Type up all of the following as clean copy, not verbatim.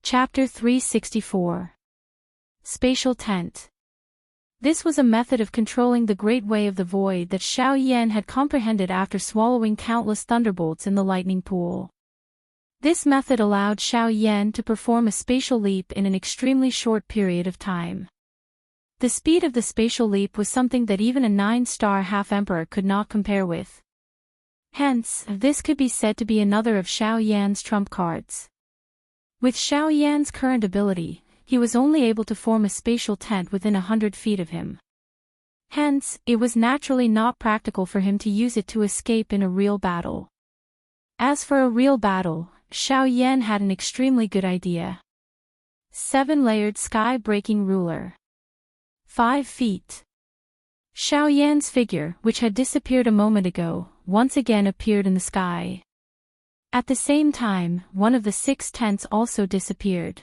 Chapter 364. Spatial Tent. This was a method of controlling the Great Way of the Void that Xiao Yan had comprehended after swallowing countless thunderbolts in the lightning pool. This method allowed Xiao Yan to perform a spatial leap in an extremely short period of time. The speed of the spatial leap was something that even a 9-star half-emperor could not compare with. Hence, this could be said to be another of Xiao Yan's trump cards. With Xiao Yan's current ability, he was only able to form a spatial tent within 100 feet of him. Hence, it was naturally not practical for him to use it to escape in a real battle. As for a real battle, Xiao Yan had an extremely good idea. 7-layered sky-breaking ruler. 5 feet. Xiao Yan's figure, which had disappeared a moment ago, once again appeared in the sky. At the same time, one of the 6 tents also disappeared.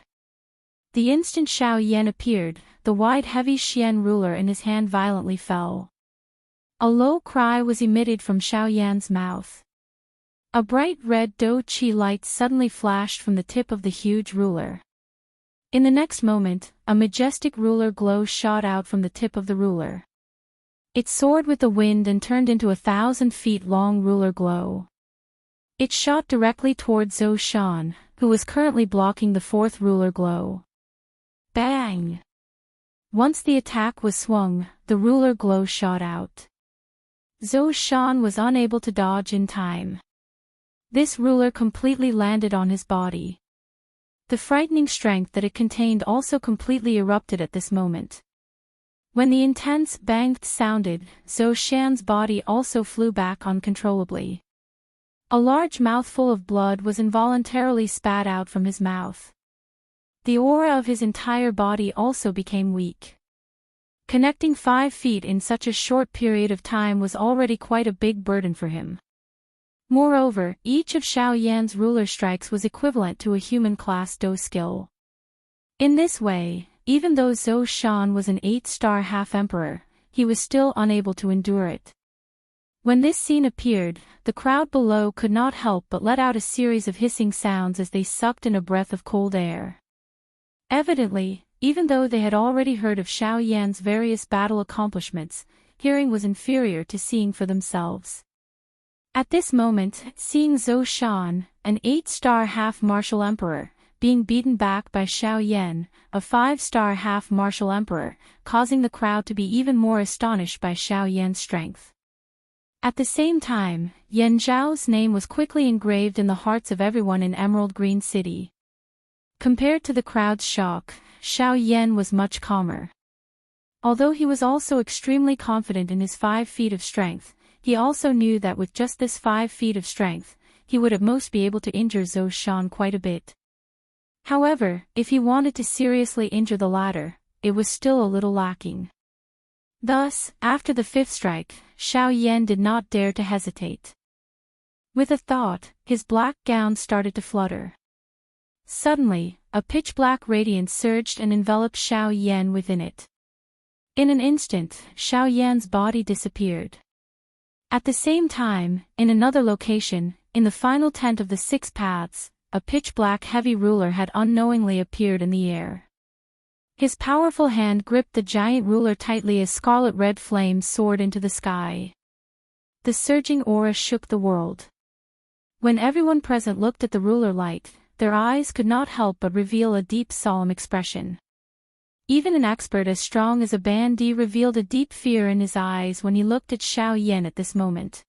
The instant Xiao Yan appeared, the wide heavy Xian ruler in his hand violently fell. A low cry was emitted from Xiao Yan's mouth. A bright red Do Qi light suddenly flashed from the tip of the huge ruler. In the next moment, a majestic ruler glow shot out from the tip of the ruler. It soared with the wind and turned into a 1,000 feet long ruler glow. It shot directly toward Zhou Shan, who was currently blocking the 4th ruler glow. Bang! Once the attack was swung, the ruler glow shot out. Zhou Shan was unable to dodge in time. This ruler completely landed on his body. The frightening strength that it contained also completely erupted at this moment. When the intense bang sounded, Zhou Shan's body also flew back uncontrollably. A large mouthful of blood was involuntarily spat out from his mouth. The aura of his entire body also became weak. Connecting 5 feet in such a short period of time was already quite a big burden for him. Moreover, each of Xiao Yan's ruler strikes was equivalent to a human-class Do skill. In this way, even though Zhou Shan was an 8-star half-emperor, he was still unable to endure it. When this scene appeared, the crowd below could not help but let out a series of hissing sounds as they sucked in a breath of cold air. Evidently, even though they had already heard of Xiao Yan's various battle accomplishments, hearing was inferior to seeing for themselves. At this moment, seeing Zhou Shan, an 8-star half-martial emperor, being beaten back by Xiao Yan, a 5-star half-martial emperor, causing the crowd to be even more astonished by Xiao Yan's strength. At the same time, Yan Zhao's name was quickly engraved in the hearts of everyone in Emerald Green City. Compared to the crowd's shock, Xiao Yan was much calmer. Although he was also extremely confident in his 5 feet of strength, he also knew that with just this 5 feet of strength, he would at most be able to injure Zhou Shan quite a bit. However, if he wanted to seriously injure the latter, it was still a little lacking. Thus, after the 5th strike, Xiao Yan did not dare to hesitate. With a thought, his black gown started to flutter. Suddenly, a pitch-black radiance surged and enveloped Xiao Yan within it. In an instant, Xiao Yan's body disappeared. At the same time, in another location, in the final tent of the 6 paths, a pitch-black heavy ruler had unknowingly appeared in the air. His powerful hand gripped the giant ruler tightly as scarlet-red flames soared into the sky. The surging aura shook the world. When everyone present looked at the ruler light, their eyes could not help but reveal a deep solemn expression. Even an expert as strong as a Bandi revealed a deep fear in his eyes when he looked at Xiao Yan at this moment.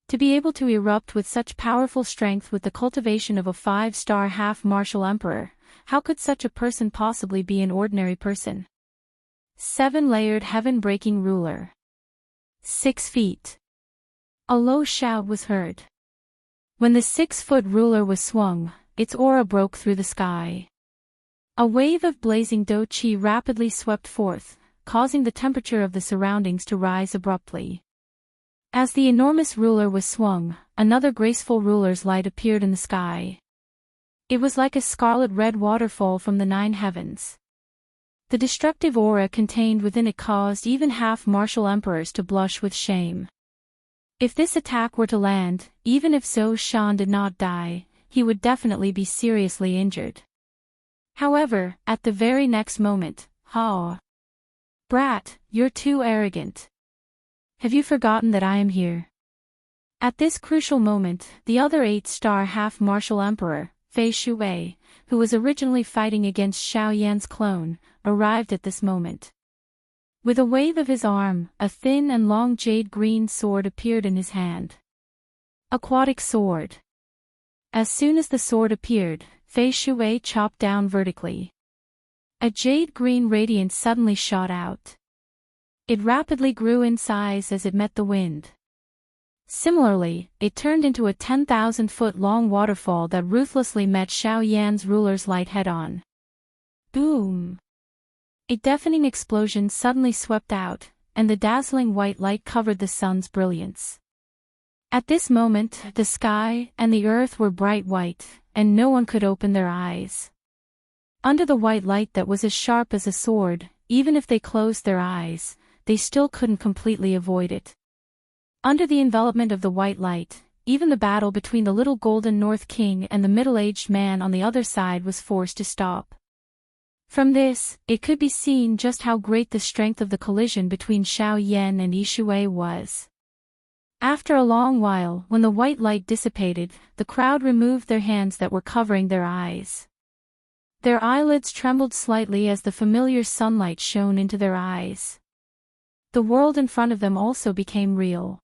To be able to erupt with such powerful strength with the cultivation of a 5-star half-martial emperor, how could such a person possibly be an ordinary person? 7-layered heaven-breaking ruler. 6 feet. A low shout was heard. When the 6-foot ruler was swung, its aura broke through the sky. A wave of blazing Do Qi rapidly swept forth, causing the temperature of the surroundings to rise abruptly. As the enormous ruler was swung, another graceful ruler's light appeared in the sky. It was like a scarlet-red waterfall from the 9 heavens. The destructive aura contained within it caused even half-martial emperors to blush with shame. If this attack were to land, even if Zhou Shan did not die, he would definitely be seriously injured. However, at the very next moment, "Ha! Brat, you're too arrogant. Have you forgotten that I am here?" At this crucial moment, the other 8-star half-martial emperor, Fei Shui, who was originally fighting against Xiao Yan's clone, arrived at this moment. With a wave of his arm, a thin and long jade-green sword appeared in his hand. Aquatic sword. As soon as the sword appeared, Fei Shui chopped down vertically. A jade-green radiance suddenly shot out. It rapidly grew in size as it met the wind. Similarly, it turned into a 10,000-foot-long waterfall that ruthlessly met Xiao Yan's ruler's light head-on. Boom! A deafening explosion suddenly swept out, and the dazzling white light covered the sun's brilliance. At this moment, the sky and the earth were bright white, and no one could open their eyes. Under the white light that was as sharp as a sword, even if they closed their eyes, they still couldn't completely avoid it. Under the envelopment of the white light, even the battle between the little golden North King and the middle-aged man on the other side was forced to stop. From this, it could be seen just how great the strength of the collision between Xiao Yan and Yi Shui was. After a long while, when the white light dissipated, the crowd removed their hands that were covering their eyes. Their eyelids trembled slightly as the familiar sunlight shone into their eyes. The world in front of them also became real.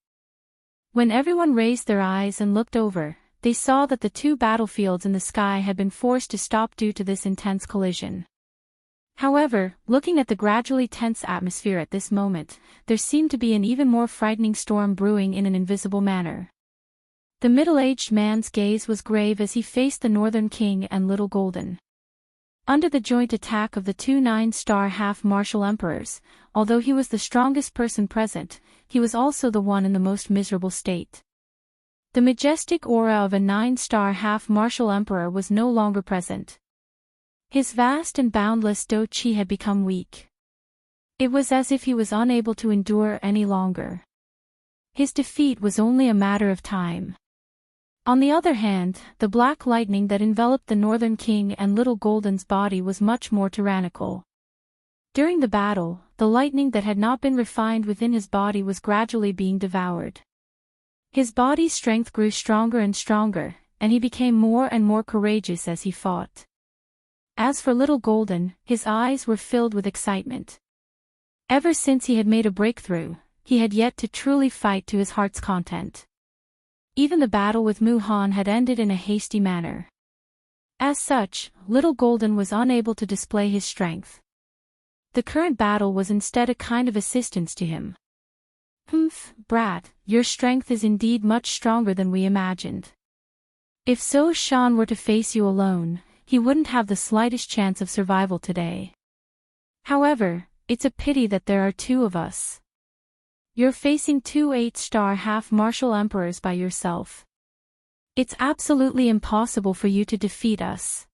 When everyone raised their eyes and looked over, they saw that the two battlefields in the sky had been forced to stop due to this intense collision. However, looking at the gradually tense atmosphere at this moment, there seemed to be an even more frightening storm brewing in an invisible manner. The middle-aged man's gaze was grave as he faced the Northern King and Little Golden. Under the joint attack of the two 9-star half-martial emperors, although he was the strongest person present, he was also the one in the most miserable state. The majestic aura of a 9-star half-martial emperor was no longer present. His vast and boundless Do Qi had become weak. It was as if he was unable to endure any longer. His defeat was only a matter of time. On the other hand, the black lightning that enveloped the Northern King and Little Golden's body was much more tyrannical. During the battle, the lightning that had not been refined within his body was gradually being devoured. His body's strength grew stronger and stronger, and he became more and more courageous as he fought. As for Little Golden, his eyes were filled with excitement. Ever since he had made a breakthrough, he had yet to truly fight to his heart's content. Even the battle with Mu Han had ended in a hasty manner. As such, Little Golden was unable to display his strength. The current battle was instead a kind of assistance to him. Brat, your strength is indeed much stronger than we imagined. If So Shan were to face you alone, he wouldn't have the slightest chance of survival today. However, it's a pity that there are two of us. You're facing two 8-star half-martial emperors by yourself. It's absolutely impossible for you to defeat us.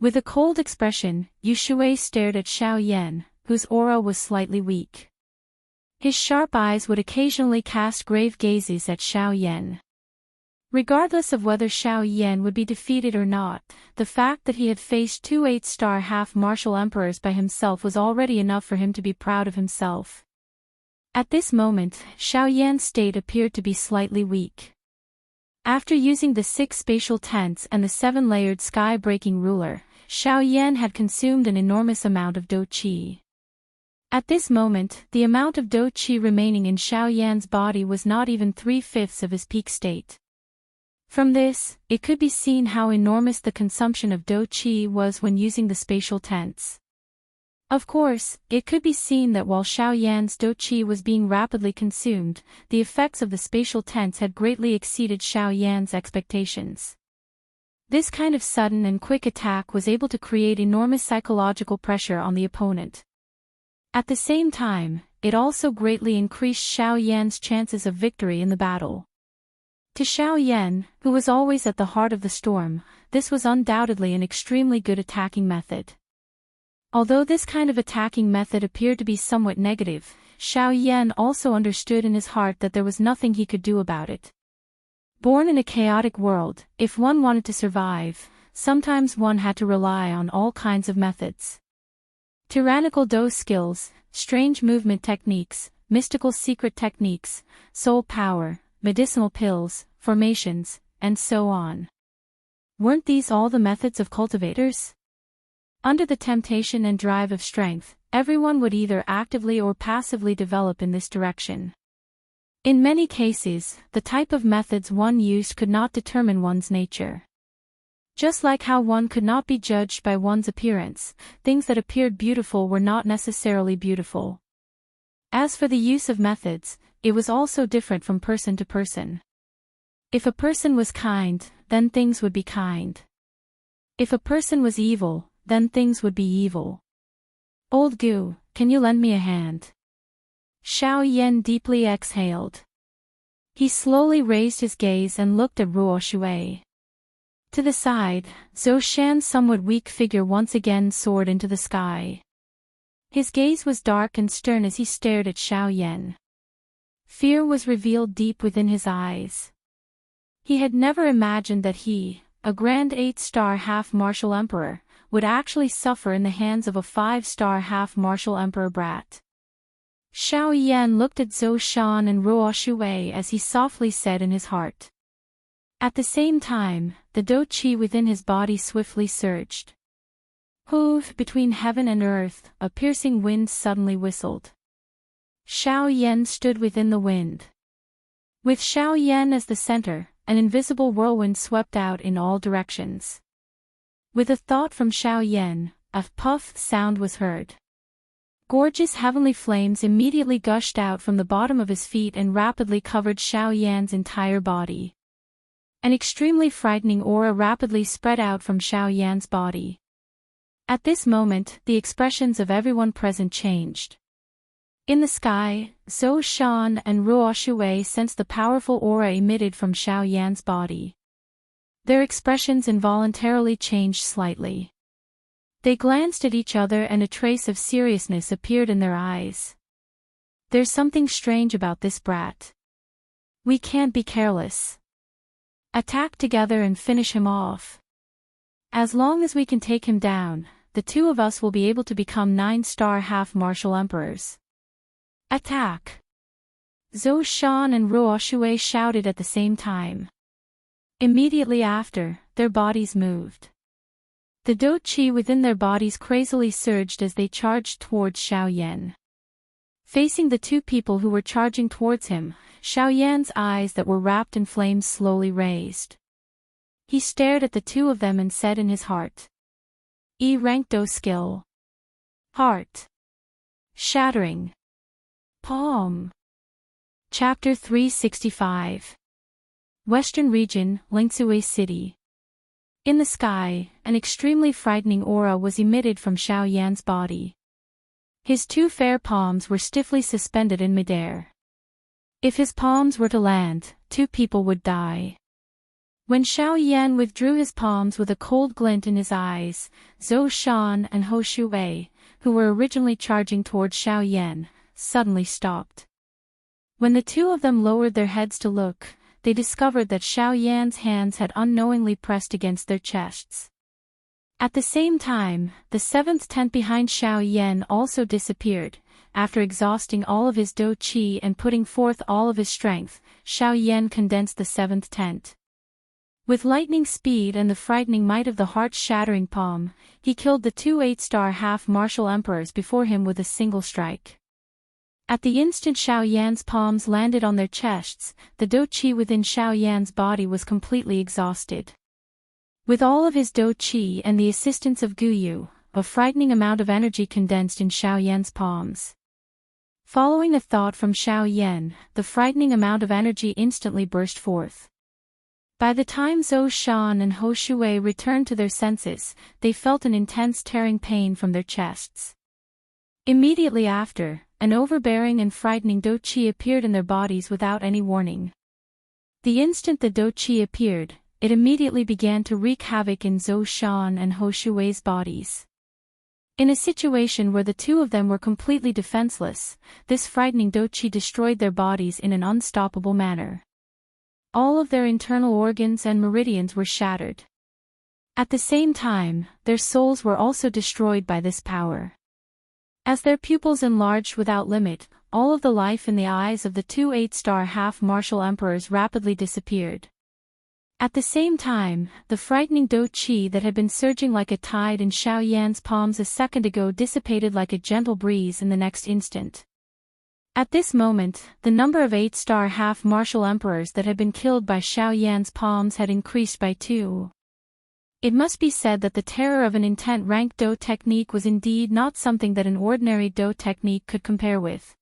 With a cold expression, Yi Shui stared at Xiao Yan, whose aura was slightly weak. His sharp eyes would occasionally cast grave gazes at Xiao Yan. Regardless of whether Xiao Yan would be defeated or not, the fact that he had faced two 8-star half-martial emperors by himself was already enough for him to be proud of himself. At this moment, Xiao Yan's state appeared to be slightly weak. After using the 6 spatial tents and the 7-layered sky-breaking ruler, Xiao Yan had consumed an enormous amount of Do Qi. At this moment, the amount of Do Qi remaining in Xiao Yan's body was not even 3/5 of his peak state. From this, it could be seen how enormous the consumption of Do Qi was when using the spatial tents. Of course, it could be seen that while Xiao Yan's Do Qi was being rapidly consumed, the effects of the spatial tents had greatly exceeded Xiao Yan's expectations. This kind of sudden and quick attack was able to create enormous psychological pressure on the opponent. At the same time, it also greatly increased Xiao Yan's chances of victory in the battle. To Xiao Yan, who was always at the heart of the storm, this was undoubtedly an extremely good attacking method. Although this kind of attacking method appeared to be somewhat negative, Xiao Yan also understood in his heart that there was nothing he could do about it. Born in a chaotic world, if one wanted to survive, sometimes one had to rely on all kinds of methods. Tyrannical dose skills, strange movement techniques, mystical secret techniques, soul power, medicinal pills, formations, and so on. Weren't these all the methods of cultivators? Under the temptation and drive of strength, everyone would either actively or passively develop in this direction. In many cases, the type of methods one used could not determine one's nature. Just like how one could not be judged by one's appearance, things that appeared beautiful were not necessarily beautiful. As for the use of methods, it was also different from person to person. If a person was kind, then things would be kind. If a person was evil, then things would be evil. Old Gu, can you lend me a hand? Xiao Yan deeply exhaled. He slowly raised his gaze and looked at Ruo Shui. To the side, Zhou Shan's somewhat weak figure once again soared into the sky. His gaze was dark and stern as he stared at Xiao Yan. Fear was revealed deep within his eyes. He had never imagined that he, a grand 8-star half-martial emperor, would actually suffer in the hands of a 5-star half-martial emperor brat. Xiao Yan looked at Zhou Shan and Ruo Shui as he softly said in his heart. At the same time, the dou qi within his body swiftly surged. Hoof, between heaven and earth, a piercing wind suddenly whistled. Xiao Yan stood within the wind. With Xiao Yan as the center, an invisible whirlwind swept out in all directions. With a thought from Xiao Yan, a puff sound was heard. Gorgeous heavenly flames immediately gushed out from the bottom of his feet and rapidly covered Xiao Yan's entire body. An extremely frightening aura rapidly spread out from Xiao Yan's body. At this moment, the expressions of everyone present changed. In the sky, Zhou Shan and Ruo Shui sensed the powerful aura emitted from Xiao Yan's body. Their expressions involuntarily changed slightly. They glanced at each other and a trace of seriousness appeared in their eyes. There's something strange about this brat. We can't be careless. Attack together and finish him off. As long as we can take him down, the two of us will be able to become 9-star half-martial emperors. Attack! Zhou Shan and Ruo Shui shouted at the same time. Immediately after, their bodies moved. The dou qi within their bodies crazily surged as they charged towards Xiao Yan. Facing the two people who were charging towards him, Xiao Yan's eyes that were wrapped in flames slowly raised. He stared at the two of them and said in his heart. E-rank dou skill. Heart. Shattering. Palm. Chapter 365. Western Region, Lingshui City. In the sky, an extremely frightening aura was emitted from Xiao Yan's body. His two fair palms were stiffly suspended in midair. If his palms were to land, two people would die. When Xiao Yan withdrew his palms with a cold glint in his eyes, Zhou Shan and Hou Shui, who were originally charging towards Xiao Yan, suddenly stopped. When the two of them lowered their heads to look, they discovered that Xiao Yan's hands had unknowingly pressed against their chests. At the same time, the seventh tent behind Xiao Yan also disappeared. After exhausting all of his dou qi and putting forth all of his strength, Xiao Yan condensed the seventh tent. With lightning speed and the frightening might of the heart-shattering palm, he killed the two 8-star half-martial emperors before him with a single strike. At the instant Xiao Yan's palms landed on their chests, the dou qi within Xiao Yan's body was completely exhausted. With all of his dou qi and the assistance of Guyu, a frightening amount of energy condensed in Xiao Yan's palms. Following a thought from Xiao Yan, the frightening amount of energy instantly burst forth. By the time Zhou Shan and Hou Shui returned to their senses, they felt an intense tearing pain from their chests. Immediately after, an overbearing and frightening dou qi appeared in their bodies without any warning. The instant the dou qi appeared, it immediately began to wreak havoc in Zhou Shan and Hou Shui's bodies. In a situation where the two of them were completely defenseless, this frightening dou qi destroyed their bodies in an unstoppable manner. All of their internal organs and meridians were shattered. At the same time, their souls were also destroyed by this power. As their pupils enlarged without limit, all of the life in the eyes of the two 8-star half-martial emperors rapidly disappeared. At the same time, the frightening dou qi that had been surging like a tide in Xiao Yan's palms a second ago dissipated like a gentle breeze in the next instant. At this moment, the number of 8-star half-martial emperors that had been killed by Xiao Yan's palms had increased by 2. It must be said that the terror of an intent rank dou technique was indeed not something that an ordinary dou technique could compare with.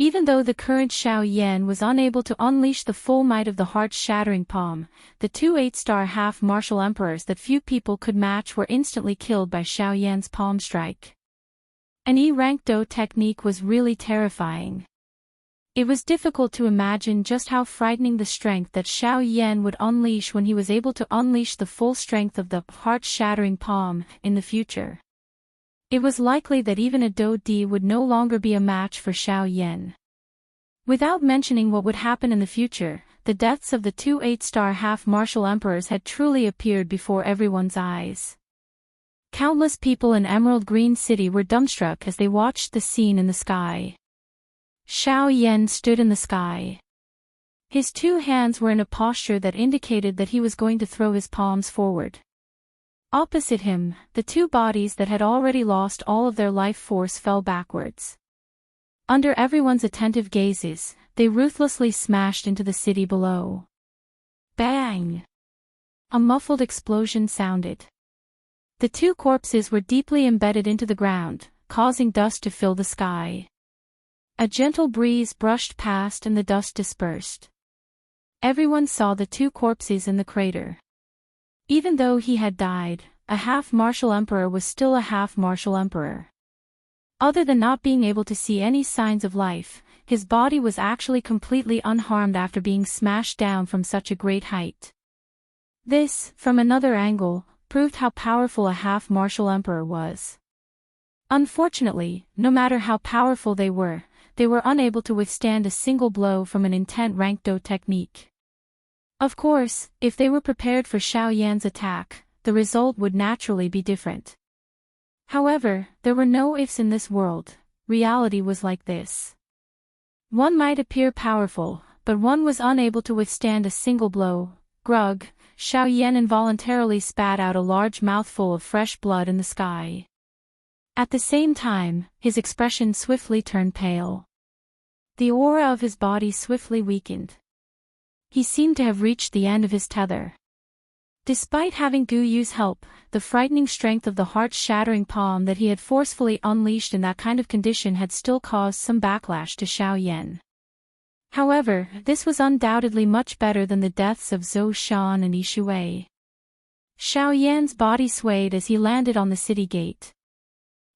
Even though the current Xiao Yan was unable to unleash the full might of the heart-shattering palm, the two 8-star half-martial emperors that few people could match were instantly killed by Xiao Yan's palm strike. An E-rank dou technique was really terrifying. It was difficult to imagine just how frightening the strength that Xiao Yan would unleash when he was able to unleash the full strength of the heart-shattering palm in the future. It was likely that even a dou di would no longer be a match for Xiao Yan. Without mentioning what would happen in the future, the deaths of the two 8-star half-martial emperors had truly appeared before everyone's eyes. Countless people in Emerald Green City were dumbstruck as they watched the scene in the sky. Xiao Yan stood in the sky. His two hands were in a posture that indicated that he was going to throw his palms forward. Opposite him, the two bodies that had already lost all of their life force fell backwards. Under everyone's attentive gazes, they ruthlessly smashed into the city below. Bang! A muffled explosion sounded. The two corpses were deeply embedded into the ground, causing dust to fill the sky. A gentle breeze brushed past and the dust dispersed. Everyone saw the two corpses in the crater. Even though he had died, a half-martial emperor was still a half-martial emperor. Other than not being able to see any signs of life, his body was actually completely unharmed after being smashed down from such a great height. This, from another angle, proved how powerful a half-martial emperor was. Unfortunately, no matter how powerful they were unable to withstand a single blow from an intent rank dou technique. Of course, if they were prepared for Xiao Yan's attack, the result would naturally be different. However, there were no ifs in this world. Reality was like this. One might appear powerful, but one was unable to withstand a single blow. Grug, Xiao Yan involuntarily spat out a large mouthful of fresh blood in the sky. At the same time, his expression swiftly turned pale. The aura of his body swiftly weakened. He seemed to have reached the end of his tether. Despite having Gu Yu's help, the frightening strength of the heart-shattering palm that he had forcefully unleashed in that kind of condition had still caused some backlash to Xiao Yan. However, this was undoubtedly much better than the deaths of Zhou Shan and Yi Shui. Xiao Yan's body swayed as he landed on the city gate.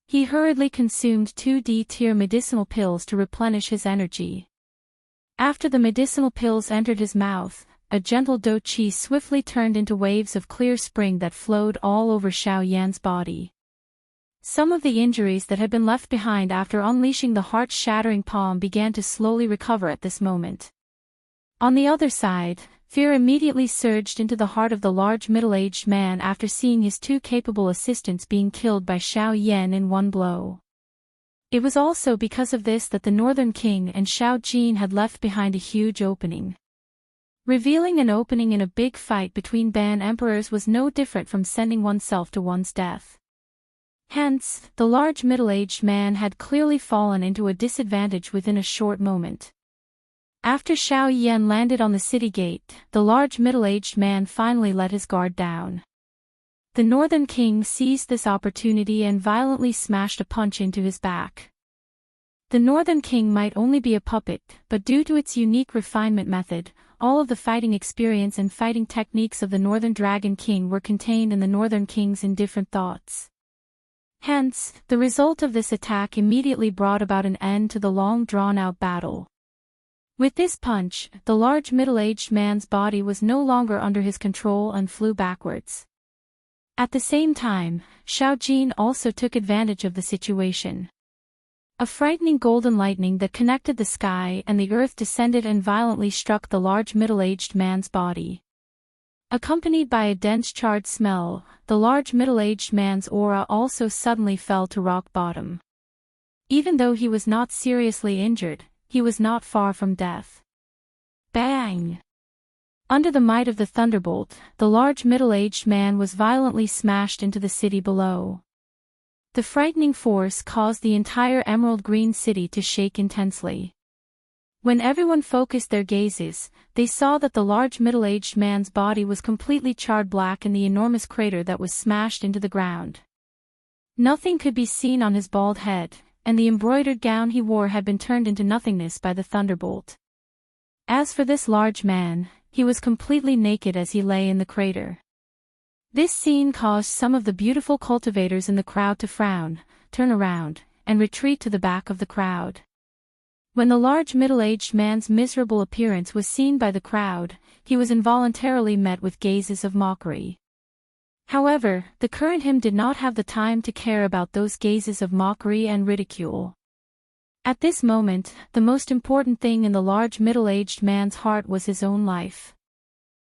He hurriedly consumed 2 D-tier medicinal pills to replenish his energy. After the medicinal pills entered his mouth, a gentle dou qi swiftly turned into waves of clear spring that flowed all over Xiao Yan's body. Some of the injuries that had been left behind after unleashing the heart-shattering palm began to slowly recover at this moment. On the other side, fear immediately surged into the heart of the large middle-aged man after seeing his two capable assistants being killed by Xiao Yan in one blow. It was also because of this that the Northern King and Xiao Jin had left behind a huge opening. Revealing an opening in a big fight between Ban emperors was no different from sending oneself to one's death. Hence, the large middle-aged man had clearly fallen into a disadvantage within a short moment. After Xiao Yan landed on the city gate, the large middle-aged man finally let his guard down. The Northern King seized this opportunity and violently smashed a punch into his back. The Northern King might only be a puppet, but due to its unique refinement method, all of the fighting experience and fighting techniques of the Northern Dragon King were contained in the Northern King's indifferent thoughts. Hence, the result of this attack immediately brought about an end to the long drawn-out battle. With this punch, the large middle-aged man's body was no longer under his control and flew backwards. At the same time, Xiao Jin also took advantage of the situation. A frightening golden lightning that connected the sky and the earth descended and violently struck the large middle-aged man's body. Accompanied by a dense charred smell, the large middle-aged man's aura also suddenly fell to rock bottom. Even though he was not seriously injured, he was not far from death. Bang! Under the might of the thunderbolt, the large middle-aged man was violently smashed into the city below. The frightening force caused the entire emerald green city to shake intensely. When everyone focused their gazes, they saw that the large middle-aged man's body was completely charred black in the enormous crater that was smashed into the ground. Nothing could be seen on his bald head, and the embroidered gown he wore had been turned into nothingness by the thunderbolt. As for this large man, he was completely naked as he lay in the crater. This scene caused some of the beautiful cultivators in the crowd to frown, turn around, and retreat to the back of the crowd. When the large middle-aged man's miserable appearance was seen by the crowd, he was involuntarily met with gazes of mockery. However, the current him did not have the time to care about those gazes of mockery and ridicule. At this moment, the most important thing in the large middle-aged man's heart was his own life.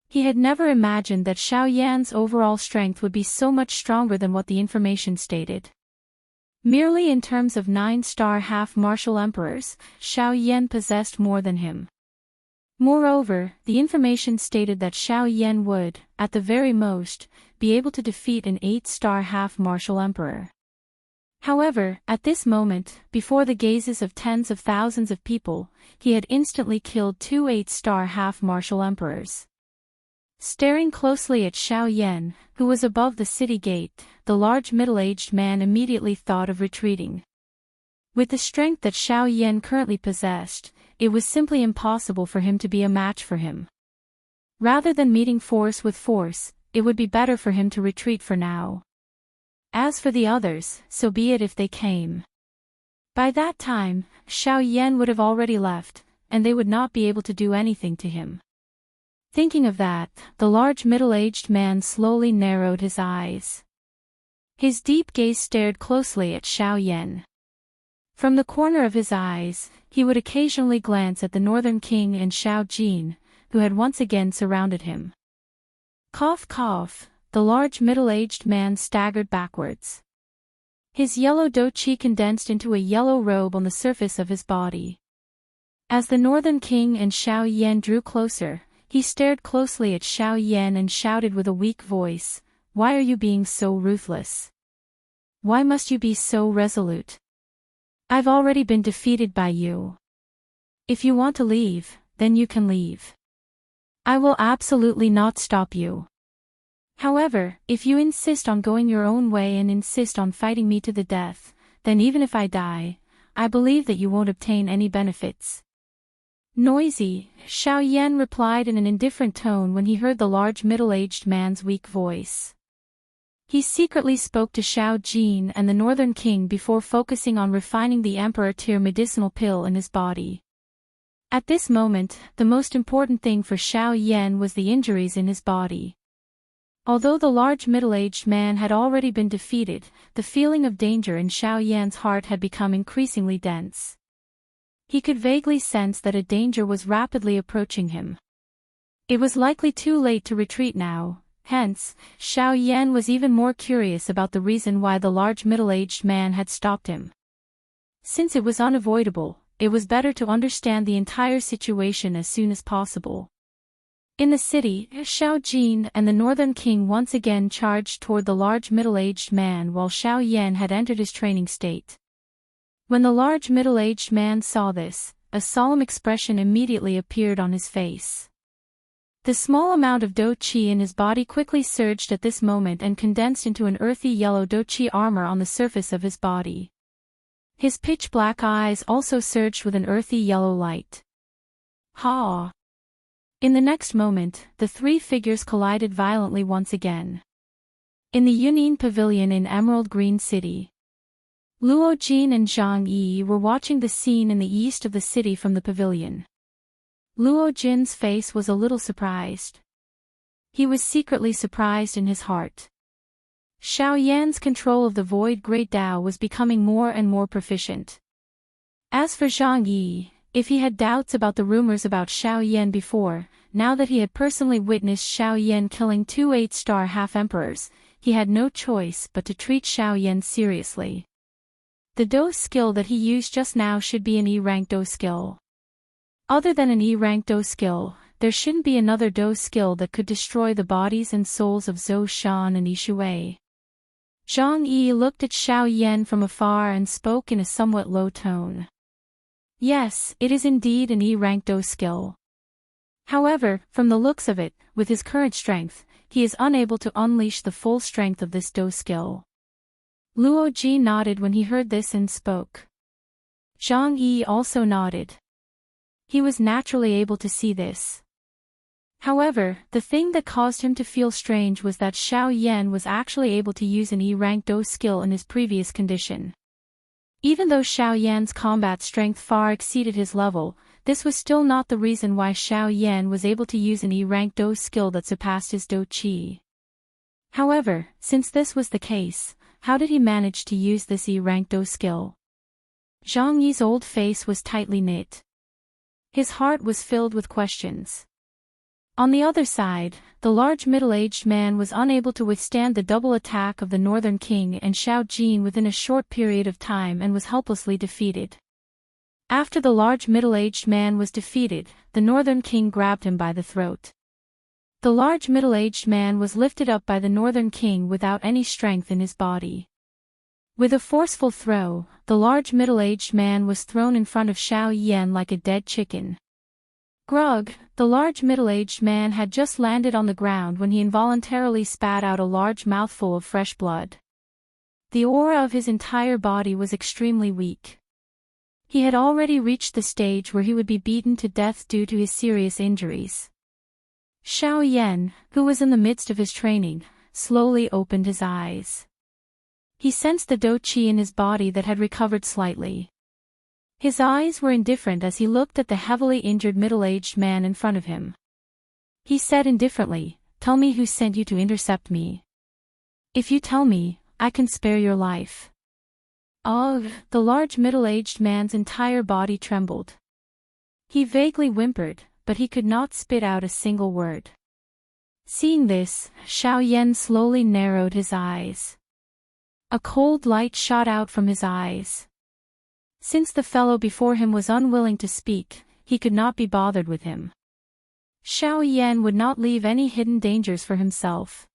He had never imagined that Xiao Yan's overall strength would be so much stronger than what the information stated. Merely in terms of 9-star half-martial emperors, Xiao Yan possessed more than him. Moreover, the information stated that Xiao Yan would, at the very most, be able to defeat an 8-star half-martial emperor. However, at this moment, before the gazes of tens of thousands of people, he had instantly killed 2 8-star half-martial emperors. Staring closely at Xiao Yan, who was above the city gate, the large middle-aged man immediately thought of retreating. With the strength that Xiao Yan currently possessed, it was simply impossible for him to be a match for him. Rather than meeting force with force, it would be better for him to retreat for now. As for the others, so be it if they came. By that time, Xiao Yan would have already left, and they would not be able to do anything to him. Thinking of that, the large middle-aged man slowly narrowed his eyes. His deep gaze stared closely at Xiao Yan. From the corner of his eyes, he would occasionally glance at the Northern King and Xiao Jin, who had once again surrounded him. Cough cough, the large middle-aged man staggered backwards. His yellow dou qi condensed into a yellow robe on the surface of his body. As the Northern King and Xiao Yan drew closer, he stared closely at Xiao Yan and shouted with a weak voice, "Why are you being so ruthless? Why must you be so resolute? I've already been defeated by you. If you want to leave, then you can leave. I will absolutely not stop you. However, if you insist on going your own way and insist on fighting me to the death, then even if I die, I believe that you won't obtain any benefits." Noisy, Xiao Yan replied in an indifferent tone when he heard the large middle-aged man's weak voice. He secretly spoke to Xiao Jin and the Northern King before focusing on refining the Emperor Tier medicinal pill in his body. At this moment, the most important thing for Xiao Yan was the injuries in his body. Although the large middle-aged man had already been defeated, the feeling of danger in Xiao Yan's heart had become increasingly dense. He could vaguely sense that a danger was rapidly approaching him. It was likely too late to retreat now, hence, Xiao Yan was even more curious about the reason why the large middle-aged man had stopped him. Since it was unavoidable, it was better to understand the entire situation as soon as possible. In the city, Xiao Jin and the Northern King once again charged toward the large middle-aged man while Xiao Yan had entered his training state. When the large middle-aged man saw this, a solemn expression immediately appeared on his face. The small amount of dou qi in his body quickly surged at this moment and condensed into an earthy yellow dou qi armor on the surface of his body. His pitch-black eyes also surged with an earthy yellow light. Ha! In the next moment, the three figures collided violently once again. In the Yunin Pavilion in Emerald Green City, Luo Jin and Zhang Yi were watching the scene in the east of the city from the pavilion. Luo Jin's face was a little surprised. He was secretly surprised in his heart. Xiao Yan's control of the Void Great Tao was becoming more and more proficient. As for Zhang Yi, if he had doubts about the rumors about Xiao Yan before, now that he had personally witnessed Xiao Yan killing 2 8-star half-emperors, he had no choice but to treat Xiao Yan seriously. The dose skill that he used just now should be an E-rank dose skill. Other than an E-rank dose skill, there shouldn't be another dose skill that could destroy the bodies and souls of Zhou Shan and Yi Shui. Zhang Yi looked at Xiao Yan from afar and spoke in a somewhat low tone. Yes, it is indeed an E-rank dose skill. However, from the looks of it, with his current strength, he is unable to unleash the full strength of this dose skill. Luo Ji nodded when he heard this and spoke. Zhang Yi also nodded. He was naturally able to see this. However, the thing that caused him to feel strange was that Xiao Yan was actually able to use an E-rank dose skill in his previous condition. Even though Xiao Yan's combat strength far exceeded his level, this was still not the reason why Xiao Yan was able to use an E-rank dose skill that surpassed his Do Qi. However, since this was the case, how did he manage to use this E-rank dose skill? Zhang Yi's old face was tightly knit. His heart was filled with questions. On the other side, the large middle-aged man was unable to withstand the double attack of the Northern King and Xiao Jin within a short period of time and was helplessly defeated. After the large middle-aged man was defeated, the Northern King grabbed him by the throat. The large middle-aged man was lifted up by the Northern King without any strength in his body. With a forceful throw, the large middle-aged man was thrown in front of Xiao Yan like a dead chicken. Grug, the large middle-aged man had just landed on the ground when he involuntarily spat out a large mouthful of fresh blood. The aura of his entire body was extremely weak. He had already reached the stage where he would be beaten to death due to his serious injuries. Xiao Yan, who was in the midst of his training, slowly opened his eyes. He sensed the Do Qi in his body that had recovered slightly. His eyes were indifferent as he looked at the heavily injured middle-aged man in front of him. He said indifferently, "Tell me who sent you to intercept me. If you tell me, I can spare your life." Ugh, the large middle-aged man's entire body trembled. He vaguely whimpered, but he could not spit out a single word. Seeing this, Xiao Yan slowly narrowed his eyes. A cold light shot out from his eyes. Since the fellow before him was unwilling to speak, he could not be bothered with him. Xiao Yan would not leave any hidden dangers for himself.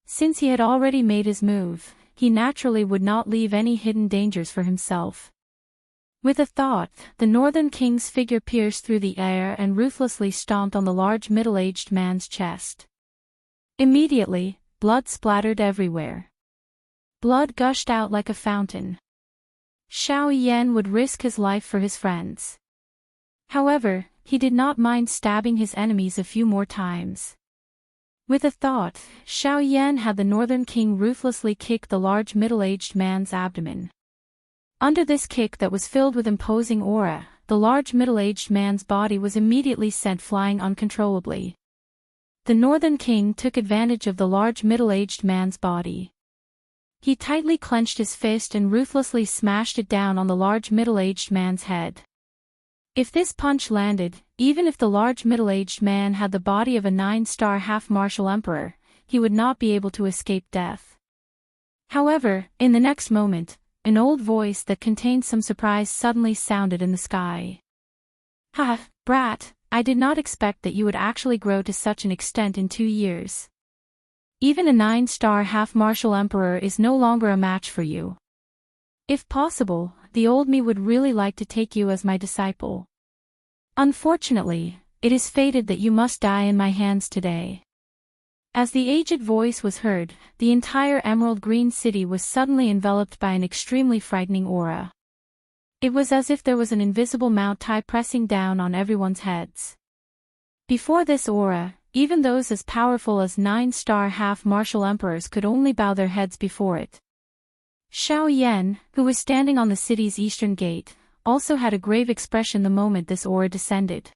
Since he had already made his move, he naturally would not leave any hidden dangers for himself. With a thought, the Northern King's figure pierced through the air and ruthlessly stomped on the large middle-aged man's chest. Immediately, blood splattered everywhere. Blood gushed out like a fountain. Xiao Yan would risk his life for his friends. However, he did not mind stabbing his enemies a few more times. With a thought, Xiao Yan had the Northern King ruthlessly kick the large middle-aged man's abdomen. Under this kick that was filled with imposing aura, the large middle-aged man's body was immediately sent flying uncontrollably. The Northern King took advantage of the large middle-aged man's body. He tightly clenched his fist and ruthlessly smashed it down on the large middle-aged man's head. If this punch landed, even if the large middle-aged man had the body of a 9-star half-martial emperor, he would not be able to escape death. However, in the next moment, an old voice that contained some surprise suddenly sounded in the sky. "Ha, brat, I did not expect that you would actually grow to such an extent in 2 years. Even a 9-star half-martial emperor is no longer a match for you. If possible, the old me would really like to take you as my disciple. Unfortunately, it is fated that you must die in my hands today." As the aged voice was heard, the entire emerald green city was suddenly enveloped by an extremely frightening aura. It was as if there was an invisible Mount Tai pressing down on everyone's heads. Before this aura, even those as powerful as 9-star half-martial emperors could only bow their heads before it. Xiao Yan, who was standing on the city's eastern gate, also had a grave expression the moment this aura descended.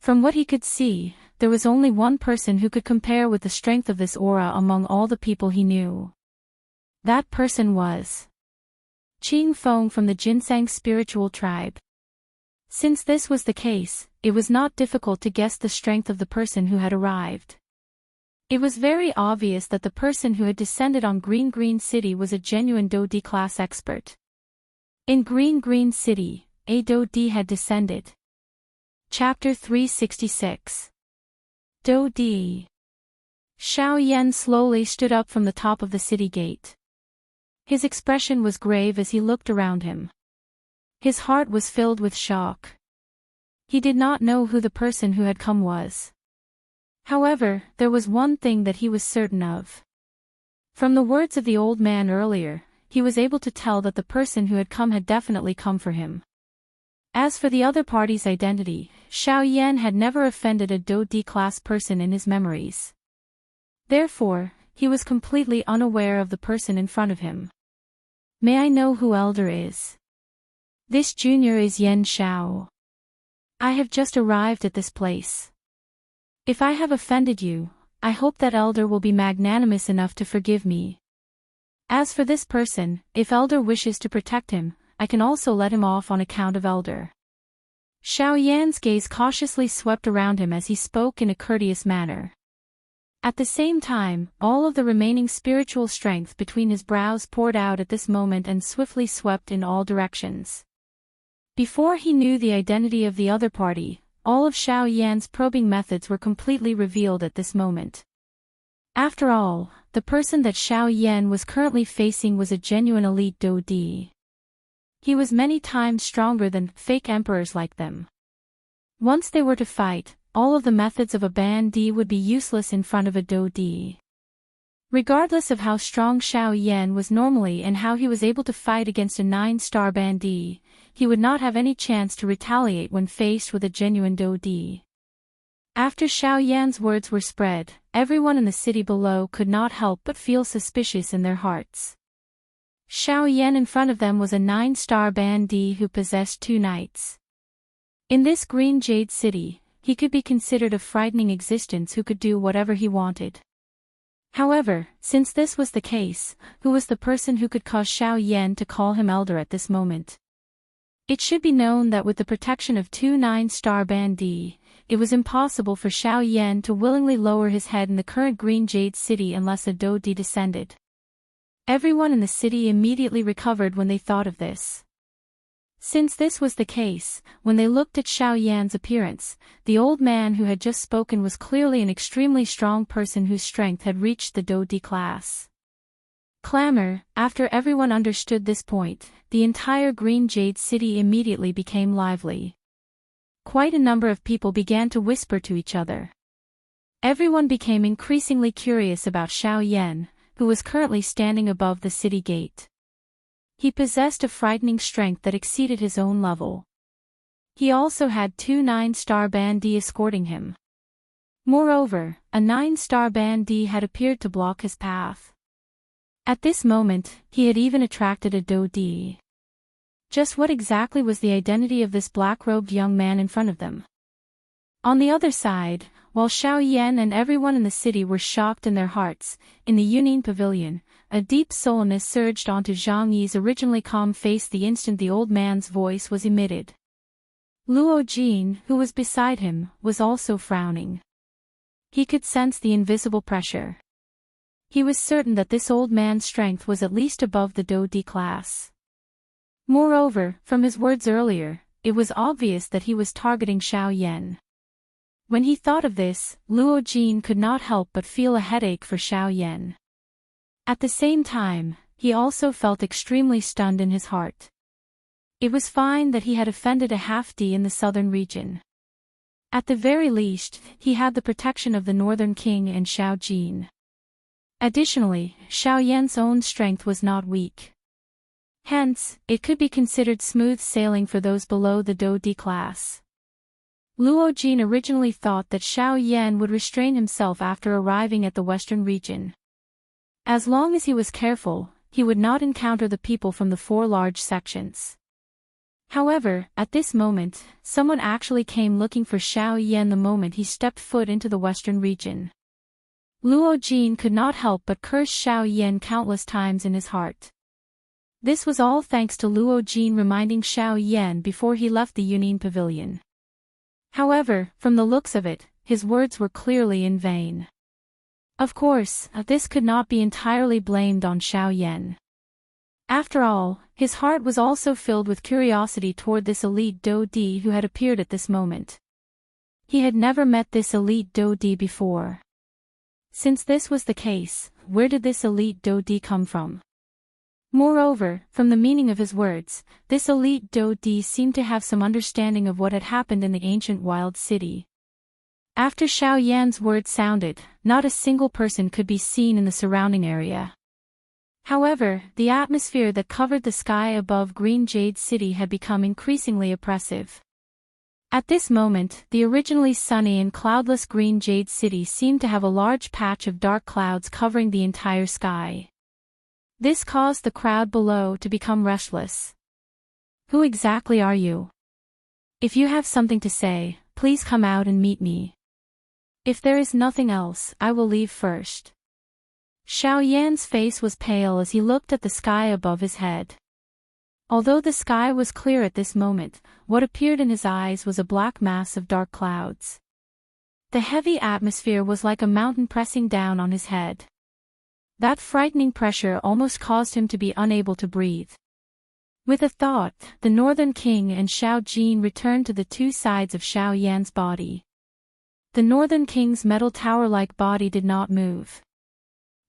From what he could see, there was only one person who could compare with the strength of this aura among all the people he knew. That person was Qing Feng from the Jinsang spiritual tribe. Since this was the case, it was not difficult to guess the strength of the person who had arrived. It was very obvious that the person who had descended on Green City was a genuine Do-D class expert. In Green City, a Do-D had descended. Chapter 366. Do-D. Xiao Yan slowly stood up from the top of the city gate. His expression was grave as he looked around him. His heart was filled with shock. He did not know who the person who had come was. However, there was one thing that he was certain of. From the words of the old man earlier, he was able to tell that the person who had come had definitely come for him. As for the other party's identity, Xiao Yan had never offended a Do-D class person in his memories. Therefore, he was completely unaware of the person in front of him. May I know who Elder is? This junior is Yan Xiao. I have just arrived at this place. If I have offended you, I hope that Elder will be magnanimous enough to forgive me. As for this person, if Elder wishes to protect him, I can also let him off on account of Elder. Xiao Yan's gaze cautiously swept around him as he spoke in a courteous manner. At the same time, all of the remaining spiritual strength between his brows poured out at this moment and swiftly swept in all directions. Before he knew the identity of the other party, all of Xiao Yan's probing methods were completely revealed at this moment. After all, the person that Xiao Yan was currently facing was a genuine elite Do-D. He was many times stronger than fake emperors like them. Once they were to fight, all of the methods of a Ban-D would be useless in front of a Do-D. Regardless of how strong Xiao Yan was normally and how he was able to fight against a 9-star Ban-D, he would not have any chance to retaliate when faced with a genuine Do-D. After Xiao Yan's words were spread, everyone in the city below could not help but feel suspicious in their hearts. Xiao Yan in front of them was a 9-star Ban-D who possessed 2 knights. In this Green Jade City, he could be considered a frightening existence who could do whatever he wanted. However, since this was the case, who was the person who could cause Xiao Yan to call him Elder at this moment? It should be known that with the protection of 2 9-star Ban-D, it was impossible for Xiao Yan to willingly lower his head in the current Green Jade City unless a Do-D descended. Everyone in the city immediately recovered when they thought of this. Since this was the case, when they looked at Xiao Yan's appearance, the old man who had just spoken was clearly an extremely strong person whose strength had reached the Do-D class. Clamor. After everyone understood this point, the entire Green Jade City immediately became lively. Quite a number of people began to whisper to each other. Everyone became increasingly curious about Xiao Yan, who was currently standing above the city gate. He possessed a frightening strength that exceeded his own level. He also had 2 9-star Ban-D escorting him. Moreover, a 9-star Ban-D had appeared to block his path. At this moment, he had even attracted a Do-D. Just what exactly was the identity of this black-robed young man in front of them? On the other side, while Xiao Yan and everyone in the city were shocked in their hearts, in the Yunin Pavilion, a deep sullenness surged onto Zhang Yi's originally calm face the instant the old man's voice was emitted. Luo Jin, who was beside him, was also frowning. He could sense the invisible pressure. He was certain that this old man's strength was at least above the Do-D class. Moreover, from his words earlier, it was obvious that he was targeting Xiao Yan. When he thought of this, Luo Jin could not help but feel a headache for Xiao Yan. At the same time, he also felt extremely stunned in his heart. It was fine that he had offended a half-D in the southern region. At the very least, he had the protection of the northern king and Xiao Jin. Additionally, Xiao Yan's own strength was not weak. Hence, it could be considered smooth sailing for those below the Do-D class. Luo Jin originally thought that Xiao Yan would restrain himself after arriving at the western region. As long as he was careful, he would not encounter the people from the 4 large sections. However, at this moment, someone actually came looking for Xiao Yan the moment he stepped foot into the western region. Luo Jin could not help but curse Xiao Yan countless times in his heart. This was all thanks to Luo Jin reminding Xiao Yan before he left the Yunin pavilion. However, from the looks of it, his words were clearly in vain. Of course, this could not be entirely blamed on Xiao Yan. After all, his heart was also filled with curiosity toward this elite Do Di who had appeared at this moment. He had never met this elite Do Di before. Since this was the case, where did this elite Do Di come from? Moreover, from the meaning of his words, this elite Do Di seemed to have some understanding of what had happened in the ancient wild city. After Xiao Yan's words sounded, not a single person could be seen in the surrounding area. However, the atmosphere that covered the sky above Green Jade City had become increasingly oppressive. At this moment, the originally sunny and cloudless Green Jade City seemed to have a large patch of dark clouds covering the entire sky. This caused the crowd below to become restless. Who exactly are you? If you have something to say, please come out and meet me. If there is nothing else, I will leave first. Xiao Yan's face was pale as he looked at the sky above his head. Although the sky was clear at this moment, what appeared in his eyes was a black mass of dark clouds. The heavy atmosphere was like a mountain pressing down on his head. That frightening pressure almost caused him to be unable to breathe. With a thought, the Northern King and Xiao Jin returned to the two sides of Xiao Yan's body. The Northern King's metal tower-like body did not move.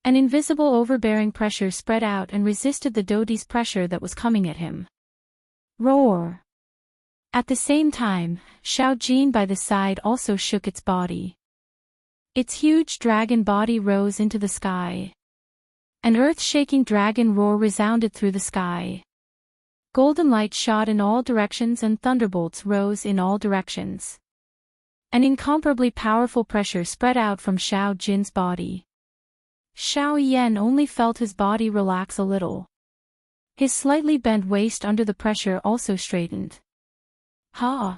An invisible overbearing pressure spread out and resisted the Do Di's pressure that was coming at him. Roar! At the same time, Xiao Jin by the side also shook its body. Its huge dragon body rose into the sky. An earth-shaking dragon roar resounded through the sky. Golden light shot in all directions and thunderbolts rose in all directions. An incomparably powerful pressure spread out from Xiao Jin's body. Xiao Yan only felt his body relax a little. His slightly bent waist under the pressure also straightened. Ha!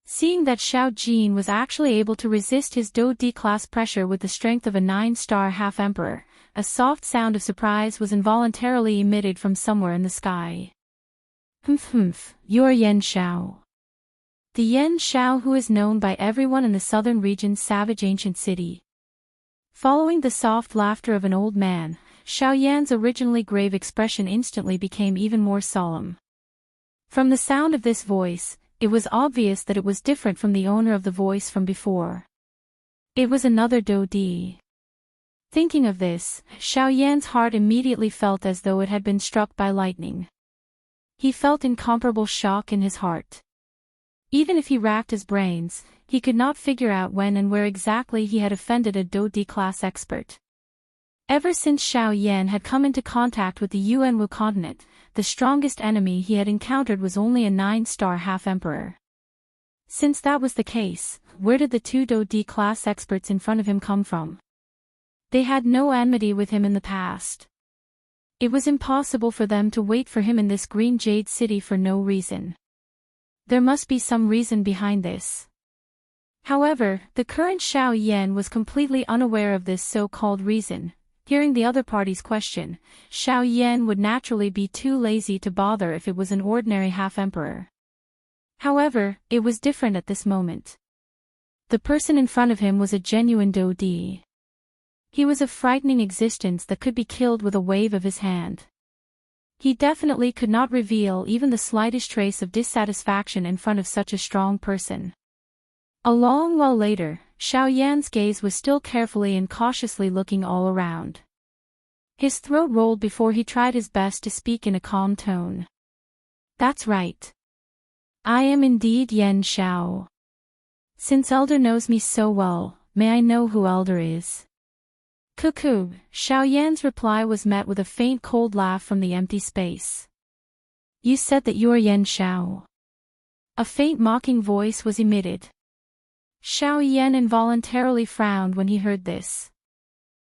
Seeing that Xiao Jin was actually able to resist his Do Di class pressure with the strength of a 9-star half-emperor, a soft sound of surprise was involuntarily emitted from somewhere in the sky. Humph, you're Yan Xiao. The Yan Xiao who is known by everyone in the southern region's savage ancient city. Following the soft laughter of an old man, Xiao Yan's originally grave expression instantly became even more solemn. From the sound of this voice, it was obvious that it was different from the owner of the voice from before. It was another Do Di. Thinking of this, Xiao Yan's heart immediately felt as though it had been struck by lightning. He felt incomparable shock in his heart. Even if he racked his brains, he could not figure out when and where exactly he had offended a Do Di class expert. Ever since Xiao Yan had come into contact with the Yuanwu continent, the strongest enemy he had encountered was only a 9-star half-emperor. Since that was the case, where did the two Do Di class experts in front of him come from? They had no enmity with him in the past. It was impossible for them to wait for him in this Green Jade City for no reason. There must be some reason behind this. However, the current Xiao Yan was completely unaware of this so-called reason. Hearing the other party's question, Xiao Yan would naturally be too lazy to bother if it was an ordinary half-emperor. However, it was different at this moment. The person in front of him was a genuine Do Di. He was a frightening existence that could be killed with a wave of his hand. He definitely could not reveal even the slightest trace of dissatisfaction in front of such a strong person. A long while later, Xiao Yan's gaze was still carefully and cautiously looking all around. His throat rolled before he tried his best to speak in a calm tone. That's right. I am indeed Yan Xiao. Since Elder knows me so well, may I know who Elder is? Cuckoo, Xiao Yan's reply was met with a faint cold laugh from the empty space. You said that you are Yan Xiao. A faint mocking voice was emitted. Xiao Yan involuntarily frowned when he heard this.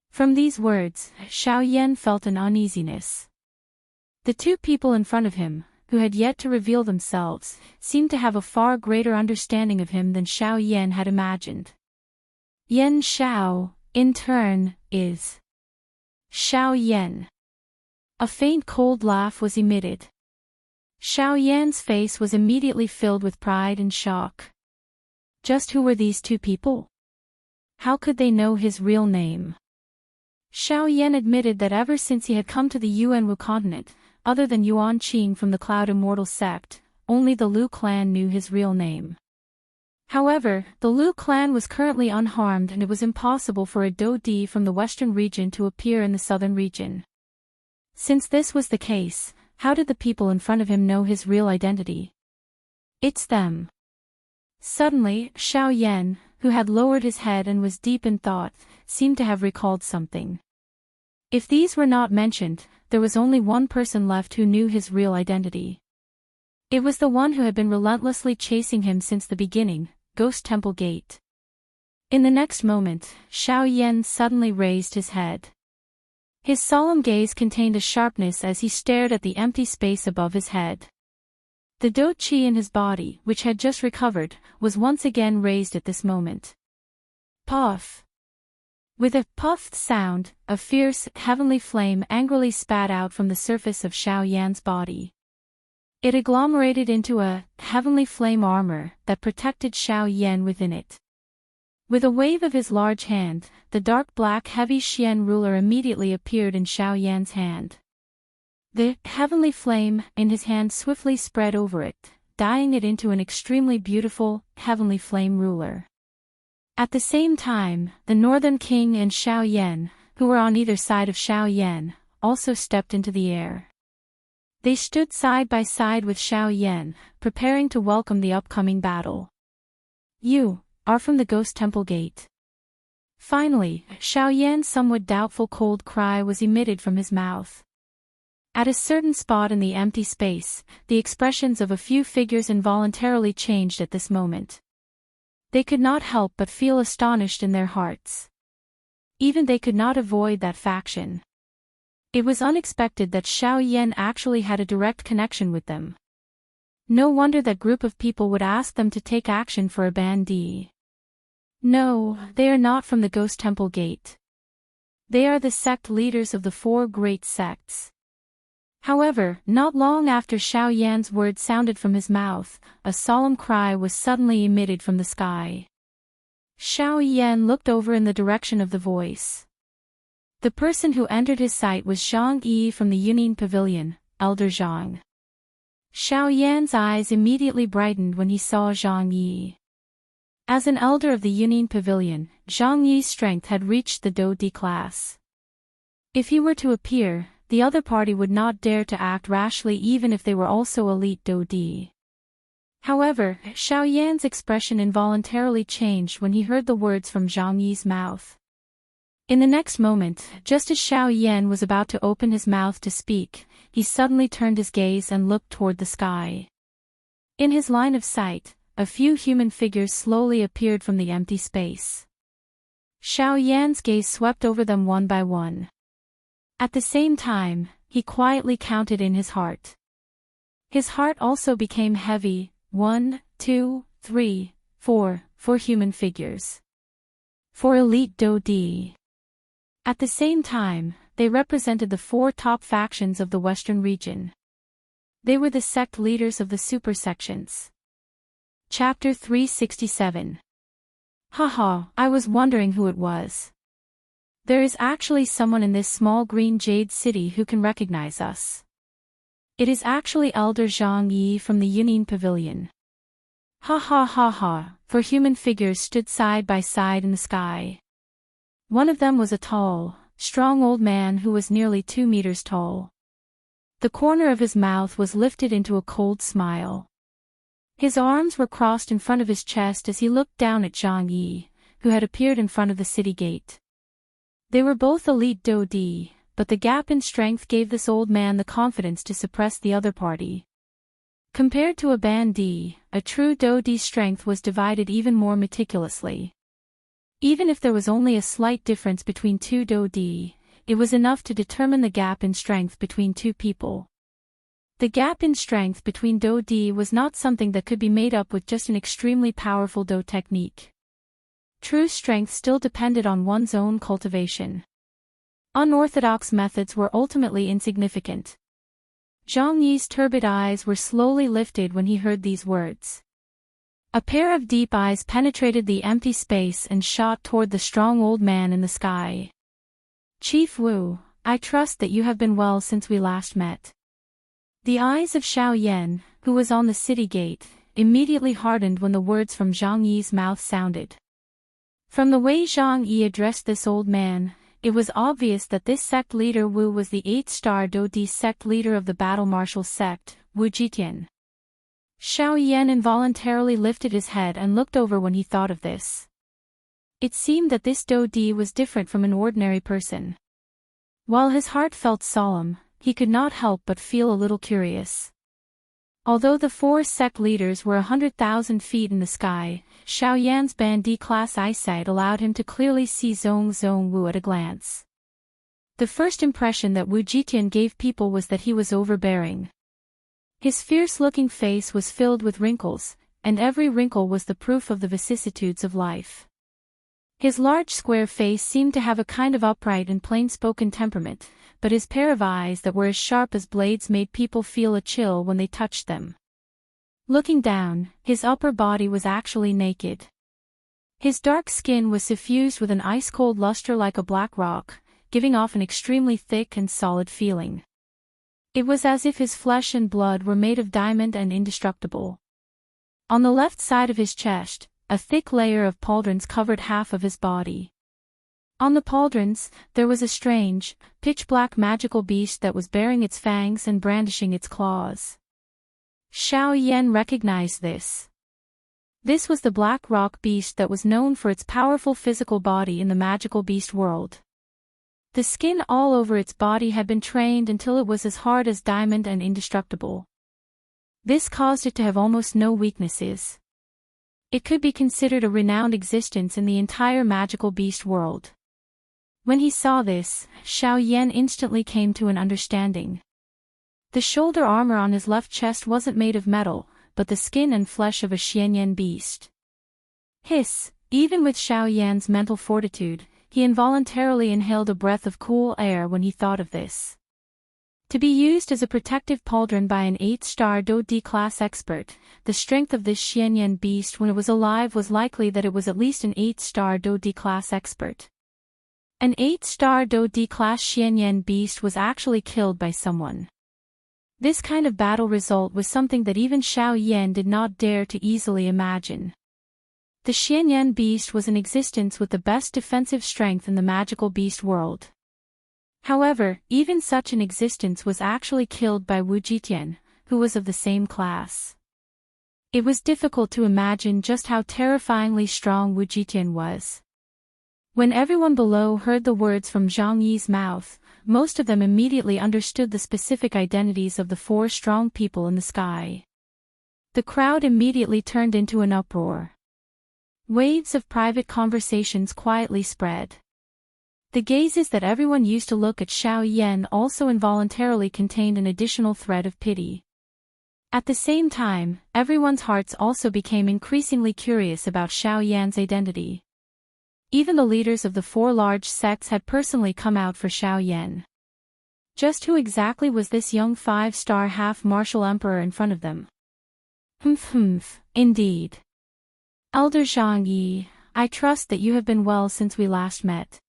From these words, Xiao Yan felt an uneasiness. The two people in front of him, who had yet to reveal themselves, seemed to have a far greater understanding of him than Xiao Yan had imagined. Yan Xiao, in turn, is Xiao Yan. A faint cold laugh was emitted. Xiao Yan's face was immediately filled with pride and shock. Just who were these two people? How could they know his real name? Xiao Yan admitted that ever since he had come to the Yuanwu continent, other than Yuan Qing from the Cloud Immortal sect, only the Lu clan knew his real name. However, the Lu clan was currently unharmed and it was impossible for a Dodi from the western region to appear in the southern region. Since this was the case, how did the people in front of him know his real identity? It's them. Suddenly, Xiao Yan, who had lowered his head and was deep in thought, seemed to have recalled something. If these were not mentioned, there was only one person left who knew his real identity. It was the one who had been relentlessly chasing him since the beginning, Ghost Temple Gate. In the next moment, Xiao Yan suddenly raised his head. His solemn gaze contained a sharpness as he stared at the empty space above his head. The Do Qi in his body, which had just recovered, was once again raised at this moment. Puff! With a puffed sound, a fierce, heavenly flame angrily spat out from the surface of Xiao Yan's body. It agglomerated into a heavenly flame armor that protected Xiao Yan within it. With a wave of his large hand, the dark black heavy Xian ruler immediately appeared in Xiao Yan's hand. The heavenly flame in his hand swiftly spread over it, dyeing it into an extremely beautiful, heavenly flame ruler. At the same time, the Northern King and Xiao Yan, who were on either side of Xiao Yan, also stepped into the air. They stood side by side with Xiao Yan, preparing to welcome the upcoming battle. You are from the Ghost Temple Gate. Finally, Xiao Yan's somewhat doubtful cold cry was emitted from his mouth. At a certain spot in the empty space, the expressions of a few figures involuntarily changed at this moment. They could not help but feel astonished in their hearts. Even they could not avoid that faction. It was unexpected that Xiao Yan actually had a direct connection with them. No wonder that group of people would ask them to take action for a bandee. No, they are not from the Ghost Temple Gate. They are the sect leaders of the four great sects. However, not long after Xiao Yan's words sounded from his mouth, a solemn cry was suddenly emitted from the sky. Xiao Yan looked over in the direction of the voice. The person who entered his sight was Zhang Yi from the Yunin Pavilion, Elder Zhang. Xiao Yan's eyes immediately brightened when he saw Zhang Yi. As an elder of the Yunin Pavilion, Zhang Yi's strength had reached the Do Di class. If he were to appear, the other party would not dare to act rashly even if they were also elite Do Di. However, Xiao Yan's expression involuntarily changed when he heard the words from Zhang Yi's mouth. In the next moment, just as Xiao Yan was about to open his mouth to speak, he suddenly turned his gaze and looked toward the sky. In his line of sight, a few human figures slowly appeared from the empty space. Xiao Yan's gaze swept over them one by one. At the same time, he quietly counted in his heart. His heart also became heavy. 1, 2, 3, 4 human figures. 4 elite Do Di. At the same time, they represented the 4 top factions of the Western region. They were the sect leaders of the super sections. Chapter 367. Haha, I was wondering who it was. There is actually someone in this small green jade city who can recognize us. It is actually Elder Zhang Yi from the Yunin Pavilion. Ha ha ha ha, 4 human figures stood side by side in the sky. One of them was a tall, strong old man who was nearly 2 meters tall. The corner of his mouth was lifted into a cold smile. His arms were crossed in front of his chest as he looked down at Zhang Yi, who had appeared in front of the city gate. They were both elite Do Di, but the gap in strength gave this old man the confidence to suppress the other party. Compared to a bandee, a true Do Di strength was divided even more meticulously. Even if there was only a slight difference between 2 Do Di, it was enough to determine the gap in strength between 2 people. The gap in strength between Do Di was not something that could be made up with just an extremely powerful Do technique. True strength still depended on one's own cultivation. Unorthodox methods were ultimately insignificant. Zhang Yi's turbid eyes were slowly lifted when he heard these words. A pair of deep eyes penetrated the empty space and shot toward the strong old man in the sky. Chief Wu, I trust that you have been well since we last met. The eyes of Xiao Yan, who was on the city gate, immediately hardened when the words from Zhang Yi's mouth sounded. From the way Zhang Yi addressed this old man, it was obvious that this sect leader Wu was the 8-star Do-Di sect leader of the Battle Marshal sect, Wu Jitian. Xiao Yan involuntarily lifted his head and looked over when he thought of this. It seemed that this Do-Di was different from an ordinary person. While his heart felt solemn, he could not help but feel a little curious. Although the 4 sect leaders were 100,000 feet in the sky, Xiao Yan's Band D-class eyesight allowed him to clearly see Zhong Wu at a glance. The first impression that Wu Jitian gave people was that he was overbearing. His fierce-looking face was filled with wrinkles, and every wrinkle was the proof of the vicissitudes of life. His large square face seemed to have a kind of upright and plain-spoken temperament, but his pair of eyes that were as sharp as blades made people feel a chill when they touched them. Looking down, his upper body was actually naked. His dark skin was suffused with an ice-cold luster like a black rock, giving off an extremely thick and solid feeling. It was as if his flesh and blood were made of diamond and indestructible. On the left side of his chest, a thick layer of pauldrons covered half of his body. On the pauldrons, there was a strange, pitch-black magical beast that was baring its fangs and brandishing its claws. Xiao Yan recognized this. This was the black rock beast that was known for its powerful physical body in the magical beast world. The skin all over its body had been trained until it was as hard as diamond and indestructible. This caused it to have almost no weaknesses. It could be considered a renowned existence in the entire magical beast world. When he saw this, Xiao Yan instantly came to an understanding. The shoulder armor on his left chest wasn't made of metal, but the skin and flesh of a Xianyan beast. Hiss! Even with Xiao Yan's mental fortitude, he involuntarily inhaled a breath of cool air when he thought of this. To be used as a protective pauldron by an 8-star Do-Di class expert, the strength of this Xianyan beast when it was alive was likely that it was at least an 8-star Do-Di class expert. An 8-star Do-Di class Xianyan beast was actually killed by someone. This kind of battle result was something that even Xiao Yan did not dare to easily imagine. The Xianyan beast was in existence with the best defensive strength in the magical beast world. However, even such an existence was actually killed by Wu Jitian, who was of the same class. It was difficult to imagine just how terrifyingly strong Wu Jitian was. When everyone below heard the words from Zhang Yi's mouth, most of them immediately understood the specific identities of the 4 strong people in the sky. The crowd immediately turned into an uproar. Waves of private conversations quietly spread. The gazes that everyone used to look at Xiao Yan also involuntarily contained an additional thread of pity. At the same time, everyone's hearts also became increasingly curious about Xiao Yan's identity. Even the leaders of the 4 large sects had personally come out for Xiao Yan. Just who exactly was this young 5-star half-martial emperor in front of them? Indeed. Elder Zhang Yi, I trust that you have been well since we last met.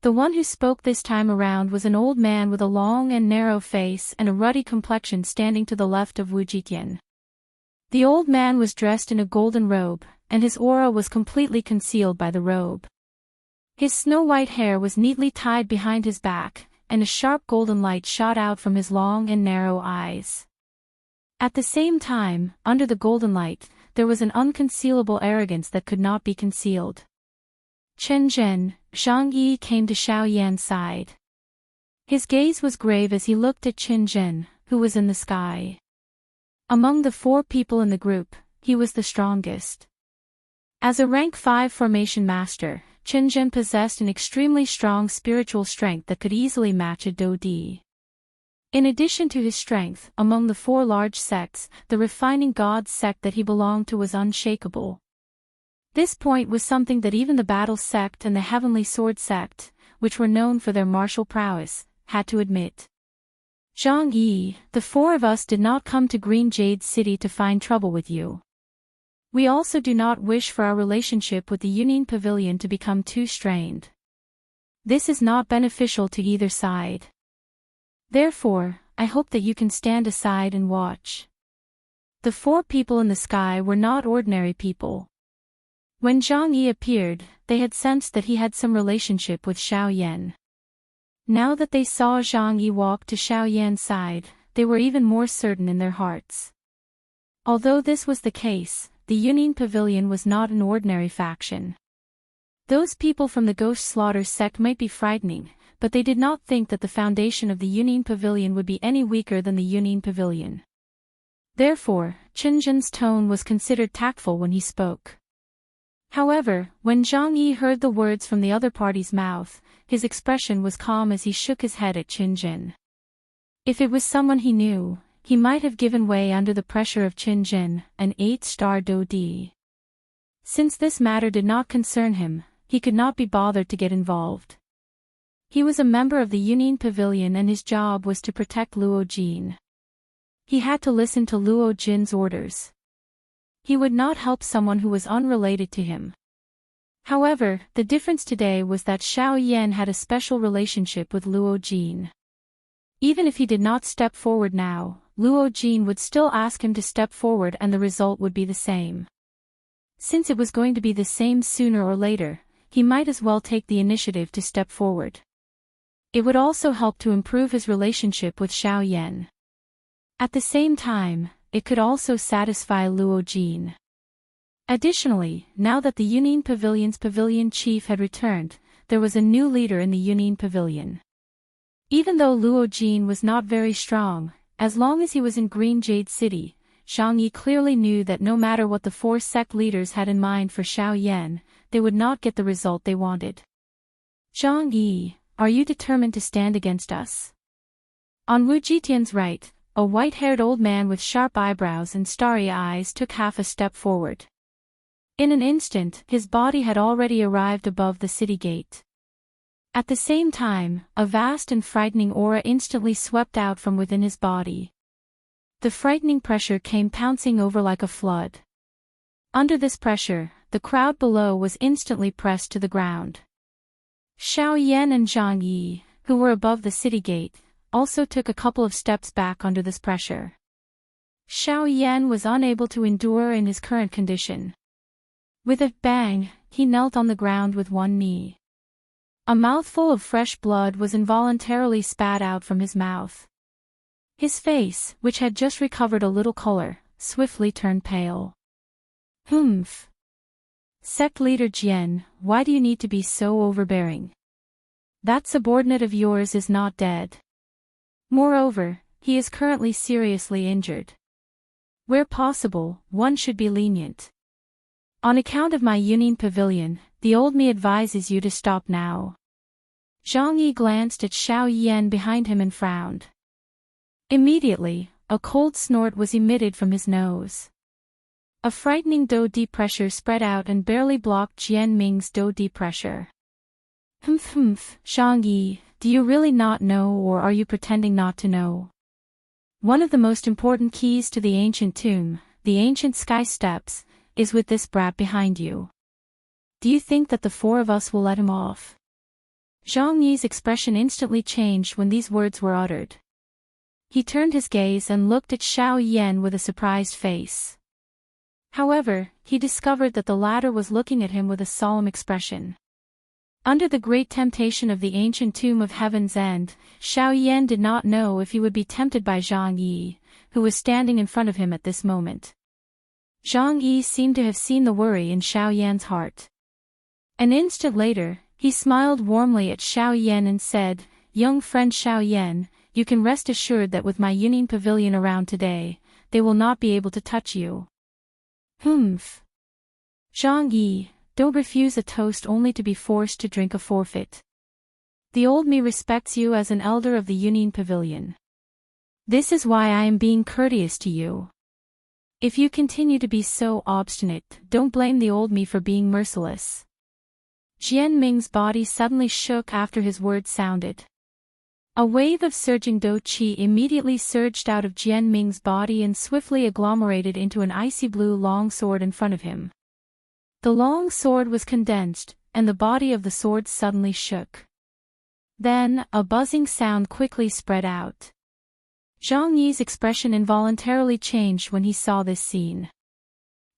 The one who spoke this time around was an old man with a long and narrow face and a ruddy complexion standing to the left of Wu Jitian. The old man was dressed in a golden robe, and his aura was completely concealed by the robe. His snow-white hair was neatly tied behind his back, and a sharp golden light shot out from his long and narrow eyes. At the same time, under the golden light, there was an unconcealable arrogance that could not be concealed. Chen Zhen, Zhang Yi came to Xiao Yan's side. His gaze was grave as he looked at Chen Zhen, who was in the sky. Among the 4 people in the group, he was the strongest. As a rank 5 formation master, Chen Zhen possessed an extremely strong spiritual strength that could easily match a Do-Di. In addition to his strength, among the 4 large sects, the refining god sect that he belonged to was unshakable. This point was something that even the battle sect and the heavenly sword sect, which were known for their martial prowess, had to admit. Zhang Yi, the four of us did not come to Green Jade City to find trouble with you. We also do not wish for our relationship with the Union Pavilion to become too strained. This is not beneficial to either side. Therefore, I hope that you can stand aside and watch. The four people in the sky were not ordinary people. When Zhang Yi appeared, they had sensed that he had some relationship with Xiao Yan. Now that they saw Zhang Yi walk to Xiao Yan's side, they were even more certain in their hearts. Although this was the case, the Union Pavilion was not an ordinary faction. Those people from the Ghost Slaughter sect might be frightening, but they did not think that the foundation of the Union Pavilion would be any weaker than the Union Pavilion. Therefore, Qinzhen's tone was considered tactful when he spoke. However, when Zhang Yi heard the words from the other party's mouth, his expression was calm as he shook his head at Qinzhen. If it was someone he knew, he might have given way under the pressure of Qinzhen, an 8-star Dodi. Since this matter did not concern him, he could not be bothered to get involved. He was a member of the Union Pavilion and his job was to protect Luo Jin. He had to listen to Luo Jin's orders. He would not help someone who was unrelated to him. However, the difference today was that Xiao Yan had a special relationship with Luo Jin. Even if he did not step forward now, Luo Jin would still ask him to step forward and the result would be the same. Since it was going to be the same sooner or later, he might as well take the initiative to step forward. It would also help to improve his relationship with Xiao Yan. At the same time, it could also satisfy Luo Jin. Additionally, now that the Union Pavilion's pavilion chief had returned, there was a new leader in the Union Pavilion. Even though Luo Jin was not very strong, as long as he was in Green Jade City, Zhang Yi clearly knew that no matter what the four sect leaders had in mind for Xiao Yan, they would not get the result they wanted. Zhang Yi, are you determined to stand against us? On Wu Jitian's right, a white-haired old man with sharp eyebrows and starry eyes took half a step forward. In an instant, his body had already arrived above the city gate. At the same time, a vast and frightening aura instantly swept out from within his body. The frightening pressure came pouncing over like a flood. Under this pressure, the crowd below was instantly pressed to the ground. Xiao Yan and Zhang Yi, who were above the city gate, also took a couple of steps back under this pressure. Xiao Yan was unable to endure in his current condition. With a bang, he knelt on the ground with one knee. A mouthful of fresh blood was involuntarily spat out from his mouth. His face, which had just recovered a little color, swiftly turned pale. Humph. Sect leader Jian, why do you need to be so overbearing? That subordinate of yours is not dead. Moreover, he is currently seriously injured. Where possible, one should be lenient. On account of my Union Pavilion, the old me advises you to stop now. Zhang Yi glanced at Xiao Yan behind him and frowned. Immediately, a cold snort was emitted from his nose. A frightening Dou-di pressure spread out and barely blocked Jian Ming's Dou-di pressure. Humph, Zhang Yi, do you really not know or are you pretending not to know? One of the most important keys to the ancient tomb, the ancient sky steps, is with this brat behind you. Do you think that the four of us will let him off? Zhang Yi's expression instantly changed when these words were uttered. He turned his gaze and looked at Xiao Yan with a surprised face. However, he discovered that the latter was looking at him with a solemn expression. Under the great temptation of the ancient tomb of Heaven's End, Xiao Yan did not know if he would be tempted by Zhang Yi, who was standing in front of him at this moment. Zhang Yi seemed to have seen the worry in Xiao Yan's heart. An instant later, he smiled warmly at Xiao Yan and said, "Young friend Xiao Yan, you can rest assured that with my Union Pavilion around today, they will not be able to touch you." Humph. Zhang Yi, don't refuse a toast only to be forced to drink a forfeit. The old me respects you as an elder of the Union Pavilion. This is why I am being courteous to you. If you continue to be so obstinate, don't blame the old me for being merciless. Jian Ming's body suddenly shook after his words sounded. A wave of surging dou qi immediately surged out of Jian Ming's body and swiftly agglomerated into an icy blue long sword in front of him. The long sword was condensed, and the body of the sword suddenly shook. Then, a buzzing sound quickly spread out. Zhang Yi's expression involuntarily changed when he saw this scene.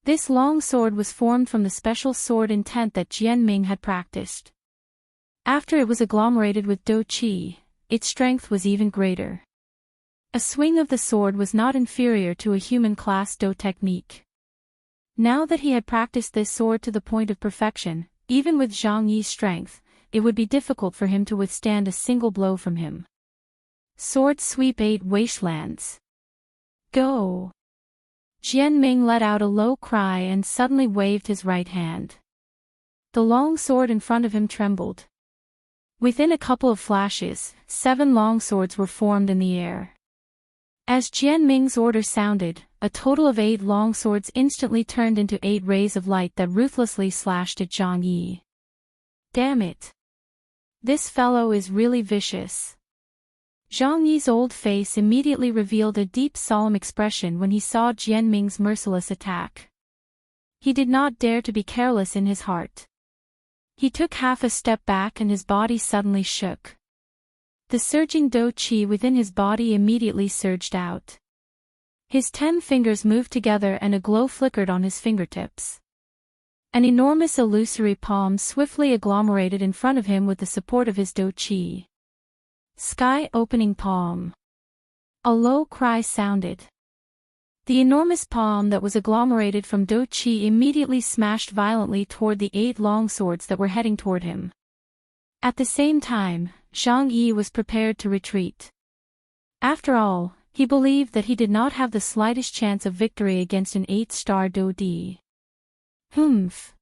This long sword was formed from the special sword intent that Jian Ming had practiced. After it was agglomerated with dou qi, its strength was even greater. A swing of the sword was not inferior to a human class dou technique. Now that he had practiced this sword to the point of perfection, even with Zhang Yi's strength, it would be difficult for him to withstand a single blow from him. Sword sweep 8 wastelands. Go! Jian Ming let out a low cry and suddenly waved his right hand. The long sword in front of him trembled. Within a couple of flashes, 7 long swords were formed in the air. As Jian Ming's order sounded, a total of 8 long swords instantly turned into 8 rays of light that ruthlessly slashed at Zhang Yi. Damn it! This fellow is really vicious. Zhang Yi's old face immediately revealed a deep solemn expression when he saw Jian Ming's merciless attack. He did not dare to be careless in his heart. He took half a step back and his body suddenly shook. The surging dou qi within his body immediately surged out. His 10 fingers moved together and a glow flickered on his fingertips. An enormous illusory palm swiftly agglomerated in front of him with the support of his dou qi. Sky opening palm. A low cry sounded. The enormous palm that was agglomerated from dou qi immediately smashed violently toward the 8 long swords that were heading toward him. At the same time, Zhang Yi was prepared to retreat. After all, he believed that he did not have the slightest chance of victory against an 8-star dou di. Humph.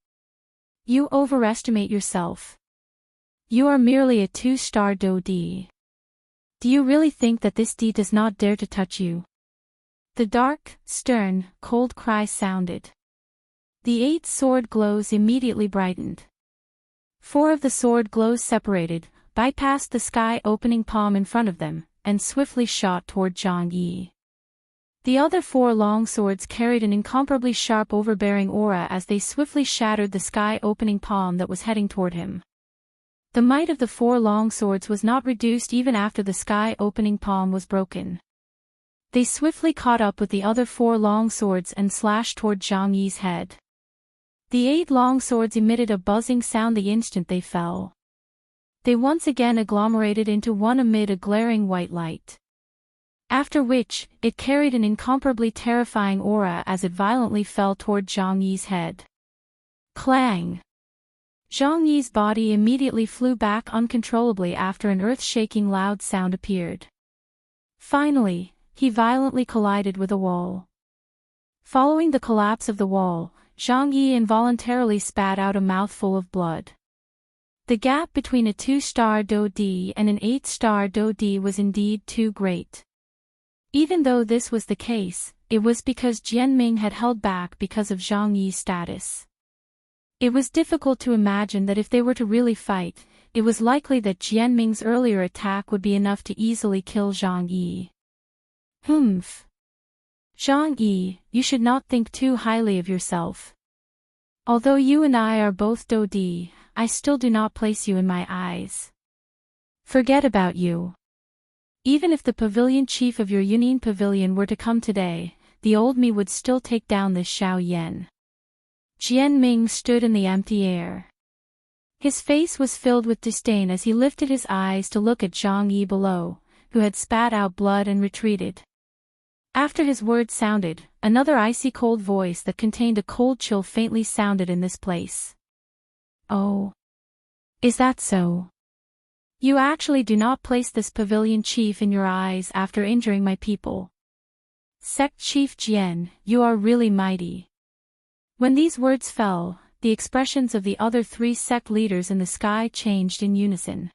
You overestimate yourself. You are merely a 2-star dou di. Do you really think that this di does not dare to touch you? The dark, stern, cold cry sounded. The 8 sword glows immediately brightened. 4 of the sword glows separated, bypassed the sky-opening palm in front of them, and swiftly shot toward Zhang Yi. The other 4 long swords carried an incomparably sharp overbearing aura as they swiftly shattered the sky-opening palm that was heading toward him. The might of the 4 long swords was not reduced even after the sky-opening palm was broken. They swiftly caught up with the other 4 long swords and slashed toward Zhang Yi's head. The 8 long swords emitted a buzzing sound the instant they fell. They once again agglomerated into one amid a glaring white light. After which, it carried an incomparably terrifying aura as it violently fell toward Zhang Yi's head. Clang! Zhang Yi's body immediately flew back uncontrollably after an earth-shaking loud sound appeared. Finally, he violently collided with a wall. Following the collapse of the wall, Zhang Yi involuntarily spat out a mouthful of blood. The gap between a 2-star dou di and an 8-star dou di was indeed too great. Even though this was the case, it was because Jian Ming had held back because of Zhang Yi's status. It was difficult to imagine that if they were to really fight, it was likely that Jian Ming's earlier attack would be enough to easily kill Zhang Yi. Humph. Zhang Yi, you should not think too highly of yourself. Although you and I are both dou di, I still do not place you in my eyes. Forget about you. Even if the pavilion chief of your Yunin pavilion were to come today, the old me would still take down this Xiao Yan. Jian Ming stood in the empty air. His face was filled with disdain as he lifted his eyes to look at Zhang Yi below, who had spat out blood and retreated. After his words sounded, another icy cold voice that contained a cold chill faintly sounded in this place. Oh. Is that so? You actually do not place this pavilion chief in your eyes after injuring my people. Sect Chief Jian, you are really mighty. When these words fell, the expressions of the other 3 sect leaders in the sky changed in unison.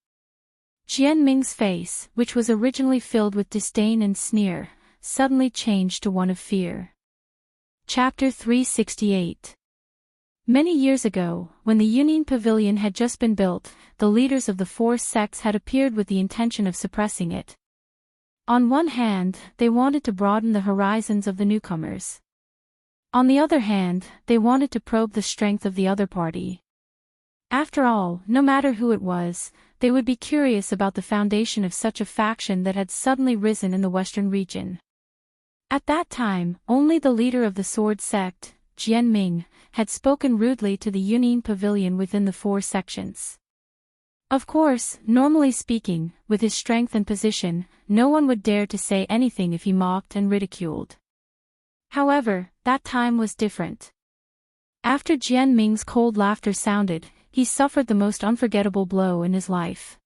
Jian Ming's face, which was originally filled with disdain and sneer, suddenly changed to one of fear. Chapter 368. Many years ago, when the Union Pavilion had just been built, the leaders of the four sects had appeared with the intention of suppressing it. On one hand, they wanted to broaden the horizons of the newcomers. On the other hand, they wanted to probe the strength of the other party. After all, no matter who it was, they would be curious about the foundation of such a faction that had suddenly risen in the western region. At that time, only the leader of the Sword sect, Jian Ming, had spoken rudely to the Union Pavilion within the four sections. Of course, normally speaking, with his strength and position, no one would dare to say anything if he mocked and ridiculed. However, that time was different. After Jian Ming's cold laughter sounded, he suffered the most unforgettable blow in his life.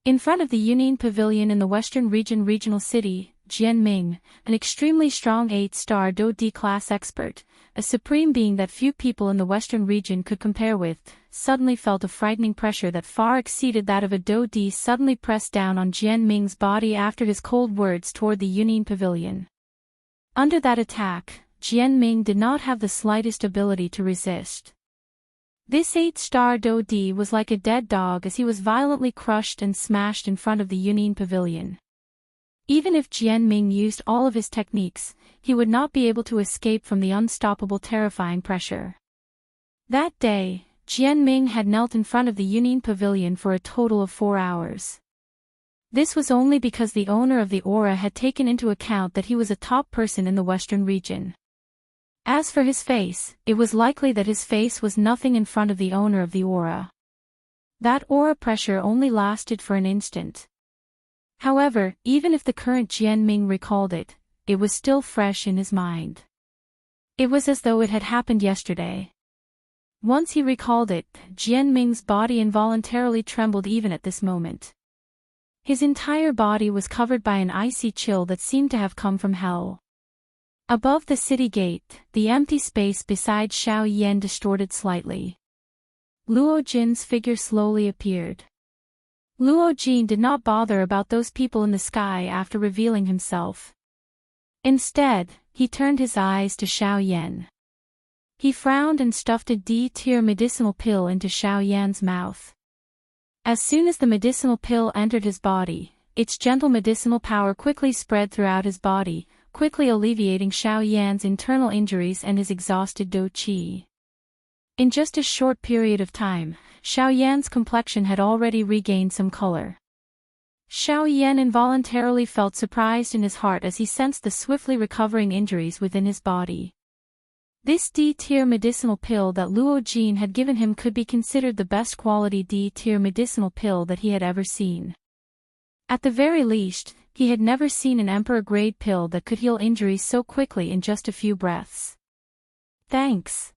In front of the Union Pavilion in the Western regional city, Jian Ming, an extremely strong 8-star Do D-class expert, a supreme being that few people in the Western region could compare with, suddenly felt a frightening pressure that far exceeded that of a Do D suddenly pressed down on Jian Ming's body after his cold words toward the Union Pavilion. Under that attack, Jian Ming did not have the slightest ability to resist. This 8-star Do D was like a dead dog as he was violently crushed and smashed in front of the Union Pavilion. Even if Jian Ming used all of his techniques, he would not be able to escape from the unstoppable terrifying pressure. That day, Jian Ming had knelt in front of the Union Pavilion for a total of 4 hours. This was only because the owner of the aura had taken into account that he was a top person in the Western region. As for his face, it was likely that his face was nothing in front of the owner of the aura. That aura pressure only lasted for an instant. However, even if the current Jian Ming recalled it, it was still fresh in his mind. It was as though it had happened yesterday. Once he recalled it, Jian Ming's body involuntarily trembled even at this moment. His entire body was covered by an icy chill that seemed to have come from hell. Above the city gate, the empty space beside Xiao Yan distorted slightly. Luo Jin's figure slowly appeared. Luo Jin did not bother about those people in the sky after revealing himself. Instead, he turned his eyes to Xiao Yan. He frowned and stuffed a D-tier medicinal pill into Xiao Yan's mouth. As soon as the medicinal pill entered his body, its gentle medicinal power quickly spread throughout his body, quickly alleviating Xiao Yan's internal injuries and his exhausted Do Qi. In just a short period of time, Xiao Yan's complexion had already regained some color. Xiao Yan involuntarily felt surprised in his heart as he sensed the swiftly recovering injuries within his body. This D-tier medicinal pill that Luo Jin had given him could be considered the best quality D-tier medicinal pill that he had ever seen. At the very least, he had never seen an emperor-grade pill that could heal injuries so quickly in just a few breaths. Thanks.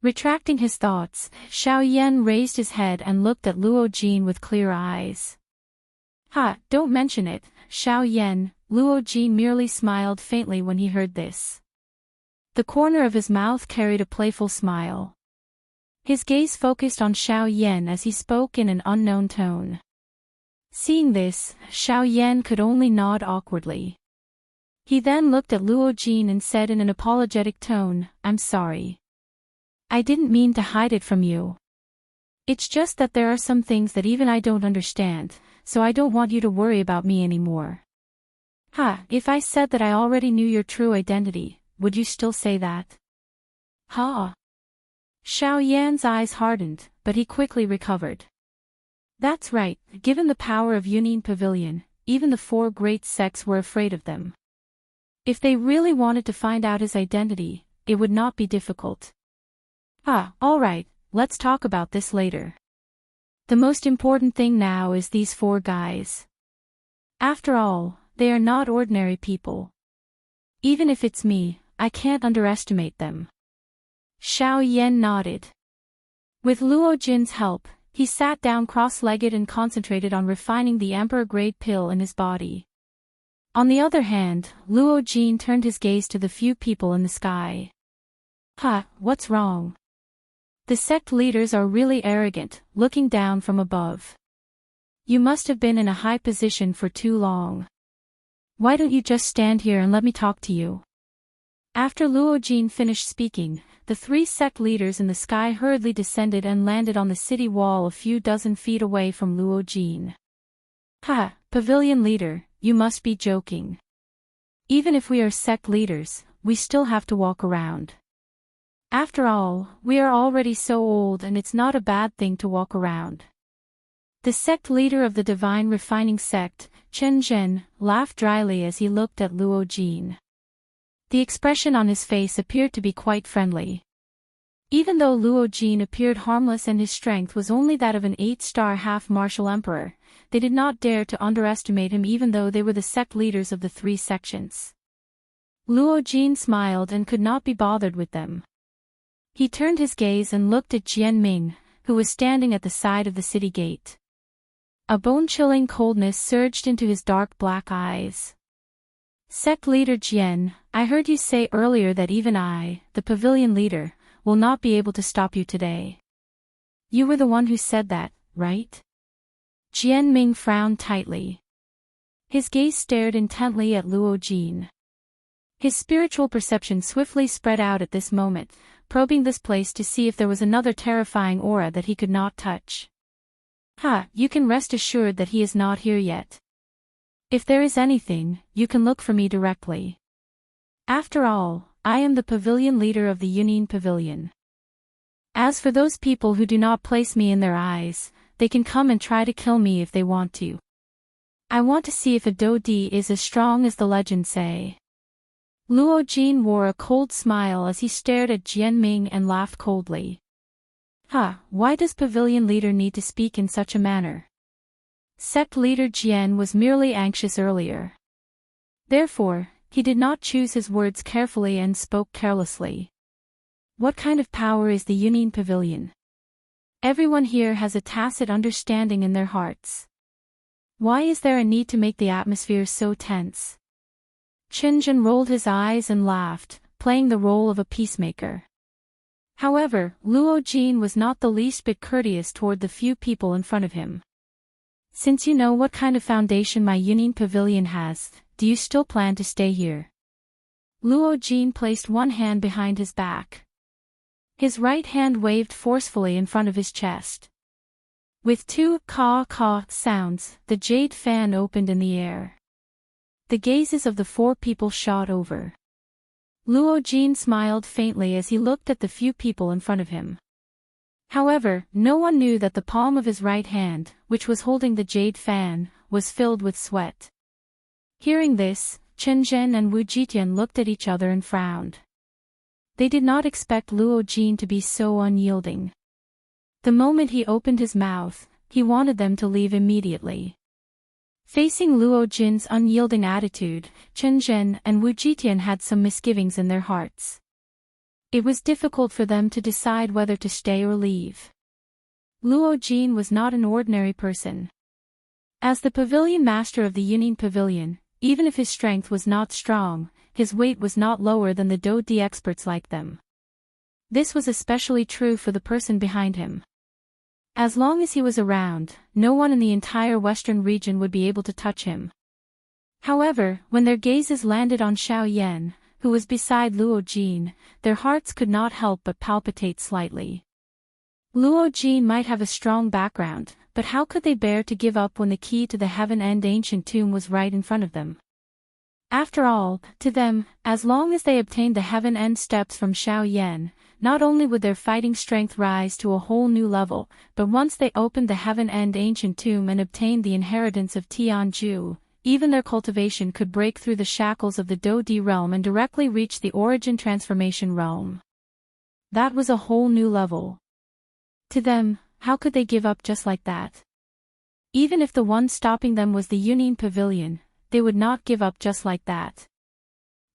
Retracting his thoughts, Xiao Yan raised his head and looked at Luo Jin with clear eyes. Ha, don't mention it, Xiao Yan, Luo Jin merely smiled faintly when he heard this. The corner of his mouth carried a playful smile. His gaze focused on Xiao Yan as he spoke in an unknown tone. Seeing this, Xiao Yan could only nod awkwardly. He then looked at Luo Jin and said in an apologetic tone, "I'm sorry. I didn't mean to hide it from you. It's just that there are some things that even I don't understand, so I don't want you to worry about me anymore." If I said that I already knew your true identity, would you still say that? Xiao Yan's eyes hardened, but he quickly recovered. That's right, given the power of Union Pavilion, even the four great sects were afraid of them. If they really wanted to find out his identity, it would not be difficult. Alright, let's talk about this later. The most important thing now is these four guys. After all, they are not ordinary people. Even if it's me, I can't underestimate them. Xiao Yan nodded. With Luo Jin's help, he sat down cross-legged and concentrated on refining the emperor-grade pill in his body. On the other hand, Luo Jin turned his gaze to the few people in the sky. What's wrong? The sect leaders are really arrogant, looking down from above. You must have been in a high position for too long. Why don't you just stand here and let me talk to you? After Luo Jin finished speaking, the 3 sect leaders in the sky hurriedly descended and landed on the city wall a few dozen feet away from Luo Jin. Ha, pavilion leader, you must be joking. Even if we are sect leaders, we still have to walk around. After all, we are already so old and it's not a bad thing to walk around. The sect leader of the divine refining sect, Chen Zhen, laughed dryly as he looked at Luo Jin. The expression on his face appeared to be quite friendly. Even though Luo Jin appeared harmless and his strength was only that of an 8-star half-martial emperor, they did not dare to underestimate him even though they were the sect leaders of the 3 sections. Luo Jin smiled and could not be bothered with them. He turned his gaze and looked at Jian Ming, who was standing at the side of the city gate. A bone-chilling coldness surged into his dark black eyes. Sect leader Jian, I heard you say earlier that even I, the pavilion leader, will not be able to stop you today. You were the one who said that, right? Jian Ming frowned tightly. His gaze stared intently at Luo Jin. His spiritual perception swiftly spread out at this moment, probing this place to see if there was another terrifying aura that he could not touch. You can rest assured that he is not here yet. If there is anything, you can look for me directly. After all, I am the pavilion leader of the Yunin Pavilion. As for those people who do not place me in their eyes, they can come and try to kill me if they want to. I want to see if a Dodi is as strong as the legends say. Luo Jin wore a cold smile as he stared at Jian Ming and laughed coldly. Why does pavilion leader need to speak in such a manner? Sect leader Jian was merely anxious earlier. Therefore, he did not choose his words carefully and spoke carelessly. What kind of power is the Yunin Pavilion? Everyone here has a tacit understanding in their hearts. Why is there a need to make the atmosphere so tense? Chen Zhen rolled his eyes and laughed, playing the role of a peacemaker. However, Luo Jin was not the least bit courteous toward the few people in front of him. Since you know what kind of foundation my Yunin Pavilion has, do you still plan to stay here? Luo Jin placed one hand behind his back. His right hand waved forcefully in front of his chest. With 2 caw-caw sounds, the jade fan opened in the air. The gazes of the 4 people shot over. Luo Jin smiled faintly as he looked at the few people in front of him. However, no one knew that the palm of his right hand, which was holding the jade fan, was filled with sweat. Hearing this, Chen Zhen and Wu Jitian looked at each other and frowned. They did not expect Luo Jin to be so unyielding. The moment he opened his mouth, he wanted them to leave immediately. Facing Luo Jin's unyielding attitude, Chen Zhen and Wu Jitian had some misgivings in their hearts. It was difficult for them to decide whether to stay or leave. Luo Jin was not an ordinary person. As the pavilion master of the Yunin Pavilion, even if his strength was not strong, his weight was not lower than the Dodi experts like them. This was especially true for the person behind him. As long as he was around, no one in the entire western region would be able to touch him. However, when their gazes landed on Xiao Yan, who was beside Luo Jin, their hearts could not help but palpitate slightly. Luo Jin might have a strong background, but how could they bear to give up when the key to the Heaven-End ancient tomb was right in front of them? After all, to them, as long as they obtained the Heaven-End steps from Xiao Yan, not only would their fighting strength rise to a whole new level, but once they opened the Heaven-End ancient tomb and obtained the inheritance of Tianju, even their cultivation could break through the shackles of the Dodi realm and directly reach the origin transformation realm. That was a whole new level. To them, how could they give up just like that? Even if the one stopping them was the Yunin Pavilion, they would not give up just like that.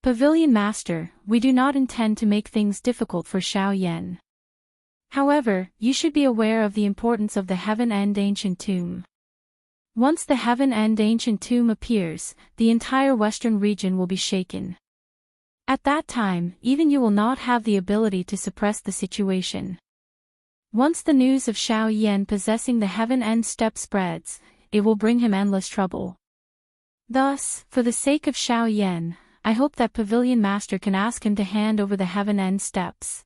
Pavilion Master, we do not intend to make things difficult for Xiao Yan. However, you should be aware of the importance of the Heaven-End Ancient Tomb. Once the Heaven-End Ancient Tomb appears, the entire western region will be shaken. At that time, even you will not have the ability to suppress the situation. Once the news of Xiao Yan possessing the Heaven-End step spreads, it will bring him endless trouble. Thus, for the sake of Xiao Yan, I hope that Pavilion Master can ask him to hand over the Heaven End Steps.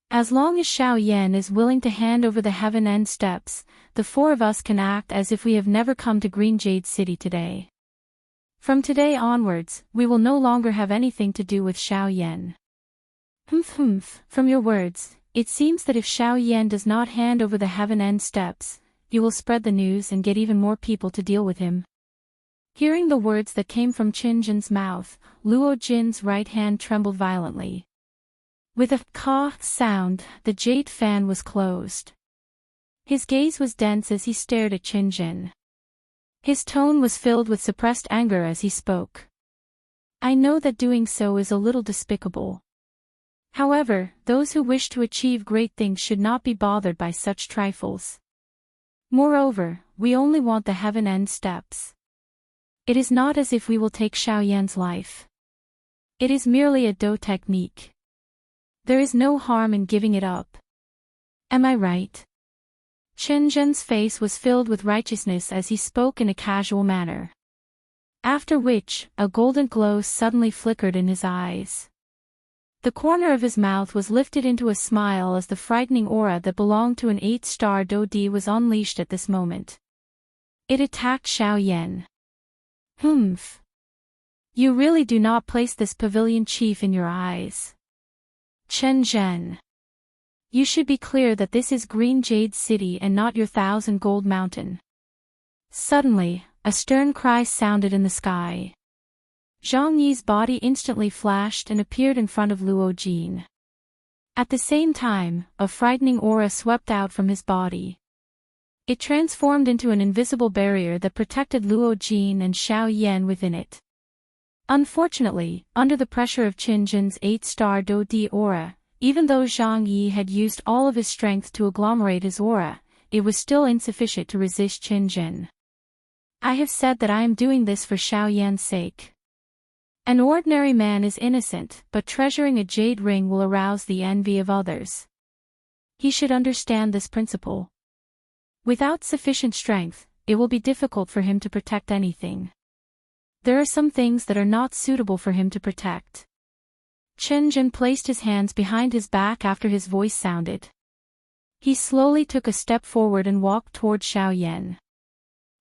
As long as Xiao Yan is willing to hand over the Heaven End Steps, the four of us can act as if we have never come to Green Jade City today. From today onwards, we will no longer have anything to do with Xiao Yan. From your words, it seems that if Xiao Yan does not hand over the Heaven End Steps, you will spread the news and get even more people to deal with him. Hearing the words that came from Qin Jin's mouth, Luo Jin's right hand trembled violently. With a "caw" sound, the jade fan was closed. His gaze was dense as he stared at Qin Jin. His tone was filled with suppressed anger as he spoke. I know that doing so is a little despicable. However, those who wish to achieve great things should not be bothered by such trifles. Moreover, we only want the Heaven End Steps. It is not as if we will take Xiao Yan's life. It is merely a dou technique. There is no harm in giving it up. Am I right? Qin Jin's face was filled with righteousness as he spoke in a casual manner. After which, a golden glow suddenly flickered in his eyes. The corner of his mouth was lifted into a smile as the frightening aura that belonged to an 8-star Dou Di was unleashed at this moment. It attacked Xiao Yan. You really do not place this pavilion chief in your eyes. Chen Zhen. You should be clear that this is Green Jade City and not your 1,000 Gold Mountain. Suddenly, a stern cry sounded in the sky. Zhang Yi's body instantly flashed and appeared in front of Luo Jin. At the same time, a frightening aura swept out from his body. It transformed into an invisible barrier that protected Luo Jin and Xiao Yan within it. Unfortunately, under the pressure of Qin Jin's 8-star Dou Di aura, even though Zhang Yi had used all of his strength to agglomerate his aura, it was still insufficient to resist Qin Jin. I have said that I am doing this for Xiao Yan's sake. An ordinary man is innocent, but treasuring a jade ring will arouse the envy of others. He should understand this principle. Without sufficient strength, it will be difficult for him to protect anything. There are some things that are not suitable for him to protect. Qin Jin placed his hands behind his back after his voice sounded. He slowly took a step forward and walked toward Xiao Yan.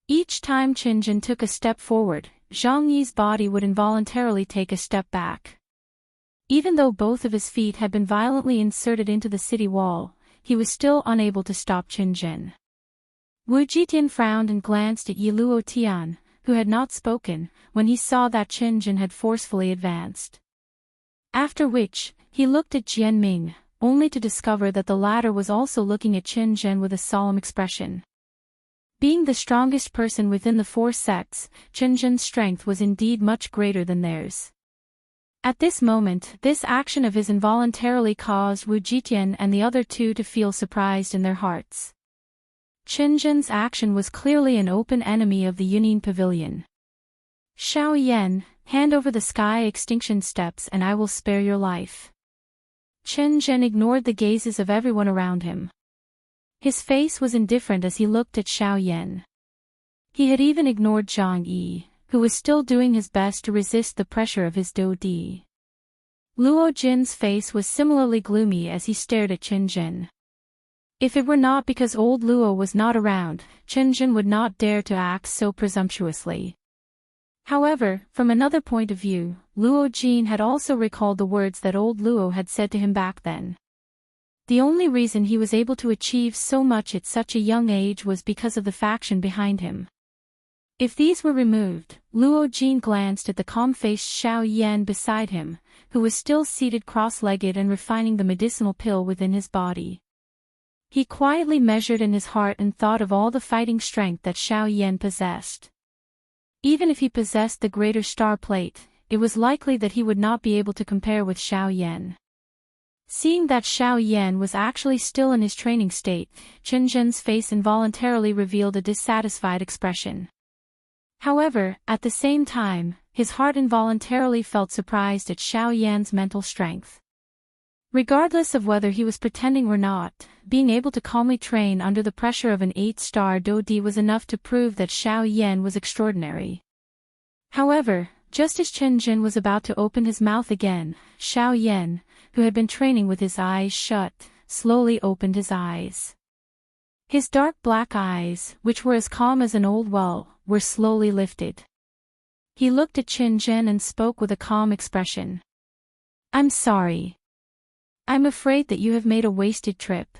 Each time Qin Jin took a step forward, Zhang Yi's body would involuntarily take a step back. Even though both of his feet had been violently inserted into the city wall, he was still unable to stop Qin Jin. Wu Jitian frowned and glanced at Yi Luo Tian, who had not spoken, when he saw that Qin Jin had forcefully advanced. After which, he looked at Jian Ming, only to discover that the latter was also looking at Qin Jin with a solemn expression. Being the strongest person within the 4 sects, Qin Jin's strength was indeed much greater than theirs. At this moment, this action of his involuntarily caused Wu Jitian and the other two to feel surprised in their hearts. Qin Jin's action was clearly an open enemy of the Yunin Pavilion. Xiao Yan, hand over the sky extinction steps and I will spare your life. Qin Jin ignored the gazes of everyone around him. His face was indifferent as he looked at Xiao Yan. He had even ignored Zhang Yi, who was still doing his best to resist the pressure of his Dou Di. Luo Jin's face was similarly gloomy as he stared at Qin Jin. If it were not because old Luo was not around, Qin Jin would not dare to act so presumptuously. However, from another point of view, Luo Jin had also recalled the words that old Luo had said to him back then. The only reason he was able to achieve so much at such a young age was because of the faction behind him. If these were removed, Luo Jin glanced at the calm-faced Xiao Yan beside him, who was still seated cross-legged and refining the medicinal pill within his body. He quietly measured in his heart and thought of all the fighting strength that Xiao Yan possessed. Even if he possessed the greater star plate, it was likely that he would not be able to compare with Xiao Yan. Seeing that Xiao Yan was actually still in his training state, Qin Jin's face involuntarily revealed a dissatisfied expression. However, at the same time, his heart involuntarily felt surprised at Xiao Yan's mental strength. Regardless of whether he was pretending or not, being able to calmly train under the pressure of an 8-star Dou Di was enough to prove that Xiao Yan was extraordinary. However, Just as Chen Jin was about to open his mouth again, Xiao Yan, who had been training with his eyes shut, slowly opened his eyes. His dark black eyes, which were as calm as an old well, were slowly lifted. He looked at Chen Jin and spoke with a calm expression. "I'm sorry. I'm afraid that you have made a wasted trip.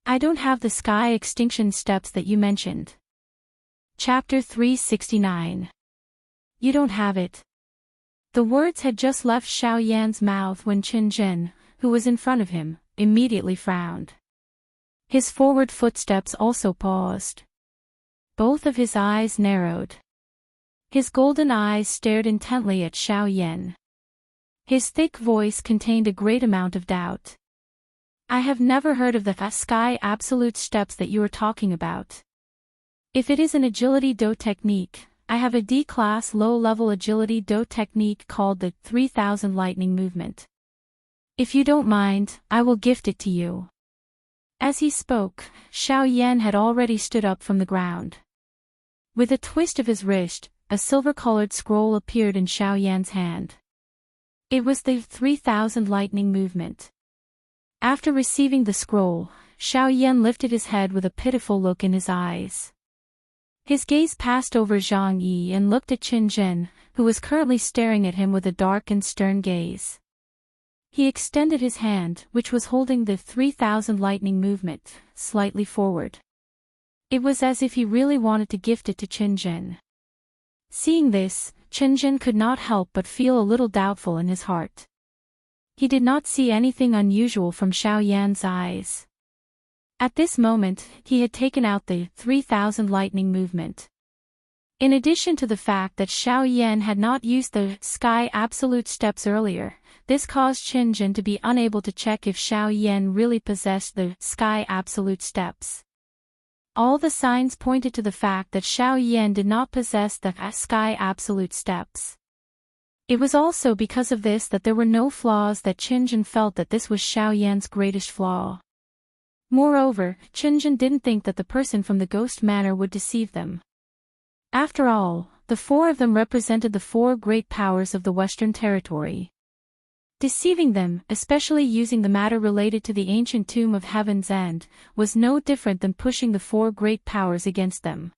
I don't have the sky extinction steps that you mentioned." Chapter 369. You don't have it. The words had just left Xiao Yan's mouth when Chen Jin, who was in front of him, immediately frowned. His forward footsteps also paused. Both of his eyes narrowed. His golden eyes stared intently at Xiao Yan. His thick voice contained a great amount of doubt. "I have never heard of the sky absolute steps that you are talking about. If it is an agility do technique, I have a D-class low-level agility do technique called the 3000 lightning movement. If you don't mind, I will gift it to you." As he spoke, Xiao Yan had already stood up from the ground. With a twist of his wrist, a silver-colored scroll appeared in Xiao Yan's hand. It was the 3000 lightning movement. After receiving the scroll, Xiao Yan lifted his head with a pitiful look in his eyes. His gaze passed over Zhang Yi and looked at Chen Jin, who was currently staring at him with a dark and stern gaze. He extended his hand, which was holding the 3000 lightning movement, slightly forward. It was as if he really wanted to gift it to Chen Jin. Seeing this, Chen Jin could not help but feel a little doubtful in his heart. He did not see anything unusual from Xiao Yan's eyes. At this moment, he had taken out the 3000 lightning movement. In addition to the fact that Xiao Yan had not used the sky absolute steps earlier, this caused Chen Jin to be unable to check if Xiao Yan really possessed the sky absolute steps. All the signs pointed to the fact that Xiao Yan did not possess the sky absolute steps. It was also because of this that there were no flaws that Chen Jin felt that this was Xiao Yan's greatest flaw. Moreover, Chen Jin didn't think that the person from the ghost manor would deceive them. After all, the four of them represented the four great powers of the Western Territory. Deceiving them, especially using the matter related to the ancient tomb of Heaven's End, was no different than pushing the four great powers against them.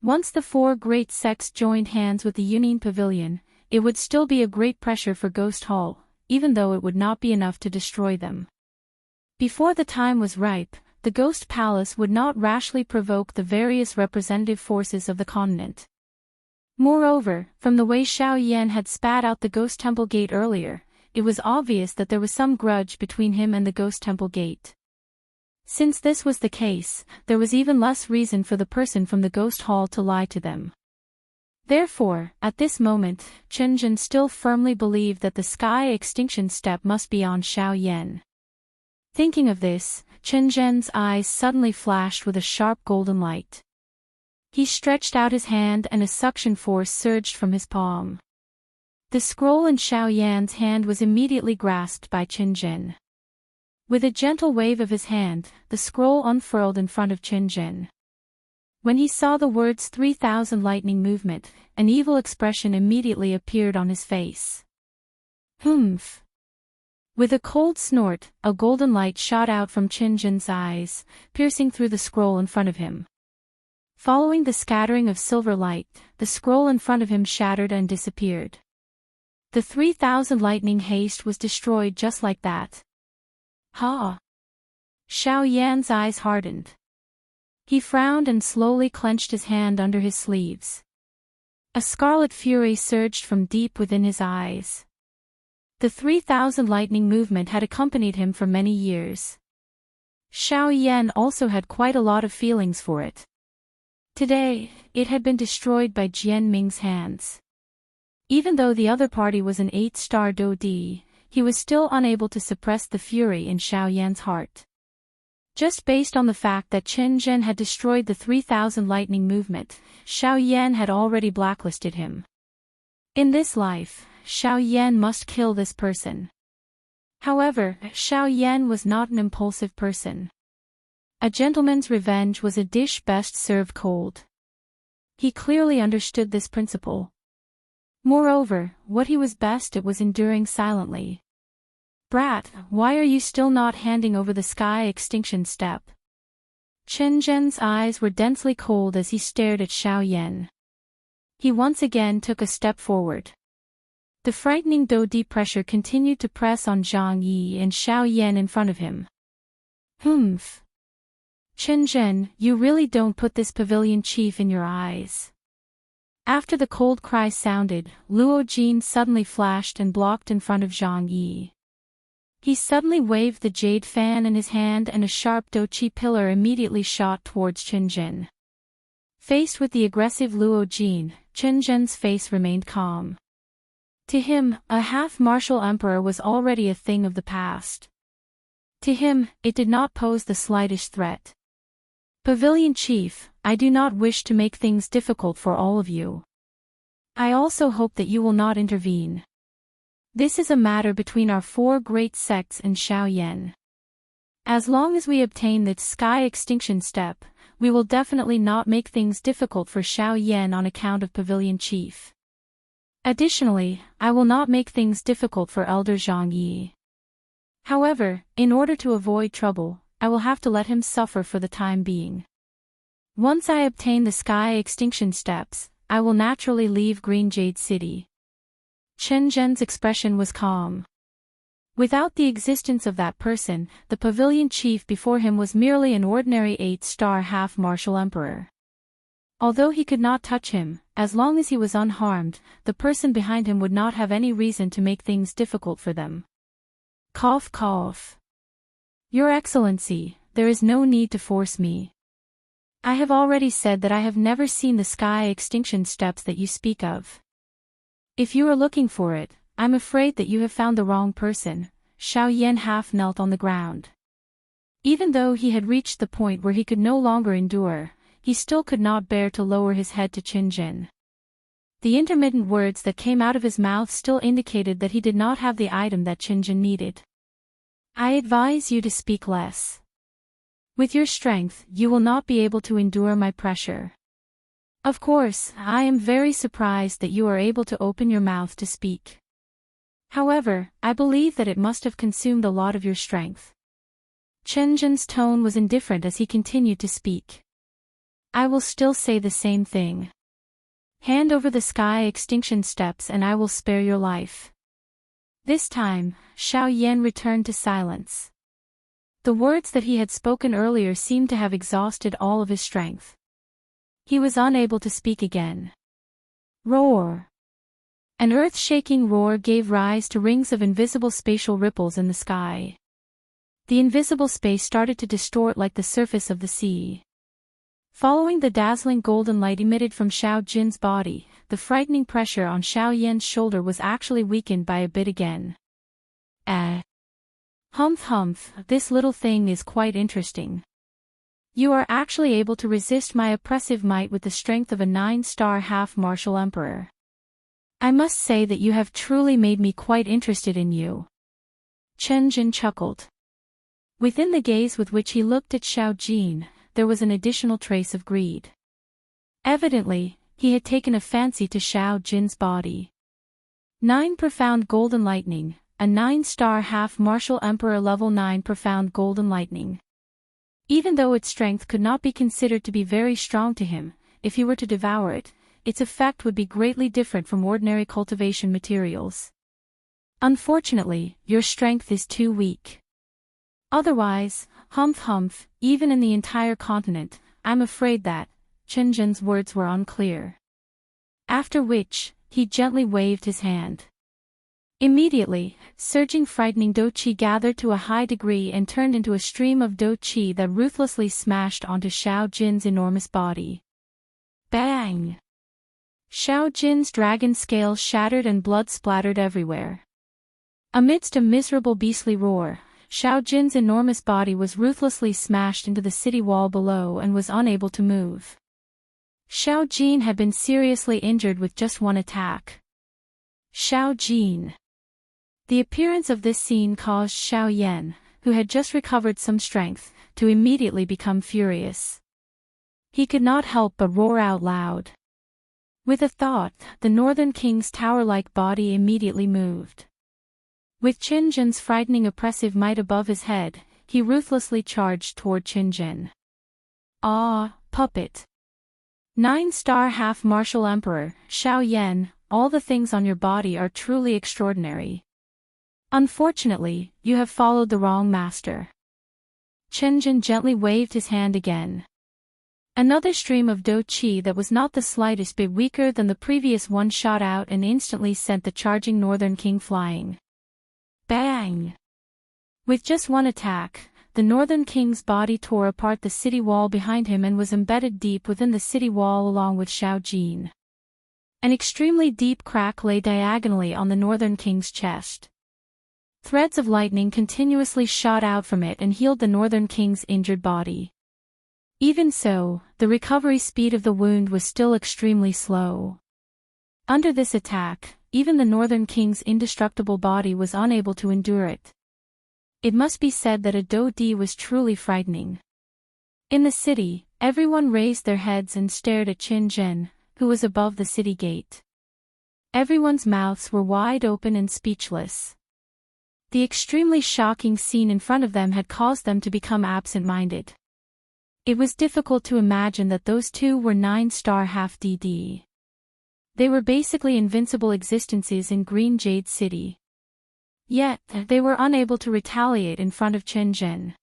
Once the four great sects joined hands with the Union Pavilion, it would still be a great pressure for Ghost Hall, even though it would not be enough to destroy them. Before the time was ripe, the Ghost Palace would not rashly provoke the various representative forces of the continent. Moreover, from the way Xiao Yan had spat out the Ghost Temple Gate earlier, it was obvious that there was some grudge between him and the Ghost Temple Gate. Since this was the case, there was even less reason for the person from the Ghost Hall to lie to them. Therefore, at this moment, Chen Jin still firmly believed that the sky extinction step must be on Xiao Yan. Thinking of this, Chen Jin's eyes suddenly flashed with a sharp golden light. He stretched out his hand and a suction force surged from his palm. The scroll in Xiao Yan's hand was immediately grasped by Chen Jin. With a gentle wave of his hand, the scroll unfurled in front of Chen Jin. When he saw the words 3000 lightning movement, an evil expression immediately appeared on his face. Humph! With a cold snort, a golden light shot out from Chen Jin's eyes, piercing through the scroll in front of him. Following the scattering of silver light, the scroll in front of him shattered and disappeared. The 3000 lightning haste was destroyed just like that. Ha! Xiao Yan's eyes hardened. He frowned and slowly clenched his hand under his sleeves. A scarlet fury surged from deep within his eyes. The 3000 lightning movement had accompanied him for many years. Xiao Yan also had quite a lot of feelings for it. Today, it had been destroyed by Jian Ming's hands. Even though the other party was an 8-star Dodi, he was still unable to suppress the fury in Xiao Yan's heart. Just based on the fact that Chen Jin had destroyed the 3000 lightning movement, Xiao Yan had already blacklisted him. In this life, Xiao Yan must kill this person. However, Xiao Yan was not an impulsive person. A gentleman's revenge was a dish best served cold. He clearly understood this principle. Moreover, what he was best at was enduring silently. "Brat, why are you still not handing over the sky extinction step?" Chen Zhen's eyes were densely cold as he stared at Xiao Yan. He once again took a step forward. The frightening Dou-Di pressure continued to press on Zhang Yi and Xiao Yan in front of him. "Humph. Chen Zhen, you really don't put this pavilion chief in your eyes." After the cold cry sounded, Luo Jin suddenly flashed and blocked in front of Zhang Yi. He suddenly waved the jade fan in his hand and a sharp Douqi pillar immediately shot towards Chen Zhen. Faced with the aggressive Luo Jin, Chen Zhen's face remained calm. To him, a half-martial emperor was already a thing of the past. To him, it did not pose the slightest threat. "Pavilion Chief, I do not wish to make things difficult for all of you. I also hope that you will not intervene. This is a matter between our 4 great sects and Xiao Yan. As long as we obtain the sky extinction step, we will definitely not make things difficult for Xiao Yan on account of Pavilion Chief. Additionally, I will not make things difficult for Elder Zhang Yi. However, in order to avoid trouble, I will have to let him suffer for the time being. Once I obtain the sky extinction steps, I will naturally leave Green Jade City." Chen Zhen's expression was calm. Without the existence of that person, the pavilion chief before him was merely an ordinary 8-star half-martial emperor. Although he could not touch him, as long as he was unharmed, the person behind him would not have any reason to make things difficult for them. Cough cough. "Your Excellency, there is no need to force me. I have already said that I have never seen the sky extinction steps that you speak of. If you are looking for it, I'm afraid that you have found the wrong person." Xiao Yan half knelt on the ground. Even though he had reached the point where he could no longer endure, he still could not bear to lower his head to Chen Zhen. The intermittent words that came out of his mouth still indicated that he did not have the item that Chen Zhen needed. "I advise you to speak less. With your strength, you will not be able to endure my pressure. Of course, I am very surprised that you are able to open your mouth to speak. However, I believe that it must have consumed a lot of your strength." Chen Zhen's tone was indifferent as he continued to speak. "I will still say the same thing. Hand over the sky extinction steps and I will spare your life." This time, Xiao Yan returned to silence. The words that he had spoken earlier seemed to have exhausted all of his strength. He was unable to speak again. Roar! An earth-shaking roar gave rise to rings of invisible spatial ripples in the sky. The invisible space started to distort like the surface of the sea. Following the dazzling golden light emitted from Xiao Jin's body, the frightening pressure on Xiao Yan's shoulder was actually weakened by a bit again. Humph humph, this little thing is quite interesting. You are actually able to resist my oppressive might with the strength of a 9-star half-martial emperor. I must say that you have truly made me quite interested in you." Chen Zhen chuckled. Within the gaze with which he looked at Xiao Jin, there was an additional trace of greed. Evidently, he had taken a fancy to Xiao Jin's body. 9 Profound Golden Lightning, a 9-star half-martial emperor level 9 Profound Golden Lightning. Even though its strength could not be considered to be very strong to him, if he were to devour it, its effect would be greatly different from ordinary cultivation materials. Unfortunately, your strength is too weak. Otherwise, humph humph, even in the entire continent, I'm afraid that, Chen Zhen's words were unclear. After which, he gently waved his hand. Immediately, surging frightening Douqi gathered to a high degree and turned into a stream of Douqi that ruthlessly smashed onto Xiao Jin's enormous body. Bang! Xiao Jin's dragon scale shattered and blood splattered everywhere. Amidst a miserable beastly roar, Xiao Jin's enormous body was ruthlessly smashed into the city wall below and was unable to move. Xiao Jin had been seriously injured with just one attack. Xiao Jin. The appearance of this scene caused Xiao Yan, who had just recovered some strength, to immediately become furious. He could not help but roar out loud. With a thought, the Northern King's tower-like body immediately moved. With Qinzhen's frightening oppressive might above his head, he ruthlessly charged toward Qinzhen. Ah, puppet! 9-star half-martial emperor, Xiao Yan, all the things on your body are truly extraordinary. Unfortunately, you have followed the wrong master. Qinzhen gently waved his hand again. Another stream of Do Qi that was not the slightest bit weaker than the previous one shot out and instantly sent the charging Northern King flying. Bang! With just one attack, the Northern King's body tore apart the city wall behind him and was embedded deep within the city wall along with Xiao Jin. An extremely deep crack lay diagonally on the Northern King's chest. Threads of lightning continuously shot out from it and healed the Northern King's injured body. Even so, the recovery speed of the wound was still extremely slow. Under this attack, even the Northern King's indestructible body was unable to endure it. It must be said that a Do Di was truly frightening. In the city, everyone raised their heads and stared at Qinzhen, who was above the city gate. Everyone's mouths were wide open and speechless. The extremely shocking scene in front of them had caused them to become absent-minded. It was difficult to imagine that those two were 9-star half-DD. They were basically invincible existences in Green Jade City. Yet, they were unable to retaliate in front of Qinzhen.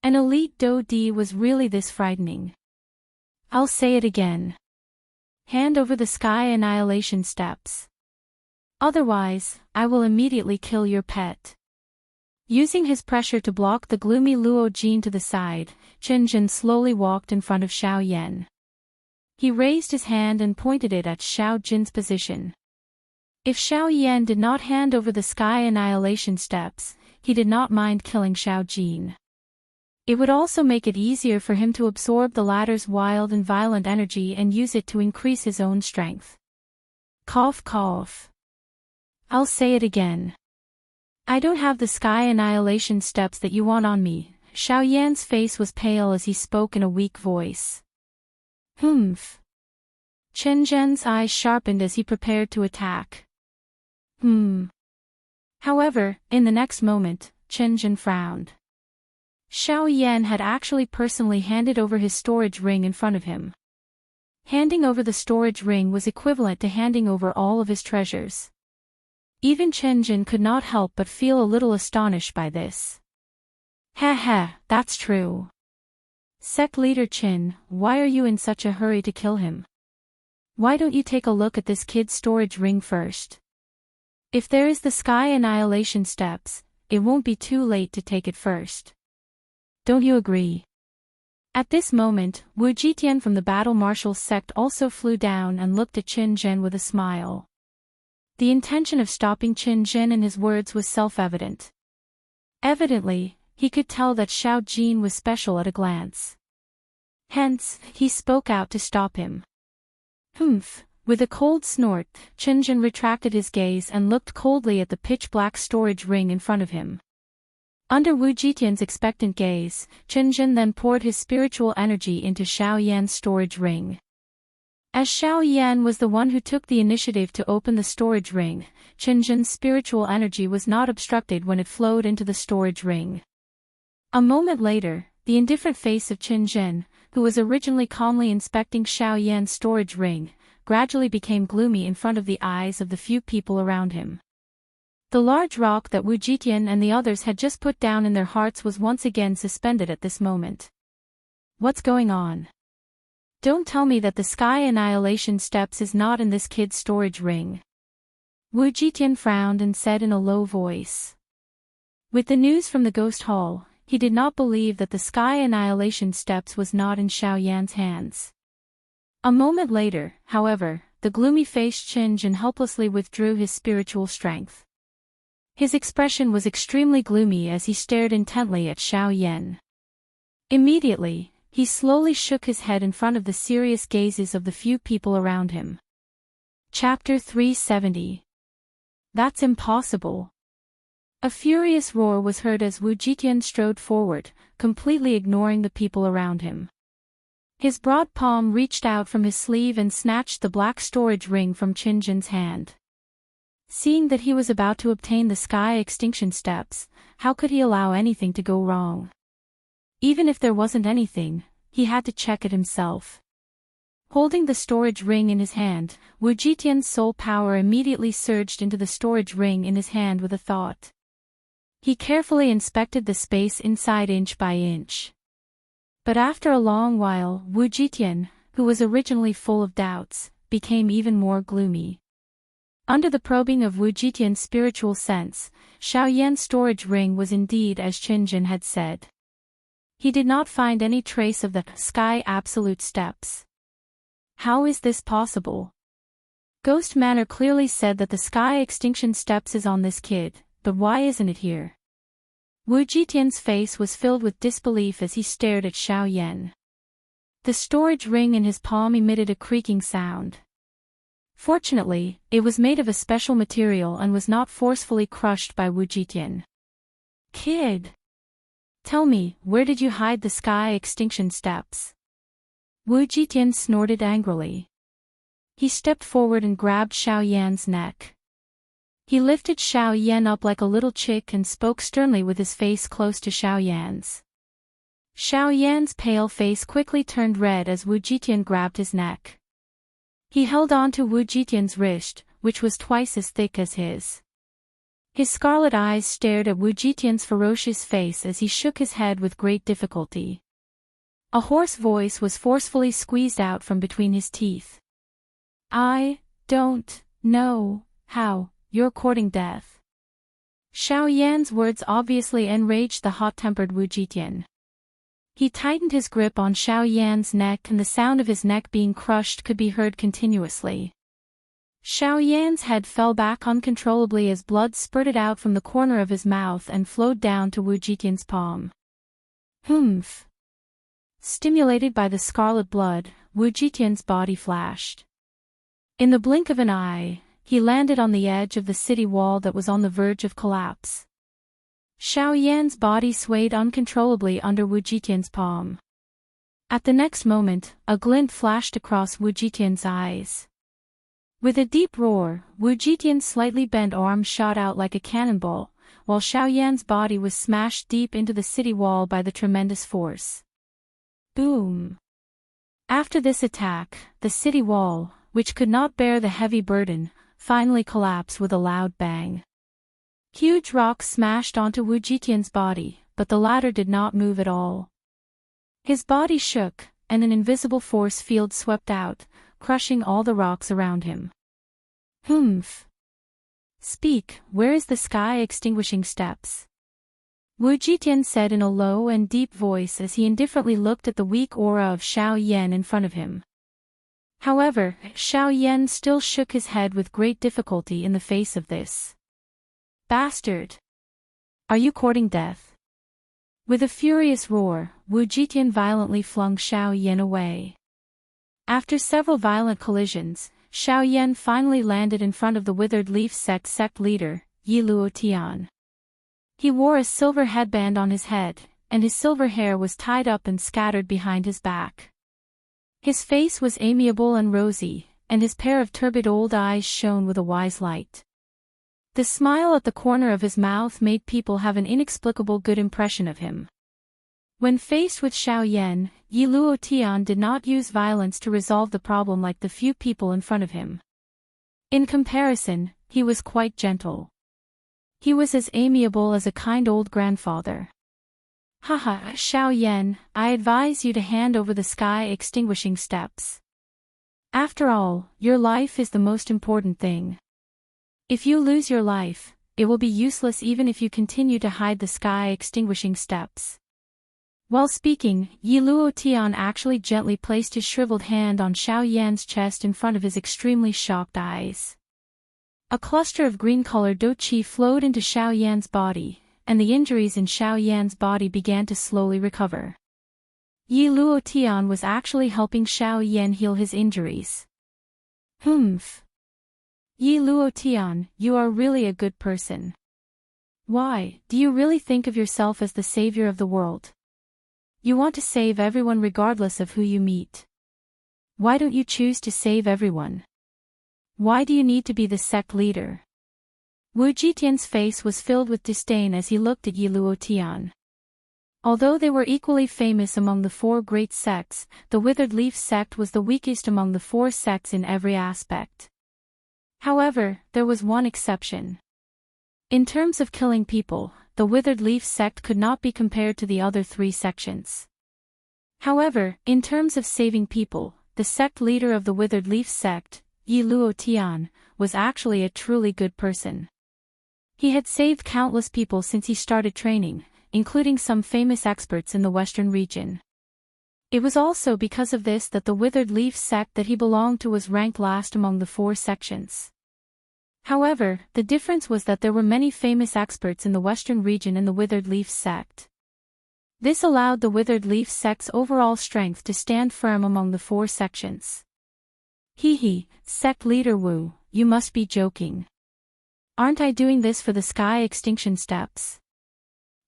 An elite Do Di was really this frightening. I'll say it again. Hand over the Sky Annihilation Steps. Otherwise, I will immediately kill your pet. Using his pressure to block the gloomy Luo Jin to the side, Qinzhen slowly walked in front of Xiao Yan. He raised his hand and pointed it at Xiao Jin's position. If Xiao Yan did not hand over the Sky Annihilation Steps, he did not mind killing Xiao Jin. It would also make it easier for him to absorb the latter's wild and violent energy and use it to increase his own strength. Cough cough. I'll say it again. I don't have the Sky Annihilation Steps that you want on me. Xiao Yan's face was pale as he spoke in a weak voice. Humph. Qinzhen's eyes sharpened as he prepared to attack. However, in the next moment, Qinzhen frowned. Xiao Yan had actually personally handed over his storage ring in front of him. Handing over the storage ring was equivalent to handing over all of his treasures. Even Qinzhen could not help but feel a little astonished by this. That's true. Sect leader Qin, why are you in such a hurry to kill him? Why don't you take a look at this kid's storage ring first? If there is the Sky Annihilation Steps, it won't be too late to take it first. Don't you agree? At this moment, Wu Jitian from the Battle Marshal's sect also flew down and looked at Qinzhen with a smile. The intention of stopping Qinzhen in his words was self-evident. Evidently, he could tell that Xiao Jin was special at a glance. Hence, he spoke out to stop him. Humph. With a cold snort, Qinzhen retracted his gaze and looked coldly at the pitch-black storage ring in front of him. Under Wu Jitian's expectant gaze, Qinzhen then poured his spiritual energy into Xiao Yan's storage ring. As Xiao Yan was the one who took the initiative to open the storage ring, Qinzhen's spiritual energy was not obstructed when it flowed into the storage ring. A moment later, the indifferent face of Qinzhen, who was originally calmly inspecting Xiao Yan's storage ring, gradually became gloomy in front of the eyes of the few people around him. The large rock that Wu Jitian and the others had just put down in their hearts was once again suspended at this moment. What's going on? Don't tell me that the Sky Annihilation Steps is not in this kid's storage ring. Wu Jitian frowned and said in a low voice. With the news from the Ghost Hall, he did not believe that the Sky Annihilation Steps was not in Xiao Yan's hands. A moment later, however, the gloomy-faced Qinzhen helplessly withdrew his spiritual strength. His expression was extremely gloomy as he stared intently at Xiao Yan. Immediately, he slowly shook his head in front of the serious gazes of the few people around him. Chapter 370. That's impossible. A furious roar was heard as Wu Jitian strode forward, completely ignoring the people around him. His broad palm reached out from his sleeve and snatched the black storage ring from Qingjin's hand. Seeing that he was about to obtain the sky extinction steps, how could he allow anything to go wrong? Even if there wasn't anything, he had to check it himself. Holding the storage ring in his hand, Wu Jitian's soul power immediately surged into the storage ring in his hand with a thought. He carefully inspected the space inside inch by inch. But after a long while, Wu Jitian, who was originally full of doubts, became even more gloomy. Under the probing of Wu Jitian's spiritual sense, Xiaoyan's storage ring was indeed as Qingjin had said. He did not find any trace of the sky absolute steps. How is this possible? Ghost Manor clearly said that the sky extinction steps is on this kid, but why isn't it here? Wu Jitian's face was filled with disbelief as he stared at Xiaoyan. The storage ring in his palm emitted a creaking sound. Fortunately, it was made of a special material and was not forcefully crushed by Wu Jitian. Kid! Tell me, where did you hide the sky extinction steps? Wu Jitian snorted angrily. He stepped forward and grabbed Xiaoyan's neck. He lifted Xiaoyan up like a little chick and spoke sternly with his face close to Xiaoyan's. Xiaoyan's pale face quickly turned red as Wu Jitian grabbed his neck. He held on to Wu Jitian's wrist, which was twice as thick as his. His scarlet eyes stared at Wu Jitian's ferocious face as he shook his head with great difficulty. A hoarse voice was forcefully squeezed out from between his teeth. I don't know how you're courting death. Xiaoyan's words obviously enraged the hot-tempered Wu Jitian. He tightened his grip on Xiaoyan's neck and the sound of his neck being crushed could be heard continuously. Xiaoyan's head fell back uncontrollably as blood spurted out from the corner of his mouth and flowed down to Wu Jitian's palm. Humph! Stimulated by the scarlet blood, Wu Jitian's body flashed. In the blink of an eye, he landed on the edge of the city wall that was on the verge of collapse. Xiaoyan's body swayed uncontrollably under Wu Jitian's palm. At the next moment, a glint flashed across Wu Jitian's eyes. With a deep roar, Wu Jitian's slightly bent arm shot out like a cannonball, while Xiaoyan's body was smashed deep into the city wall by the tremendous force. Boom! After this attack, the city wall, which could not bear the heavy burden, finally collapsed with a loud bang. Huge rocks smashed onto Wu Jitian's body, but the latter did not move at all. His body shook, and an invisible force field swept out, crushing all the rocks around him. Humph! Speak, where is the sky extinguishing steps? Wu Jitian said in a low and deep voice as he indifferently looked at the weak aura of Xiaoyan in front of him. However, Xiaoyan still shook his head with great difficulty in the face of this. Bastard! Are you courting death? With a furious roar, Wu Jitian violently flung Xiaoyan away. After several violent collisions, Xiaoyan finally landed in front of the Withered Leaf sect leader, Yi Luotian. He wore a silver headband on his head, and his silver hair was tied up and scattered behind his back. His face was amiable and rosy, and his pair of turbid old eyes shone with a wise light. The smile at the corner of his mouth made people have an inexplicable good impression of him. When faced with Xiaoyan, Yi Luotian did not use violence to resolve the problem like the few people in front of him. In comparison, he was quite gentle. He was as amiable as a kind old grandfather. Haha, Xiaoyan, I advise you to hand over the sky extinguishing steps. After all, your life is the most important thing. If you lose your life, it will be useless even if you continue to hide the sky extinguishing steps. While speaking, Yi Luotian actually gently placed his shriveled hand on Xiaoyan's chest in front of his extremely shocked eyes. A cluster of green-colored do qi flowed into Xiaoyan's body, and the injuries in Xiaoyan's body began to slowly recover. Yi Luotian was actually helping Xiaoyan heal his injuries. Humph! Yi Luotian, you are really a good person. Why, do you really think of yourself as the savior of the world? You want to save everyone regardless of who you meet. Why don't you choose to save everyone? Why do you need to be the sect leader? Wu Jitian's face was filled with disdain as he looked at Yi Luotian. Although they were equally famous among the four great sects, the Withered Leaf sect was the weakest among the four sects in every aspect. However, there was one exception. In terms of killing people, the Withered Leaf sect could not be compared to the other three sections. However, in terms of saving people, the sect leader of the Withered Leaf sect, Yi Luotian, was actually a truly good person. He had saved countless people since he started training, including some famous experts in the western region. It was also because of this that the Withered Leaf sect that he belonged to was ranked last among the four sections. However, the difference was that there were many famous experts in the western region in the Withered Leaf sect. This allowed the Withered Leaf sect's overall strength to stand firm among the four sections. Sect leader Wu, you must be joking. Aren't I doing this for the sky extinction steps?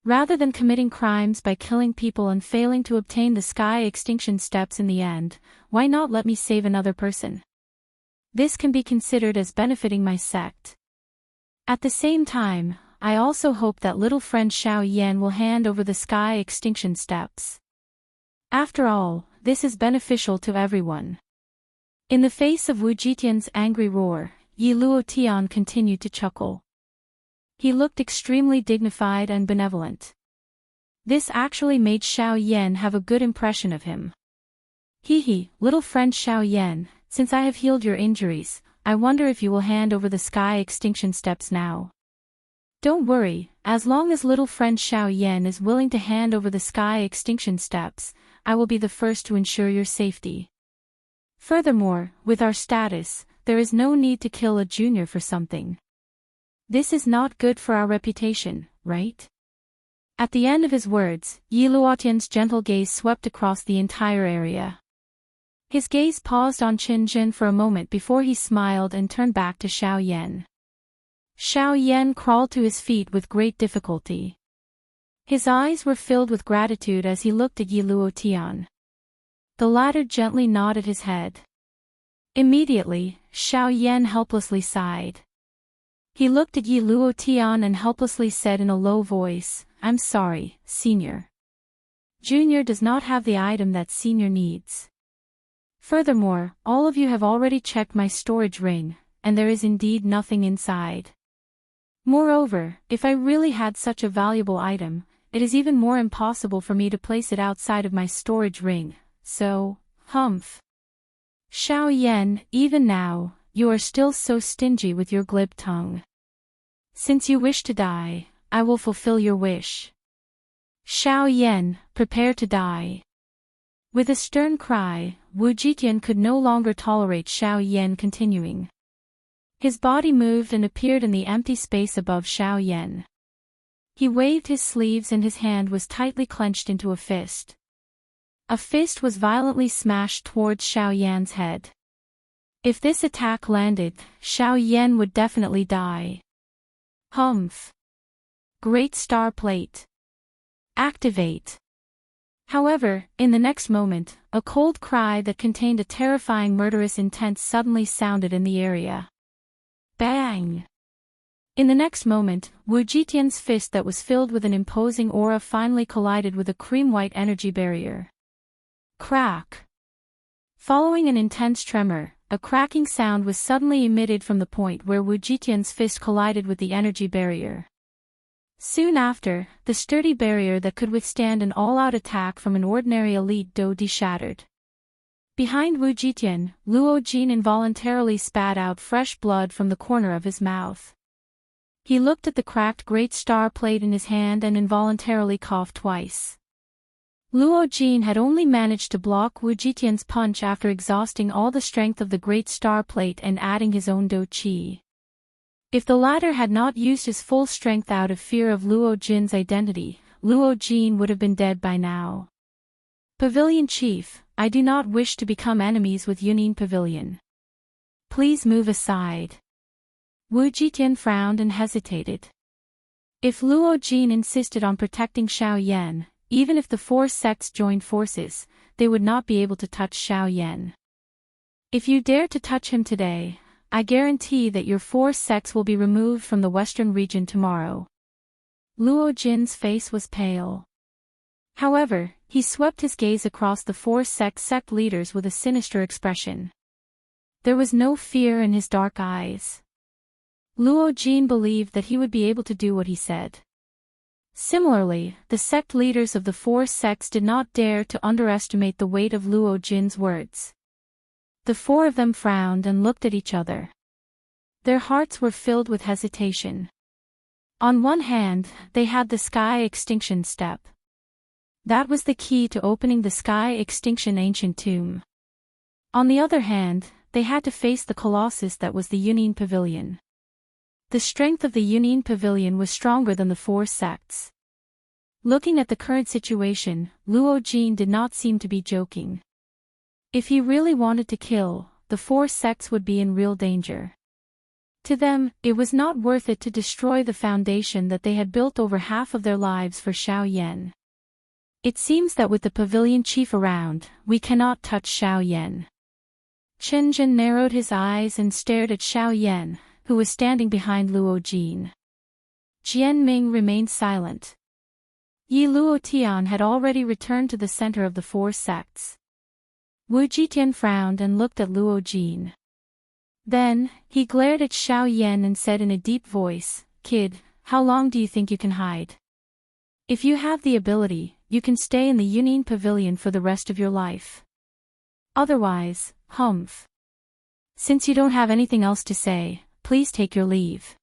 Rather than committing crimes by killing people and failing to obtain the sky extinction steps in the end, why not let me save another person? This can be considered as benefiting my sect. At the same time, I also hope that little friend Xiao Yan will hand over the sky extinction steps. After all, this is beneficial to everyone. In the face of Wu Jitian's angry roar, Yi Luotian continued to chuckle. He looked extremely dignified and benevolent. This actually made Xiao Yan have a good impression of him. Little friend Xiao Yan, since I have healed your injuries, I wonder if you will hand over the sky extinction steps now. Don't worry, as long as little friend Xiao Yan is willing to hand over the sky extinction steps, I will be the first to ensure your safety. Furthermore, with our status, there is no need to kill a junior for something. This is not good for our reputation, right? At the end of his words, Yi Luotian's gentle gaze swept across the entire area. His gaze paused on Qin Jin for a moment before he smiled and turned back to Xiao Yan. Xiao Yan crawled to his feet with great difficulty. His eyes were filled with gratitude as he looked at Yi Luotian. The latter gently nodded his head. Immediately, Xiao Yan helplessly sighed. He looked at Yi Luotian and helplessly said in a low voice, I'm sorry, Senior. Junior does not have the item that Senior needs. Furthermore, all of you have already checked my storage ring, and there is indeed nothing inside. Moreover, if I really had such a valuable item, it is even more impossible for me to place it outside of my storage ring, so, humph. Xiao Yan, even now, you are still so stingy with your glib tongue. Since you wish to die, I will fulfill your wish. Xiao Yan, prepare to die. With a stern cry, Wu Jitian could no longer tolerate Xiao Yan continuing. His body moved and appeared in the empty space above Xiao Yan. He waved his sleeves and his hand was tightly clenched into a fist. A fist was violently smashed towards Xiao Yan's head. If this attack landed, Xiao Yan would definitely die. Humph. Great Star Plate. Activate. However, in the next moment, a cold cry that contained a terrifying murderous intent suddenly sounded in the area. Bang! In the next moment, Wu Jitian's fist that was filled with an imposing aura finally collided with a cream-white energy barrier. Crack! Following an intense tremor, a cracking sound was suddenly emitted from the point where Wu Jitian's fist collided with the energy barrier. Soon after, the sturdy barrier that could withstand an all-out attack from an ordinary elite Dou shattered. Behind Wu Jitian, Luo Jin involuntarily spat out fresh blood from the corner of his mouth. He looked at the cracked great star plate in his hand and involuntarily coughed twice. Luo Jin had only managed to block Wu Jitian's punch after exhausting all the strength of the great star plate and adding his own Dou Qi. If the latter had not used his full strength out of fear of Luo Jin's identity, Luo Jin would have been dead by now. Pavilion Chief, I do not wish to become enemies with Yunin Pavilion. Please move aside. Wu Jitian frowned and hesitated. If Luo Jin insisted on protecting Xiao Yan, even if the four sects joined forces, they would not be able to touch Xiao Yan. If you dare to touch him today, I guarantee that your four sects will be removed from the western region tomorrow. Luo Jin's face was pale. However, he swept his gaze across the four sect leaders with a sinister expression. There was no fear in his dark eyes. Luo Jin believed that he would be able to do what he said. Similarly, the sect leaders of the four sects did not dare to underestimate the weight of Luo Jin's words. The four of them frowned and looked at each other. Their hearts were filled with hesitation. On one hand, they had the Sky Extinction Step. That was the key to opening the Sky Extinction Ancient Tomb. On the other hand, they had to face the colossus that was the Yunin Pavilion. The strength of the Yunin Pavilion was stronger than the four sects. Looking at the current situation, Luo Jin did not seem to be joking. If he really wanted to kill, the four sects would be in real danger. To them, it was not worth it to destroy the foundation that they had built over half of their lives for Xiao Yan. It seems that with the pavilion chief around, we cannot touch Xiao Yan. Chen Zhen narrowed his eyes and stared at Xiao Yan, who was standing behind Luo Jin. Jian Ming remained silent. Yi Luo Tian had already returned to the center of the four sects. Wu Jitian frowned and looked at Luo Jin. Then, he glared at Xiao Yan and said in a deep voice, "Kid, how long do you think you can hide? If you have the ability, you can stay in the Yunin Pavilion for the rest of your life. Otherwise, humph. Since you don't have anything else to say, please take your leave."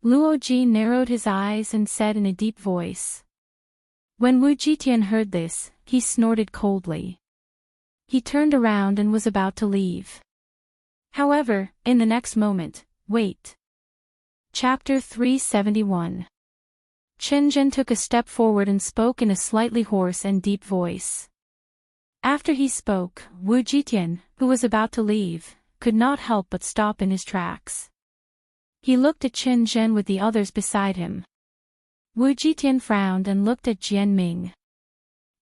Luo Jin narrowed his eyes and said in a deep voice. When Wu Jitian heard this, he snorted coldly. He turned around and was about to leave. However, in the next moment, wait. Chapter 371. Chen Zhen took a step forward and spoke in a slightly hoarse and deep voice. After he spoke, Wu Jitian, who was about to leave, could not help but stop in his tracks. He looked at Chen Zhen with the others beside him. Wu Jitian frowned and looked at Jian Ming.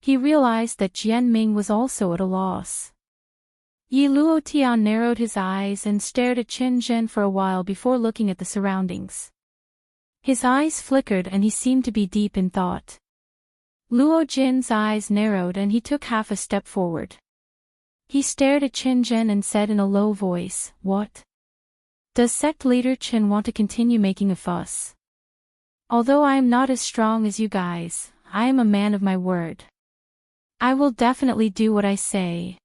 He realized that Jian Ming was also at a loss. Yi Luo Tian narrowed his eyes and stared at Chen Zhen for a while before looking at the surroundings. His eyes flickered and he seemed to be deep in thought. Luo Jin's eyes narrowed and he took half a step forward. He stared at Chen Zhen and said in a low voice, "What? Does sect leader Chen want to continue making a fuss? Although I am not as strong as you guys, I am a man of my word. I will definitely do what I say."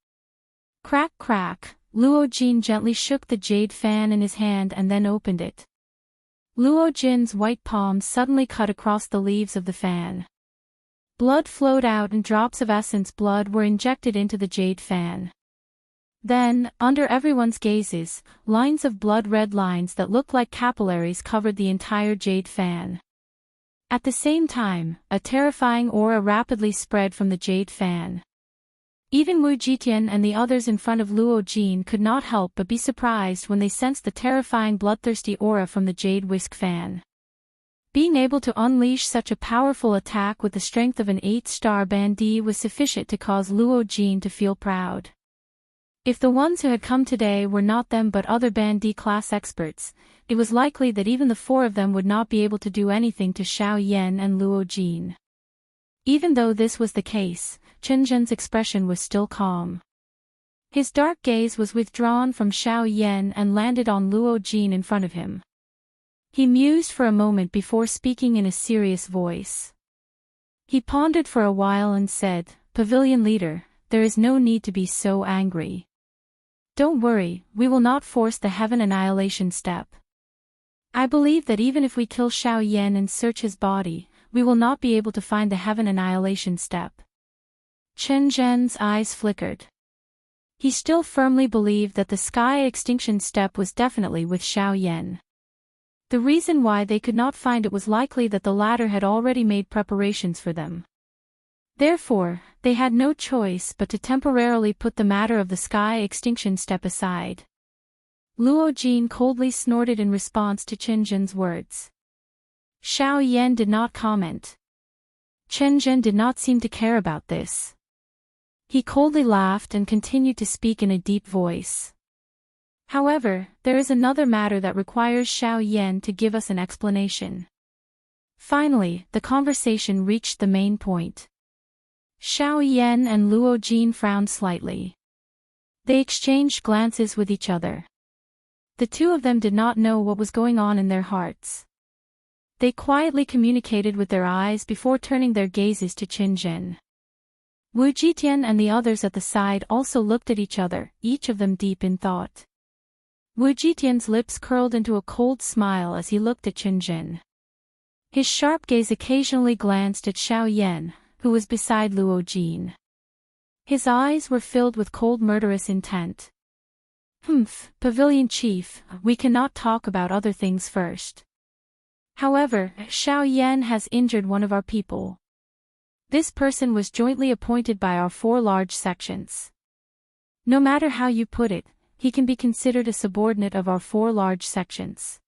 Crack crack, Luo Jin gently shook the jade fan in his hand and then opened it. Luo Jin's white palm suddenly cut across the leaves of the fan. Blood flowed out and drops of essence blood were injected into the jade fan. Then, under everyone's gazes, lines of blood-red lines that looked like capillaries covered the entire jade fan. At the same time, a terrifying aura rapidly spread from the jade fan. Even Wu Jitian and the others in front of Luo Jin could not help but be surprised when they sensed the terrifying bloodthirsty aura from the jade whisk fan. Being able to unleash such a powerful attack with the strength of an 8-star bandit was sufficient to cause Luo Jin to feel proud. If the ones who had come today were not them but other bandit class experts, it was likely that even the four of them would not be able to do anything to Xiao Yan and Luo Jin. Even though this was the case, Chen Zhen's expression was still calm. His dark gaze was withdrawn from Xiao Yan and landed on Luo Jin in front of him. He mused for a moment before speaking in a serious voice. He pondered for a while and said, "Pavilion leader, there is no need to be so angry. Don't worry, we will not force the heaven annihilation step. I believe that even if we kill Xiao Yan and search his body, we will not be able to find the heaven annihilation step." Chen Zhen's eyes flickered. He still firmly believed that the sky extinction step was definitely with Xiao Yan. The reason why they could not find it was likely that the latter had already made preparations for them. Therefore, they had no choice but to temporarily put the matter of the sky extinction step aside. Luo Jin coldly snorted in response to Chen Zhen's words. Xiao Yan did not comment. Chen Zhen did not seem to care about this. He coldly laughed and continued to speak in a deep voice. However, there is another matter that requires Xiao Yan to give us an explanation. Finally, the conversation reached the main point. Xiao Yan and Luo Jin frowned slightly. They exchanged glances with each other. The two of them did not know what was going on in their hearts. They quietly communicated with their eyes before turning their gazes to Qin Zhen. Wu Jitian and the others at the side also looked at each other, each of them deep in thought. Wu Jitian's lips curled into a cold smile as he looked at Qin Zhen. His sharp gaze occasionally glanced at Xiao Yan, who was beside Luo Jin. His eyes were filled with cold murderous intent. Pavilion Chief, we cannot talk about other things first. However, Xiao Yan has injured one of our people. This person was jointly appointed by our 4 large sections. No matter how you put it, he can be considered a subordinate of our 4 large sections.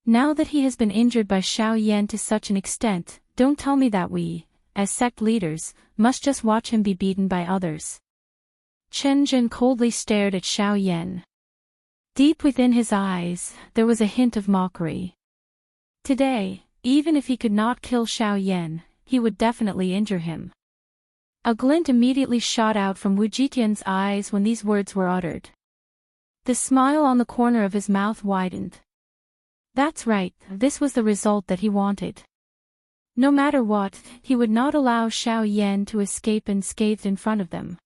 Now that he has been injured by Xiao Yan to such an extent, don't tell me that we, as sect leaders, must just watch him be beaten by others. Chen Zhen coldly stared at Xiao Yan. Deep within his eyes, there was a hint of mockery. Today, even if he could not kill Xiao Yan, he would definitely injure him. A glint immediately shot out from Wu Jitian's eyes when these words were uttered. The smile on the corner of his mouth widened. That's right, this was the result that he wanted. No matter what, he would not allow Xiao Yan to escape unscathed in front of them.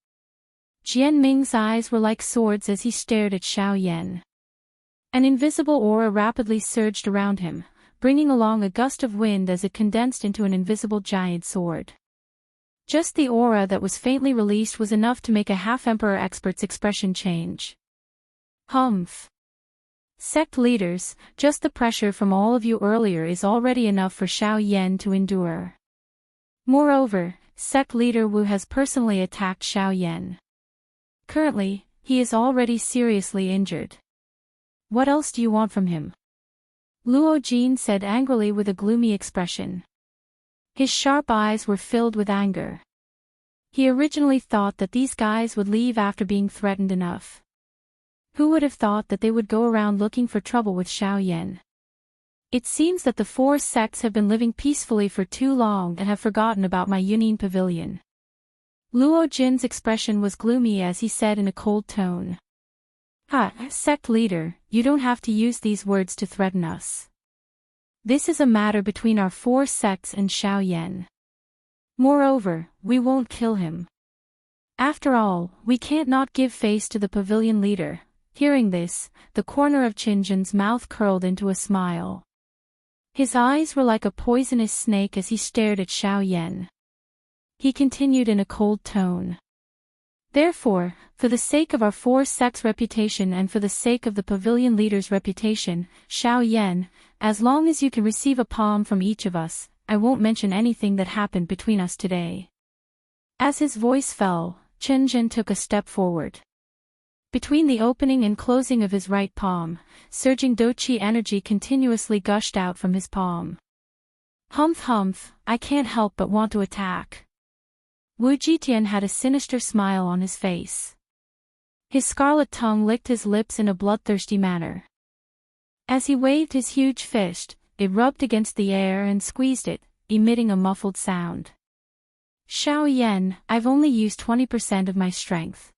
Jian Ming's eyes were like swords as he stared at Xiao Yan. An invisible aura rapidly surged around him, bringing along a gust of wind as it condensed into an invisible giant sword. Just the aura that was faintly released was enough to make a half-emperor expert's expression change. Humph. Sect leaders, just the pressure from all of you earlier is already enough for Xiao Yan to endure. Moreover, sect leader Wu has personally attacked Xiao Yan. Currently, he is already seriously injured. What else do you want from him? Luo Jin said angrily with a gloomy expression. His sharp eyes were filled with anger. He originally thought that these guys would leave after being threatened enough. Who would have thought that they would go around looking for trouble with Xiao Yan? It seems that the 4 sects have been living peacefully for too long and have forgotten about my Yunin Pavilion. Luo Jin's expression was gloomy as he said in a cold tone. Sect leader, you don't have to use these words to threaten us. This is a matter between our 4 sects and Xiao Yan. Moreover, we won't kill him. After all, we can't not give face to the pavilion leader. Hearing this, the corner of Qin Zhen's mouth curled into a smile. His eyes were like a poisonous snake as he stared at Xiao Yan. He continued in a cold tone. Therefore, for the sake of our 4 sects' reputation and for the sake of the pavilion leader's reputation, Xiao Yan, as long as you can receive a palm from each of us, I won't mention anything that happened between us today. As his voice fell, Chen Zhen took a step forward. Between the opening and closing of his right palm, surging Doqi energy continuously gushed out from his palm. Humph, I can't help but want to attack. Wu Jitian had a sinister smile on his face. His scarlet tongue licked his lips in a bloodthirsty manner. As he waved his huge fist, it rubbed against the air and squeezed it, emitting a muffled sound. Xiao Yan, I've only used 20% of my strength.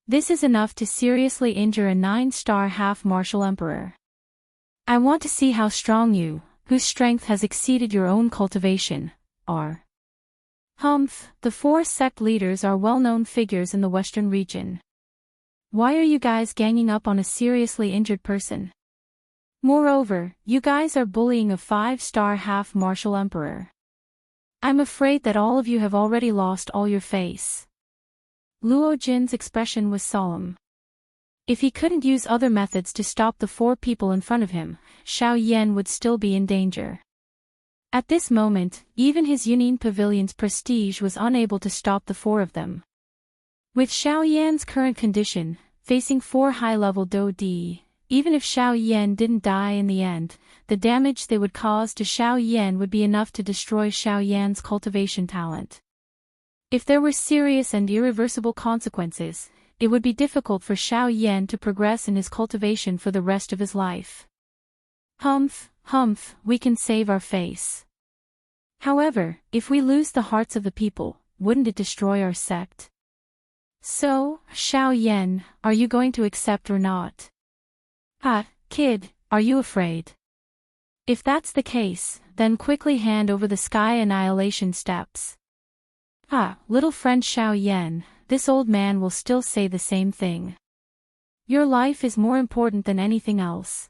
This is enough to seriously injure a 9-star half-martial emperor. I want to see how strong you, whose strength has exceeded your own cultivation, are. Humph, the 4 sect leaders are well-known figures in the western region. Why are you guys ganging up on a seriously injured person? Moreover, you guys are bullying a 5-star half-martial emperor. I'm afraid that all of you have already lost all your face. Luo Jin's expression was solemn. If he couldn't use other methods to stop the 4 people in front of him, Xiao Yan would still be in danger. At this moment, even his Yunin Pavilion's prestige was unable to stop the 4 of them. With Xiao Yan's current condition, facing 4 high-level Do Di, Even if Xiao Yan didn't die in the end, the damage they would cause to Xiao Yan would be enough to destroy Xiao Yan's cultivation talent. If there were serious and irreversible consequences, it would be difficult for Xiao Yan to progress in his cultivation for the rest of his life. Humph, we can save our face. However, if we lose the hearts of the people, wouldn't it destroy our sect? So, Xiao Yan, are you going to accept or not? Kid, are you afraid? If that's the case, then quickly hand over the Sky Annihilation Steps. Little friend Xiao Yan, this old man will still say the same thing. Your life is more important than anything else.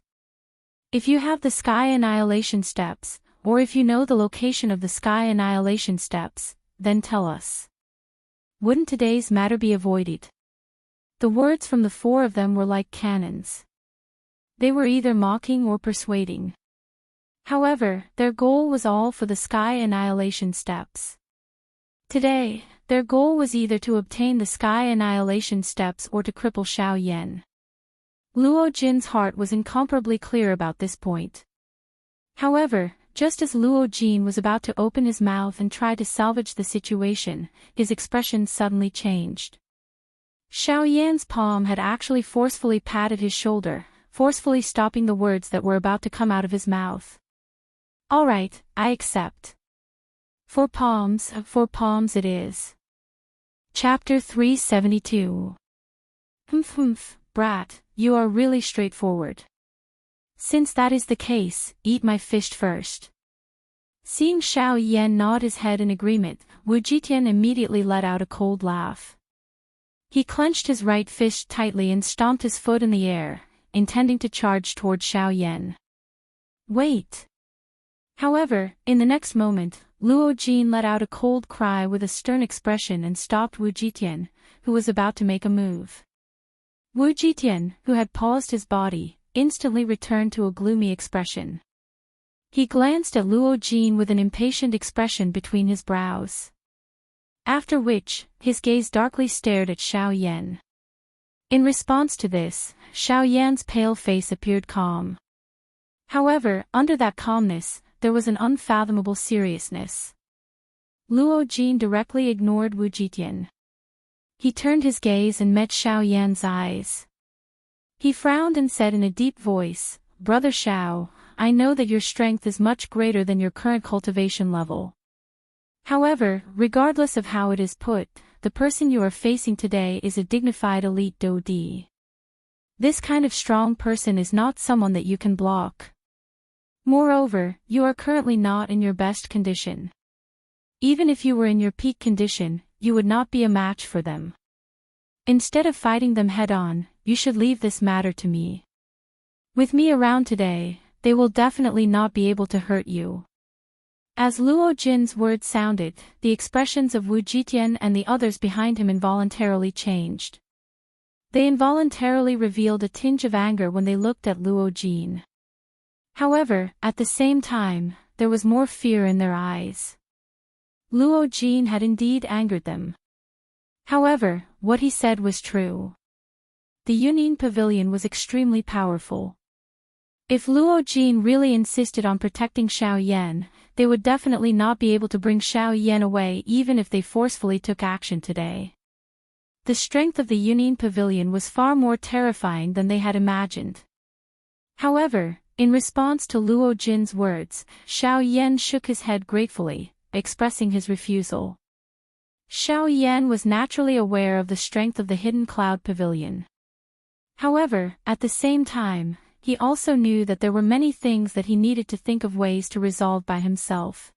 If you have the Sky Annihilation Steps, or if you know the location of the Sky Annihilation Steps, then tell us. Wouldn't today's matter be avoided? The words from the four of them were like cannons. They were either mocking or persuading. However, their goal was all for the Sky Annihilation Steps. Today, their goal was either to obtain the Sky Annihilation Steps or to cripple Xiao Yan. Luo Jin's heart was incomparably clear about this point. However, just as Luo Jin was about to open his mouth and try to salvage the situation, his expression suddenly changed. Xiao Yan's palm had actually forcefully patted his shoulder, forcefully stopping the words that were about to come out of his mouth. All right, I accept. 4 palms it is. Chapter 372. Brat, you are really straightforward. Since that is the case, eat my fish first. Seeing Xiao Yan nod his head in agreement, Wu Jitian immediately let out a cold laugh. He clenched his right fist tightly and stomped his foot in the air, intending to charge toward Xiao Yan. Wait! However, in the next moment, Luo Jin let out a cold cry with a stern expression and stopped Wu Jitian, who was about to make a move. Wu Jitian, who had paused his body, instantly returned to a gloomy expression. He glanced at Luo Jin with an impatient expression between his brows. After which, his gaze darkly stared at Xiao Yan. In response to this, Xiao Yan's pale face appeared calm. However, under that calmness, there was an unfathomable seriousness. Luo Jin directly ignored Wu Jitian. He turned his gaze and met Xiao Yan's eyes. He frowned and said in a deep voice, Brother Xiao, I know that your strength is much greater than your current cultivation level. However, regardless of how it is put, the person you are facing today is a dignified elite Dodi. This kind of strong person is not someone that you can block. Moreover, you are currently not in your best condition. Even if you were in your peak condition, you would not be a match for them. Instead of fighting them head-on, you should leave this matter to me. With me around today, they will definitely not be able to hurt you. As Luo Jin's words sounded, the expressions of Wu Jitian and the others behind him involuntarily changed. They involuntarily revealed a tinge of anger when they looked at Luo Jin. However, at the same time, there was more fear in their eyes. Luo Jin had indeed angered them. However, what he said was true. The Union Pavilion was extremely powerful. If Luo Jin really insisted on protecting Xiao Yan, they would definitely not be able to bring Xiao Yan away even if they forcefully took action today. The strength of the Union Pavilion was far more terrifying than they had imagined. However, in response to Luo Jin's words, Xiao Yan shook his head gratefully, expressing his refusal. Xiao Yan was naturally aware of the strength of the Hidden Cloud Pavilion. However, at the same time, he also knew that there were many things that he needed to think of ways to resolve by himself.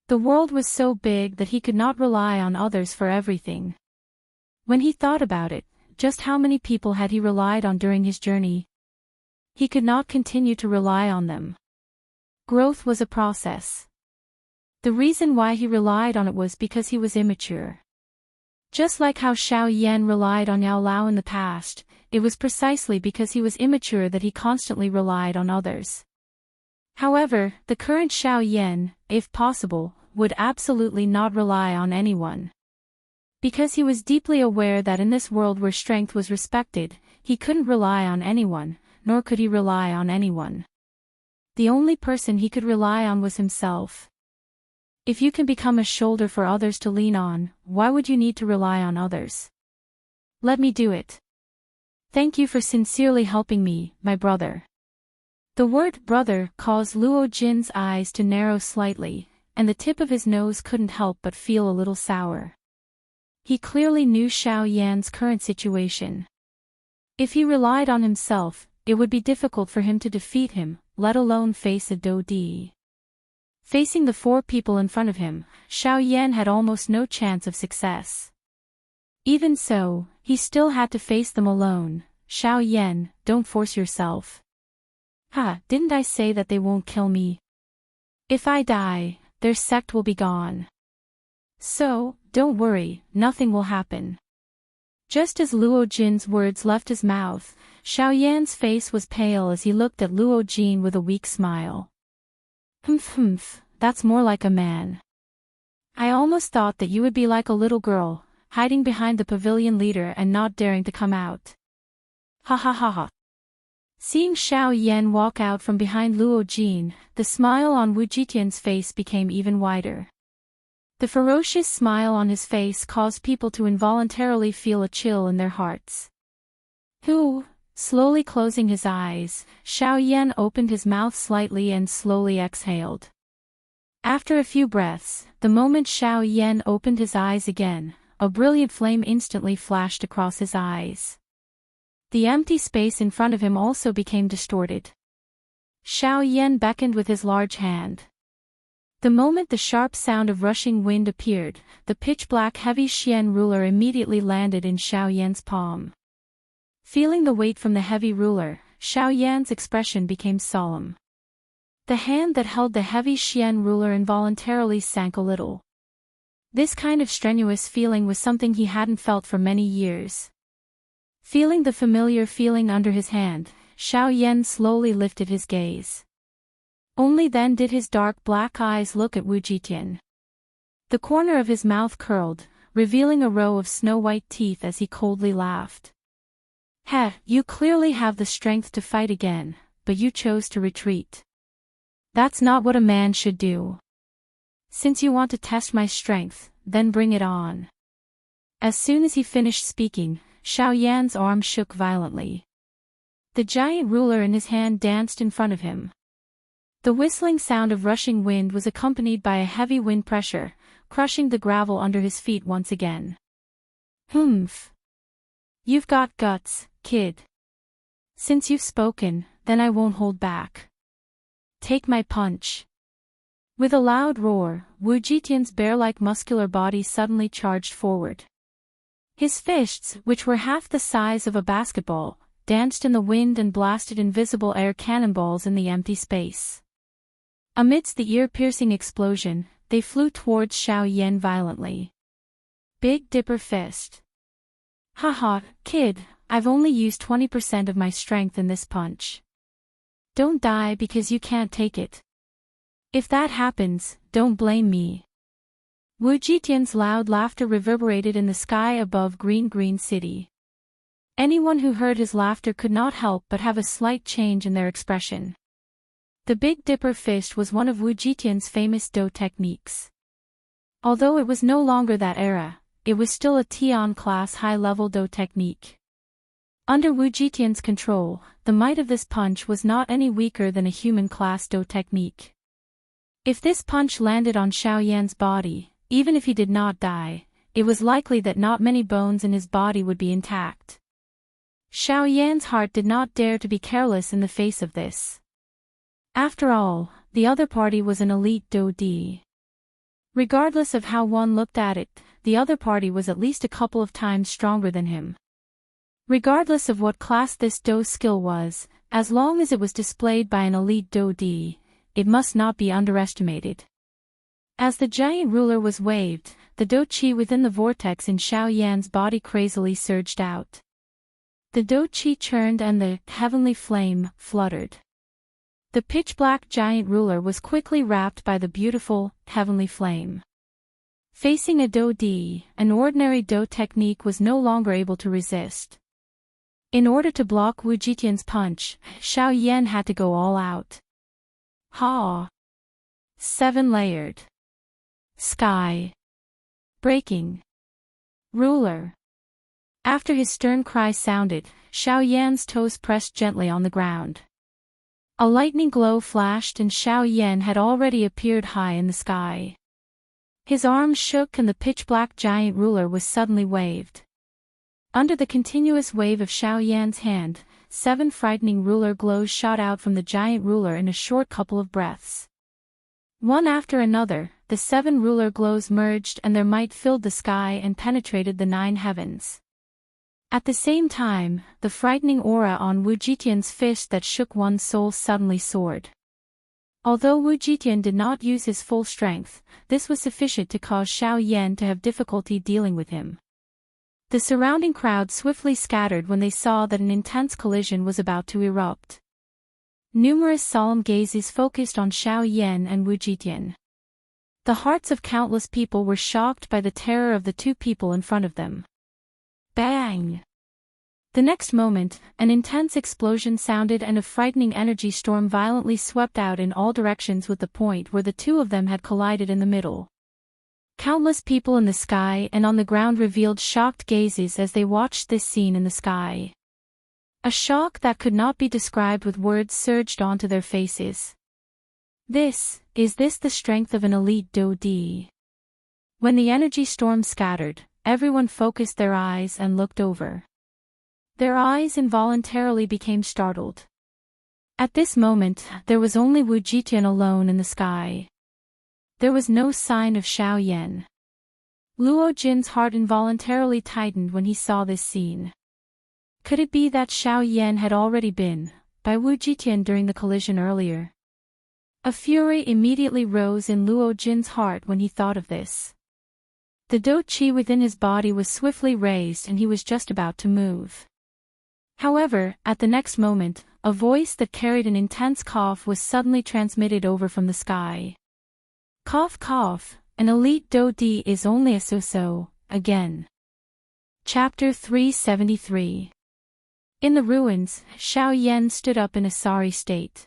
The world was so big that he could not rely on others for everything. When he thought about it, just how many people had he relied on during his journey? He could not continue to rely on them. Growth was a process. The reason why he relied on it was because he was immature. Just like how Xiao Yan relied on Yao Lao in the past, it was precisely because he was immature that he constantly relied on others. However, the current Xiao Yan, if possible, would absolutely not rely on anyone. Because he was deeply aware that in this world where strength was respected, he couldn't rely on anyone, nor could he rely on anyone. The only person he could rely on was himself. If you can become a shoulder for others to lean on, why would you need to rely on others? Let me do it. Thank you for sincerely helping me, my brother. The word brother caused Luo Jin's eyes to narrow slightly, and the tip of his nose couldn't help but feel a little sour. He clearly knew Xiao Yan's current situation. If he relied on himself, it would be difficult for him to defeat him, let alone face a Do Di. Facing the 4 people in front of him, Xiao Yan had almost no chance of success. Even so, he still had to face them alone. Xiao Yan, don't force yourself. Ha, didn't I say that they won't kill me? If I die, their sect will be gone. So, don't worry, nothing will happen. Just as Luo Jin's words left his mouth, Xiao Yan's face was pale as he looked at Luo Jin with a weak smile. Humph, that's more like a man. I almost thought that you would be like a little girl, hiding behind the pavilion leader and not daring to come out. Ha ha ha ha. Seeing Xiao Yan walk out from behind Luo Jin, the smile on Wu Jitian's face became even wider. The ferocious smile on his face caused people to involuntarily feel a chill in their hearts. Slowly closing his eyes, Xiao Yan opened his mouth slightly and slowly exhaled. After a few breaths, the moment Xiao Yan opened his eyes again, a brilliant flame instantly flashed across his eyes. The empty space in front of him also became distorted. Xiao Yan beckoned with his large hand. The moment the sharp sound of rushing wind appeared, the pitch-black heavy Xian ruler immediately landed in Xiao Yan's palm. Feeling the weight from the heavy ruler, Xiao Yan's expression became solemn. The hand that held the heavy Xian ruler involuntarily sank a little. This kind of strenuous feeling was something he hadn't felt for many years. Feeling the familiar feeling under his hand, Xiao Yan slowly lifted his gaze. Only then did his dark black eyes look at Wu Jitian. The corner of his mouth curled, revealing a row of snow-white teeth as he coldly laughed. You clearly have the strength to fight again, but you chose to retreat. That's not what a man should do. Since you want to test my strength, then bring it on. As soon as he finished speaking, Xiao Yan's arm shook violently. The giant ruler in his hand danced in front of him. The whistling sound of rushing wind was accompanied by a heavy wind pressure, crushing the gravel under his feet once again. Humph. You've got guts, kid. Since you've spoken, then I won't hold back. Take my punch. With a loud roar, Wu Jitian's bear-like muscular body suddenly charged forward. His fists, which were half the size of a basketball, danced in the wind and blasted invisible air cannonballs in the empty space. Amidst the ear-piercing explosion, they flew towards Xiao Yan violently. Big Dipper Fist. Haha, kid, I've only used 20% of my strength in this punch. Don't die because you can't take it. If that happens, don't blame me. Wu Jitian's loud laughter reverberated in the sky above Green City. Anyone who heard his laughter could not help but have a slight change in their expression. The Big Dipper Fist was one of Wu Jitian's famous Do techniques. Although it was no longer that era, it was still a Tian-class high-level Do technique. Under Wu Jitian's control, the might of this punch was not any weaker than a human-class Do technique. If this punch landed on Xiao Yan's body, even if he did not die, it was likely that not many bones in his body would be intact. Xiao Yan's heart did not dare to be careless in the face of this. After all, the other party was an elite Do Di. Regardless of how one looked at it, the other party was at least a couple of times stronger than him. Regardless of what class this Do skill was, as long as it was displayed by an elite Do Di, it must not be underestimated. As the giant ruler was waved, the Do Chi within the vortex in Xiao Yan's body crazily surged out. The Do Chi churned and the heavenly flame fluttered. The pitch-black giant ruler was quickly wrapped by the beautiful, heavenly flame. Facing a Do Di, an ordinary Do technique was no longer able to resist. In order to block Wu Jitian's punch, Xiao Yan had to go all out. Ha! 7-layered. Sky. Breaking. Ruler. After his stern cry sounded, Xiao Yan's toes pressed gently on the ground. A lightning glow flashed and Xiao Yan had already appeared high in the sky. His arms shook and the pitch-black giant ruler was suddenly waved. Under the continuous wave of Xiao Yan's hand, 7 frightening ruler glows shot out from the giant ruler in a short couple of breaths. One after another, the 7 ruler glows merged and their might filled the sky and penetrated the 9 heavens. At the same time, the frightening aura on Wu Jitian's fist that shook one's soul suddenly soared. Although Wu Jitian did not use his full strength, this was sufficient to cause Xiao Yan to have difficulty dealing with him. The surrounding crowd swiftly scattered when they saw that an intense collision was about to erupt. Numerous solemn gazes focused on Xiao Yan and Wu Jitian. The hearts of countless people were shocked by the terror of the 2 people in front of them. Bang! The next moment, an intense explosion sounded and a frightening energy storm violently swept out in all directions with the point where the 2 of them had collided in the middle. Countless people in the sky and on the ground revealed shocked gazes as they watched this scene in the sky. A shock that could not be described with words surged onto their faces. Is this the strength of an elite Do-Di? When the energy storm scattered, everyone focused their eyes and looked over. Their eyes involuntarily became startled. At this moment, there was only Wu Jitian alone in the sky. There was no sign of Xiao Yan. Luo Jin's heart involuntarily tightened when he saw this scene. Could it be that Xiao Yan had already been by Wu Jitian during the collision earlier? A fury immediately rose in Luo Jin's heart when he thought of this. The Do-Chi within his body was swiftly raised and he was just about to move. However, at the next moment, a voice that carried an intense cough was suddenly transmitted over from the sky. Cough cough, an elite Do-Di is only a so-so, again. Chapter 373. In the ruins, Xiao Yan stood up in a sorry state.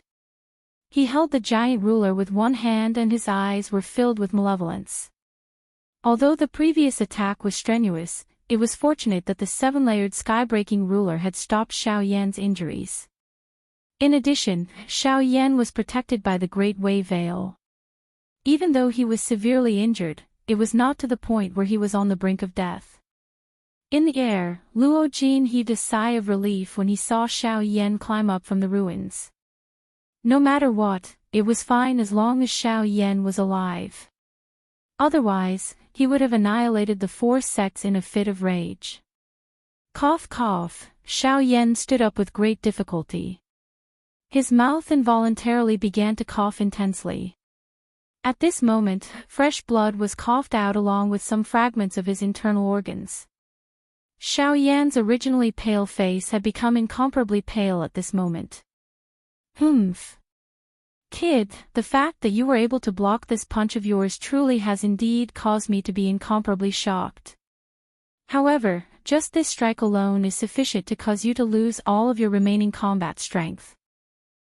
He held the giant ruler with one hand and his eyes were filled with malevolence. Although the previous attack was strenuous, it was fortunate that the 7-layered sky-breaking ruler had stopped Xiao Yan's injuries. In addition, Xiao Yan was protected by the Great Wave Veil. Even though he was severely injured, it was not to the point where he was on the brink of death. In the air, Luo Jin heaved a sigh of relief when he saw Xiao Yan climb up from the ruins. No matter what, it was fine as long as Xiao Yan was alive. Otherwise, he would have annihilated the 4 sects in a fit of rage. Cough cough, Xiao Yan stood up with great difficulty. His mouth involuntarily began to cough intensely. At this moment, fresh blood was coughed out along with some fragments of his internal organs. Xiao Yan's originally pale face had become incomparably pale at this moment. Humph. Kid, the fact that you were able to block this punch of yours truly has indeed caused me to be incomparably shocked. However, just this strike alone is sufficient to cause you to lose all of your remaining combat strength.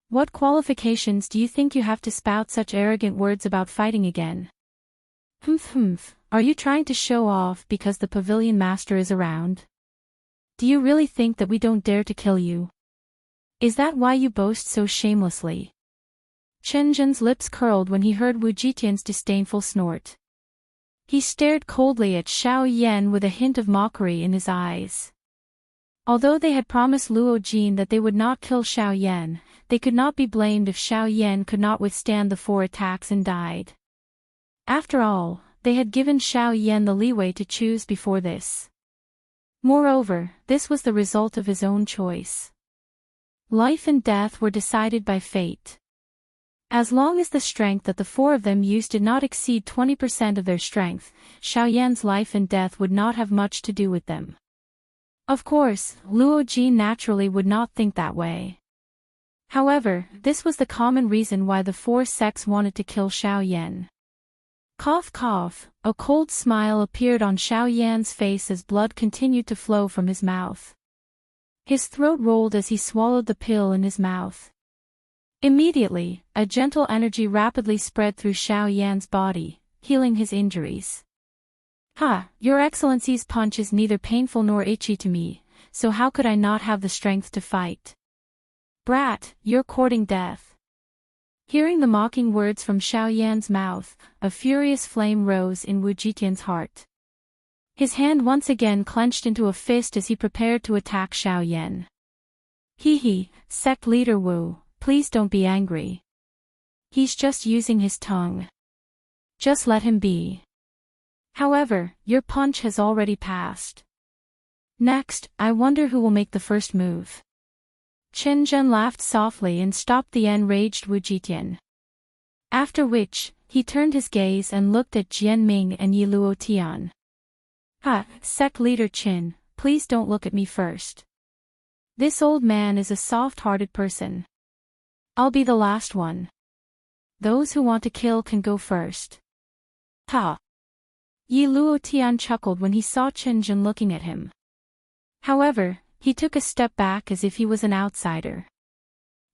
What qualifications do you think you have to spout such arrogant words about fighting again? Humph. Are you trying to show off because the pavilion master is around? Do you really think that we don't dare to kill you? Is that why you boast so shamelessly? Chen Zhen's lips curled when he heard Wu Jitian's disdainful snort. He stared coldly at Xiao Yan with a hint of mockery in his eyes. Although they had promised Luo Jin that they would not kill Xiao Yan, they could not be blamed if Xiao Yan could not withstand the 4 attacks and died. After all, they had given Xiao Yan the leeway to choose before this. Moreover, this was the result of his own choice. Life and death were decided by fate. As long as the strength that the 4 of them used did not exceed 20% of their strength, Xiao Yan's life and death would not have much to do with them. Of course, Luo Jin naturally would not think that way. However, this was the common reason why the 4 sects wanted to kill Xiao Yan. Cough cough, a cold smile appeared on Xiao Yan's face as blood continued to flow from his mouth. His throat rolled as he swallowed the pill in his mouth. Immediately, a gentle energy rapidly spread through Xiao Yan's body, healing his injuries. "Ha, Your Excellency's punch is neither painful nor itchy to me, so how could I not have the strength to fight? Brat, you're courting death." Hearing the mocking words from Xiao Yan's mouth, a furious flame rose in Wu Jitian's heart. His hand once again clenched into a fist as he prepared to attack Xiao Yan. "Hee, sect leader Wu, please don't be angry. He's just using his tongue. Just let him be. However, your punch has already passed. Next, I wonder who will make the first move." Chen Zhen laughed softly and stopped the enraged Wu Jitian. After which, he turned his gaze and looked at Jian Ming and Yi Luo Tian. "Ha, sect leader Qin, please don't look at me first. This old man is a soft-hearted person. I'll be the last one. Those who want to kill can go first." "Ha!" Yi Luo Tian chuckled when he saw Chen Zhen looking at him. However, he took a step back as if he was an outsider.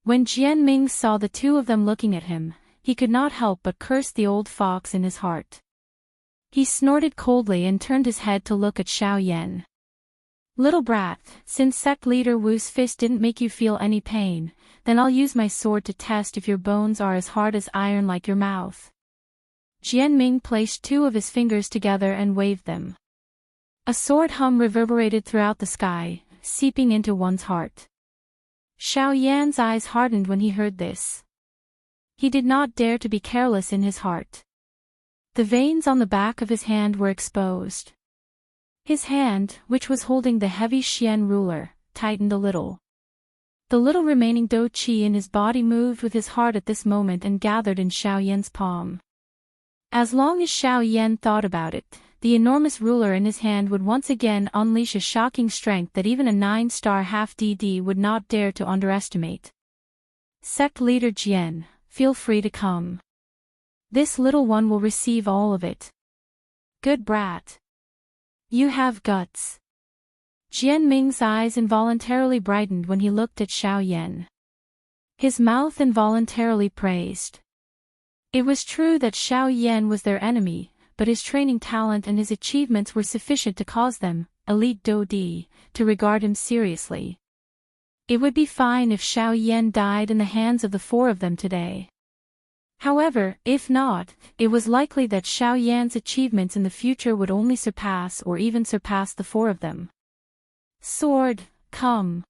When Jian Ming saw the two of them looking at him, he could not help but curse the old fox in his heart. He snorted coldly and turned his head to look at Xiao Yan. "Little brat, since sect leader Wu's fist didn't make you feel any pain, then I'll use my sword to test if your bones are as hard as iron like your mouth." Jian Ming placed two of his fingers together and waved them. A sword hum reverberated throughout the sky, seeping into one's heart. Xiao Yan's eyes hardened when he heard this. He did not dare to be careless in his heart. The veins on the back of his hand were exposed. His hand, which was holding the heavy Xian ruler, tightened a little. The little remaining dou qi in his body moved with his heart at this moment and gathered in Xiao Yan's palm. As long as Xiao Yan thought about it, the enormous ruler in his hand would once again unleash a shocking strength that even a 9-star half-DD would not dare to underestimate. "Sect leader Jian, feel free to come. This little one will receive all of it. Good brat. You have guts." Jian Ming's eyes involuntarily brightened when he looked at Xiao Yan. His mouth involuntarily praised. It was true that Xiao Yan was their enemy, but his training talent and his achievements were sufficient to cause them, elite Dou Di, to regard him seriously. It would be fine if Xiao Yan died in the hands of the four of them today. However, if not, it was likely that Xiao Yan's achievements in the future would only surpass or even surpass the four of them. "Sword, come."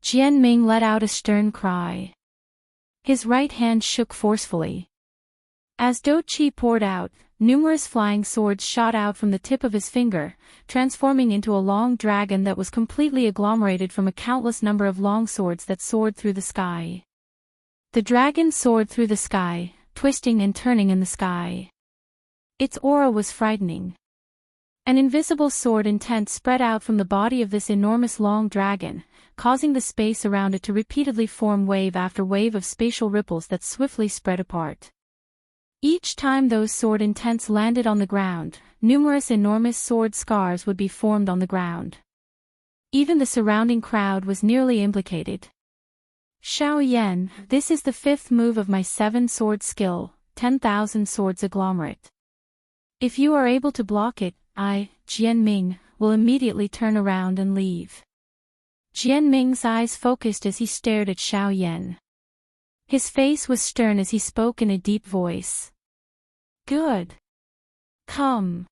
Jian Ming let out a stern cry. His right hand shook forcefully. As dou qi poured out, numerous flying swords shot out from the tip of his finger, transforming into a long dragon that was completely agglomerated from a countless number of long swords that soared through the sky. The dragon soared through the sky, twisting and turning in the sky. Its aura was frightening. An invisible sword intent spread out from the body of this enormous long dragon, causing the space around it to repeatedly form wave after wave of spatial ripples that swiftly spread apart. Each time those sword intents landed on the ground, numerous enormous sword scars would be formed on the ground. Even the surrounding crowd was nearly implicated. "Xiao Yan, this is the 5th move of my 7-sword skill, 10,000 swords agglomerate. If you are able to block it, I, Jian Ming, will immediately turn around and leave." Jian Ming's eyes focused as he stared at Xiao Yan. His face was stern as he spoke in a deep voice. "Good. Come.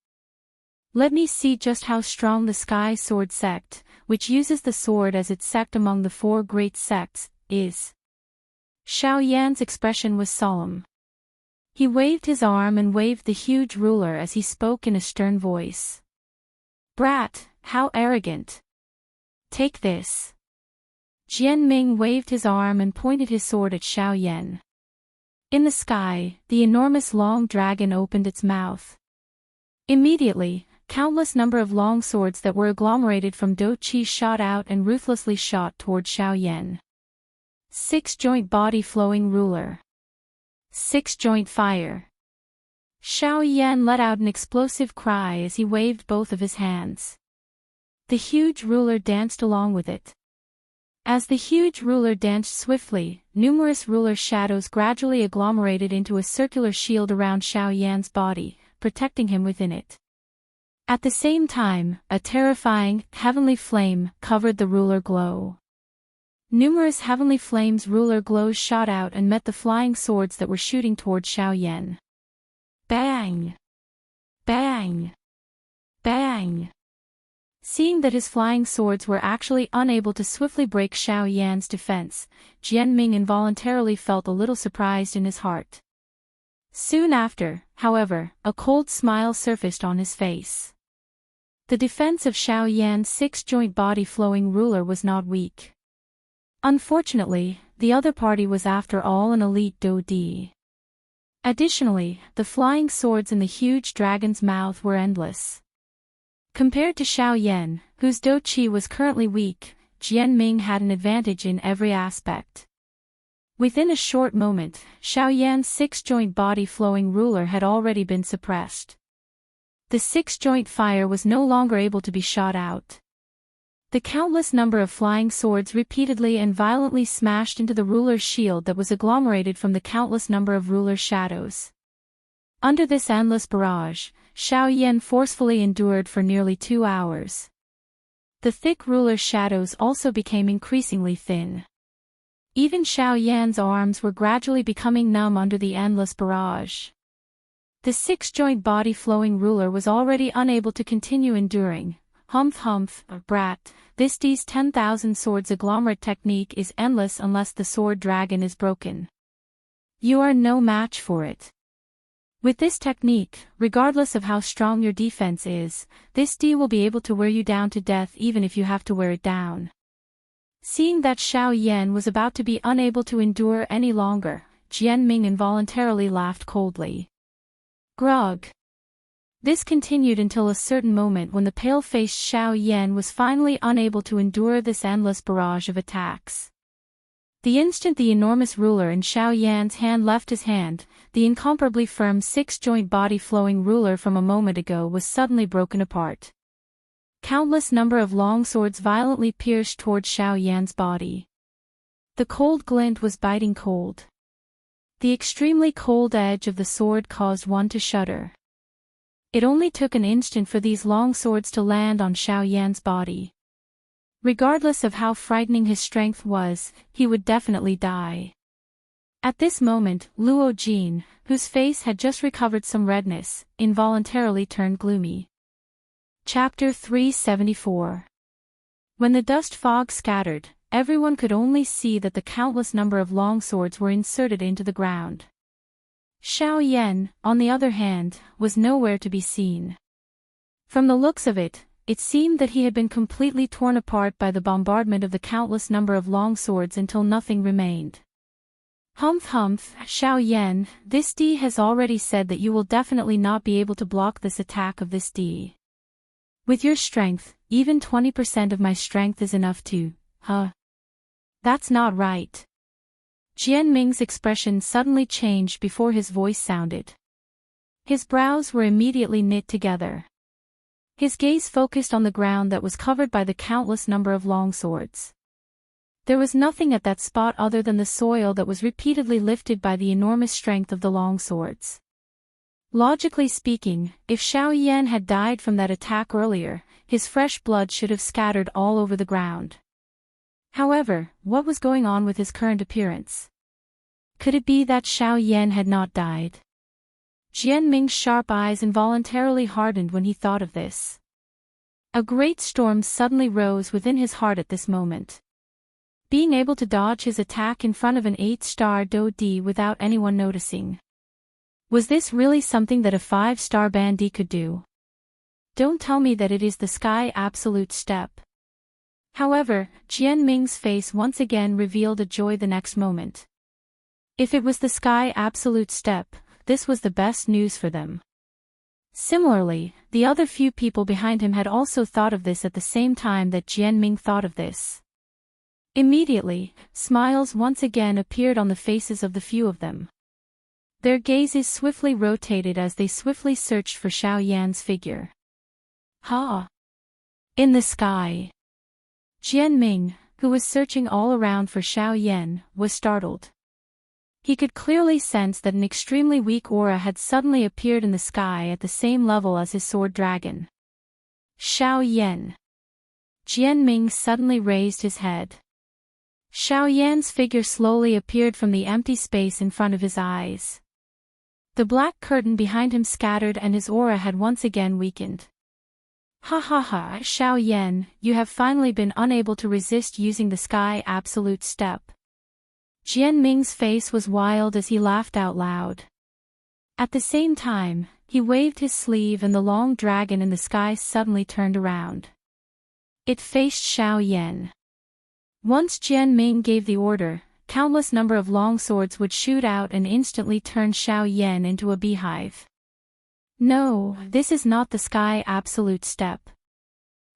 Let me see just how strong the Sky Sword sect, which uses the sword as its sect among the 4 great sects, is." Xiao Yan's expression was solemn. He waved his arm and waved the huge ruler as he spoke in a stern voice. "Brat, how arrogant. Take this." Jian Ming waved his arm and pointed his sword at Xiao Yan. In the sky, the enormous long dragon opened its mouth. Immediately, countless number of long swords that were agglomerated from dou qi shot out and ruthlessly shot toward Xiao Yan. 6-joint body flowing ruler. 6-joint fire. Xiao Yan let out an explosive cry as he waved both of his hands. The huge ruler danced along with it. As the huge ruler danced swiftly, numerous ruler shadows gradually agglomerated into a circular shield around Xiao Yan's body, protecting him within it. At the same time, a terrifying, heavenly flame covered the ruler glow. Numerous heavenly flames ruler glows shot out and met the flying swords that were shooting toward Xiao Yan. Bang! Bang! Bang! Seeing that his flying swords were actually unable to swiftly break Xiao Yan's defense, Jianming involuntarily felt a little surprised in his heart. Soon after, however, a cold smile surfaced on his face. The defense of Xiao Yan's six-joint body-flowing ruler was not weak. Unfortunately, the other party was after all an elite Do Di. Additionally, the flying swords in the huge dragon's mouth were endless. Compared to Xiao Yan, whose Do Qi was currently weak, Jianming had an advantage in every aspect. Within a short moment, Xiao Yan's six-joint body-flowing ruler had already been suppressed. The six-joint fire was no longer able to be shot out. The countless number of flying swords repeatedly and violently smashed into the ruler's shield that was agglomerated from the countless number of ruler shadows. Under this endless barrage, Xiao Yan forcefully endured for nearly 2 hours. The thick ruler shadows also became increasingly thin. Even Xiao Yan's arms were gradually becoming numb under the endless barrage. The six-joint body-flowing ruler was already unable to continue enduring. Humph humph, brat, this D's 10,000 swords agglomerate technique is endless unless the sword dragon is broken. You are no match for it. With this technique, regardless of how strong your defense is, this D will be able to wear you down to death even if you have to wear it down. Seeing that Xiao Yan was about to be unable to endure any longer, Jianming involuntarily laughed coldly. Grog. This continued until a certain moment when the pale-faced Xiao Yan was finally unable to endure this endless barrage of attacks. The instant the enormous ruler in Xiao Yan's hand left his hand, the incomparably firm six-joint body-flowing ruler from a moment ago was suddenly broken apart. Countless number of long swords violently pierced toward Xiao Yan's body. The cold glint was biting cold. The extremely cold edge of the sword caused one to shudder. It only took an instant for these long swords to land on Xiao Yan's body. Regardless of how frightening his strength was, he would definitely die. At this moment, Luo Jin, whose face had just recovered some redness, involuntarily turned gloomy. Chapter 374. When the dust fog scattered, everyone could only see that the countless number of long swords were inserted into the ground. Xiao Yan, on the other hand, was nowhere to be seen. From the looks of it, it seemed that he had been completely torn apart by the bombardment of the countless number of long swords until nothing remained. Humph humph, Xiao Yan, this D has already said that you will definitely not be able to block this attack of this D. With your strength, even 20% of my strength is enough to, That's not right. Jianming's expression suddenly changed before his voice sounded. His brows were immediately knit together. His gaze focused on the ground that was covered by the countless number of long swords. There was nothing at that spot other than the soil that was repeatedly lifted by the enormous strength of the long swords. Logically speaking, if Xiao Yan had died from that attack earlier, his fresh blood should have scattered all over the ground. However, what was going on with his current appearance? Could it be that Xiao Yan had not died? Jianming's sharp eyes involuntarily hardened when he thought of this. A great storm suddenly rose within his heart at this moment. Being able to dodge his attack in front of an 8-star Do Di without anyone noticing. Was this really something that a 5-star Bandi could do? Don't tell me that it is the Sky Absolute Step. However, Jianming's face once again revealed a joy the next moment. If it was the Sky Absolute Step, this was the best news for them. Similarly, the other few people behind him had also thought of this at the same time that Jianming thought of this. Immediately, smiles once again appeared on the faces of the few of them. Their gazes swiftly rotated as they swiftly searched for Xiao Yan's figure. In the sky. Jianming, who was searching all around for Xiao Yan, was startled. He could clearly sense that an extremely weak aura had suddenly appeared in the sky at the same level as his sword dragon. Xiao Yan. Jianming suddenly raised his head. Xiao Yan's figure slowly appeared from the empty space in front of his eyes. The black curtain behind him scattered and his aura had once again weakened. Ha ha ha, Xiao Yan, you have finally been unable to resist using the sky absolute step. Jianming's face was wild as he laughed out loud. At the same time, he waved his sleeve and the long dragon in the sky suddenly turned around. It faced Xiao Yan. Once Jianming gave the order, countless number of long swords would shoot out and instantly turn Xiao Yan into a beehive. No, this is not the sky absolute step.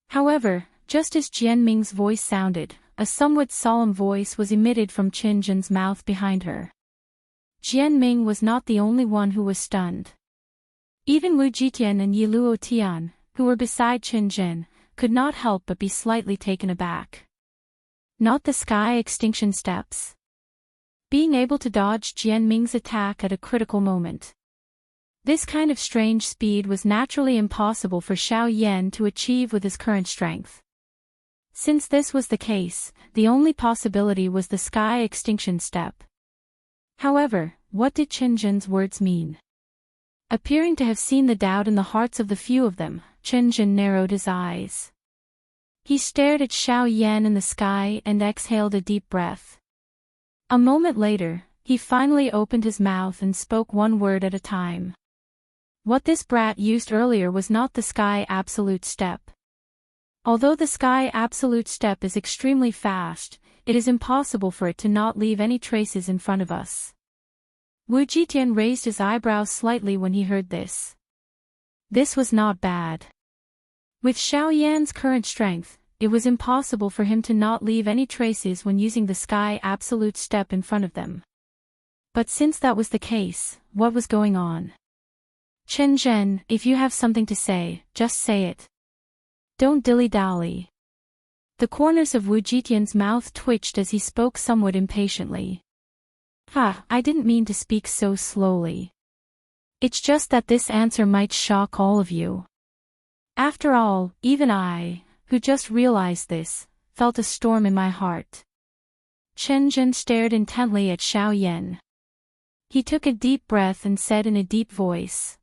However, just as Jianming's voice sounded, a somewhat solemn voice was emitted from Qin Zhen's mouth behind her. Jianming was not the only one who was stunned. Even Wu Jitian and Yi Luotian, who were beside Qin Zhen, could not help but be slightly taken aback. Not the sky extinction steps. Being able to dodge Jianming's attack at a critical moment. This kind of strange speed was naturally impossible for Xiao Yan to achieve with his current strength. Since this was the case, the only possibility was the sky extinction step. However, what did Qin Zhen's words mean? Appearing to have seen the doubt in the hearts of the few of them, Qin Zhen narrowed his eyes. He stared at Xiao Yan in the sky and exhaled a deep breath. A moment later, he finally opened his mouth and spoke one word at a time. What this brat used earlier was not the sky absolute step. Although the sky absolute step is extremely fast, it is impossible for it to not leave any traces in front of us. Wu Jitian raised his eyebrows slightly when he heard this. This was not bad. With Xiao Yan's current strength, it was impossible for him to not leave any traces when using the sky absolute step in front of them. But since that was the case, what was going on? Qin Zhen, if you have something to say, just say it. Don't dilly-dally. The corners of Wu Jitian's mouth twitched as he spoke somewhat impatiently. I didn't mean to speak so slowly. It's just that this answer might shock all of you. After all, even I, who just realized this, felt a storm in my heart. Qin Zhen stared intently at Xiao Yan. He took a deep breath and said in a deep voice.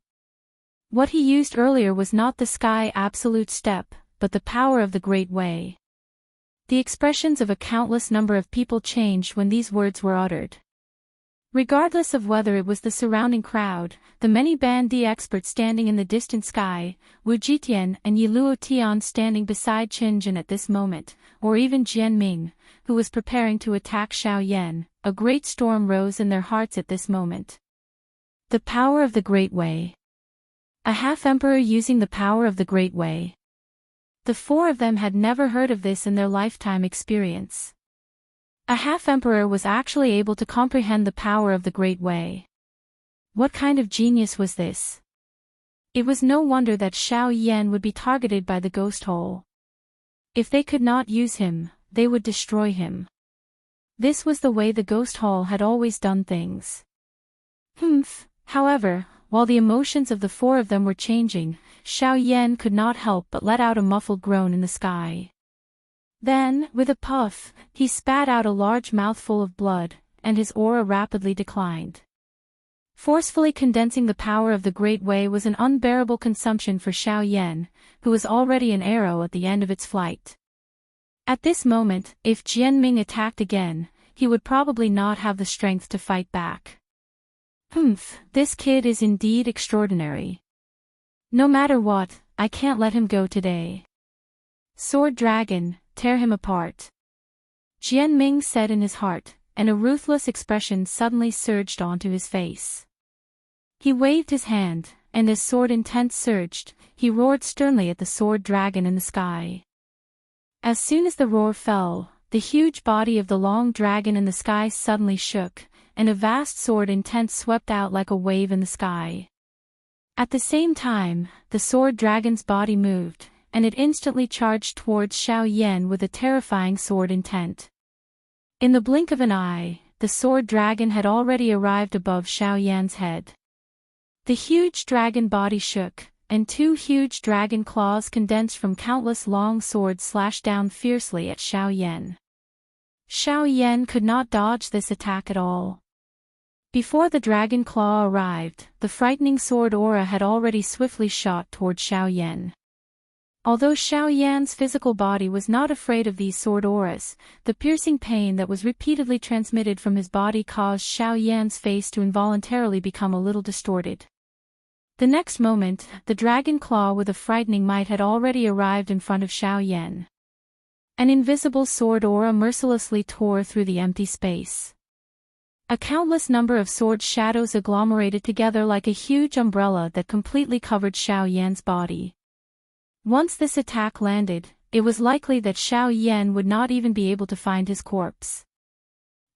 What he used earlier was not the sky absolute step, but the power of the Great Way. The expressions of a countless number of people changed when these words were uttered. Regardless of whether it was the surrounding crowd, the many Bandi experts standing in the distant sky, Wu Jitian and Yi Luotian standing beside Qin Zhen at this moment, or even Jianming, who was preparing to attack Xiao Yan, a great storm rose in their hearts at this moment. The power of the Great Way. A half-emperor using the power of the Great Way. The four of them had never heard of this in their lifetime experience. A half-emperor was actually able to comprehend the power of the Great Way. What kind of genius was this? It was no wonder that Xiao Yan would be targeted by the ghost hole. If they could not use him, they would destroy him. This was the way the ghost hole had always done things. However, while the emotions of the four of them were changing, Xiao Yan could not help but let out a muffled groan in the sky. Then, with a puff, he spat out a large mouthful of blood, and his aura rapidly declined. Forcefully condensing the power of the Great Way was an unbearable consumption for Xiao Yan, who was already an arrow at the end of its flight. At this moment, if Jianming attacked again, he would probably not have the strength to fight back. This kid is indeed extraordinary. No matter what, I can't let him go today. Sword Dragon, tear him apart. Jianming said in his heart, and a ruthless expression suddenly surged onto his face. He waved his hand, and as sword intent surged, he roared sternly at the sword dragon in the sky. As soon as the roar fell, the huge body of the long dragon in the sky suddenly shook, and a vast sword intent swept out like a wave in the sky. At the same time, the sword dragon's body moved, and it instantly charged towards Xiao Yan with a terrifying sword intent. In the blink of an eye, the sword dragon had already arrived above Xiao Yan's head. The huge dragon body shook, and two huge dragon claws condensed from countless long swords slashed down fiercely at Xiao Yan. Xiao Yan could not dodge this attack at all. Before the dragon claw arrived, the frightening sword aura had already swiftly shot toward Xiao Yan. Although Xiao Yan's physical body was not afraid of these sword auras, the piercing pain that was repeatedly transmitted from his body caused Xiao Yan's face to involuntarily become a little distorted. The next moment, the dragon claw with a frightening might had already arrived in front of Xiao Yan. An invisible sword aura mercilessly tore through the empty space. A countless number of sword shadows agglomerated together like a huge umbrella that completely covered Xiao Yan's body. Once this attack landed, it was likely that Xiao Yan would not even be able to find his corpse.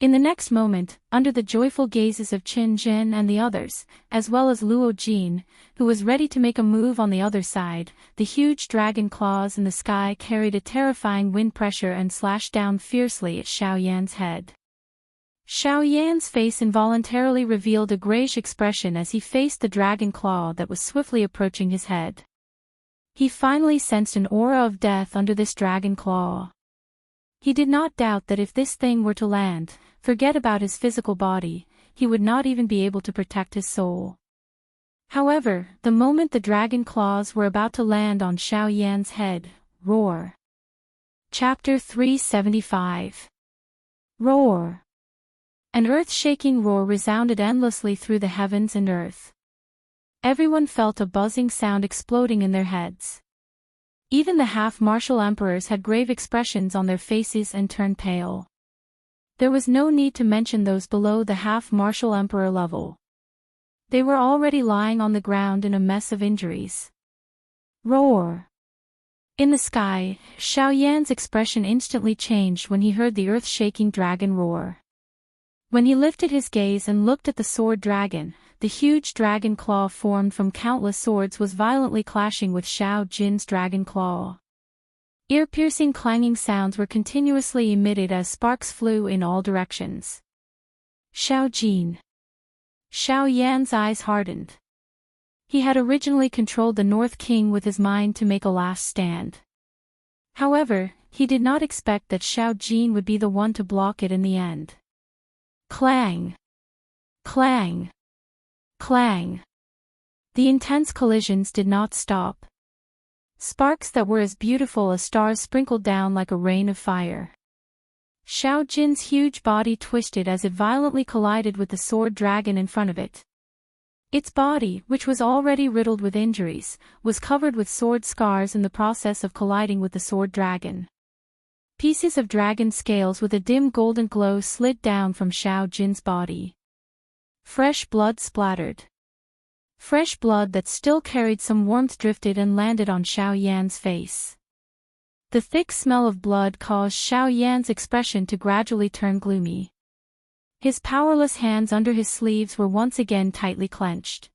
In the next moment, under the joyful gazes of Qin Jin and the others, as well as Luo Jin, who was ready to make a move on the other side, the huge dragon claws in the sky carried a terrifying wind pressure and slashed down fiercely at Xiao Yan's head. Xiao Yan's face involuntarily revealed a grayish expression as he faced the dragon claw that was swiftly approaching his head. He finally sensed an aura of death under this dragon claw. He did not doubt that if this thing were to land, forget about his physical body, he would not even be able to protect his soul. However, the moment the dragon claws were about to land on Xiao Yan's head, roar. Chapter 375. Roar. An earth-shaking roar resounded endlessly through the heavens and earth. Everyone felt a buzzing sound exploding in their heads. Even the half-martial emperors had grave expressions on their faces and turned pale. There was no need to mention those below the half-martial emperor level. They were already lying on the ground in a mess of injuries. Roar. In the sky, Xiao Yan's expression instantly changed when he heard the earth-shaking dragon roar. When he lifted his gaze and looked at the sword dragon, the huge dragon claw formed from countless swords was violently clashing with Xiao Jin's dragon claw. Ear-piercing clanging sounds were continuously emitted as sparks flew in all directions. Xiao Jin. Xiao Yan's eyes hardened. He had originally controlled the North King with his mind to make a last stand. However, he did not expect that Xiao Jin would be the one to block it in the end. Clang! Clang! Clang! The intense collisions did not stop. Sparks that were as beautiful as stars sprinkled down like a rain of fire. Xiao Jin's huge body twisted as it violently collided with the sword dragon in front of it. Its body, which was already riddled with injuries, was covered with sword scars in the process of colliding with the sword dragon. Pieces of dragon scales with a dim golden glow slid down from Xiao Jin's body. Fresh blood splattered. Fresh blood that still carried some warmth drifted and landed on Xiao Yan's face. The thick smell of blood caused Xiao Yan's expression to gradually turn gloomy. His powerless hands under his sleeves were once again tightly clenched.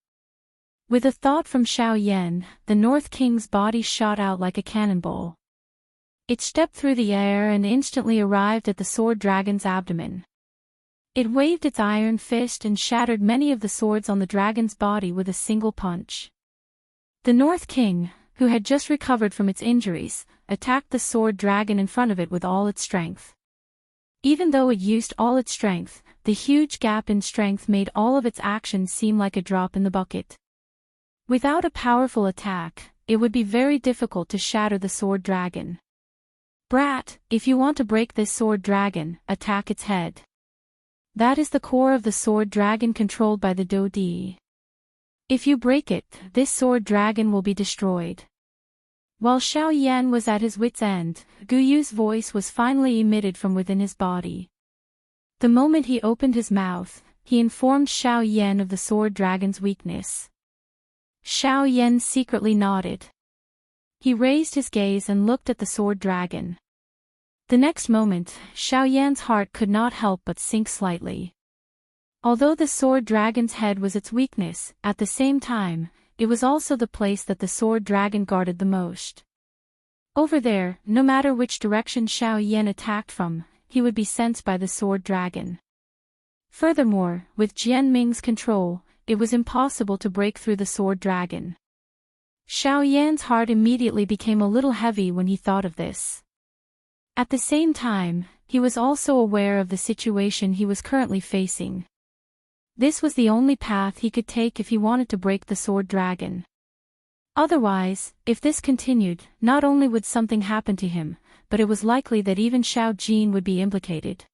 With a thought from Xiao Yan, the North King's body shot out like a cannonball. It stepped through the air and instantly arrived at the sword dragon's abdomen. It waved its iron fist and shattered many of the swords on the dragon's body with a single punch. The North King, who had just recovered from its injuries, attacked the sword dragon in front of it with all its strength. Even though it used all its strength, the huge gap in strength made all of its actions seem like a drop in the bucket. Without a powerful attack, it would be very difficult to shatter the sword dragon. Brat, if you want to break this sword dragon, attack its head. That is the core of the sword dragon controlled by the Dodi. If you break it, this sword dragon will be destroyed. While Xiao Yan was at his wit's end, Gu Yu's voice was finally emitted from within his body. The moment he opened his mouth, he informed Xiao Yan of the sword dragon's weakness. Xiao Yan secretly nodded. He raised his gaze and looked at the sword dragon. The next moment, Xiao Yan's heart could not help but sink slightly. Although the sword dragon's head was its weakness, at the same time, it was also the place that the sword dragon guarded the most. Over there, no matter which direction Xiao Yan attacked from, he would be sensed by the sword dragon. Furthermore, with Jian Ming's control, it was impossible to break through the sword dragon. Xiao Yan's heart immediately became a little heavy when he thought of this. At the same time, he was also aware of the situation he was currently facing. This was the only path he could take if he wanted to break the sword dragon. Otherwise, if this continued, not only would something happen to him, but it was likely that even Xiao Jin would be implicated.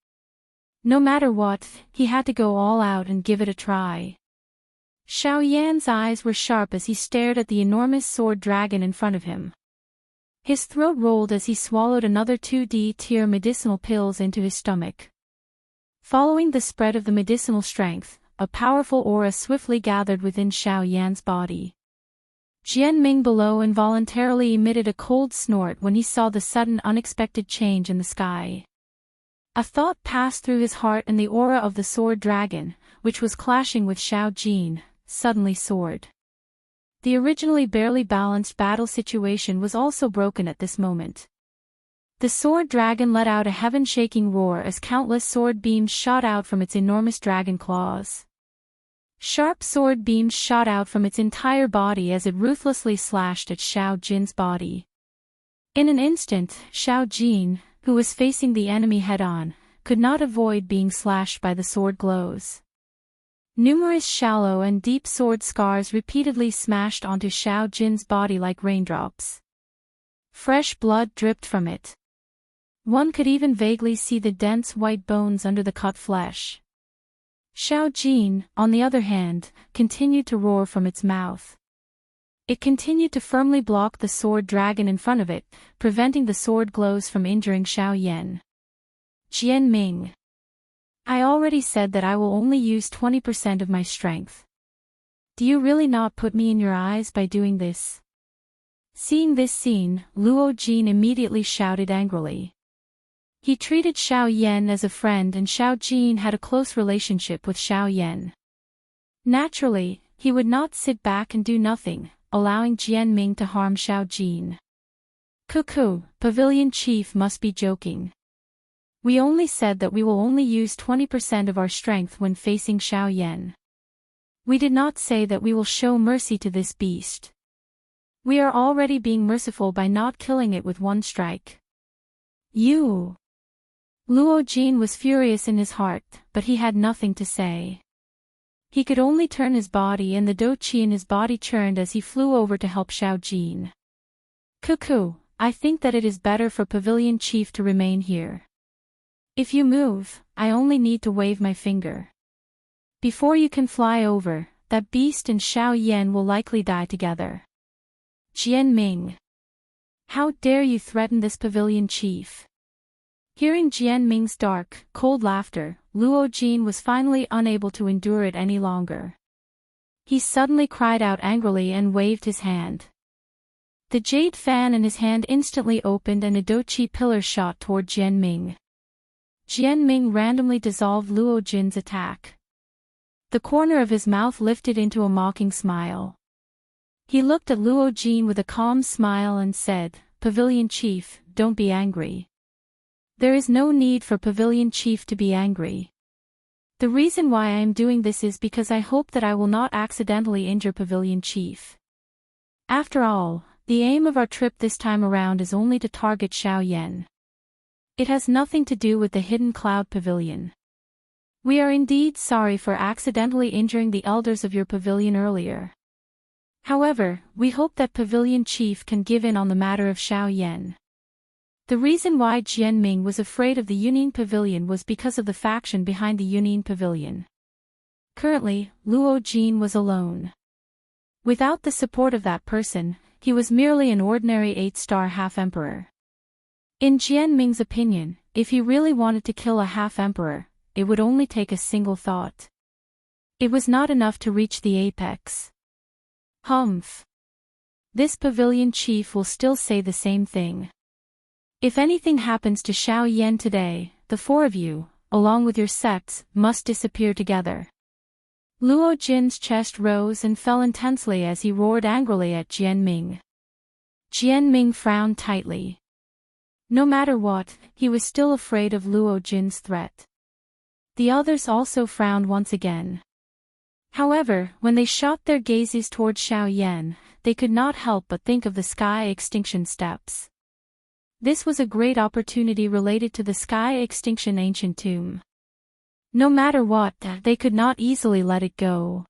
No matter what, he had to go all out and give it a try. Xiao Yan's eyes were sharp as he stared at the enormous sword dragon in front of him. His throat rolled as he swallowed another 2D-tier medicinal pills into his stomach. Following the spread of the medicinal strength, a powerful aura swiftly gathered within Xiao Yan's body. Jian Ming below involuntarily emitted a cold snort when he saw the sudden unexpected change in the sky. A thought passed through his heart, and the aura of the sword dragon, which was clashing with Xiao Jin, suddenly soared. The originally barely balanced battle situation was also broken at this moment. The sword dragon let out a heaven-shaking roar as countless sword beams shot out from its enormous dragon claws. Sharp sword beams shot out from its entire body as it ruthlessly slashed at Xiao Jin's body. In an instant, Xiao Jin, who was facing the enemy head-on, could not avoid being slashed by the sword glows. Numerous shallow and deep sword scars repeatedly smashed onto Xiao Jin's body like raindrops. Fresh blood dripped from it. One could even vaguely see the dense white bones under the cut flesh. Xiao Jin, on the other hand, continued to roar from its mouth. It continued to firmly block the sword dragon in front of it, preventing the sword glows from injuring Xiao Yan. Jian Ming. I already said that I will only use 20% of my strength. Do you really not put me in your eyes by doing this? Seeing this scene, Luo Jin immediately shouted angrily. He treated Xiao Yan as a friend, and Xiao Jin had a close relationship with Xiao Yan. Naturally, he would not sit back and do nothing, allowing Jian Ming to harm Xiao Jin. Cuckoo, Pavilion Chief must be joking. We only said that we will only use 20% of our strength when facing Xiao Yan. We did not say that we will show mercy to this beast. We are already being merciful by not killing it with one strike. You! Luo Jin was furious in his heart, but he had nothing to say. He could only turn his body, and the dou qi in his body churned as he flew over to help Xiao Jin. Cuckoo, I think that it is better for Pavilion Chief to remain here. If you move, I only need to wave my finger. Before you can fly over, that beast and Xiao Yan will likely die together. Jian Ming. How dare you threaten this Pavilion Chief? Hearing Jian Ming's dark, cold laughter, Luo Jin was finally unable to endure it any longer. He suddenly cried out angrily and waved his hand. The jade fan in his hand instantly opened and a douqi pillar shot toward Jian Ming. Jian Ming randomly dissolved Luo Jin's attack. The corner of his mouth lifted into a mocking smile. He looked at Luo Jin with a calm smile and said, "Pavilion Chief, don't be angry. There is no need for Pavilion Chief to be angry. The reason why I am doing this is because I hope that I will not accidentally injure Pavilion Chief. After all, the aim of our trip this time around is only to target Xiao Yan. It has nothing to do with the Hidden Cloud Pavilion. We are indeed sorry for accidentally injuring the elders of your pavilion earlier. However, we hope that Pavilion Chief can give in on the matter of Xiao Yan." The reason why Jian Ming was afraid of the Yunyin Pavilion was because of the faction behind the Yunyin Pavilion. Currently, Luo Jin was alone. Without the support of that person, he was merely an ordinary 8-star half-emperor. In Jian Ming's opinion, if he really wanted to kill a half-emperor, it would only take a single thought. It was not enough to reach the apex. Humph. This Pavilion Chief will still say the same thing. If anything happens to Xiao Yan today, the four of you, along with your sects, must disappear together. Luo Jin's chest rose and fell intensely as he roared angrily at Jian Ming. Jianming frowned tightly. No matter what, he was still afraid of Luo Jin's threat. The others also frowned once again. However, when they shot their gazes toward Xiao Yan, they could not help but think of the sky extinction steps. This was a great opportunity related to the sky extinction ancient tomb. No matter what, they could not easily let it go.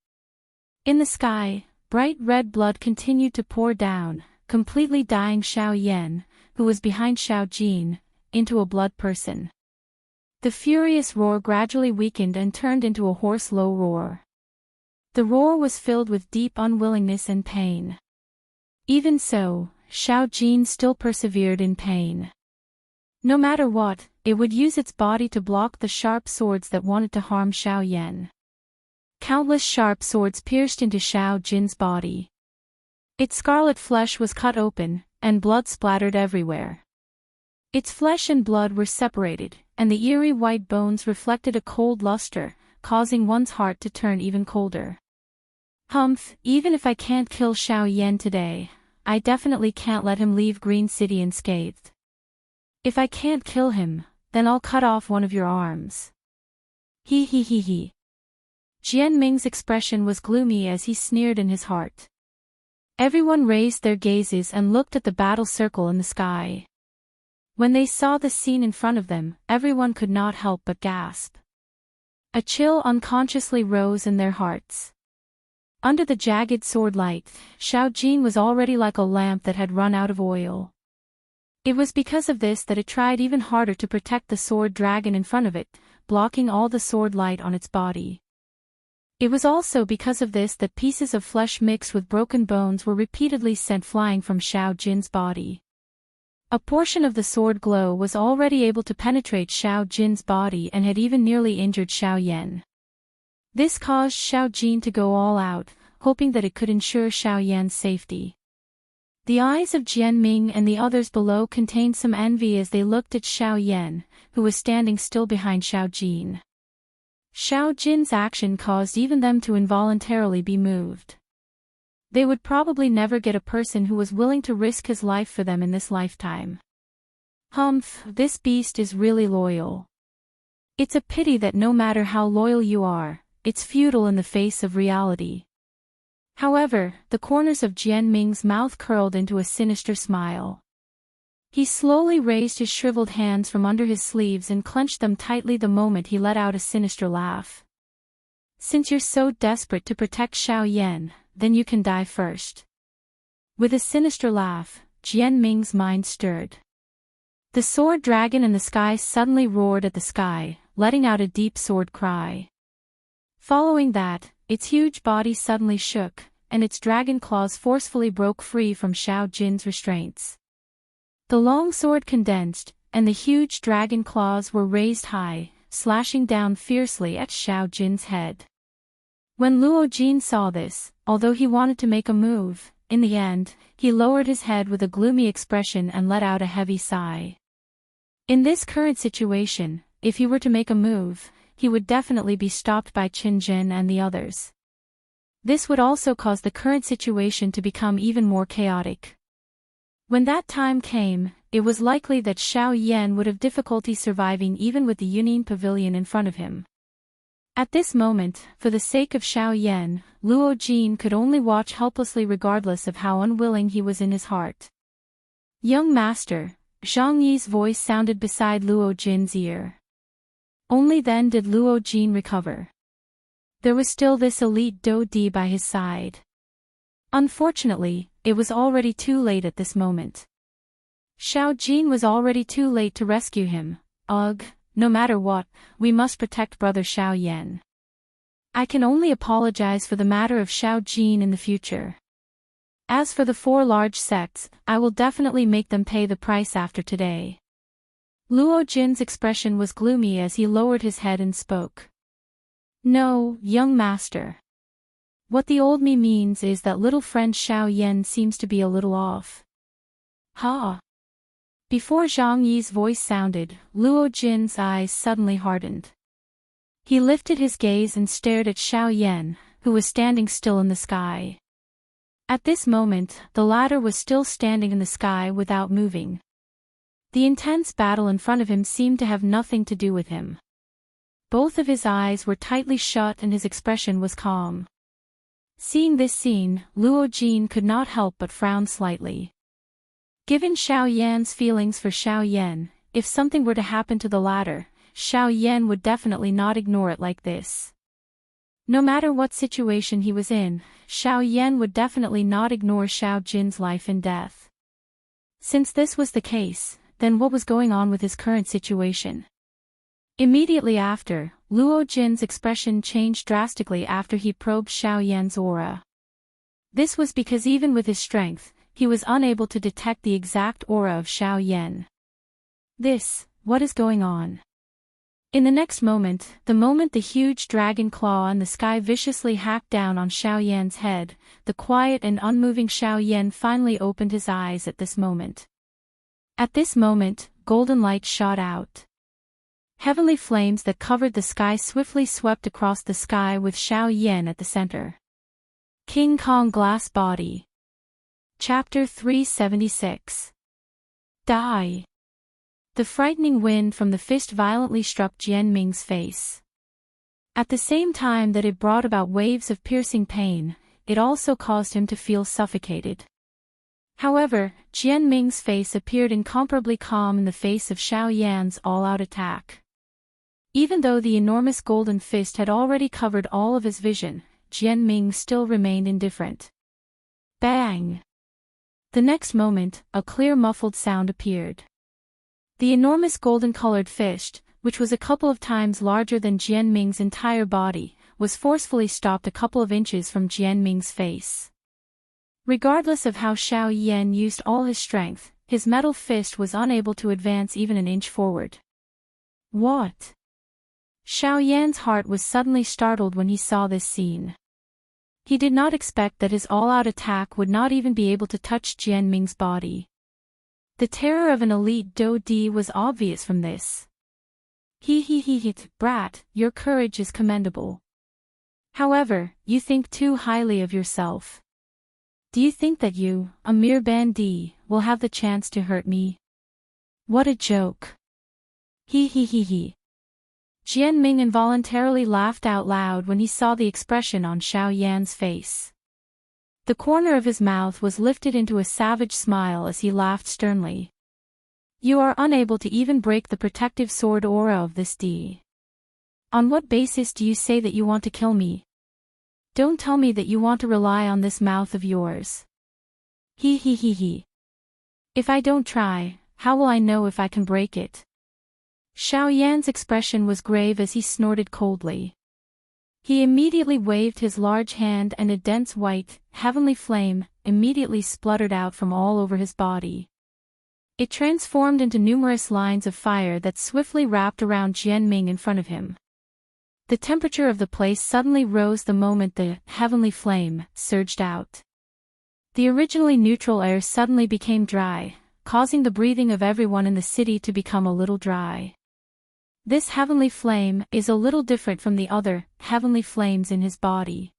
In the sky, bright red blood continued to pour down, completely dyeing Xiao Yan, who was behind Xiao Jin, into a blood person. The furious roar gradually weakened and turned into a hoarse low roar. The roar was filled with deep unwillingness and pain. Even so, Xiao Jin still persevered in pain. No matter what, it would use its body to block the sharp swords that wanted to harm Xiao Yan. Countless sharp swords pierced into Xiao Jin's body. Its scarlet flesh was cut open, and blood splattered everywhere. Its flesh and blood were separated, and the eerie white bones reflected a cold luster, causing one's heart to turn even colder. Humph, even if I can't kill Xiao Yan today, I definitely can't let him leave Green City unscathed. If I can't kill him, then I'll cut off one of your arms. He. Jianming's expression was gloomy as he sneered in his heart. Everyone raised their gazes and looked at the battle circle in the sky. When they saw the scene in front of them, everyone could not help but gasp. A chill unconsciously rose in their hearts. Under the jagged sword light, Xiao Jin was already like a lamp that had run out of oil. It was because of this that it tried even harder to protect the sword dragon in front of it, blocking all the sword light on its body. It was also because of this that pieces of flesh mixed with broken bones were repeatedly sent flying from Xiao Jin's body. A portion of the sword glow was already able to penetrate Xiao Jin's body and had even nearly injured Xiao Yan. This caused Xiao Jin to go all out, hoping that it could ensure Xiao Yan's safety. The eyes of Jianming and the others below contained some envy as they looked at Xiao Yan, who was standing still behind Xiao Jin. Xiao Jin's action caused even them to involuntarily be moved. They would probably never get a person who was willing to risk his life for them in this lifetime. Humph, this beast is really loyal. It's a pity that no matter how loyal you are, it's futile in the face of reality. However, the corners of Jianming's mouth curled into a sinister smile. He slowly raised his shriveled hands from under his sleeves and clenched them tightly the moment he let out a sinister laugh. Since you're so desperate to protect Xiao Yan, then you can die first. With a sinister laugh, Jianming's mind stirred. The sword dragon in the sky suddenly roared at the sky, letting out a deep sword cry. Following that, its huge body suddenly shook, and its dragon claws forcefully broke free from Xiao Jin's restraints. The long sword condensed, and the huge dragon claws were raised high, slashing down fiercely at Xiao Jin's head. When Luo Jin saw this, although he wanted to make a move, in the end, he lowered his head with a gloomy expression and let out a heavy sigh. In this current situation, if he were to make a move, he would definitely be stopped by Qin Zhen and the others. This would also cause the current situation to become even more chaotic. When that time came, it was likely that Xiao Yan would have difficulty surviving even with the Yunin Pavilion in front of him. At this moment, for the sake of Xiao Yan, Luo Jin could only watch helplessly regardless of how unwilling he was in his heart. "Young master," Zhang Yi's voice sounded beside Luo Jin's ear. Only then did Luo Jin recover. There was still this elite Do Di by his side. Unfortunately, it was already too late at this moment. Xiao Jin was already too late to rescue him. Ugh, no matter what, we must protect brother Xiao Yan. I can only apologize for the matter of Xiao Jin in the future. As for the 4 large sects, I will definitely make them pay the price after today. Luo Jin's expression was gloomy as he lowered his head and spoke. No, young master. What the old me means is that little friend Xiao Yan seems to be a little off. Ha! Before Zhang Yi's voice sounded, Luo Jin's eyes suddenly hardened. He lifted his gaze and stared at Xiao Yan, who was standing still in the sky. At this moment, the latter was still standing in the sky without moving. The intense battle in front of him seemed to have nothing to do with him. Both of his eyes were tightly shut and his expression was calm. Seeing this scene, Luo Jin could not help but frown slightly. Given Xiao Yan's feelings for Xiao Yan, if something were to happen to the latter, Xiao Yan would definitely not ignore it like this. No matter what situation he was in, Xiao Yan would definitely not ignore Xiao Jin's life and death. Since this was the case, then what was going on with his current situation? Immediately after, Luo Jin's expression changed drastically after he probed Xiao Yan's aura. This was because even with his strength, he was unable to detect the exact aura of Xiao Yan. What is going on? In the next moment, the huge dragon claw in the sky viciously hacked down on Xiao Yan's head, the quiet and unmoving Xiao Yan finally opened his eyes at this moment. At this moment, golden light shot out. Heavenly flames that covered the sky swiftly swept across the sky with Xiao Yan at the center. King Kong Glass Body. Chapter 376. Die. The frightening wind from the fist violently struck Jian Ming's face. At the same time that it brought about waves of piercing pain, it also caused him to feel suffocated. However, Jian Ming's face appeared incomparably calm in the face of Xiao Yan's all-out attack. Even though the enormous golden fist had already covered all of his vision, Jian Ming still remained indifferent. Bang! The next moment, a clear muffled sound appeared. The enormous golden-colored fist, which was a couple of times larger than Jian Ming's entire body, was forcefully stopped a couple of inches from Jian Ming's face. Regardless of how Xiao Yan used all his strength, his metal fist was unable to advance even an inch forward. What? Xiao Yan's heart was suddenly startled when he saw this scene. He did not expect that his all-out attack would not even be able to touch Jian Ming's body. The terror of an elite Do Di was obvious from this. Brat, your courage is commendable. However, you think too highly of yourself. Do you think that you, a mere bandit, will have the chance to hurt me? What a joke. Jian Ming involuntarily laughed out loud when he saw the expression on Xiao Yan's face. The corner of his mouth was lifted into a savage smile as he laughed sternly. You are unable to even break the protective sword aura of this D. On what basis do you say that you want to kill me? Don't tell me that you want to rely on this mouth of yours. If I don't try, how will I know if I can break it? Xiao Yan's expression was grave as he snorted coldly. He immediately waved his large hand and a dense white, heavenly flame immediately spluttered out from all over his body. It transformed into numerous lines of fire that swiftly wrapped around Jian Ming in front of him. The temperature of the place suddenly rose the moment the heavenly flame surged out. The originally neutral air suddenly became dry, causing the breathing of everyone in the city to become a little dry. This heavenly flame is a little different from the other heavenly flames in his body.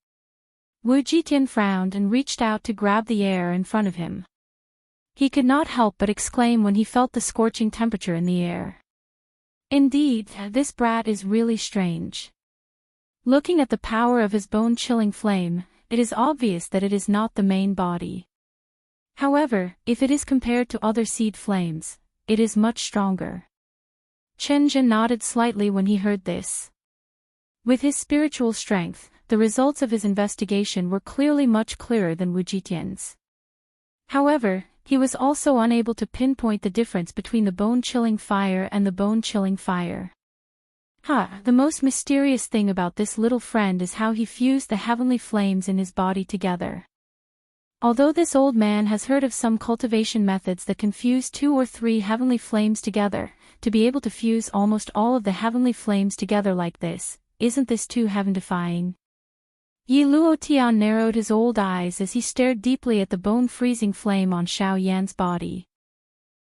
Wu Jitian frowned and reached out to grab the air in front of him. He could not help but exclaim when he felt the scorching temperature in the air. Indeed, this brat is really strange. Looking at the power of his bone-chilling flame, it is obvious that it is not the main body. However, if it is compared to other seed flames, it is much stronger. Chen Zhen nodded slightly when he heard this. With his spiritual strength, the results of his investigation were clearly much clearer than Wu Jitian's. However, he was also unable to pinpoint the difference between the bone-chilling fire and the bone-chilling fire. The most mysterious thing about this little friend is how he fused the heavenly flames in his body together. Although this old man has heard of some cultivation methods that can fuse 2 or 3 heavenly flames together, to be able to fuse almost all of the heavenly flames together like this, isn't this too heaven-defying? Yi Luotian narrowed his old eyes as he stared deeply at the bone-freezing flame on Xiao Yan's body.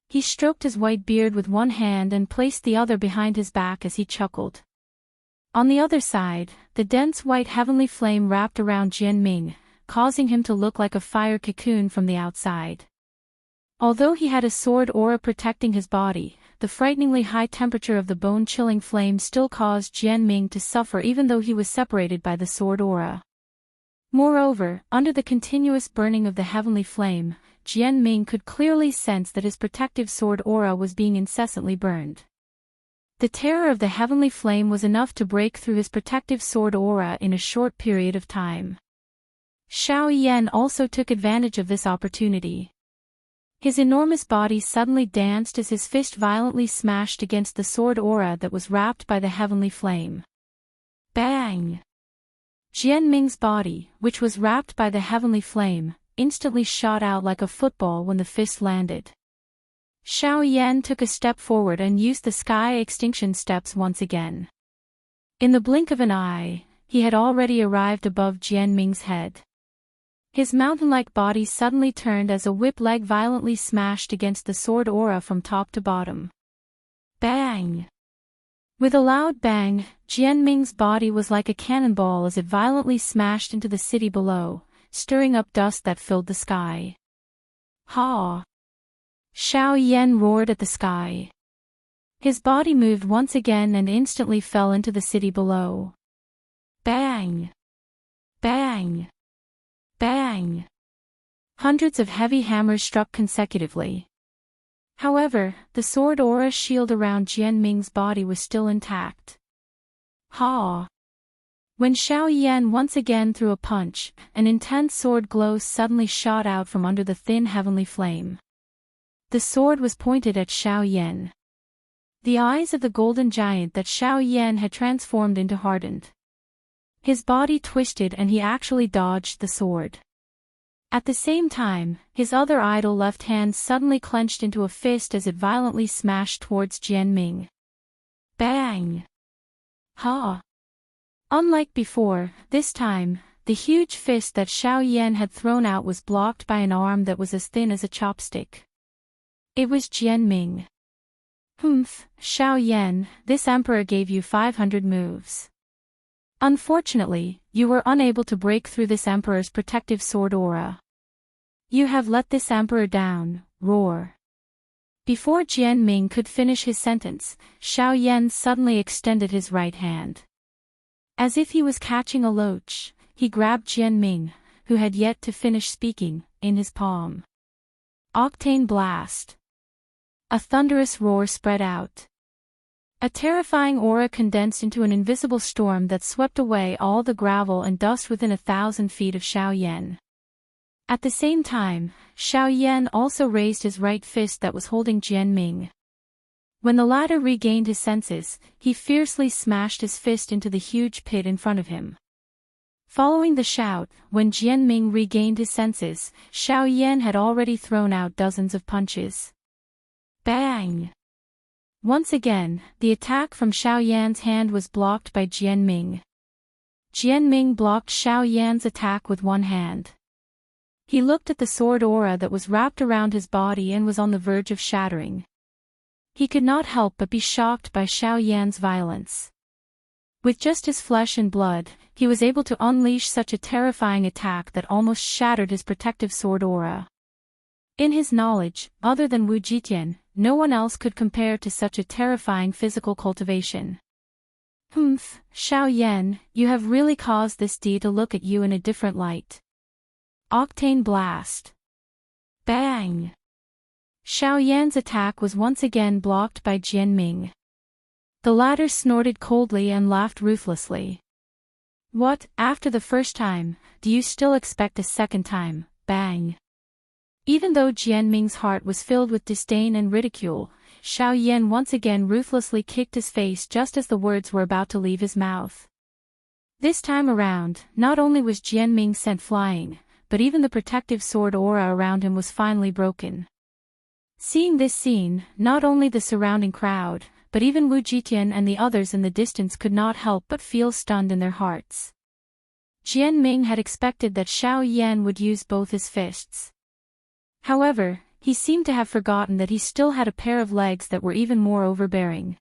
He stroked his white beard with one hand and placed the other behind his back as he chuckled. On the other side, the dense white heavenly flame wrapped around Jian Ming, causing him to look like a fire cocoon from the outside. Although he had a sword aura protecting his body, the frighteningly high temperature of the bone-chilling flame still caused Jianming to suffer even though he was separated by the sword aura. Moreover, under the continuous burning of the heavenly flame, Jianming could clearly sense that his protective sword aura was being incessantly burned. The terror of the heavenly flame was enough to break through his protective sword aura in a short period of time. Xiao Yan also took advantage of this opportunity. His enormous body suddenly danced as his fist violently smashed against the sword aura that was wrapped by the heavenly flame. Bang! Jianming's body, which was wrapped by the heavenly flame, instantly shot out like a football when the fist landed. Xiao Yan took a step forward and used the sky extinction steps once again. In the blink of an eye, he had already arrived above Jianming's head. His mountain-like body suddenly turned as a whip leg violently smashed against the sword aura from top to bottom. Bang! With a loud bang, Jianming's body was like a cannonball as it violently smashed into the city below, stirring up dust that filled the sky. Ha! Xiao Yan roared at the sky. His body moved once again and instantly fell into the city below. Bang! Bang! Bang! Hundreds of heavy hammers struck consecutively. However, the sword aura shield around Jianming's body was still intact. Ha! When Xiao Yan once again threw a punch, an intense sword glow suddenly shot out from under the thin heavenly flame. The sword was pointed at Xiao Yan. The eyes of the golden giant that Xiao Yan had transformed into hardened. His body twisted and he actually dodged the sword. At the same time, his other idle left hand suddenly clenched into a fist as it violently smashed towards Jianming. Bang! Ha! Unlike before, this time, the huge fist that Xiao Yan had thrown out was blocked by an arm that was as thin as a chopstick. It was Jianming. Humph, Xiao Yan, this emperor gave you 500 moves. Unfortunately, you were unable to break through this emperor's protective sword aura. You have let this emperor down, roar. Before Jianming could finish his sentence, Xiao Yan suddenly extended his right hand. As if he was catching a loach, he grabbed Jianming, who had yet to finish speaking, in his palm. Octane blast. A thunderous roar spread out. A terrifying aura condensed into an invisible storm that swept away all the gravel and dust within 1,000 feet of Xiao Yan. At the same time, Xiao Yan also raised his right fist that was holding Jianming. When the latter regained his senses, he fiercely smashed his fist into the huge pit in front of him. Following the shout, when Jianming regained his senses, Xiao Yan had already thrown out dozens of punches. Bang! Once again, the attack from Xiao Yan's hand was blocked by Jianming. Jianming blocked Xiao Yan's attack with one hand. He looked at the sword aura that was wrapped around his body and was on the verge of shattering. He could not help but be shocked by Xiao Yan's violence. With just his flesh and blood, he was able to unleash such a terrifying attack that almost shattered his protective sword aura. In his knowledge, other than Wu Jitian, no one else could compare to such a terrifying physical cultivation. Humph, Xiao Yan, you have really caused this deed to look at you in a different light. Octane blast. Bang! Xiao Yan's attack was once again blocked by Jianming. The latter snorted coldly and laughed ruthlessly. What, after the first time, do you still expect a second time? Bang! Even though Jianming's heart was filled with disdain and ridicule, Xiao Yan once again ruthlessly kicked his face just as the words were about to leave his mouth. This time around, not only was Jianming sent flying, but even the protective sword aura around him was finally broken. Seeing this scene, not only the surrounding crowd, but even Wu Jitian and the others in the distance could not help but feel stunned in their hearts. Jianming had expected that Xiao Yan would use both his fists. However, he seemed to have forgotten that he still had a pair of legs that were even more overbearing.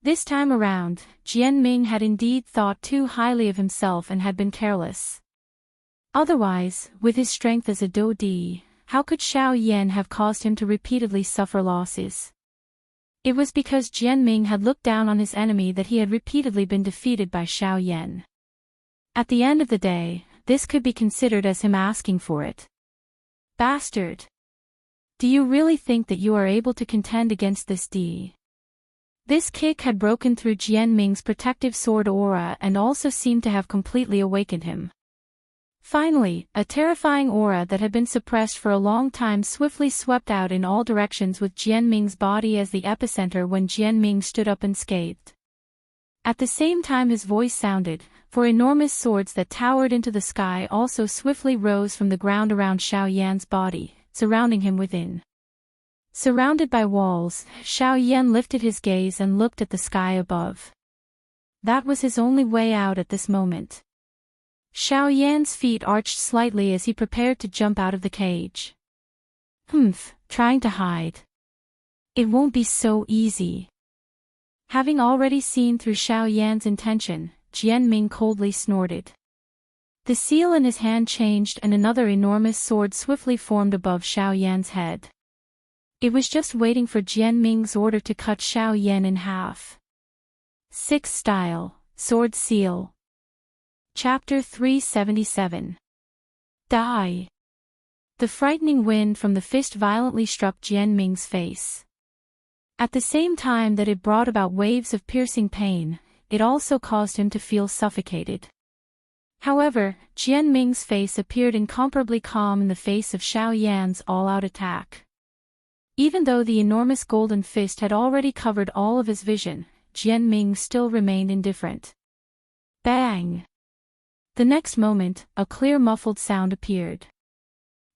This time around, Jianming had indeed thought too highly of himself and had been careless. Otherwise, with his strength as a Dodi, how could Xiao Yan have caused him to repeatedly suffer losses? It was because Jianming had looked down on his enemy that he had repeatedly been defeated by Xiao Yan. At the end of the day, this could be considered as him asking for it. Bastard! Do you really think that you are able to contend against this D? This kick had broken through Jianming's protective sword aura and also seemed to have completely awakened him. Finally, a terrifying aura that had been suppressed for a long time swiftly swept out in all directions with Jianming's body as the epicenter when Jianming stood up unscathed. At the same time his voice sounded, for enormous swords that towered into the sky also swiftly rose from the ground around Xiao Yan's body, surrounding him within. Surrounded by walls, Xiao Yan lifted his gaze and looked at the sky above. That was his only way out at this moment. Xiao Yan's feet arched slightly as he prepared to jump out of the cage. Trying to hide. It won't be so easy. Having already seen through Xiao Yan's intention, Jianming coldly snorted. The seal in his hand changed and another enormous sword swiftly formed above Xiao Yan's head. It was just waiting for Jianming's order to cut Xiao Yan in half. Sixth Style, Sword Seal. Chapter 377. Die. The frightening wind from the fist violently struck Jianming's face. At the same time that it brought about waves of piercing pain, it also caused him to feel suffocated. However, Jianming's face appeared incomparably calm in the face of Xiao Yan's all-out attack. Even though the enormous golden fist had already covered all of his vision, Jianming still remained indifferent. Bang! The next moment, a clear muffled sound appeared.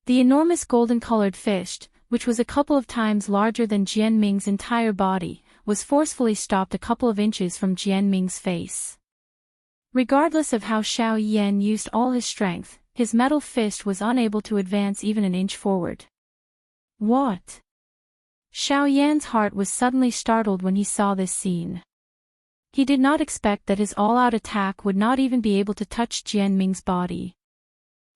The enormous golden-colored fist, which was a couple of times larger than Jianming's entire body, was forcefully stopped a couple of inches from Jianming's face. Regardless of how Xiao Yan used all his strength, his metal fist was unable to advance even an inch forward. What? Xiao Yan's heart was suddenly startled when he saw this scene. He did not expect that his all-out attack would not even be able to touch Jianming's body.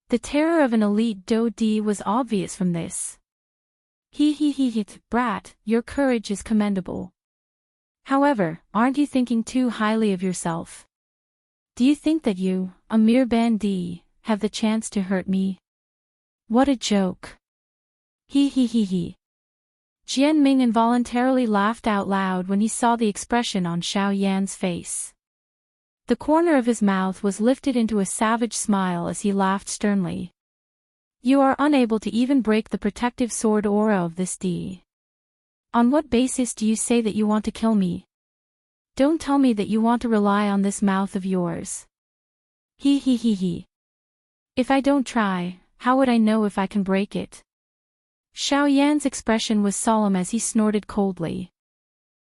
The terror of an elite Dodi was obvious from this. Brat, your courage is commendable. However, aren't you thinking too highly of yourself? Do you think that you, a mere bandit, have the chance to hurt me? What a joke. Jianming involuntarily laughed out loud when he saw the expression on Xiao Yan's face. The corner of his mouth was lifted into a savage smile as he laughed sternly. You are unable to even break the protective sword aura of this D. On what basis do you say that you want to kill me? Don't tell me that you want to rely on this mouth of yours. If I don't try, how would I know if I can break it? Xiao Yan's expression was solemn as he snorted coldly.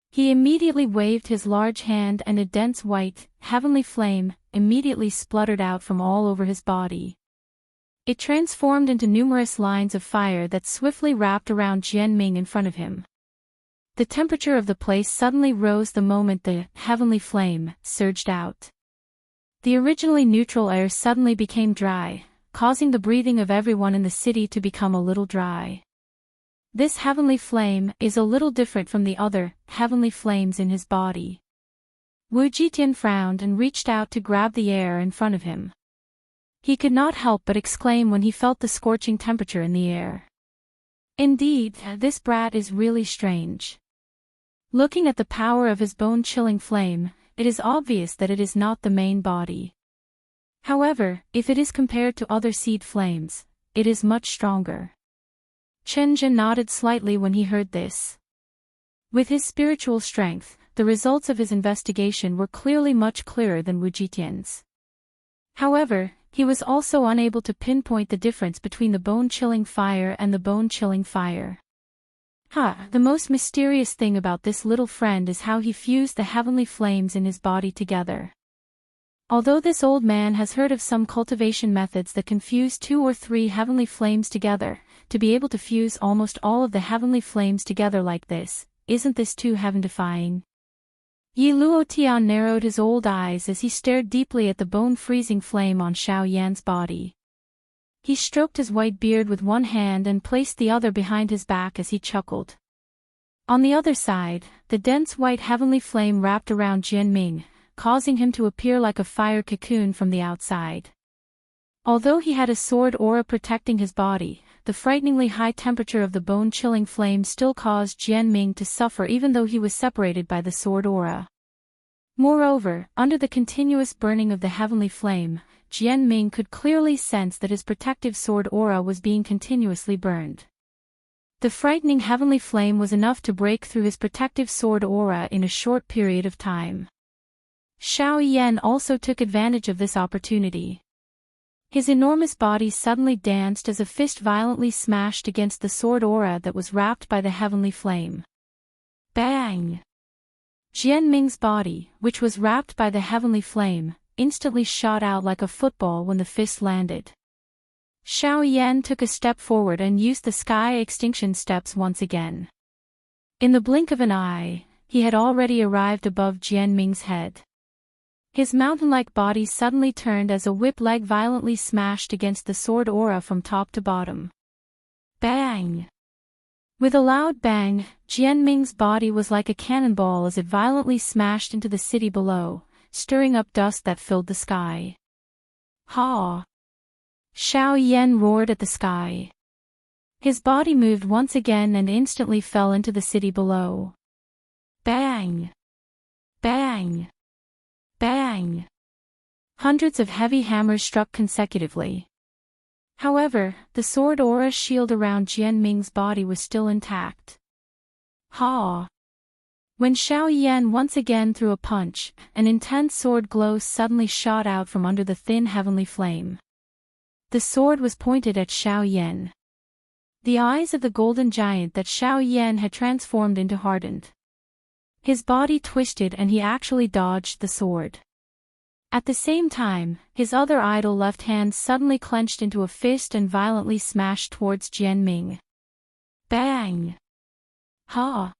He immediately waved his large hand and a dense white, heavenly flame immediately spluttered out from all over his body. It transformed into numerous lines of fire that swiftly wrapped around Jianming in front of him. The temperature of the place suddenly rose the moment the heavenly flame surged out. The originally neutral air suddenly became dry, causing the breathing of everyone in the city to become a little dry. This heavenly flame is a little different from the other heavenly flames in his body. Wu Jitian frowned and reached out to grab the air in front of him. He could not help but exclaim when he felt the scorching temperature in the air. Indeed, this brat is really strange. Looking at the power of his bone-chilling flame, it is obvious that it is not the main body. However, if it is compared to other seed flames, it is much stronger. Chen Zhen nodded slightly when he heard this. With his spiritual strength, the results of his investigation were clearly much clearer than Wu Jitian's. However, he was also unable to pinpoint the difference between the bone-chilling fire and the bone-chilling fire. The most mysterious thing about this little friend is how he fused the heavenly flames in his body together. Although this old man has heard of some cultivation methods that can fuse 2 or 3 heavenly flames together, to be able to fuse almost all of the heavenly flames together like this, isn't this too heaven-defying? Yi Luotian narrowed his old eyes as he stared deeply at the bone-freezing flame on Xiao Yan's body. He stroked his white beard with one hand and placed the other behind his back as he chuckled. On the other side, the dense white heavenly flame wrapped around Jianming, causing him to appear like a fire cocoon from the outside. Although he had a sword aura protecting his body, the frighteningly high temperature of the bone-chilling flame still caused Jianming to suffer even though he was separated by the sword aura. Moreover, under the continuous burning of the heavenly flame, Jianming could clearly sense that his protective sword aura was being continuously burned. The frightening heavenly flame was enough to break through his protective sword aura in a short period of time. Xiao Yan also took advantage of this opportunity. His enormous body suddenly danced as a fist violently smashed against the sword aura that was wrapped by the heavenly flame. Bang! Jianming's body, which was wrapped by the heavenly flame, instantly shot out like a football when the fist landed. Xiao Yan took a step forward and used the sky extinction steps once again. In the blink of an eye, he had already arrived above Jianming's head. His mountain-like body suddenly turned as a whip leg violently smashed against the sword aura from top to bottom. Bang! With a loud bang, Jianming's body was like a cannonball as it violently smashed into the city below, stirring up dust that filled the sky. Ha! Xiao Yan roared at the sky. His body moved once again and instantly fell into the city below. Bang! Bang! Bang! Hundreds of heavy hammers struck consecutively. However, the sword aura shield around Jianming's body was still intact. Ha! When Xiao Yan once again threw a punch, an intense sword glow suddenly shot out from under the thin heavenly flame. The sword was pointed at Xiao Yan. The eyes of the golden giant that Xiao Yan had transformed into hardened. His body twisted and he actually dodged the sword. At the same time, his other idle left hand suddenly clenched into a fist and violently smashed towards Jianming. Bang! Ha!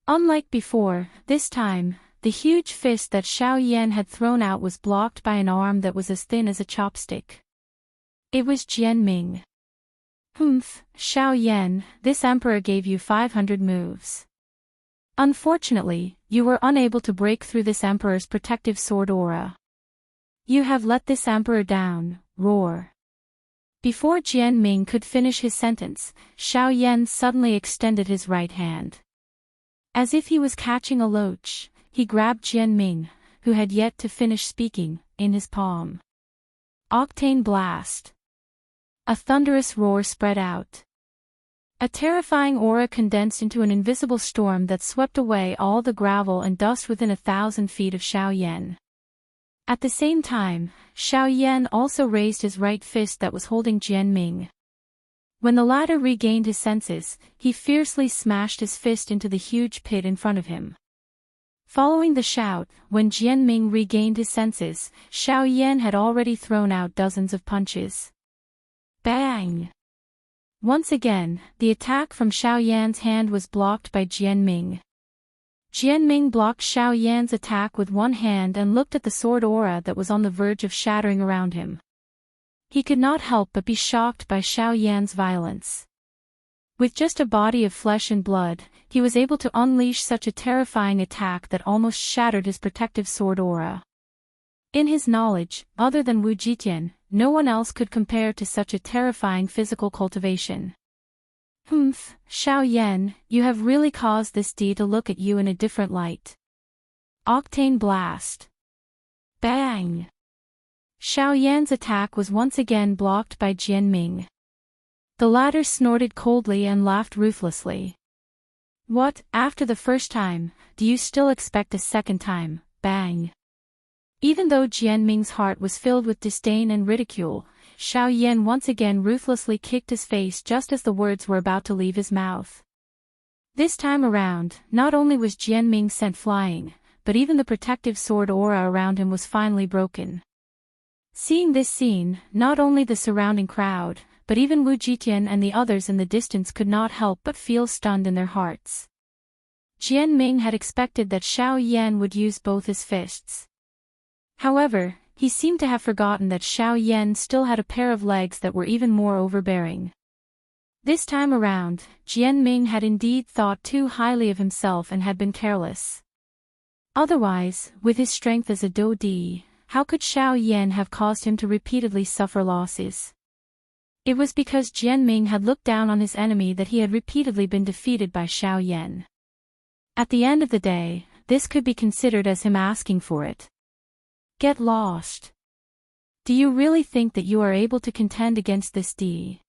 Unlike before, this time, the huge fist that Xiao Yan had thrown out was blocked by an arm that was as thin as a chopstick. It was Jianming. Humph, Xiao Yan, this emperor gave you 500 moves. Unfortunately, you were unable to break through this emperor's protective sword aura. You have let this emperor down, roar. Before Jianming could finish his sentence, Xiao Yan suddenly extended his right hand. As if he was catching a loach, he grabbed Jianming, who had yet to finish speaking, in his palm. Octane blast. A thunderous roar spread out. A terrifying aura condensed into an invisible storm that swept away all the gravel and dust within 1,000 feet of Xiao Yan. At the same time, Xiao Yan also raised his right fist that was holding Jianming. When the latter regained his senses, he fiercely smashed his fist into the huge pit in front of him. Following the shout, when Jianming regained his senses, Xiao Yan had already thrown out dozens of punches. Bang! Once again, the attack from Xiao Yan's hand was blocked by Jianming. Jianming blocked Xiao Yan's attack with one hand and looked at the sword aura that was on the verge of shattering around him. He could not help but be shocked by Xiao Yan's violence. With just a body of flesh and blood, he was able to unleash such a terrifying attack that almost shattered his protective sword aura. In his knowledge, other than Wu Jitian, no one else could compare to such a terrifying physical cultivation. Humph, Xiao Yan, you have really caused this deed to look at you in a different light. Octane blast. Bang! Xiao Yan's attack was once again blocked by Jianming. The latter snorted coldly and laughed ruthlessly. What, after the first time, do you still expect a second time? Bang! Even though Jianming's heart was filled with disdain and ridicule, Xiao Yan once again ruthlessly kicked his face just as the words were about to leave his mouth. This time around, not only was Jianming sent flying, but even the protective sword aura around him was finally broken. Seeing this scene, not only the surrounding crowd, but even Wu Jitian and the others in the distance could not help but feel stunned in their hearts. Jianming had expected that Xiao Yan would use both his fists. However, He seemed to have forgotten that Xiao Yan still had a pair of legs that were even more overbearing. This time around, Jianming had indeed thought too highly of himself and had been careless. Otherwise, with his strength as a Dodi, how could Xiao Yan have caused him to repeatedly suffer losses? It was because Jianming had looked down on his enemy that he had repeatedly been defeated by Xiao Yan. At the end of the day, this could be considered as him asking for it. Get lost. Do you really think that you are able to contend against this D?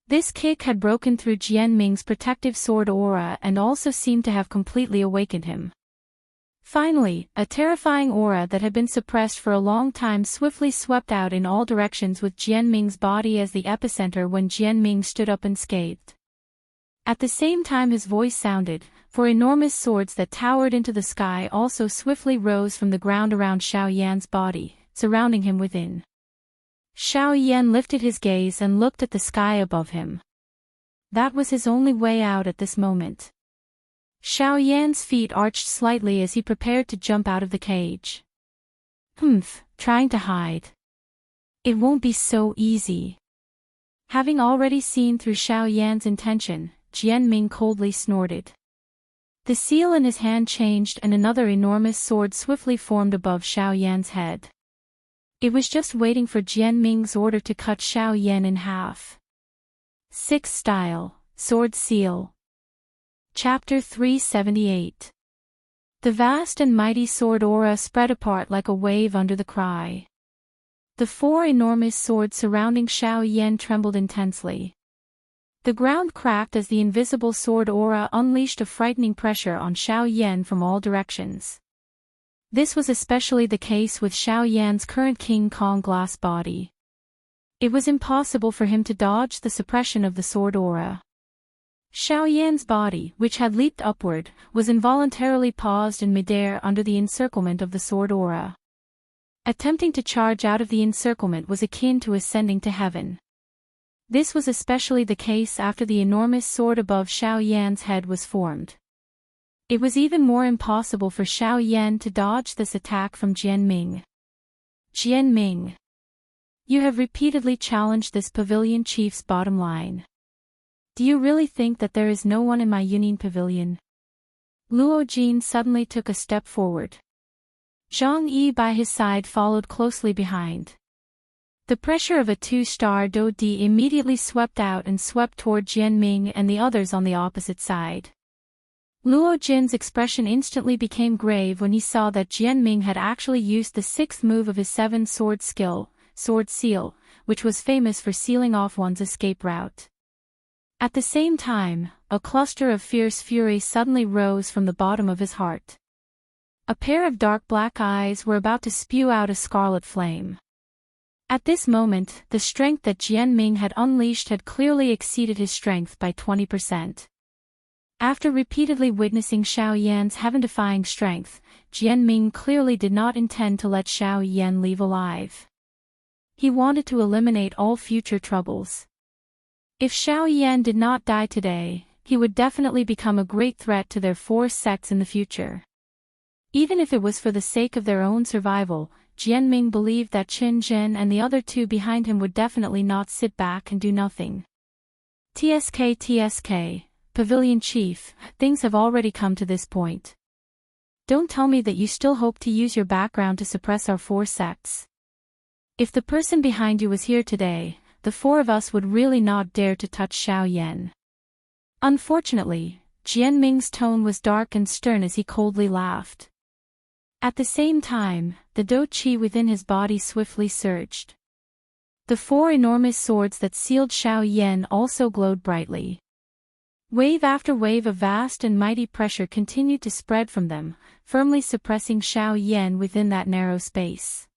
This kick had broken through Jianming's protective sword aura and also seemed to have completely awakened him. Finally, a terrifying aura that had been suppressed for a long time swiftly swept out in all directions with Jianming's body as the epicenter when Jianming stood up unscathed. At the same time his voice sounded, for enormous swords that towered into the sky also swiftly rose from the ground around Xiao Yan's body, surrounding him within. Xiao Yan lifted his gaze and looked at the sky above him. That was his only way out at this moment. Xiao Yan's feet arched slightly as he prepared to jump out of the cage. Trying to hide. It won't be so easy. Having already seen through Xiao Yan's intention, Jianming coldly snorted. The seal in his hand changed and another enormous sword swiftly formed above Xiao Yan's head. It was just waiting for Jianming's order to cut Xiao Yan in half. Sixth Style, Sword Seal. Chapter 378. The vast and mighty sword aura spread apart like a wave under the cry. The four enormous swords surrounding Xiao Yan trembled intensely. The ground cracked as the invisible sword aura unleashed a frightening pressure on Xiao Yan from all directions. This was especially the case with Xiao Yan's current King Kong glass body. It was impossible for him to dodge the suppression of the sword aura. Xiao Yan's body, which had leaped upward, was involuntarily paused in midair under the encirclement of the sword aura. Attempting to charge out of the encirclement was akin to ascending to heaven. This was especially the case after the enormous sword above Xiao Yan's head was formed. It was even more impossible for Xiao Yan to dodge this attack from Jianming. Jianming. You have repeatedly challenged this pavilion chief's bottom line. Do you really think that there is no one in my Union Pavilion? Luo Jin suddenly took a step forward. Zhang Yi by his side followed closely behind. The pressure of a two-star Dodi immediately swept out and swept toward Jianming and the others on the opposite side. Luo Jin's expression instantly became grave when he saw that Jianming had actually used the sixth move of his seven-sword skill, Sword Seal, which was famous for sealing off one's escape route. At the same time, a cluster of fierce fury suddenly rose from the bottom of his heart. A pair of dark black eyes were about to spew out a scarlet flame. At this moment, the strength that Jianming had unleashed had clearly exceeded his strength by 20%. After repeatedly witnessing Xiao Yan's heaven-defying strength, Jianming clearly did not intend to let Xiao Yan leave alive. He wanted to eliminate all future troubles. If Xiao Yan did not die today, he would definitely become a great threat to their four sects in the future. Even if it was for the sake of their own survival, Jianming believed that Qin Zhen and the other two behind him would definitely not sit back and do nothing. TSK, Pavilion Chief, things have already come to this point. Don't tell me that you still hope to use your background to suppress our four sects. If the person behind you was here today, the four of us would really not dare to touch Xiao Yan. Unfortunately, Jianming's tone was dark and stern as he coldly laughed. At the same time, the Do Qi within his body swiftly surged. The four enormous swords that sealed Xiao Yan also glowed brightly. Wave after wave of vast and mighty pressure continued to spread from them, firmly suppressing Xiao Yan within that narrow space.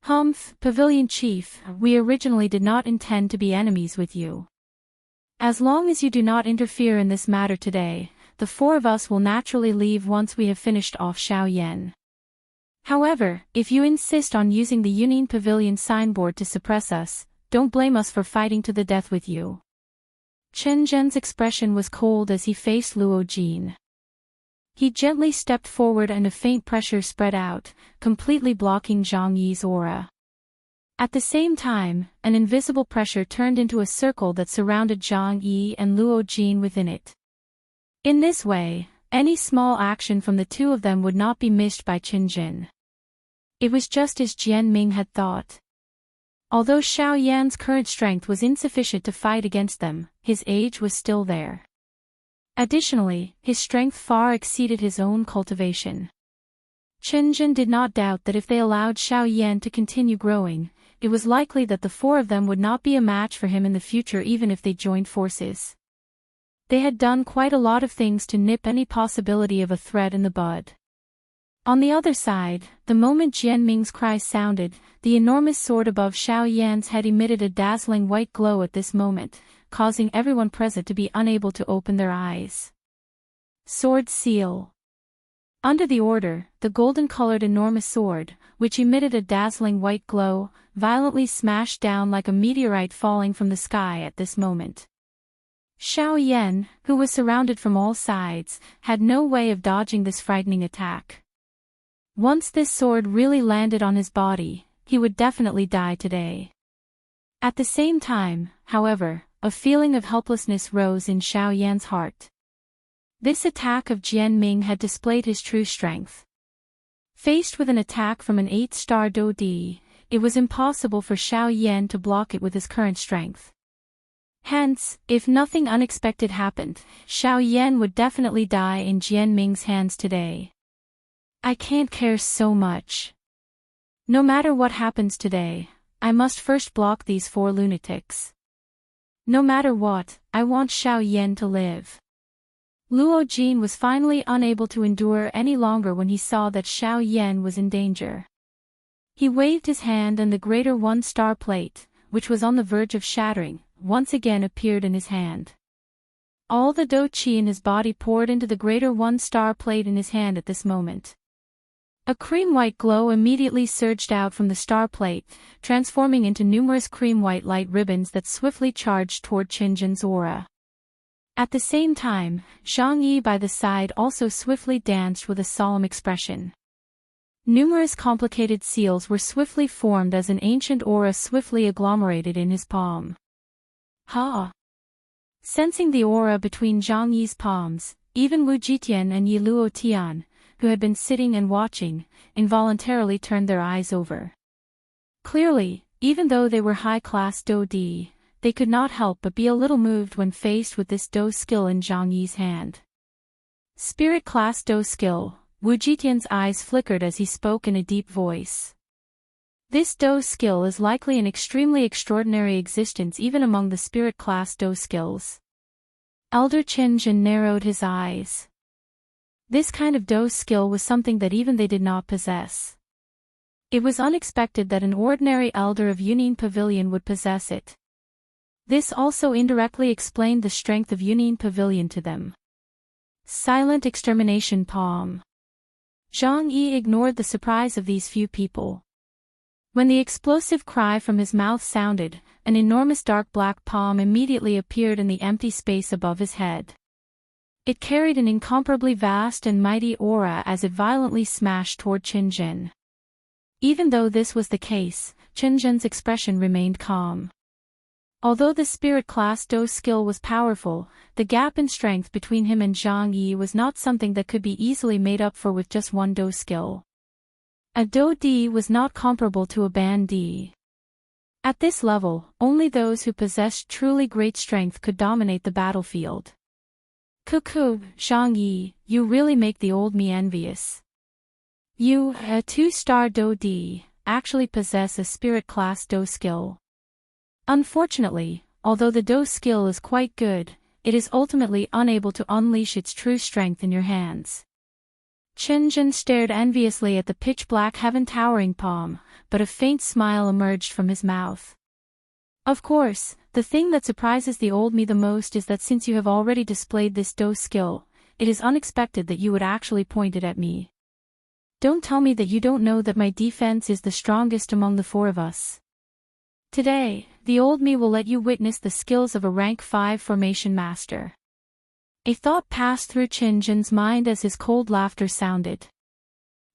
Pavilion Chief, we originally did not intend to be enemies with you. As long as you do not interfere in this matter today, the four of us will naturally leave once we have finished off Xiao Yan. However, if you insist on using the Union Pavilion signboard to suppress us, don't blame us for fighting to the death with you. Chen Zhen's expression was cold as he faced Luo Jin. He gently stepped forward and a faint pressure spread out, completely blocking Zhang Yi's aura. At the same time, an invisible pressure turned into a circle that surrounded Zhang Yi and Luo Jin within it. In this way, any small action from the two of them would not be missed by Qin Jin. It was just as Jian Ming had thought. Although Xiao Yan's current strength was insufficient to fight against them, his age was still there. Additionally, his strength far exceeded his own cultivation. Qin Jin did not doubt that if they allowed Xiao Yan to continue growing, it was likely that the four of them would not be a match for him in the future even if they joined forces. They had done quite a lot of things to nip any possibility of a threat in the bud. On the other side, the moment Jian Ming's cry sounded, the enormous sword above Xiao Yan's head emitted a dazzling white glow at this moment, causing everyone present to be unable to open their eyes. Sword seal. Under the order, the golden-colored enormous sword, which emitted a dazzling white glow, violently smashed down like a meteorite falling from the sky at this moment. Xiao Yan, who was surrounded from all sides, had no way of dodging this frightening attack. Once this sword really landed on his body, he would definitely die today. At the same time, however, a feeling of helplessness rose in Xiao Yan's heart. This attack of Jian Ming had displayed his true strength. Faced with an attack from an 8-star Do Di, it was impossible for Xiao Yan to block it with his current strength. Hence, if nothing unexpected happened, Xiao Yan would definitely die in Jian Ming's hands today. I can't care so much. No matter what happens today, I must first block these four lunatics. No matter what, I want Xiao Yan to live. Luo Jin was finally unable to endure any longer when he saw that Xiao Yan was in danger. He waved his hand and the greater 1-star plate, which was on the verge of shattering, once again appeared in his hand. All the Do Qi in his body poured into the greater 1-star plate in his hand at this moment. A cream-white glow immediately surged out from the star plate, transforming into numerous cream-white light ribbons that swiftly charged toward Qin Jin's aura. At the same time, Zhang Yi by the side also swiftly danced with a solemn expression. Numerous complicated seals were swiftly formed as an ancient aura swiftly agglomerated in his palm. Ha! Sensing the aura between Zhang Yi's palms, even Wu Jitian and Yi Luo Tian, who had been sitting and watching, involuntarily turned their eyes over. Clearly, even though they were high-class Do Di, they could not help but be a little moved when faced with this Do skill in Zhang Yi's hand. Spirit class Do skill, Wu Jitian's eyes flickered as he spoke in a deep voice. This Do skill is likely an extremely extraordinary existence even among the spirit class Do skills. Elder Qin Jin narrowed his eyes. This kind of Do skill was something that even they did not possess. It was unexpected that an ordinary elder of Yunin Pavilion would possess it. This also indirectly explained the strength of Yunin Pavilion to them. Silent extermination palm. Zhang Yi ignored the surprise of these few people. When the explosive cry from his mouth sounded, an enormous dark black palm immediately appeared in the empty space above his head. It carried an incomparably vast and mighty aura as it violently smashed toward Qin Jin. Even though this was the case, Qin Jin's expression remained calm. Although the spirit class Do skill was powerful, the gap in strength between him and Zhang Yi was not something that could be easily made up for with just one Do skill. A Do Di was not comparable to a Ban Di. At this level, only those who possessed truly great strength could dominate the battlefield. Cuckoo, Zhang Yi, you really make the old me envious. You, a 2-star Do Di, actually possess a spirit class Do skill. Unfortunately, although the Do skill is quite good, it is ultimately unable to unleash its true strength in your hands. Qin Jin stared enviously at the pitch-black heaven-towering palm, but a faint smile emerged from his mouth. Of course, the thing that surprises the old me the most is that since you have already displayed this Do skill, it is unexpected that you would actually point it at me. Don't tell me that you don't know that my defense is the strongest among the four of us. Today, the old me will let you witness the skills of a rank 5 formation master. A thought passed through Qin Jin's mind as his cold laughter sounded.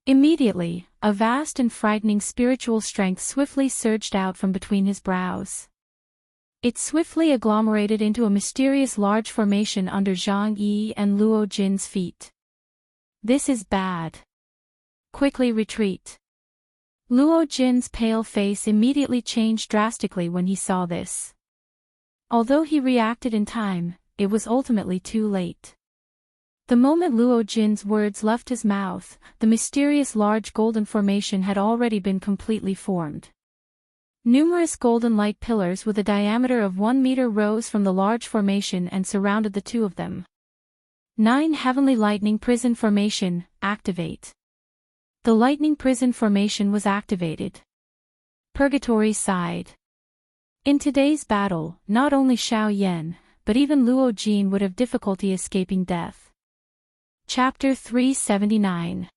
Immediately, a vast and frightening spiritual strength swiftly surged out from between his brows. It swiftly agglomerated into a mysterious large formation under Zhang Yi and Luo Jin's feet. This is bad. Quickly retreat. Luo Jin's pale face immediately changed drastically when he saw this. Although he reacted in time, it was ultimately too late. The moment Luo Jin's words left his mouth, the mysterious large golden formation had already been completely formed. Numerous golden light pillars with a diameter of 1 meter rose from the large formation and surrounded the two of them. 9 Heavenly Lightning Prison Formation, activate. The lightning prison formation was activated. Purgatory sighed. In today's battle, not only Xiao Yan, but even Luo Jin would have difficulty escaping death. Chapter 379.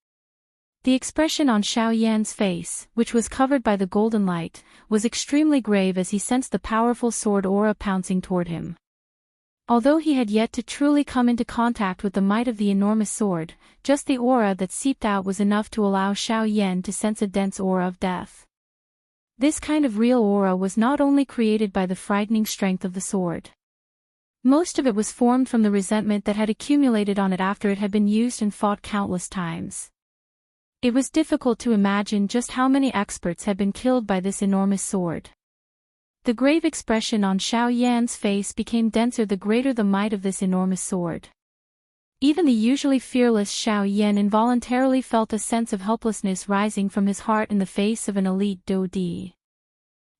The expression on Xiao Yan's face, which was covered by the golden light, was extremely grave as he sensed the powerful sword aura pouncing toward him. Although he had yet to truly come into contact with the might of the enormous sword, just the aura that seeped out was enough to allow Xiao Yan to sense a dense aura of death. This kind of real aura was not only created by the frightening strength of the sword. Most of it was formed from the resentment that had accumulated on it after it had been used and fought countless times. It was difficult to imagine just how many experts had been killed by this enormous sword. The grave expression on Xiao Yan's face became denser the greater the might of this enormous sword. Even the usually fearless Xiao Yan involuntarily felt a sense of helplessness rising from his heart in the face of an elite Do Di.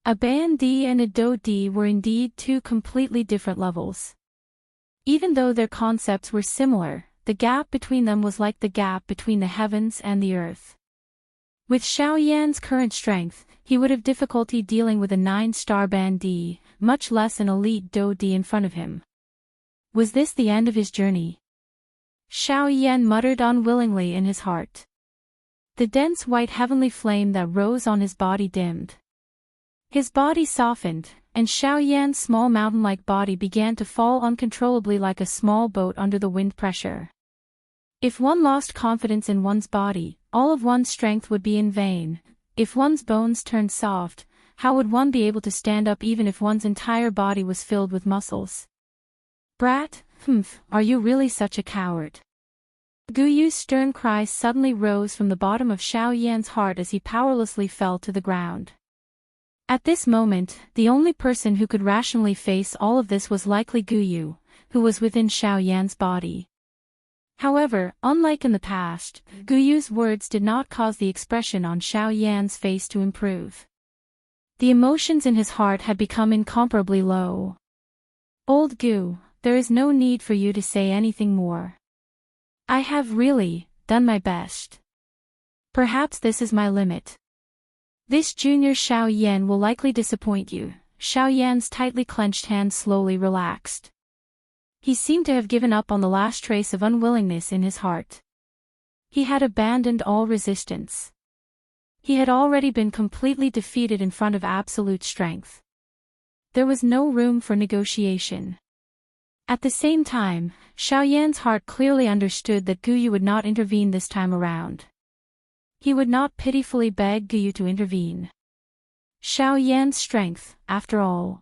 A Ban Di and a Do Di were indeed two completely different levels. Even though their concepts were similar, the gap between them was like the gap between the heavens and the earth. With Xiao Yan's current strength, he would have difficulty dealing with a 9-star Ban Di, much less an elite Do Di in front of him. Was this the end of his journey? Xiao Yan muttered unwillingly in his heart. The dense white heavenly flame that rose on his body dimmed. His body softened, and Xiao Yan's small mountain-like body began to fall uncontrollably like a small boat under the wind pressure. If one lost confidence in one's body, all of one's strength would be in vain. If one's bones turned soft, how would one be able to stand up even if one's entire body was filled with muscles? Brat, are you really such a coward? Gu Yu's stern cry suddenly rose from the bottom of Xiao Yan's heart as he powerlessly fell to the ground. At this moment, the only person who could rationally face all of this was likely Gu Yu, who was within Xiao Yan's body. However, unlike in the past, Gu Yu's words did not cause the expression on Xiao Yan's face to improve. The emotions in his heart had become incomparably low. Old Gu, there is no need for you to say anything more. I have really done my best. Perhaps this is my limit. This junior Xiao Yan will likely disappoint you. Xiao Yan's tightly clenched hand slowly relaxed. He seemed to have given up on the last trace of unwillingness in his heart. He had abandoned all resistance. He had already been completely defeated in front of absolute strength. There was no room for negotiation. At the same time, Xiao Yan's heart clearly understood that Gu Yu would not intervene this time around. He would not pitifully beg Gu Yu to intervene. Xiao Yan's strength, after all.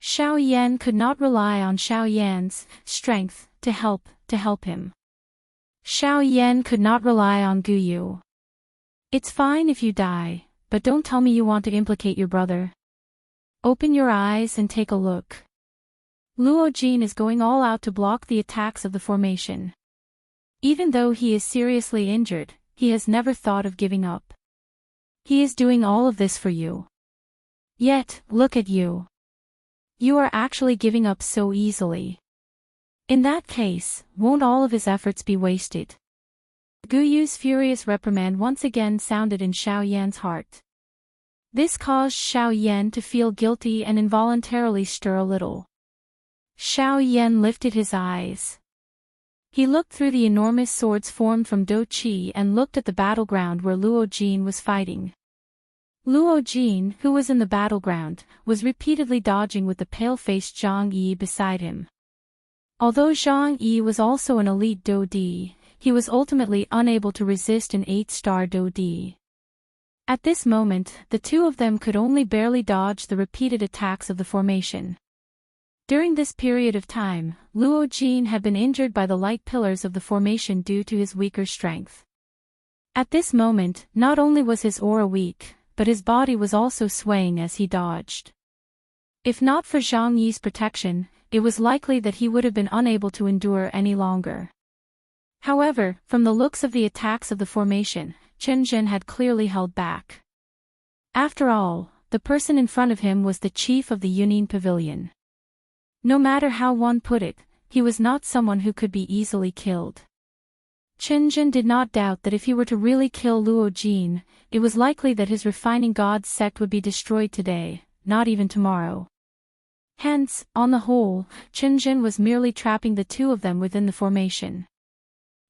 Xiao Yan could not rely on Xiao Yan's strength to help him. Xiao Yan could not rely on Gu Yu. It's fine if you die, but don't tell me you want to implicate your brother. Open your eyes and take a look. Luo Jin is going all out to block the attacks of the formation. Even though he is seriously injured, he has never thought of giving up. He is doing all of this for you. Yet, look at you. You are actually giving up so easily. In that case, won't all of his efforts be wasted? Gu Yu's furious reprimand once again sounded in Xiao Yan's heart. This caused Xiao Yan to feel guilty and involuntarily stir a little. Xiao Yan lifted his eyes. He looked through the enormous swords formed from Do Qi and looked at the battleground where Luo Jin was fighting. Luo Jin, who was in the battleground, was repeatedly dodging with the pale-faced Zhang Yi beside him. Although Zhang Yi was also an elite Dodi, he was ultimately unable to resist an 8-star Dodi. At this moment, the two of them could only barely dodge the repeated attacks of the formation. During this period of time, Luo Jin had been injured by the light pillars of the formation due to his weaker strength. At this moment, not only was his aura weak, but his body was also swaying as he dodged. If not for Zhang Yi's protection, it was likely that he would have been unable to endure any longer. However, from the looks of the attacks of the formation, Chen Zhen had clearly held back. After all, the person in front of him was the chief of the Yunin Pavilion. No matter how one put it, he was not someone who could be easily killed. Chen Zhen did not doubt that if he were to really kill Luo Jin, it was likely that his refining god's sect would be destroyed today, not even tomorrow. Hence, on the whole, Chen Zhen was merely trapping the two of them within the formation.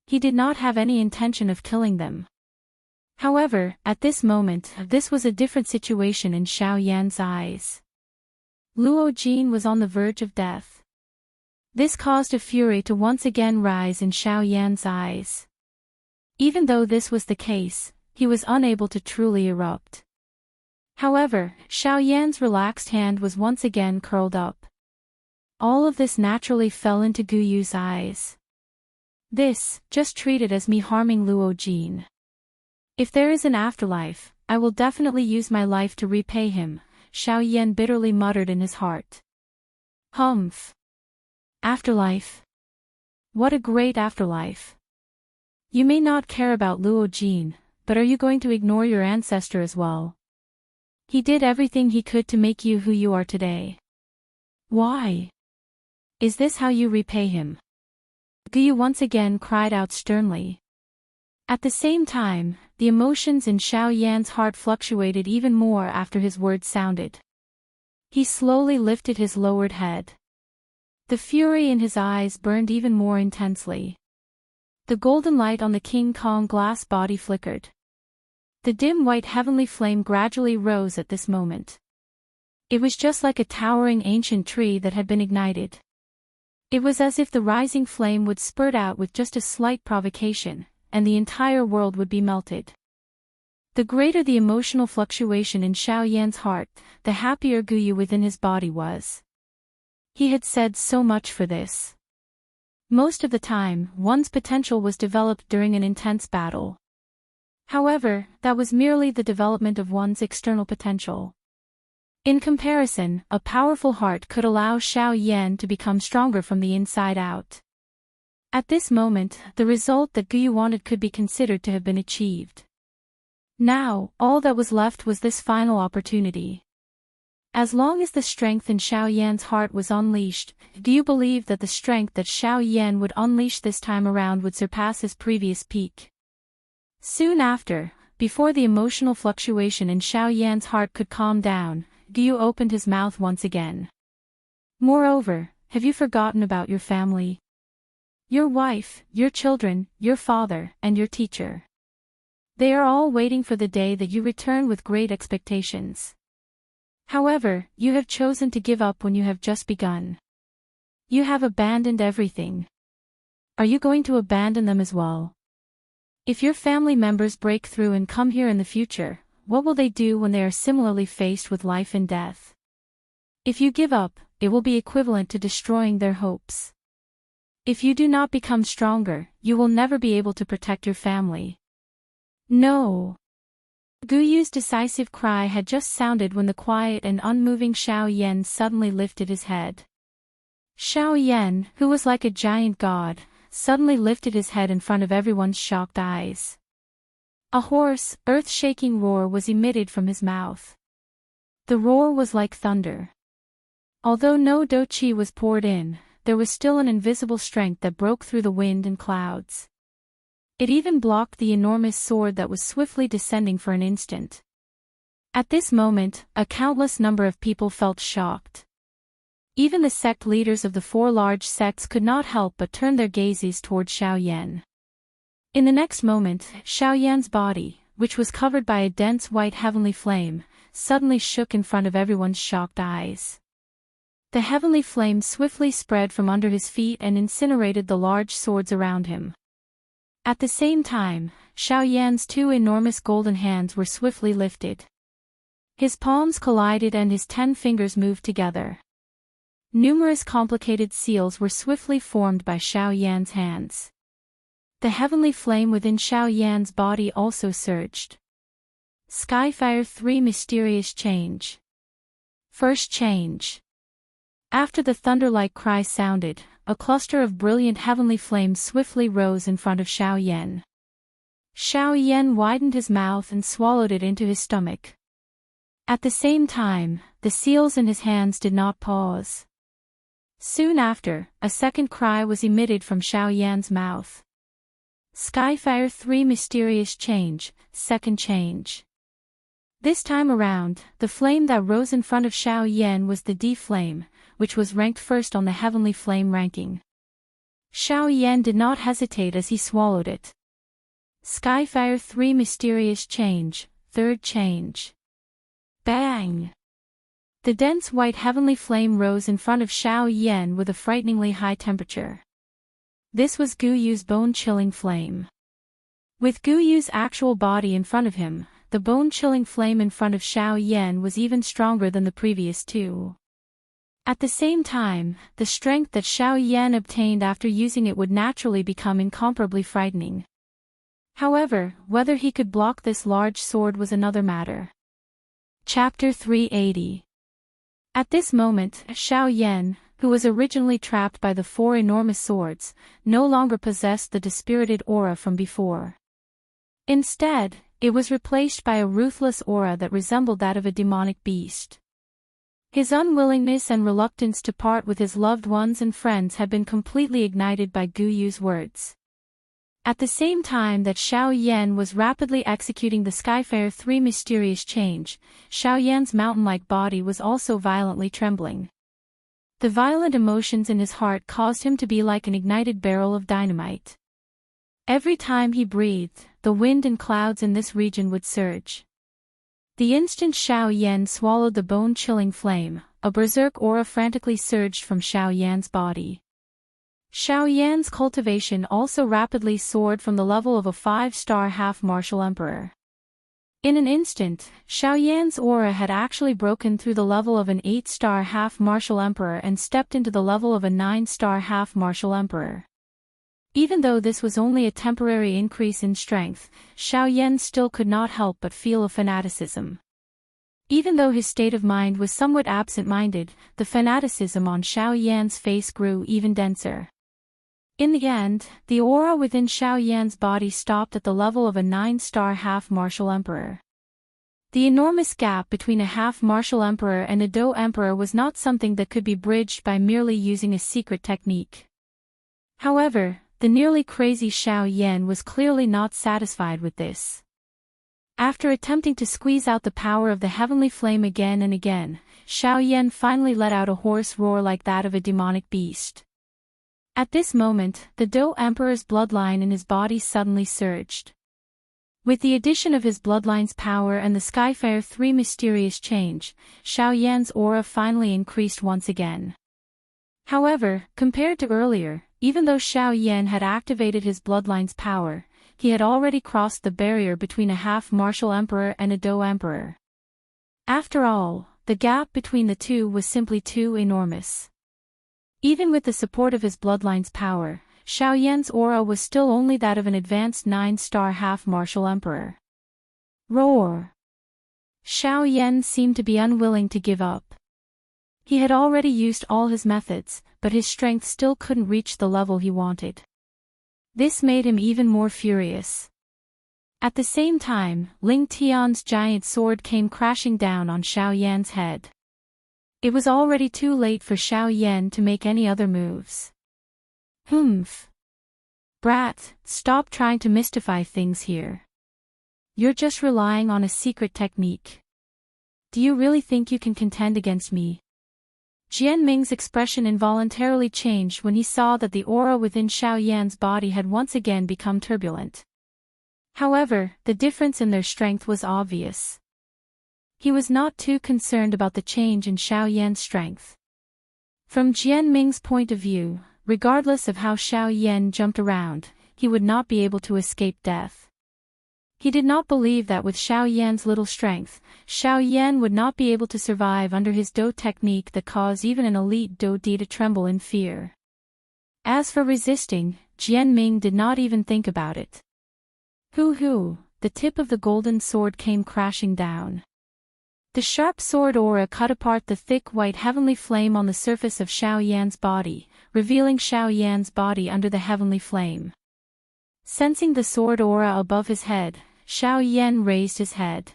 He did not have any intention of killing them. However, at this moment, this was a different situation in Xiao Yan's eyes. Luo Jin was on the verge of death. This caused a fury to once again rise in Xiao Yan's eyes. Even though this was the case, he was unable to truly erupt. However, Xiao Yan's relaxed hand was once again curled up. All of this naturally fell into Gu Yu's eyes. This, just treat it as me harming Luo Jin. If there is an afterlife, I will definitely use my life to repay him, Xiao Yan bitterly muttered in his heart. Humph. Afterlife. What a great afterlife. You may not care about Luo Jin, but are you going to ignore your ancestor as well? He did everything he could to make you who you are today. Why? Is this how you repay him? Gu Yu once again cried out sternly. At the same time, the emotions in Xiao Yan's heart fluctuated even more after his words sounded. He slowly lifted his lowered head. The fury in his eyes burned even more intensely. The golden light on the King Kong glass body flickered. The dim white heavenly flame gradually rose at this moment. It was just like a towering ancient tree that had been ignited. It was as if the rising flame would spurt out with just a slight provocation, and the entire world would be melted. The greater the emotional fluctuation in Xiao Yan's heart, the happier Gu Yu within his body was. He had said so much for this. Most of the time, one's potential was developed during an intense battle. However, that was merely the development of one's external potential. In comparison, a powerful heart could allow Xiao Yan to become stronger from the inside out. At this moment, the result that Gu Yu wanted could be considered to have been achieved. Now, all that was left was this final opportunity. As long as the strength in Xiao Yan's heart was unleashed, do you believe that the strength that Xiao Yan would unleash this time around would surpass his previous peak? Soon after, before the emotional fluctuation in Xiao Yan's heart could calm down, Gu Yu opened his mouth once again. Moreover, have you forgotten about your family? Your wife, your children, your father, and your teacher. They are all waiting for the day that you return with great expectations. However, you have chosen to give up when you have just begun. You have abandoned everything. Are you going to abandon them as well? If your family members break through and come here in the future, what will they do when they are similarly faced with life and death? If you give up, it will be equivalent to destroying their hopes. If you do not become stronger, you will never be able to protect your family. No. Gu Yu's decisive cry had just sounded when the quiet and unmoving Xiao Yan suddenly lifted his head. Xiao Yan, who was like a giant god, suddenly lifted his head in front of everyone's shocked eyes. A hoarse, earth-shaking roar was emitted from his mouth. The roar was like thunder. Although no do-chi was poured in, there was still an invisible strength that broke through the wind and clouds. It even blocked the enormous sword that was swiftly descending for an instant. At this moment, a countless number of people felt shocked. Even the sect leaders of the 4 large sects could not help but turn their gazes toward Xiao Yan. In the next moment, Xiao Yan's body, which was covered by a dense white heavenly flame, suddenly shook in front of everyone's shocked eyes. The heavenly flame swiftly spread from under his feet and incinerated the large swords around him. At the same time, Xiao Yan's two enormous golden hands were swiftly lifted. His palms collided and his 10 fingers moved together. Numerous complicated seals were swiftly formed by Xiao Yan's hands. The heavenly flame within Xiao Yan's body also surged. Skyfire 3 Mysterious Change. First change. After the thunder-like cry sounded, a cluster of brilliant heavenly flames swiftly rose in front of Xiao Yan. Xiao Yan widened his mouth and swallowed it into his stomach. At the same time, the seals in his hands did not pause. Soon after, a second cry was emitted from Xiao Yan's mouth. Skyfire 3 Mysterious Change, Second Change. This time around, the flame that rose in front of Xiao Yan was the D flame, which was ranked first on the heavenly flame ranking. Xiao Yan did not hesitate as he swallowed it. Skyfire 3 Mysterious Change, Third Change. Bang! The dense white heavenly flame rose in front of Xiao Yan with a frighteningly high temperature. This was Gu Yu's bone-chilling flame. With Gu Yu's actual body in front of him, the bone-chilling flame in front of Xiao Yan was even stronger than the previous two. At the same time, the strength that Xiao Yan obtained after using it would naturally become incomparably frightening. However, whether he could block this large sword was another matter. Chapter 380. At this moment, Xiao Yan, who was originally trapped by the 4 enormous swords, no longer possessed the dispirited aura from before. Instead, it was replaced by a ruthless aura that resembled that of a demonic beast. His unwillingness and reluctance to part with his loved ones and friends had been completely ignited by Gu Yu's words. At the same time that Xiao Yan was rapidly executing the Skyfire 3 Mysterious Change, Xiao Yan's mountain-like body was also violently trembling. The violent emotions in his heart caused him to be like an ignited barrel of dynamite. Every time he breathed, the wind and clouds in this region would surge. The instant Xiao Yan swallowed the bone-chilling flame, a berserk aura frantically surged from Xiao Yan's body. Xiao Yan's cultivation also rapidly soared from the level of a 5-star half-martial emperor. In an instant, Xiao Yan's aura had actually broken through the level of an 8-star half-martial emperor and stepped into the level of a 9-star half-martial emperor. Even though this was only a temporary increase in strength, Xiao Yan still could not help but feel a fanaticism. Even though his state of mind was somewhat absent-minded, the fanaticism on Xiao Yan's face grew even denser. In the end, the aura within Xiao Yan's body stopped at the level of a 9-star half-martial emperor. The enormous gap between a half-martial emperor and a Do emperor was not something that could be bridged by merely using a secret technique. However, the nearly crazy Xiao Yan was clearly not satisfied with this. After attempting to squeeze out the power of the heavenly flame again and again, Xiao Yan finally let out a hoarse roar like that of a demonic beast. At this moment, the Do Emperor's bloodline in his body suddenly surged. With the addition of his bloodline's power and the Skyfire 3 Mysterious Change, Xiao Yan's aura finally increased once again. However, compared to earlier, even though Xiao Yan had activated his bloodline's power, he had already crossed the barrier between a half-martial emperor and a Do emperor. After all, the gap between the two was simply too enormous. Even with the support of his bloodline's power, Xiao Yan's aura was still only that of an advanced 9-star half-martial emperor. Roar! Xiao Yan seemed to be unwilling to give up. He had already used all his methods, but his strength still couldn't reach the level he wanted. This made him even more furious. At the same time, Ling Tian's giant sword came crashing down on Xiao Yan's head. It was already too late for Xiao Yan to make any other moves. Humph. Brat, stop trying to mystify things here. You're just relying on a secret technique. Do you really think you can contend against me? Jian Ming's expression involuntarily changed when he saw that the aura within Xiao Yan's body had once again become turbulent. However, the difference in their strength was obvious. He was not too concerned about the change in Xiao Yan's strength. From Jian Ming's point of view, regardless of how Xiao Yan jumped around, he would not be able to escape death. He did not believe that with Xiao Yan's little strength, Xiao Yan would not be able to survive under his Do technique that caused even an elite Do Di to tremble in fear. As for resisting, Jian Ming did not even think about it. Hoo! The tip of the golden sword came crashing down. The sharp sword aura cut apart the thick white heavenly flame on the surface of Xiao Yan's body, revealing Xiao Yan's body under the heavenly flame. Sensing the sword aura above his head, Xiao Yan raised his head.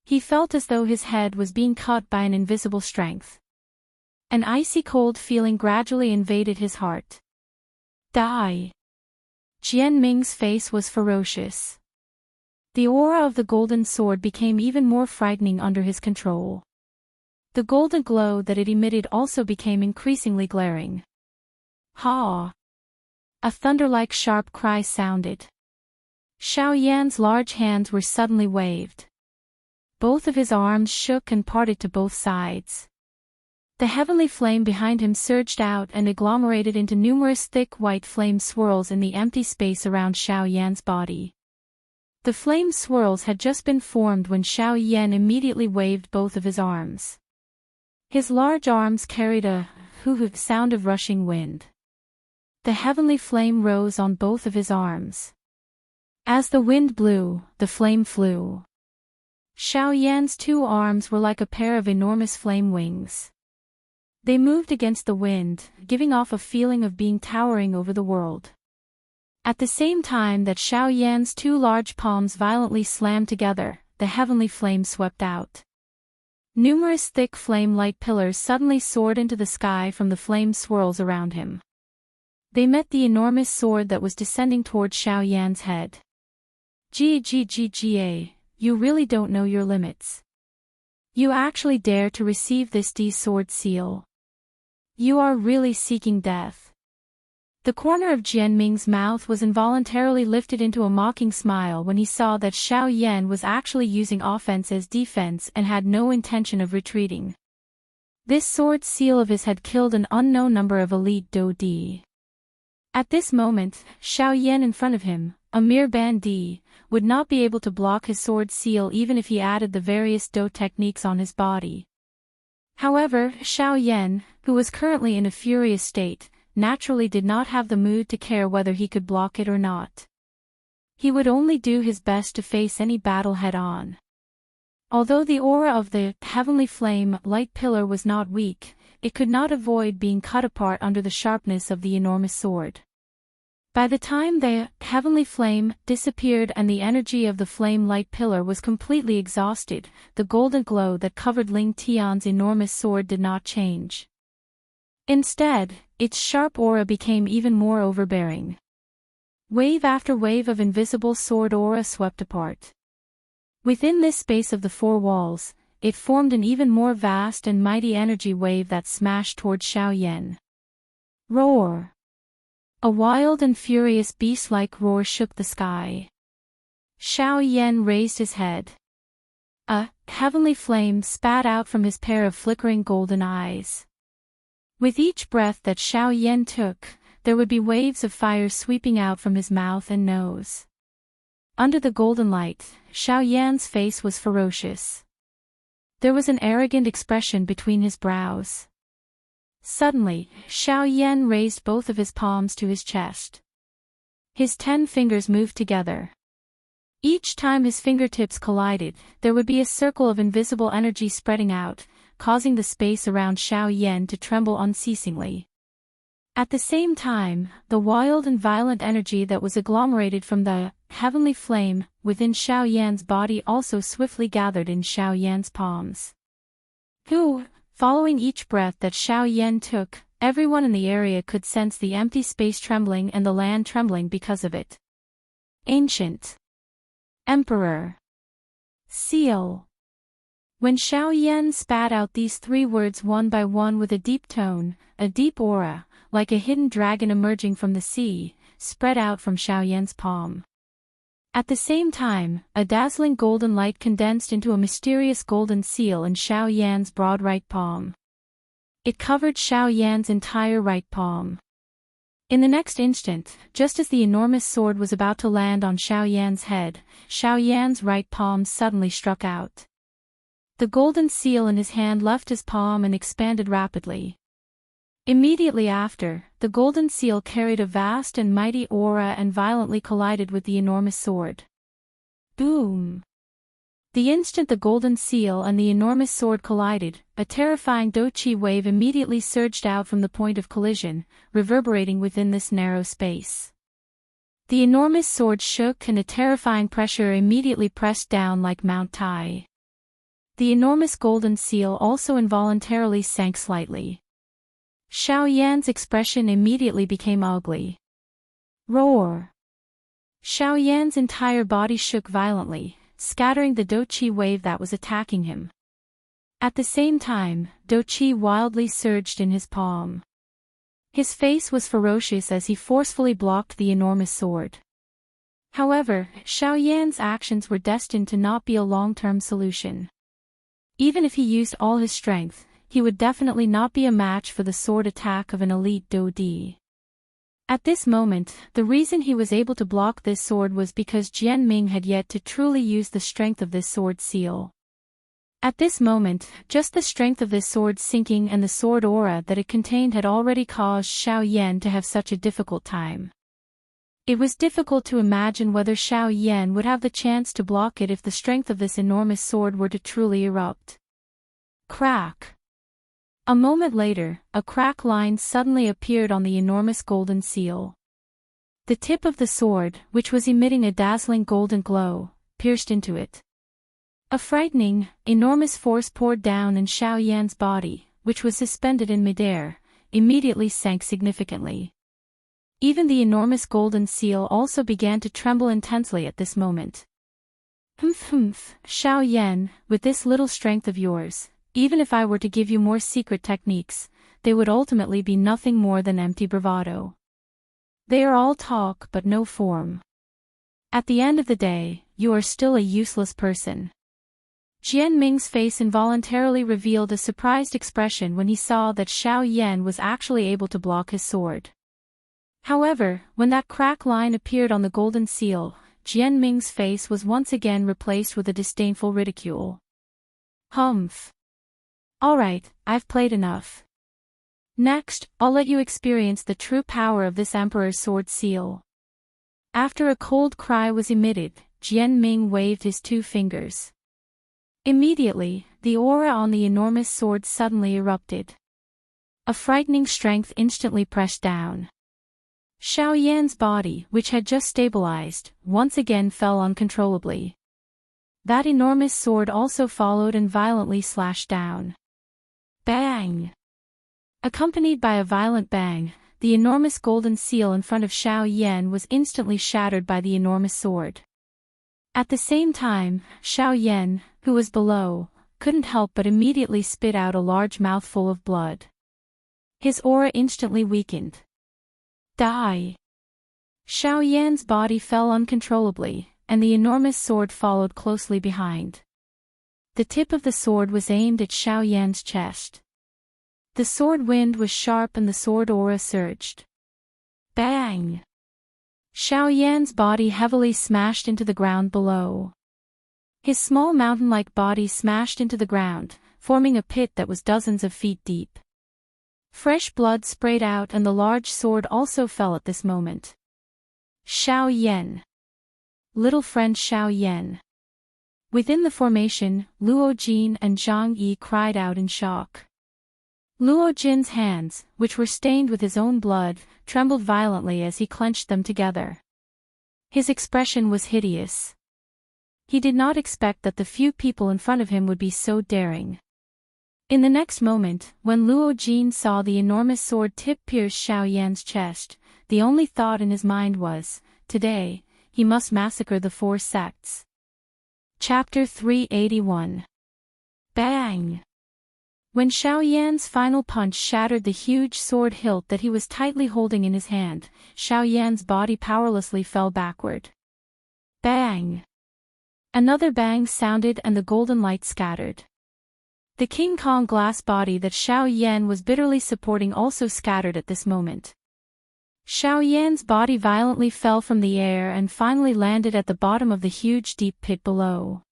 He felt as though his head was being cut by an invisible strength. An icy cold feeling gradually invaded his heart. Die! Jian Ming's face was ferocious. The aura of the golden sword became even more frightening under his control. The golden glow that it emitted also became increasingly glaring. Ha! A thunder-like sharp cry sounded. Xiao Yan's large hands were suddenly waved. Both of his arms shook and parted to both sides. The heavenly flame behind him surged out and agglomerated into numerous thick white flame swirls in the empty space around Xiao Yan's body. The flame swirls had just been formed when Xiao Yan immediately waved both of his arms. His large arms carried a hoo-hoo sound of rushing wind. The heavenly flame rose on both of his arms. As the wind blew, the flame flew. Xiao Yan's two arms were like a pair of enormous flame wings. They moved against the wind, giving off a feeling of being towering over the world. At the same time that Xiao Yan's two large palms violently slammed together, the heavenly flame swept out. Numerous thick flame-light pillars suddenly soared into the sky from the flame swirls around him. They met the enormous sword that was descending toward Xiao Yan's head. Gga, you really don't know your limits. You actually dare to receive this D-sword seal. You are really seeking death. The corner of Jian Ming's mouth was involuntarily lifted into a mocking smile when he saw that Xiao Yan was actually using offense as defense and had no intention of retreating. This sword seal of his had killed an unknown number of elite Do Di. At this moment, Xiao Yan in front of him, a mere bandit, would not be able to block his sword seal even if he added the various Do techniques on his body. However, Xiao Yan, who was currently in a furious state, naturally did not have the mood to care whether he could block it or not. He would only do his best to face any battle head-on. Although the aura of the heavenly flame light pillar was not weak, it could not avoid being cut apart under the sharpness of the enormous sword. By the time the heavenly flame disappeared and the energy of the flame light pillar was completely exhausted, the golden glow that covered Ling Tian's enormous sword did not change. Instead, its sharp aura became even more overbearing. Wave after wave of invisible sword aura swept apart. Within this space of the four walls, it formed an even more vast and mighty energy wave that smashed toward Xiao Yan. Roar! A wild and furious beast-like roar shook the sky. Xiao Yan raised his head. A heavenly flame spat out from his pair of flickering golden eyes. With each breath that Xiao Yan took, there would be waves of fire sweeping out from his mouth and nose. Under the golden light, Xiao Yan's face was ferocious. There was an arrogant expression between his brows. Suddenly, Xiao Yan raised both of his palms to his chest. His 10 fingers moved together. Each time his fingertips collided, there would be a circle of invisible energy spreading out, causing the space around Xiao Yan to tremble unceasingly. At the same time, the wild and violent energy that was agglomerated from the heavenly flame within Xiao Yan's body also swiftly gathered in Xiao Yan's palms. Following each breath that Xiao Yan took, everyone in the area could sense the empty space trembling and the land trembling because of it. Ancient. Emperor. Seal. When Xiao Yan spat out these 3 words one by one with a deep tone, a deep aura, like a hidden dragon emerging from the sea, spread out from Xiao Yan's palm. At the same time, a dazzling golden light condensed into a mysterious golden seal in Xiao Yan's broad right palm. It covered Xiao Yan's entire right palm. In the next instant, just as the enormous sword was about to land on Xiao Yan's head, Xiao Yan's right palm suddenly struck out. The golden seal in his hand left his palm and expanded rapidly. Immediately after, the golden seal carried a vast and mighty aura and violently collided with the enormous sword. Boom! The instant the golden seal and the enormous sword collided, a terrifying doqi wave immediately surged out from the point of collision, reverberating within this narrow space. The enormous sword shook and a terrifying pressure immediately pressed down like Mount Tai. The enormous golden seal also involuntarily sank slightly. Xiao Yan's expression immediately became ugly. Roar! Xiao Yan's entire body shook violently, scattering the doqi wave that was attacking him. At the same time, doqi wildly surged in his palm. His face was ferocious as he forcefully blocked the enormous sword. However, Xiao Yan's actions were destined to not be a long-term solution. Even if he used all his strength, he would definitely not be a match for the sword attack of an elite Dodi. At this moment, the reason he was able to block this sword was because Jian Ming had yet to truly use the strength of this sword seal. At this moment, just the strength of this sword sinking and the sword aura that it contained had already caused Xiao Yan to have such a difficult time. It was difficult to imagine whether Xiao Yan would have the chance to block it if the strength of this enormous sword were to truly erupt. Crack! A moment later, a crack line suddenly appeared on the enormous golden seal. The tip of the sword, which was emitting a dazzling golden glow, pierced into it. A frightening, enormous force poured down and Xiao Yan's body, which was suspended in midair, immediately sank significantly. Even the enormous golden seal also began to tremble intensely at this moment. Humph, Xiao Yan, with this little strength of yours, even if I were to give you more secret techniques, they would ultimately be nothing more than empty bravado. They are all talk but no form. At the end of the day, you are still a useless person. Jian Ming's face involuntarily revealed a surprised expression when he saw that Xiao Yan was actually able to block his sword. However, when that crack line appeared on the golden seal, Jian Ming's face was once again replaced with a disdainful ridicule. Humph. Alright, I've played enough. Next, I'll let you experience the true power of this Emperor's sword seal. After a cold cry was emitted, Jian Ming waved his two fingers. Immediately, the aura on the enormous sword suddenly erupted. A frightening strength instantly pressed down. Xiao Yan's body, which had just stabilized, once again fell uncontrollably. That enormous sword also followed and violently slashed down. Bang! Accompanied by a violent bang, the enormous golden seal in front of Xiao Yan was instantly shattered by the enormous sword. At the same time, Xiao Yan, who was below, couldn't help but immediately spit out a large mouthful of blood. His aura instantly weakened. Die! Xiao Yan's body fell uncontrollably, and the enormous sword followed closely behind. The tip of the sword was aimed at Xiao Yan's chest. The sword wind was sharp and the sword aura surged. Bang! Xiao Yan's body heavily smashed into the ground below. His small mountain-like body smashed into the ground, forming a pit that was dozens of feet deep. Fresh blood sprayed out and the large sword also fell at this moment. Xiao Yan. Little friend Xiao Yan. Within the formation, Luo Jin and Zhang Yi cried out in shock. Luo Jin's hands, which were stained with his own blood, trembled violently as he clenched them together. His expression was hideous. He did not expect that the few people in front of him would be so daring. In the next moment, when Luo Jin saw the enormous sword tip pierce Xiao Yan's chest, the only thought in his mind was, today, he must massacre the 4 sects. Chapter 381. Bang! When Xiao Yan's final punch shattered the huge sword hilt that he was tightly holding in his hand, Xiao Yan's body powerlessly fell backward. Bang! Another bang sounded and the golden light scattered. The King Kong glass body that Xiao Yan was bitterly supporting also scattered at this moment. Xiao Yan's body violently fell from the air and finally landed at the bottom of the huge deep pit below.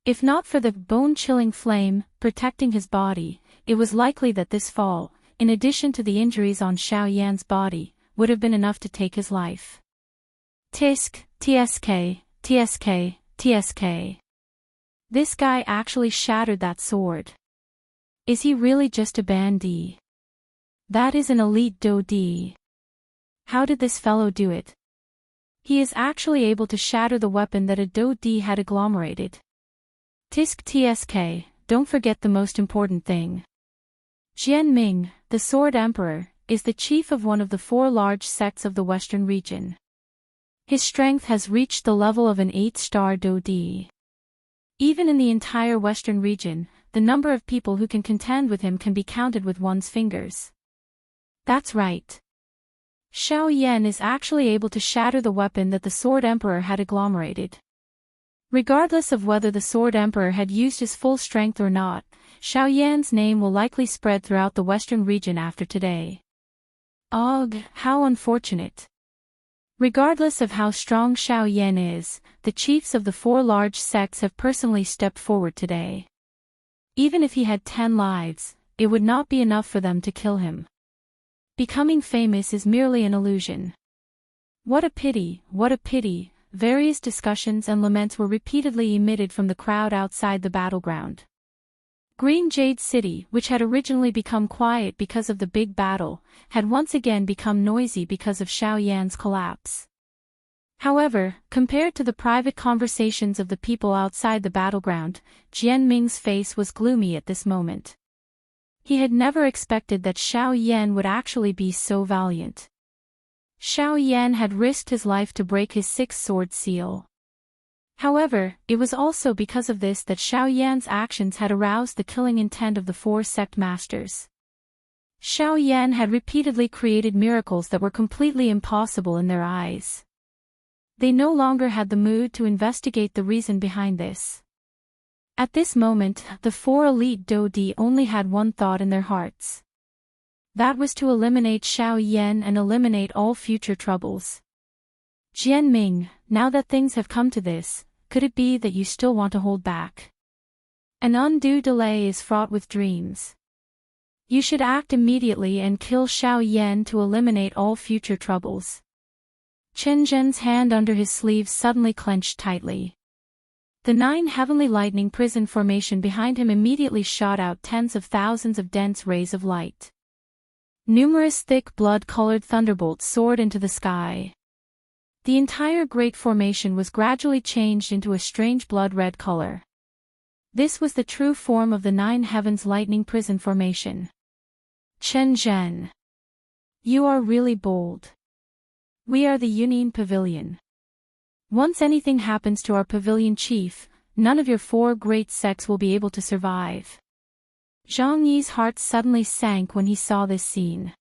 If not for the bone-chilling flame protecting his body, it was likely that this fall, in addition to the injuries on Xiao Yan's body, would have been enough to take his life. Tisk, tsk, tsk, tsk. This guy actually shattered that sword. Is he really just a bandit? That is an elite Do-D. How did this fellow do it? He is actually able to shatter the weapon that a Do-D had agglomerated. Tisk tsk, don't forget the most important thing. Jian Ming, the Sword Emperor, is the chief of one of the 4 large sects of the Western region. His strength has reached the level of an 8-star Do-D. Even in the entire Western region, the number of people who can contend with him can be counted with one's fingers. That's right. Xiao Yan is actually able to shatter the weapon that the Sword Emperor had agglomerated. Regardless of whether the Sword Emperor had used his full strength or not, Xiao Yan's name will likely spread throughout the Western region after today. Ugh, how unfortunate. Regardless of how strong Xiao Yan is, the chiefs of the 4 large sects have personally stepped forward today. Even if he had 10 lives, it would not be enough for them to kill him. Becoming famous is merely an illusion. What a pity, what a pity. Various discussions and laments were repeatedly emitted from the crowd outside the battleground. Green Jade City, which had originally become quiet because of the big battle, had once again become noisy because of Xiao Yan's collapse. However, compared to the private conversations of the people outside the battleground, Jian Ming's face was gloomy at this moment. He had never expected that Xiao Yan would actually be so valiant. Xiao Yan had risked his life to break his 6-sword seal. However, it was also because of this that Xiao Yan's actions had aroused the killing intent of the 4 sect masters. Xiao Yan had repeatedly created miracles that were completely impossible in their eyes. They no longer had the mood to investigate the reason behind this. At this moment, the 4 elite Do-D only had one thought in their hearts. That was to eliminate Xiao Yan and eliminate all future troubles. Jian Ming, now that things have come to this, could it be that you still want to hold back? An undue delay is fraught with dreams. You should act immediately and kill Xiao Yan to eliminate all future troubles. Chen Zhen's hand under his sleeve suddenly clenched tightly. The 9 heavenly lightning prison formation behind him immediately shot out tens of thousands of dense rays of light. Numerous thick blood-colored thunderbolts soared into the sky. The entire great formation was gradually changed into a strange blood-red color. This was the true form of the 9 heavens lightning prison formation. Chen Zhen. You are really bold. We are the Union Pavilion. Once anything happens to our pavilion chief, none of your 4 great sects will be able to survive. Zhang Yi's heart suddenly sank when he saw this scene.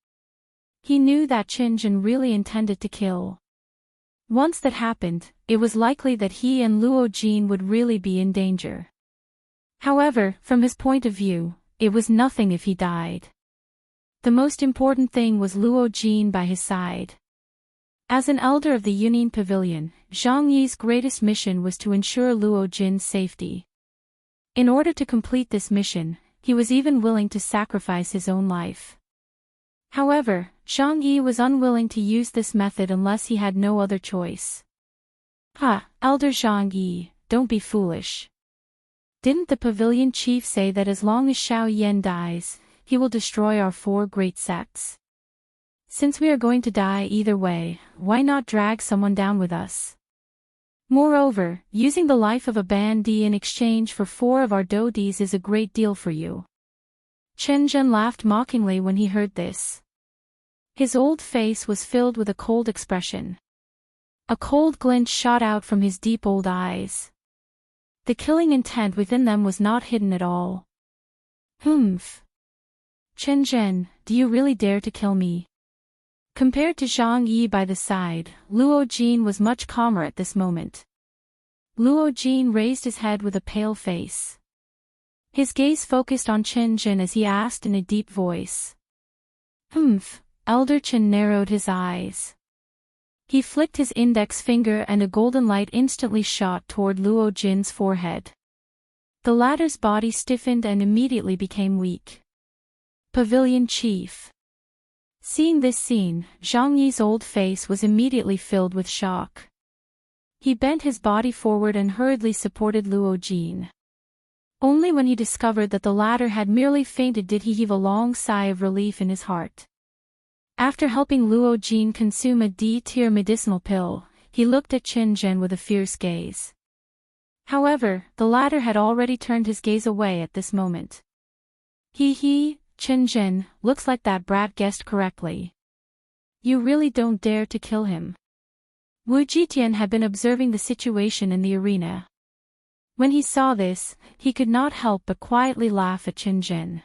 He knew that Chen Zhen really intended to kill. Once that happened, it was likely that he and Luo Jin would really be in danger. However, from his point of view, it was nothing if he died. The most important thing was Luo Jin by his side. As an elder of the Union Pavilion, Zhang Yi's greatest mission was to ensure Luo Jin's safety. In order to complete this mission, he was even willing to sacrifice his own life. However, Zhang Yi was unwilling to use this method unless he had no other choice. Elder Zhang Yi, don't be foolish. Didn't the pavilion chief say that as long as Xiao Yan dies, he will destroy our 4 great sects? Since we are going to die either way, why not drag someone down with us? Moreover, using the life of a bandit in exchange for 4 of our Do-Ds is a great deal for you. Chen Zhen laughed mockingly when he heard this. His old face was filled with a cold expression. A cold glint shot out from his deep old eyes. The killing intent within them was not hidden at all. Humph. Chen Zhen, do you really dare to kill me? Compared to Zhang Yi by the side, Luo Jin was much calmer at this moment. Luo Jin raised his head with a pale face. His gaze focused on Qin Jin as he asked in a deep voice. Elder Qin narrowed his eyes. He flicked his index finger and a golden light instantly shot toward Luo Jin's forehead. The latter's body stiffened and immediately became weak. Pavilion Chief. Seeing this scene, Zhang Yi's old face was immediately filled with shock. He bent his body forward and hurriedly supported Luo Jin. Only when he discovered that the latter had merely fainted did he heave a long sigh of relief in his heart. After helping Luo Jin consume a D-tier medicinal pill, he looked at Qin Jin with a fierce gaze. However, the latter had already turned his gaze away at this moment. Qin Jin, looks like that brat guessed correctly. You really don't dare to kill him. Wu Jitian had been observing the situation in the arena. When he saw this, he could not help but quietly laugh at Qin Jin.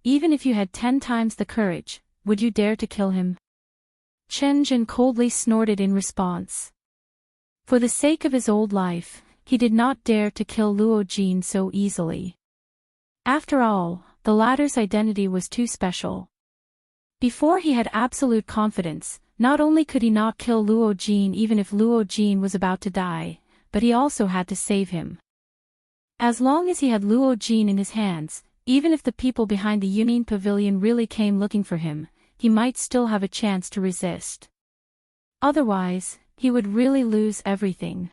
Even if you had 10 times the courage, would you dare to kill him? Qin Jin coldly snorted in response. For the sake of his old life, he did not dare to kill Luo Jin so easily. After all, the latter's identity was too special. Before he had absolute confidence, not only could he not kill Luo Jin even if Luo Jin was about to die, but he also had to save him. As long as he had Luo Jin in his hands, even if the people behind the Union Pavilion really came looking for him, he might still have a chance to resist. Otherwise, he would really lose everything.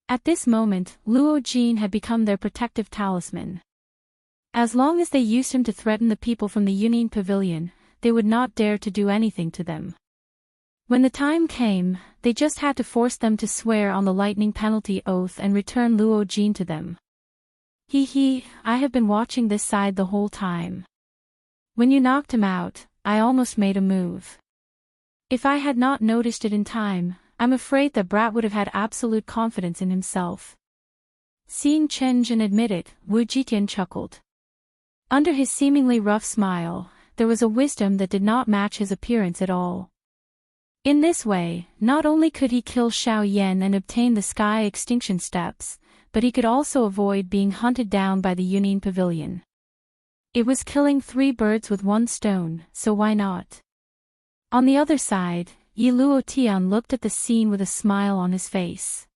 At this moment, Luo Jin had become their protective talisman. As long as they used him to threaten the people from the Union Pavilion, they would not dare to do anything to them. When the time came, they just had to force them to swear on the lightning penalty oath and return Luo Jin to them. I have been watching this side the whole time. When you knocked him out, I almost made a move. If I had not noticed it in time, I'm afraid that brat would have had absolute confidence in himself. Seeing Qin Jin admit it, Wu Jitian chuckled. Under his seemingly rough smile, there was a wisdom that did not match his appearance at all. In this way, not only could he kill Xiao Yan and obtain the Sky Extinction Steps, but he could also avoid being hunted down by the Union Pavilion. It was killing 3 birds with 1 stone, so why not? On the other side, Yi Luo Tian looked at the scene with a smile on his face.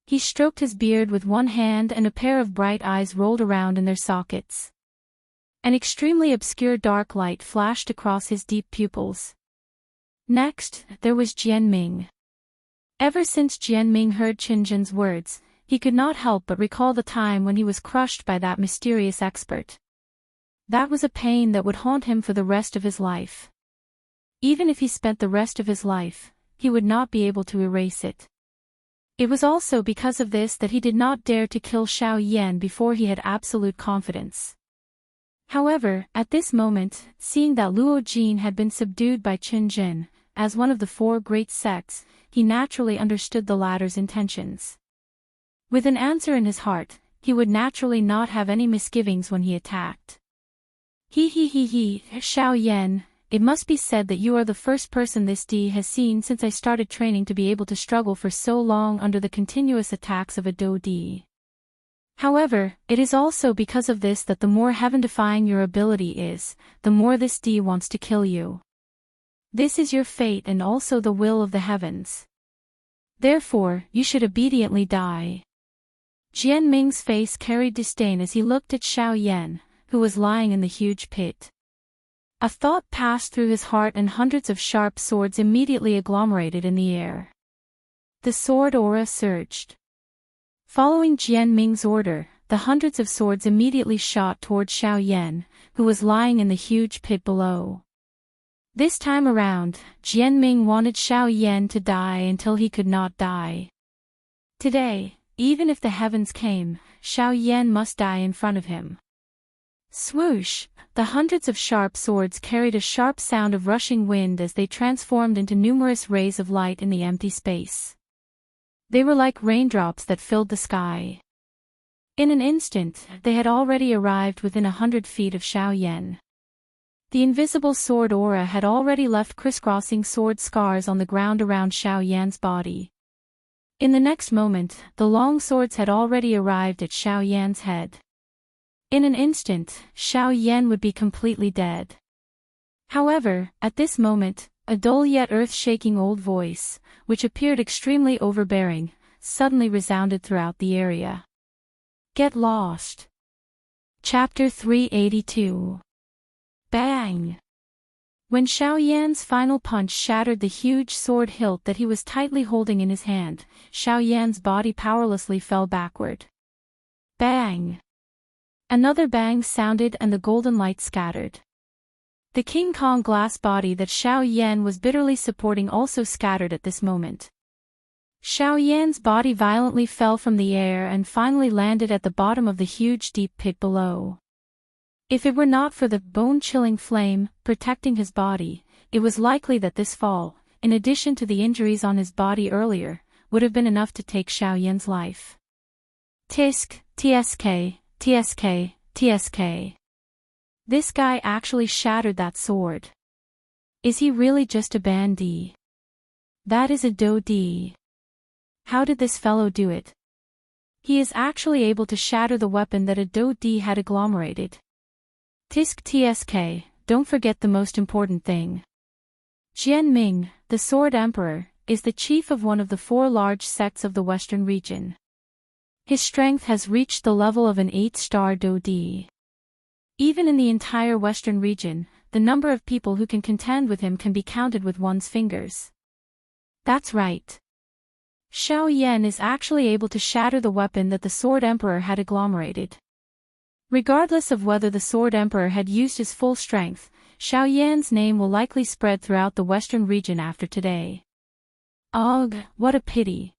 He stroked his beard with one hand and a pair of bright eyes rolled around in their sockets. An extremely obscure dark light flashed across his deep pupils. Next, there was Jian Ming. Ever since Jian Ming heard Qin Jin's words, he could not help but recall the time when he was crushed by that mysterious expert. That was a pain that would haunt him for the rest of his life. Even if he spent the rest of his life, he would not be able to erase it. It was also because of this that he did not dare to kill Xiao Yan before he had absolute confidence. However, at this moment, seeing that Luo Jin had been subdued by Qin Jin, as one of the 4 great sects, he naturally understood the latter's intentions. With an answer in his heart, he would naturally not have any misgivings when he attacked. Xiao Yan, it must be said that you are the first person this D has seen since I started training to be able to struggle for so long under the continuous attacks of a Do D. However, it is also because of this that the more heaven-defying your ability is, the more this D wants to kill you. This is your fate and also the will of the heavens. Therefore, you should obediently die. Jian Ming's face carried disdain as he looked at Xiao Yan, who was lying in the huge pit. A thought passed through his heart and hundreds of sharp swords immediately agglomerated in the air. The sword aura surged. Following Jian Ming's order, the hundreds of swords immediately shot toward Xiao Yan, who was lying in the huge pit below. This time around, Jian Ming wanted Xiao Yan to die until he could not die. Today, even if the heavens came, Xiao Yan must die in front of him. Swoosh! The hundreds of sharp swords carried a sharp sound of rushing wind as they transformed into numerous rays of light in the empty space. They were like raindrops that filled the sky. In an instant, they had already arrived within 100 feet of Xiao Yan. The invisible sword aura had already left crisscrossing sword scars on the ground around Xiao Yan's body. In the next moment, the long swords had already arrived at Xiao Yan's head. In an instant, Xiao Yan would be completely dead. However, at this moment, a dull yet earth-shaking old voice, which appeared extremely overbearing, suddenly resounded throughout the area. Get lost. Chapter 382. Bang! When Xiao Yan's final punch shattered the huge sword hilt that he was tightly holding in his hand, Xiao Yan's body powerlessly fell backward. Bang! Another bang sounded and the golden light scattered. The King Kong glass body that Xiao Yan was bitterly supporting also scattered at this moment. Xiao Yan's body violently fell from the air and finally landed at the bottom of the huge deep pit below. If it were not for the bone-chilling flame protecting his body, it was likely that this fall, in addition to the injuries on his body earlier, would have been enough to take Xiao Yan's life. Tisk, tsk, tsk, tsk. This guy actually shattered that sword. Is he really just a bandit? That is a do-di. How did this fellow do it? He is actually able to shatter the weapon that a do-di had agglomerated. Tisk tsk, don't forget the most important thing. Jian Ming, the Sword Emperor, is the chief of one of the 4 large sects of the Western region. His strength has reached the level of an 8-star do-di. Even in the entire Western region, the number of people who can contend with him can be counted with one's fingers. That's right. Xiao Yan is actually able to shatter the weapon that the Sword Emperor had agglomerated. Regardless of whether the Sword Emperor had used his full strength, Xiao Yan's name will likely spread throughout the Western region after today. Ugh, what a pity.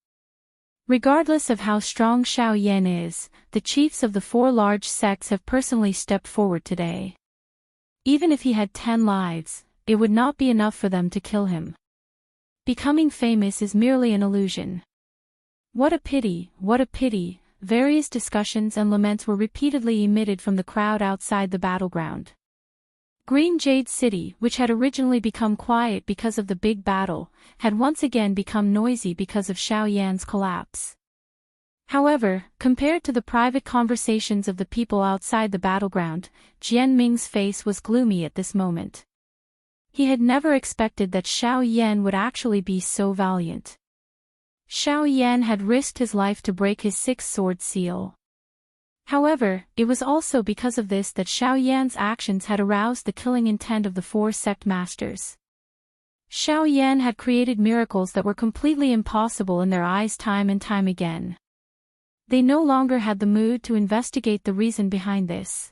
Regardless of how strong Xiao Yan is, the chiefs of the 4 large sects have personally stepped forward today. Even if he had 10 lives, it would not be enough for them to kill him. Becoming famous is merely an illusion. What a pity, what a pity. Various discussions and laments were repeatedly emitted from the crowd outside the battleground. Green Jade City, which had originally become quiet because of the big battle, had once again become noisy because of Xiao Yan's collapse. However, compared to the private conversations of the people outside the battleground, Jian Ming's face was gloomy at this moment. He had never expected that Xiao Yan would actually be so valiant. Xiao Yan had risked his life to break his 6th sword seal. However, it was also because of this that Xiao Yan's actions had aroused the killing intent of the 4 sect masters. Xiao Yan had created miracles that were completely impossible in their eyes time and time again. They no longer had the mood to investigate the reason behind this.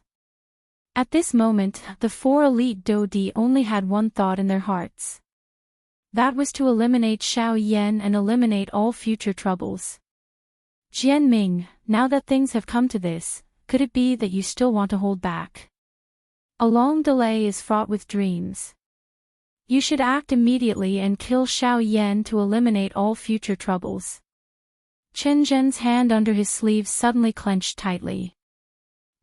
At this moment, the 4 elite do-di only had one thought in their hearts. That was to eliminate Xiao Yan and eliminate all future troubles. Jian Ming, now that things have come to this, could it be that you still want to hold back? A long delay is fraught with dreams. You should act immediately and kill Xiao Yan to eliminate all future troubles. Chen Zhen's hand under his sleeve suddenly clenched tightly.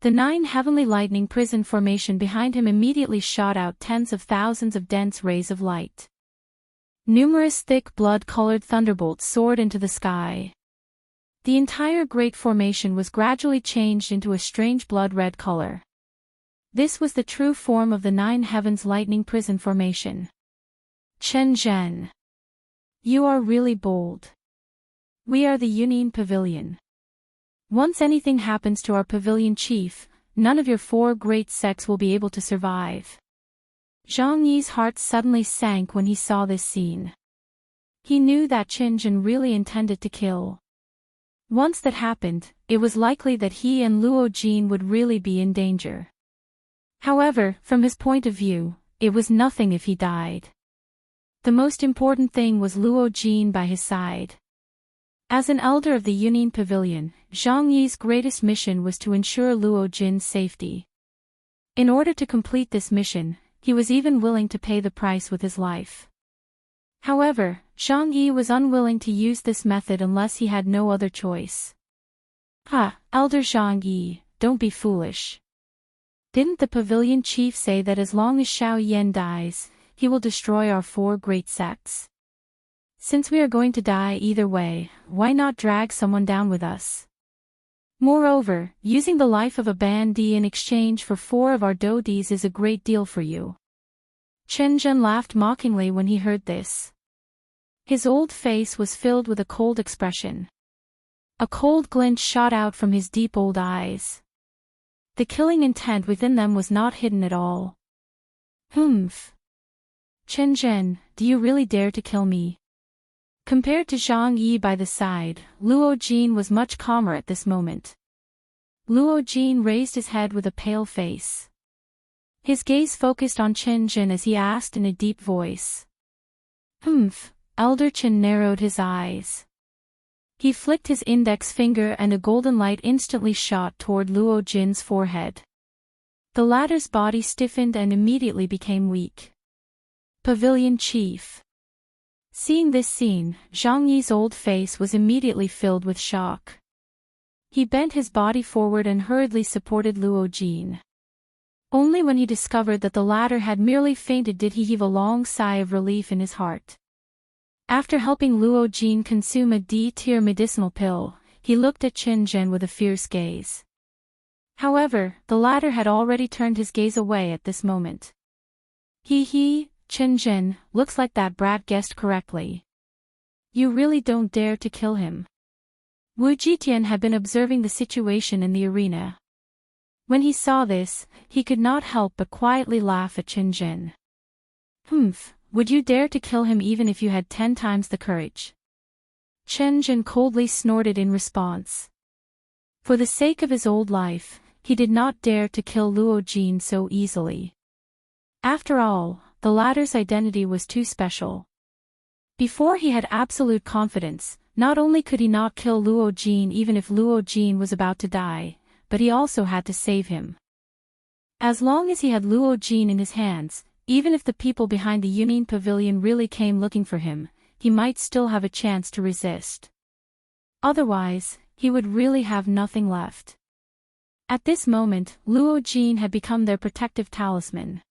The 9 heavenly lightning prison formation behind him immediately shot out tens of thousands of dense rays of light. Numerous thick blood-colored thunderbolts soared into the sky. The entire great formation was gradually changed into a strange blood-red color. This was the true form of the 9 heavens lightning prison formation. Chen Zhen. You are really bold. We are the Union Pavilion. Once anything happens to our pavilion chief, none of your 4 great sects will be able to survive. Zhang Yi's heart suddenly sank when he saw this scene. He knew that Chen Zhen really intended to kill. Once that happened, it was likely that he and Luo Jin would really be in danger. However, from his point of view, it was nothing if he died. The most important thing was Luo Jin by his side. As an elder of the Union Pavilion, Zhang Yi's greatest mission was to ensure Luo Jin's safety. In order to complete this mission, he was even willing to pay the price with his life. However, Zhang Yi was unwilling to use this method unless he had no other choice. Elder Zhang Yi, don't be foolish. Didn't the pavilion chief say that as long as Xiao Yan dies, he will destroy our 4 great sects? Since we are going to die either way, why not drag someone down with us? Moreover, using the life of a bandit in exchange for 4 of our dodis is a great deal for you. Chen Zhen laughed mockingly when he heard this. His old face was filled with a cold expression. A cold glint shot out from his deep old eyes. The killing intent within them was not hidden at all. Humph. Chen Zhen, do you really dare to kill me? Compared to Zhang Yi by the side, Luo Jin was much calmer at this moment. Luo Jin raised his head with a pale face. His gaze focused on Chen Zhen as he asked in a deep voice. Humph. Elder Chen narrowed his eyes. He flicked his index finger and a golden light instantly shot toward Luo Jin's forehead. The latter's body stiffened and immediately became weak. Pavilion Chief. Seeing this scene, Zhang Yi's old face was immediately filled with shock. He bent his body forward and hurriedly supported Luo Jin. Only when he discovered that the latter had merely fainted did he heave a long sigh of relief in his heart. After helping Luo Jin consume a D-tier medicinal pill, he looked at Chen Zhen with a fierce gaze. However, the latter had already turned his gaze away at this moment. He, Chen Zhen, looks like that brat guessed correctly. You really don't dare to kill him. Wu Jitian had been observing the situation in the arena. When he saw this, he could not help but quietly laugh at Chen Zhen. Humph. Would you dare to kill him even if you had 10 times the courage? Chen Zhen coldly snorted in response. For the sake of his old life, he did not dare to kill Luo Jin so easily. After all, the latter's identity was too special. Before he had absolute confidence, not only could he not kill Luo Jin even if Luo Jin was about to die, but he also had to save him. As long as he had Luo Jin in his hands, even if the people behind the Union Pavilion really came looking for him, he might still have a chance to resist. Otherwise, he would really have nothing left. At this moment, Luo Jin had become their protective talisman.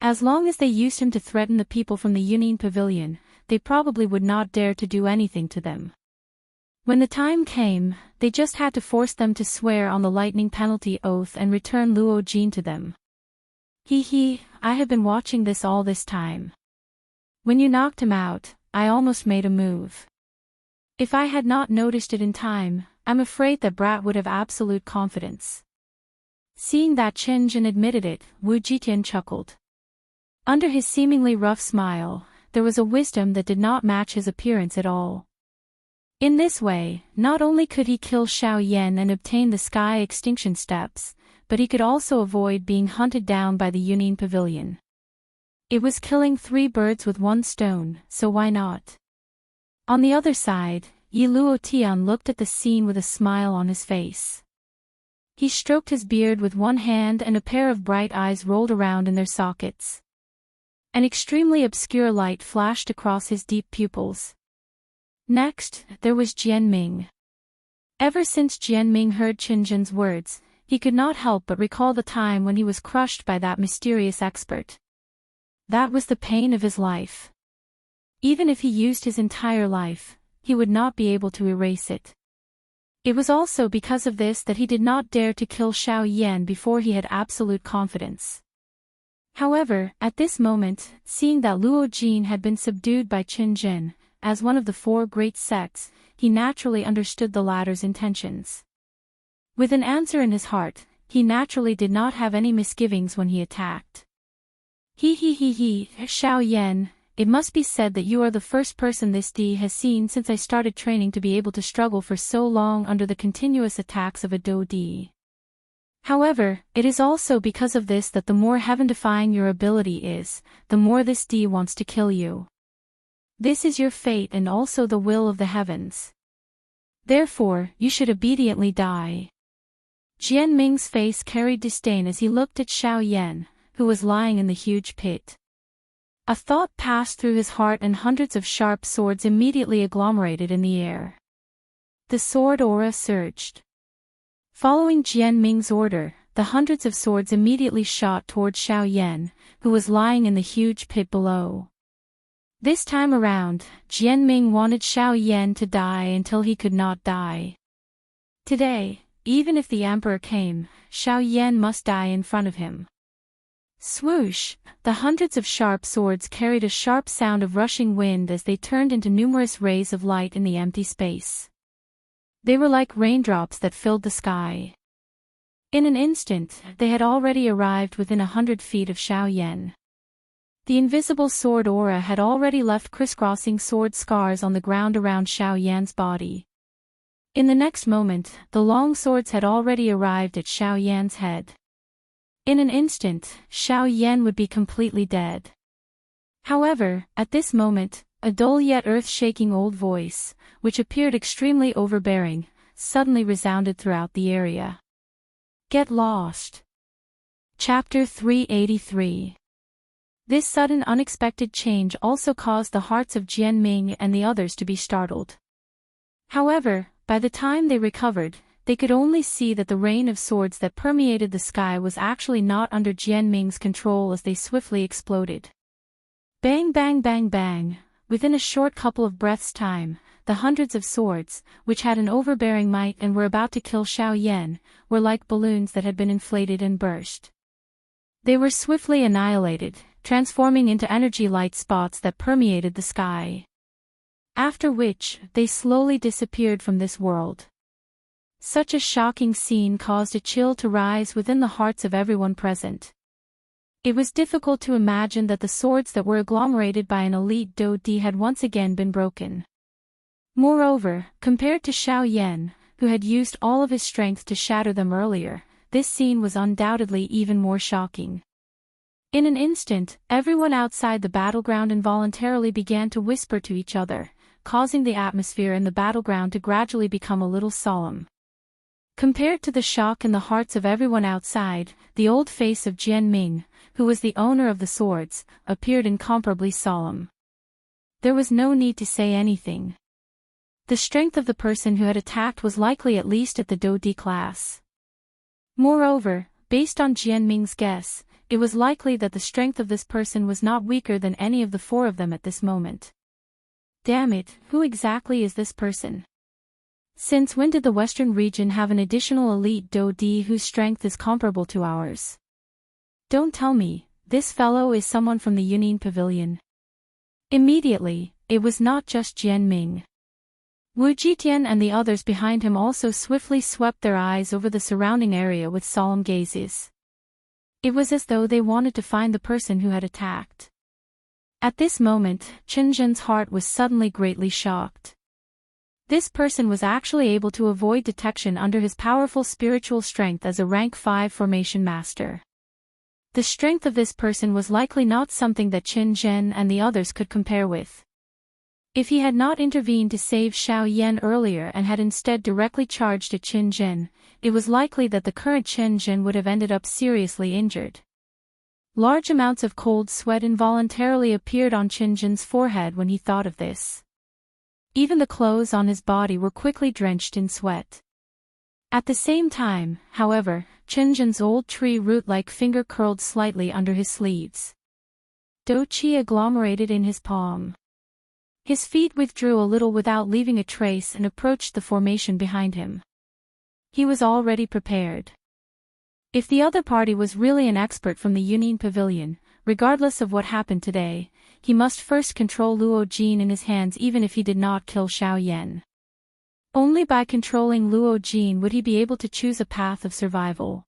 As long as they used him to threaten the people from the Union Pavilion, they probably would not dare to do anything to them. When the time came, they just had to force them to swear on the lightning penalty oath and return Luo Jin to them. I have been watching this all this time. When you knocked him out, I almost made a move. If I had not noticed it in time, I'm afraid that brat would have absolute confidence. Seeing that Chen Zhen admitted it, Wu Jitian chuckled. Under his seemingly rough smile, there was a wisdom that did not match his appearance at all. In this way, not only could he kill Xiao Yan and obtain the Sky Extinction Steps, but he could also avoid being hunted down by the Union Pavilion. It was killing 3 birds with 1 stone, so why not? On the other side, Yi Luo Tian looked at the scene with a smile on his face. He stroked his beard with one hand and a pair of bright eyes rolled around in their sockets. An extremely obscure light flashed across his deep pupils. Next, there was Jianming. Ever since Jianming heard Chen Zhen's words, he could not help but recall the time when he was crushed by that mysterious expert. That was the pain of his life. Even if he used his entire life, he would not be able to erase it. It was also because of this that he did not dare to kill Xiao Yan before he had absolute confidence. However, at this moment, seeing that Luo Jin had been subdued by Chen Zhen, as one of the 4 great sects, he naturally understood the latter's intentions. With an answer in his heart, he naturally did not have any misgivings when he attacked. Xiao Yan, it must be said that you are the first person this D has seen since I started training to be able to struggle for so long under the continuous attacks of a Do D. However, it is also because of this that the more heaven-defying your ability is, the more this D wants to kill you. This is your fate and also the will of the heavens. Therefore, you should obediently die. Jianming's face carried disdain as he looked at Xiao Yan, who was lying in the huge pit. A thought passed through his heart and hundreds of sharp swords immediately agglomerated in the air. The sword aura surged. Following Jianming's order, the hundreds of swords immediately shot toward Xiao Yan, who was lying in the huge pit below. This time around, Jianming wanted Xiao Yan to die until he could not die. Today, even if the emperor came, Xiao Yan must die in front of him. Swoosh! The hundreds of sharp swords carried a sharp sound of rushing wind as they turned into numerous rays of light in the empty space. They were like raindrops that filled the sky. In an instant, they had already arrived within 100 feet of Xiao Yan. The invisible sword aura had already left crisscrossing sword scars on the ground around Xiao Yan's body. In the next moment, the long swords had already arrived at Xiao Yan's head. In an instant, Xiao Yan would be completely dead. However, at this moment, a dull yet earth-shaking old voice, which appeared extremely overbearing, suddenly resounded throughout the area. Get lost. Chapter 383. This sudden unexpected change also caused the hearts of Jian Ming and the others to be startled. However, by the time they recovered, they could only see that the rain of swords that permeated the sky was actually not under Jian Ming's control as they swiftly exploded. Bang bang bang bang, within a short couple of breaths' time, the hundreds of swords, which had an overbearing might and were about to kill Xiao Yan, were like balloons that had been inflated and burst. They were swiftly annihilated, transforming into energy light spots that permeated the sky. After which, they slowly disappeared from this world. Such a shocking scene caused a chill to rise within the hearts of everyone present. It was difficult to imagine that the swords that were agglomerated by an elite Dou-Di had once again been broken. Moreover, compared to Xiao Yan, who had used all of his strength to shatter them earlier, this scene was undoubtedly even more shocking. In an instant, everyone outside the battleground involuntarily began to whisper to each other, causing the atmosphere in the battleground to gradually become a little solemn. Compared to the shock in the hearts of everyone outside, the old face of Jian Ming, who was the owner of the swords, appeared incomparably solemn. There was no need to say anything. The strength of the person who had attacked was likely at least at the Dou-Di class. Moreover, based on Jian Ming's guess, it was likely that the strength of this person was not weaker than any of the four of them at this moment. Damn it, who exactly is this person? Since when did the Western region have an additional elite Dou-Di whose strength is comparable to ours? Don't tell me, this fellow is someone from the Yunnan Pavilion. Immediately, it was not just Jian Ming. Wu Jitian and the others behind him also swiftly swept their eyes over the surrounding area with solemn gazes. It was as though they wanted to find the person who had attacked. At this moment, Chen Zhen's heart was suddenly greatly shocked. This person was actually able to avoid detection under his powerful spiritual strength as a rank 5 formation master. The strength of this person was likely not something that Chen Zhen and the others could compare with. If he had not intervened to save Xiao Yan earlier and had instead directly charged at Chen Zhen, it was likely that the current Chen Zhen would have ended up seriously injured. Large amounts of cold sweat involuntarily appeared on Chen Zhen's forehead when he thought of this. Even the clothes on his body were quickly drenched in sweat. At the same time, however, Chen Zhen's old tree root-like finger curled slightly under his sleeves. Dou Qi agglomerated in his palm. His feet withdrew a little without leaving a trace and approached the formation behind him. He was already prepared. If the other party was really an expert from the Yunnan Pavilion, regardless of what happened today, he must first control Luo Jin in his hands even if he did not kill Xiao Yan. Only by controlling Luo Jin would he be able to choose a path of survival.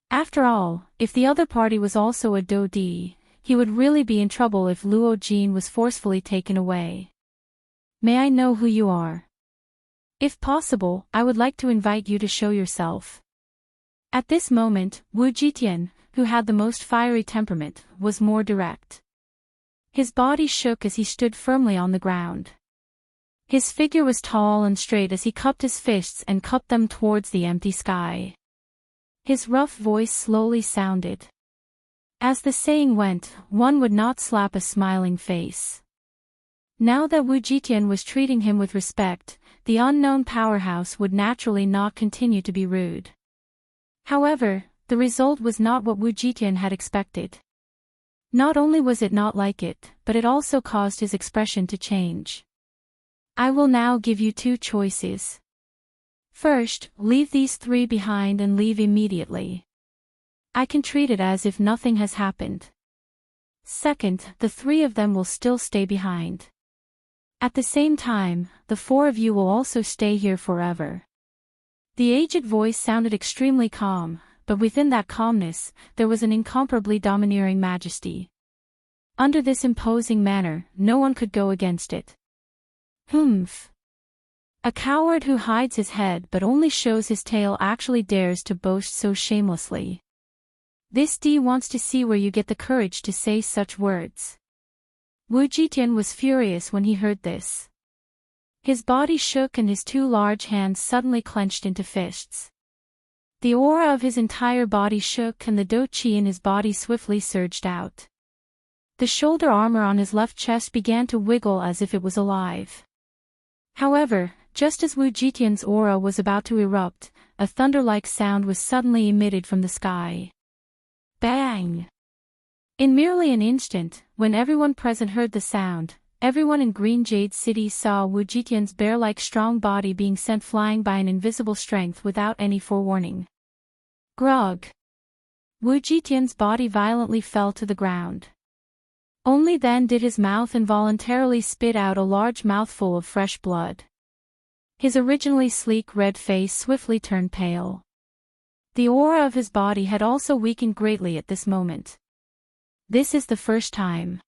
After all, if the other party was also a Dou-Di, he would really be in trouble if Luo Jin was forcefully taken away. May I know who you are? If possible, I would like to invite you to show yourself. At this moment, Wu Jitian, who had the most fiery temperament, was more direct. His body shook as he stood firmly on the ground. His figure was tall and straight as he cupped his fists and cupped them towards the empty sky. His rough voice slowly sounded. As the saying went, one would not slap a smiling face. Now that Wu Jitian was treating him with respect, the unknown powerhouse would naturally not continue to be rude. However, the result was not what Wu Jitian had expected. Not only was it not like it, but it also caused his expression to change. I will now give you two choices. First, leave these 3 behind and leave immediately. I can treat it as if nothing has happened. Second, the 3 of them will still stay behind. At the same time, the 4 of you will also stay here forever. The aged voice sounded extremely calm, but within that calmness, there was an incomparably domineering majesty. Under this imposing manner, no one could go against it. Humph. A coward who hides his head but only shows his tail actually dares to boast so shamelessly. This D wants to see where you get the courage to say such words. Wu Jitian was furious when he heard this. His body shook and his 2 large hands suddenly clenched into fists. The aura of his entire body shook and the do qi in his body swiftly surged out. The shoulder armor on his left chest began to wiggle as if it was alive. However, just as Wu Jitian's aura was about to erupt, a thunder-like sound was suddenly emitted from the sky. Bang! In merely an instant, when everyone present heard the sound, everyone in Green Jade City saw Wu Jitian's bear-like strong body being sent flying by an invisible strength without any forewarning. Grog! Wu Jitian's body violently fell to the ground. Only then did his mouth involuntarily spit out a large mouthful of fresh blood. His originally sleek red face swiftly turned pale. The aura of his body had also weakened greatly at this moment. This is the first time.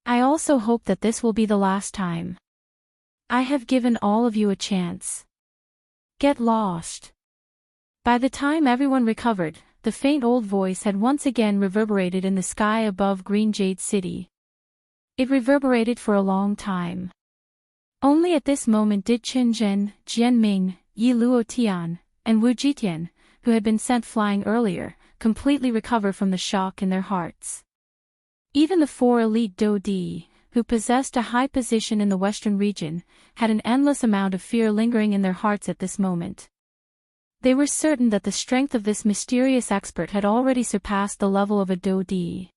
I also hope that this will be the last time. I have given all of you a chance. Get lost. By the time everyone recovered, the faint old voice had once again reverberated in the sky above Green Jade City. It reverberated for a long time. Only at this moment did Qin Zhen, Jian Ming, Yi Luo Tian, and Wu Jitian, who had been sent flying earlier, completely recover from the shock in their hearts. Even the 4 elite Do Di, who possessed a high position in the western region, had an endless amount of fear lingering in their hearts at this moment. They were certain that the strength of this mysterious expert had already surpassed the level of a Do Di.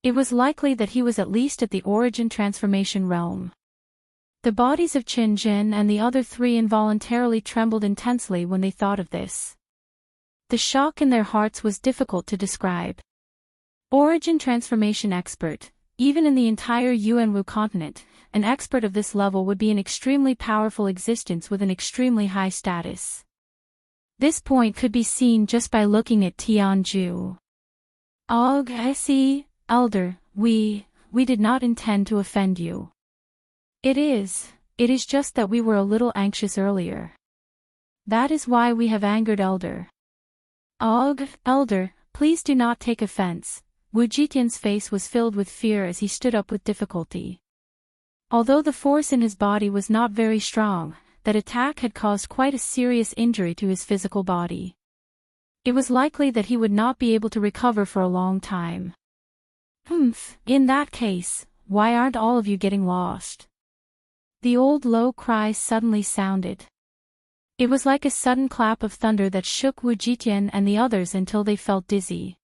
It was likely that he was at least at the origin transformation realm. The bodies of Qin Zhen and the other 3 involuntarily trembled intensely when they thought of this. The shock in their hearts was difficult to describe. Origin transformation expert, even in the entire Yuanwu continent, an expert of this level would be an extremely powerful existence with an extremely high status. This point could be seen just by looking at Tianju. I see, Elder, we did not intend to offend you. It is just that we were a little anxious earlier. That is why we have angered Elder. Elder, please do not take offense. Wu Jitian's face was filled with fear as he stood up with difficulty. Although the force in his body was not very strong, that attack had caused quite a serious injury to his physical body. It was likely that he would not be able to recover for a long time. In that case, why aren't all of you getting lost? The old low cry suddenly sounded. It was like a sudden clap of thunder that shook Wu Jitian and the others until they felt dizzy.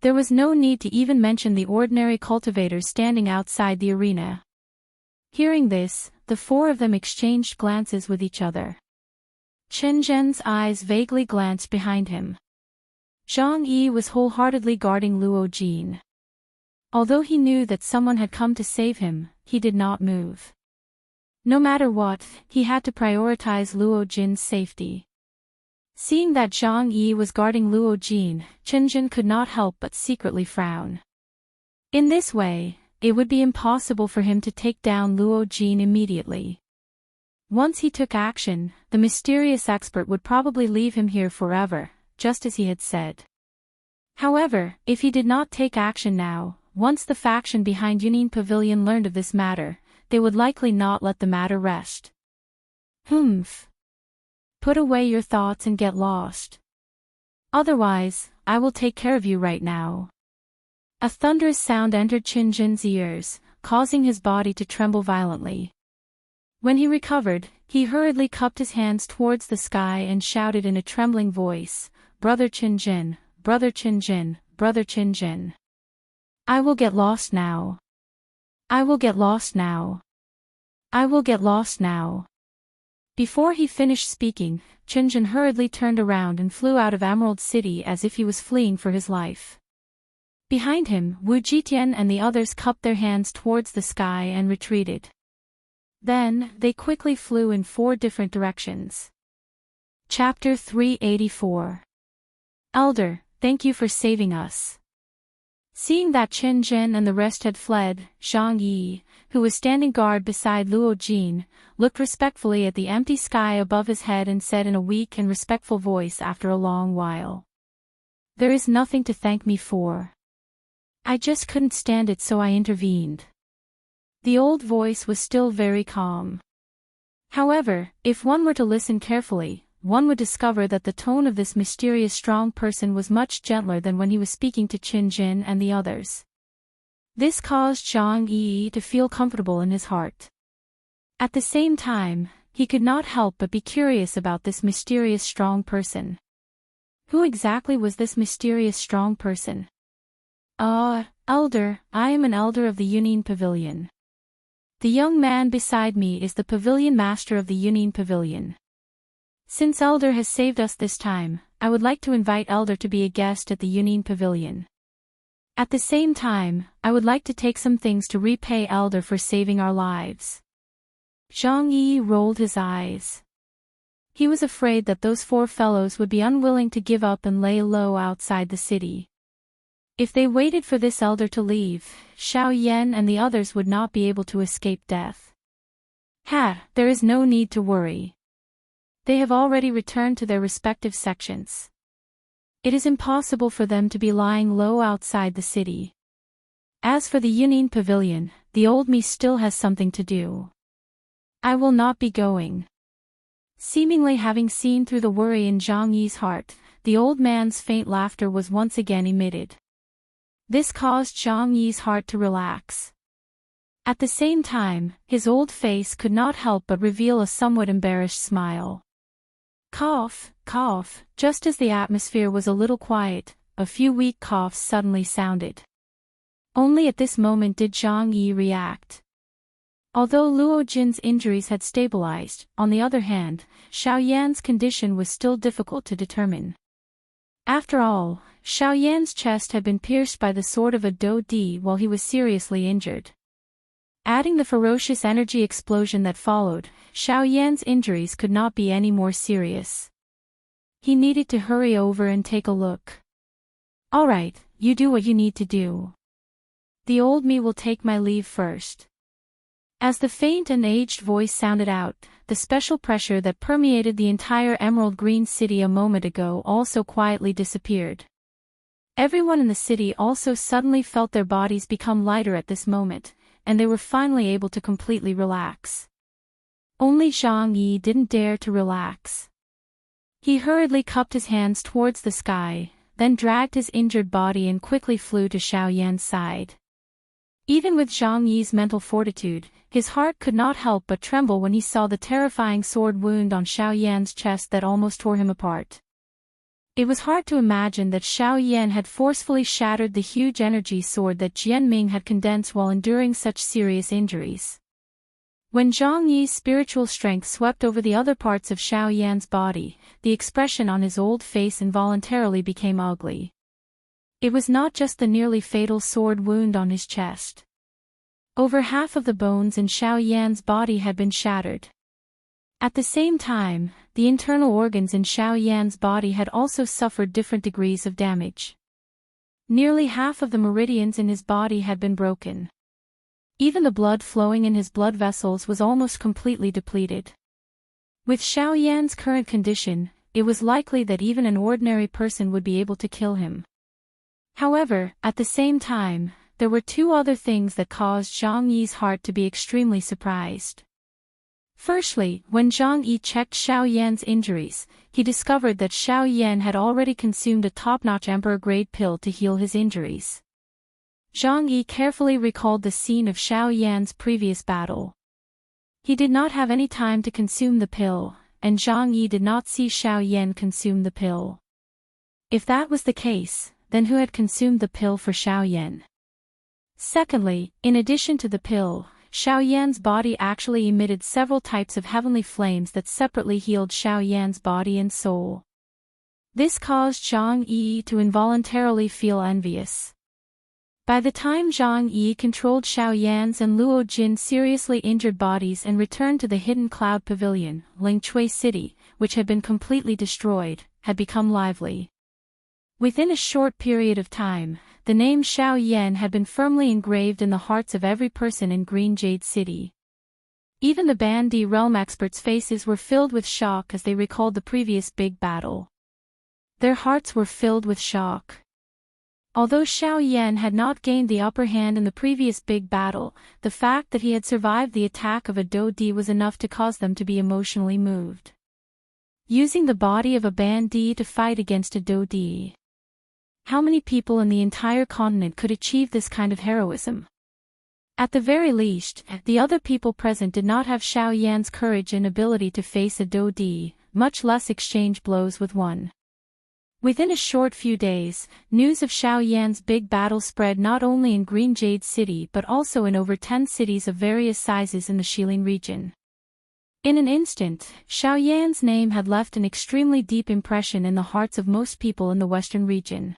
There was no need to even mention the ordinary cultivators standing outside the arena. Hearing this, the 4 of them exchanged glances with each other. Qin Zhen's eyes vaguely glanced behind him. Zhang Yi was wholeheartedly guarding Luo Jin. Although he knew that someone had come to save him, he did not move. No matter what, he had to prioritize Luo Jin's safety. Seeing that Zhang Yi was guarding Luo Jin, Qin Zhen could not help but secretly frown. In this way, it would be impossible for him to take down Luo Jin immediately. Once he took action, the mysterious expert would probably leave him here forever, just as he had said. However, if he did not take action now, once the faction behind Yunin Pavilion learned of this matter, they would likely not let the matter rest. Put away your thoughts and get lost. Otherwise, I will take care of you right now. A thunderous sound entered Qin Zhen's ears, causing his body to tremble violently. When he recovered, he hurriedly cupped his hands towards the sky and shouted in a trembling voice, "Brother Qin Zhen, Brother Qin Zhen, Brother Qin Zhen. I will get lost now. I will get lost now. I will get lost now." Before he finished speaking, Chunjin hurriedly turned around and flew out of Emerald City as if he was fleeing for his life. Behind him, Wu Jitian and the others cupped their hands towards the sky and retreated. Then, they quickly flew in 4 different directions. Chapter 384. Elder, thank you for saving us. Seeing that Chen Zhen and the rest had fled, Zhang Yi, who was standing guard beside Luo Jin, looked respectfully at the empty sky above his head and said in a weak and respectful voice after a long while. There is nothing to thank me for. I just couldn't stand it, so I intervened. The old voice was still very calm. However, if one were to listen carefully, one would discover that the tone of this mysterious strong person was much gentler than when he was speaking to Qin Jin and the others. This caused Zhang Yi to feel comfortable in his heart. At the same time, he could not help but be curious about this mysterious strong person. Who exactly was this mysterious strong person? Elder, I am an elder of the Yunin Pavilion. The young man beside me is the pavilion master of the Yunin Pavilion. Since Elder has saved us this time, I would like to invite Elder to be a guest at the Yunin Pavilion. At the same time, I would like to take some things to repay Elder for saving our lives. Zhang Yi rolled his eyes. He was afraid that those 4 fellows would be unwilling to give up and lay low outside the city. If they waited for this elder to leave, Xiao Yan and the others would not be able to escape death. There is no need to worry. They have already returned to their respective sections. It is impossible for them to be lying low outside the city. As for the Yunin Pavilion, the old me still has something to do. I will not be going. Seemingly having seen through the worry in Zhang Yi's heart, the old man's faint laughter was once again emitted. This caused Zhang Yi's heart to relax. At the same time, his old face could not help but reveal a somewhat embarrassed smile. Cough, cough, just as the atmosphere was a little quiet, a few weak coughs suddenly sounded. Only at this moment did Zhang Yi react. Although Luo Jin's injuries had stabilized, on the other hand, Xiao Yan's condition was still difficult to determine. After all, Xiao Yan's chest had been pierced by the sword of a Do Di while he was seriously injured. Adding the ferocious energy explosion that followed, Xiao Yan's injuries could not be any more serious. He needed to hurry over and take a look. Alright, you do what you need to do. The old me will take my leave first. As the faint and aged voice sounded out, the special pressure that permeated the entire Emerald Green City a moment ago also quietly disappeared. Everyone in the city also suddenly felt their bodies become lighter at this moment, and they were finally able to completely relax. Only Zhang Yi didn't dare to relax. He hurriedly cupped his hands towards the sky, then dragged his injured body and quickly flew to Xiao Yan's side. Even with Zhang Yi's mental fortitude, his heart could not help but tremble when he saw the terrifying sword wound on Xiao Yan's chest that almost tore him apart. It was hard to imagine that Xiao Yan had forcefully shattered the huge energy sword that Jianming had condensed while enduring such serious injuries. When Zhang Yi's spiritual strength swept over the other parts of Xiao Yan's body, the expression on his old face involuntarily became ugly. It was not just the nearly fatal sword wound on his chest. Over half of the bones in Xiao Yan's body had been shattered. At the same time, the internal organs in Xiao Yan's body had also suffered different degrees of damage. Nearly half of the meridians in his body had been broken. Even the blood flowing in his blood vessels was almost completely depleted. With Xiao Yan's current condition, it was likely that even an ordinary person would be able to kill him. However, at the same time, there were 2 other things that caused Zhang Yi's heart to be extremely surprised. Firstly, when Zhang Yi checked Xiao Yan's injuries, he discovered that Xiao Yan had already consumed a top-notch emperor-grade pill to heal his injuries. Zhang Yi carefully recalled the scene of Xiao Yan's previous battle. He did not have any time to consume the pill, and Zhang Yi did not see Xiao Yan consume the pill. If that was the case, then who had consumed the pill for Xiao Yan? Secondly, in addition to the pill, Xiao Yan's body actually emitted several types of heavenly flames that separately healed Xiao Yan's body and soul. This caused Zhang Yi to involuntarily feel envious. By the time Zhang Yi controlled Xiao Yan's and Luo Jin's seriously injured bodies and returned to the Hidden Cloud Pavilion, Lingchui City, which had been completely destroyed, had become lively. Within a short period of time, the name Xiao Yan had been firmly engraved in the hearts of every person in Green Jade City. Even the Bandi realm experts' faces were filled with shock as they recalled the previous big battle. Their hearts were filled with shock. Although Xiao Yan had not gained the upper hand in the previous big battle, the fact that he had survived the attack of a Dodi was enough to cause them to be emotionally moved. Using the body of a Bandi to fight against a Dodi. How many people in the entire continent could achieve this kind of heroism? At the very least, the other people present did not have Xiao Yan's courage and ability to face a Dodi, much less exchange blows with one. Within a short few days, news of Xiao Yan's big battle spread not only in Green Jade City but also in over 10 cities of various sizes in the Shilin region. In an instant, Xiao Yan's name had left an extremely deep impression in the hearts of most people in the western region.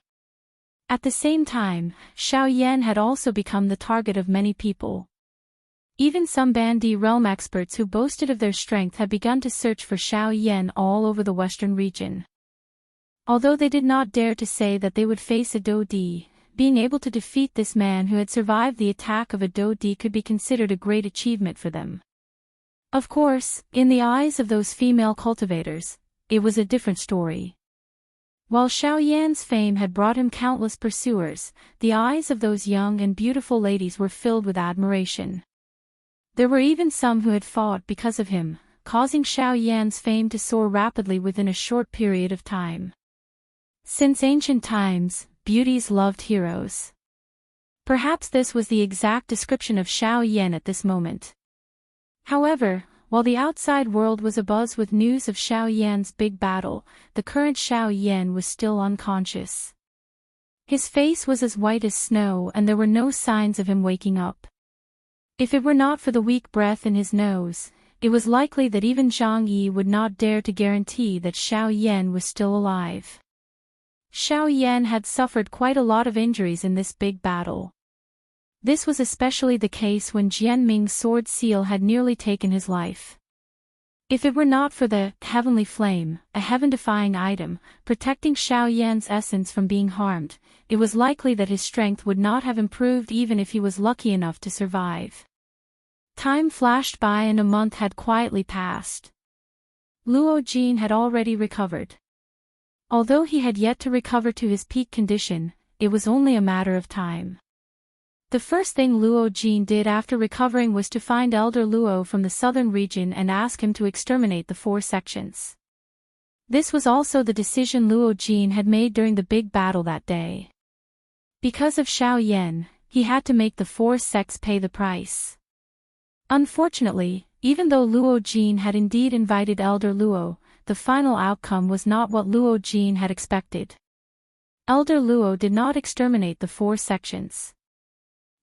At the same time, Xiao Yan had also become the target of many people. Even some Bandi realm experts who boasted of their strength had begun to search for Xiao Yan all over the western region. Although they did not dare to say that they would face a Dodi, being able to defeat this man who had survived the attack of a Dodi could be considered a great achievement for them. Of course, in the eyes of those female cultivators, it was a different story. While Xiao Yan's fame had brought him countless pursuers, the eyes of those young and beautiful ladies were filled with admiration. There were even some who had fought because of him, causing Xiao Yan's fame to soar rapidly within a short period of time. Since ancient times, beauties loved heroes. Perhaps this was the exact description of Xiao Yan at this moment. However, while the outside world was abuzz with news of Xiao Yan's big battle, the current Xiao Yan was still unconscious. His face was as white as snow and there were no signs of him waking up. If it were not for the weak breath in his nose, it was likely that even Zhang Yi would not dare to guarantee that Xiao Yan was still alive. Xiao Yan had suffered quite a lot of injuries in this big battle. This was especially the case when Jian Ming's sword seal had nearly taken his life. If it were not for the heavenly flame, a heaven-defying item, protecting Xiao Yan's essence from being harmed, it was likely that his strength would not have improved even if he was lucky enough to survive. Time flashed by and a month had quietly passed. Luo Jin had already recovered. Although he had yet to recover to his peak condition, it was only a matter of time. The first thing Luo Jin did after recovering was to find Elder Luo from the southern region and ask him to exterminate the 4 sections. This was also the decision Luo Jin had made during the big battle that day. Because of Xiao Yan, he had to make the 4 sects pay the price. Unfortunately, even though Luo Jin had indeed invited Elder Luo, the final outcome was not what Luo Jin had expected. Elder Luo did not exterminate the 4 sections.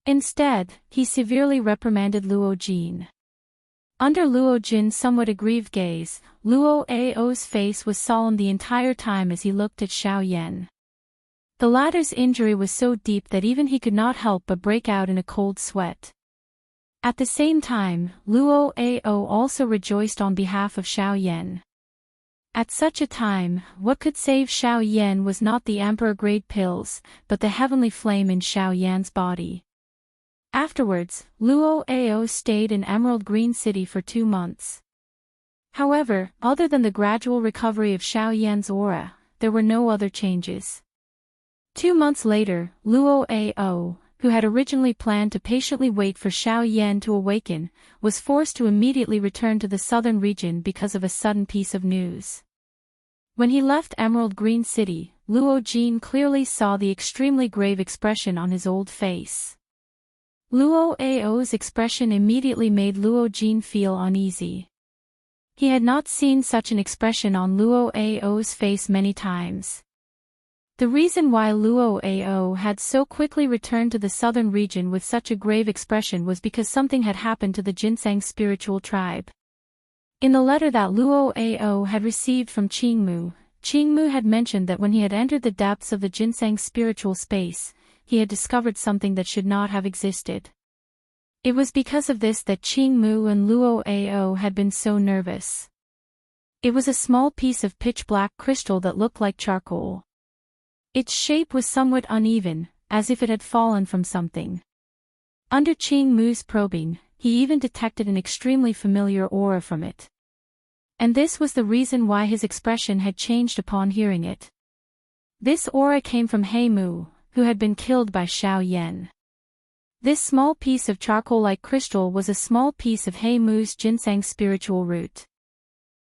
Instead, he severely reprimanded Luo Jin. Under Luo Jin's somewhat aggrieved gaze, Luo Ao's face was solemn the entire time as he looked at Xiao Yan. The latter's injury was so deep that even he could not help but break out in a cold sweat. At the same time, Luo Ao also rejoiced on behalf of Xiao Yan. At such a time, what could save Xiao Yan was not the emperor-grade pills, but the heavenly flame in Xiao Yan's body. Afterwards, Luo Ao stayed in Emerald Green City for 2 months. However, other than the gradual recovery of Xiao Yan's aura, there were no other changes. 2 months later, Luo Ao, who had originally planned to patiently wait for Xiao Yan to awaken, was forced to immediately return to the southern region because of a sudden piece of news. When he left Emerald Green City, Luo Jin clearly saw the extremely grave expression on his old face. Luo Ao's expression immediately made Luo Jin feel uneasy. He had not seen such an expression on Luo Ao's face many times. The reason why Luo Ao had so quickly returned to the southern region with such a grave expression was because something had happened to the Jinsang spiritual tribe. In the letter that Luo Ao had received from Qingmu had mentioned that when he had entered the depths of the Jinsang spiritual space, he had discovered something that should not have existed. It was because of this that Qingmu and Luo Ao had been so nervous. It was a small piece of pitch-black crystal that looked like charcoal. Its shape was somewhat uneven, as if it had fallen from something. Under Qingmu's probing, he even detected an extremely familiar aura from it. And this was the reason why his expression had changed upon hearing it. This aura came from Heimu, who had been killed by Xiao Yan. This small piece of charcoal-like crystal was a small piece of Heimu's ginseng spiritual root.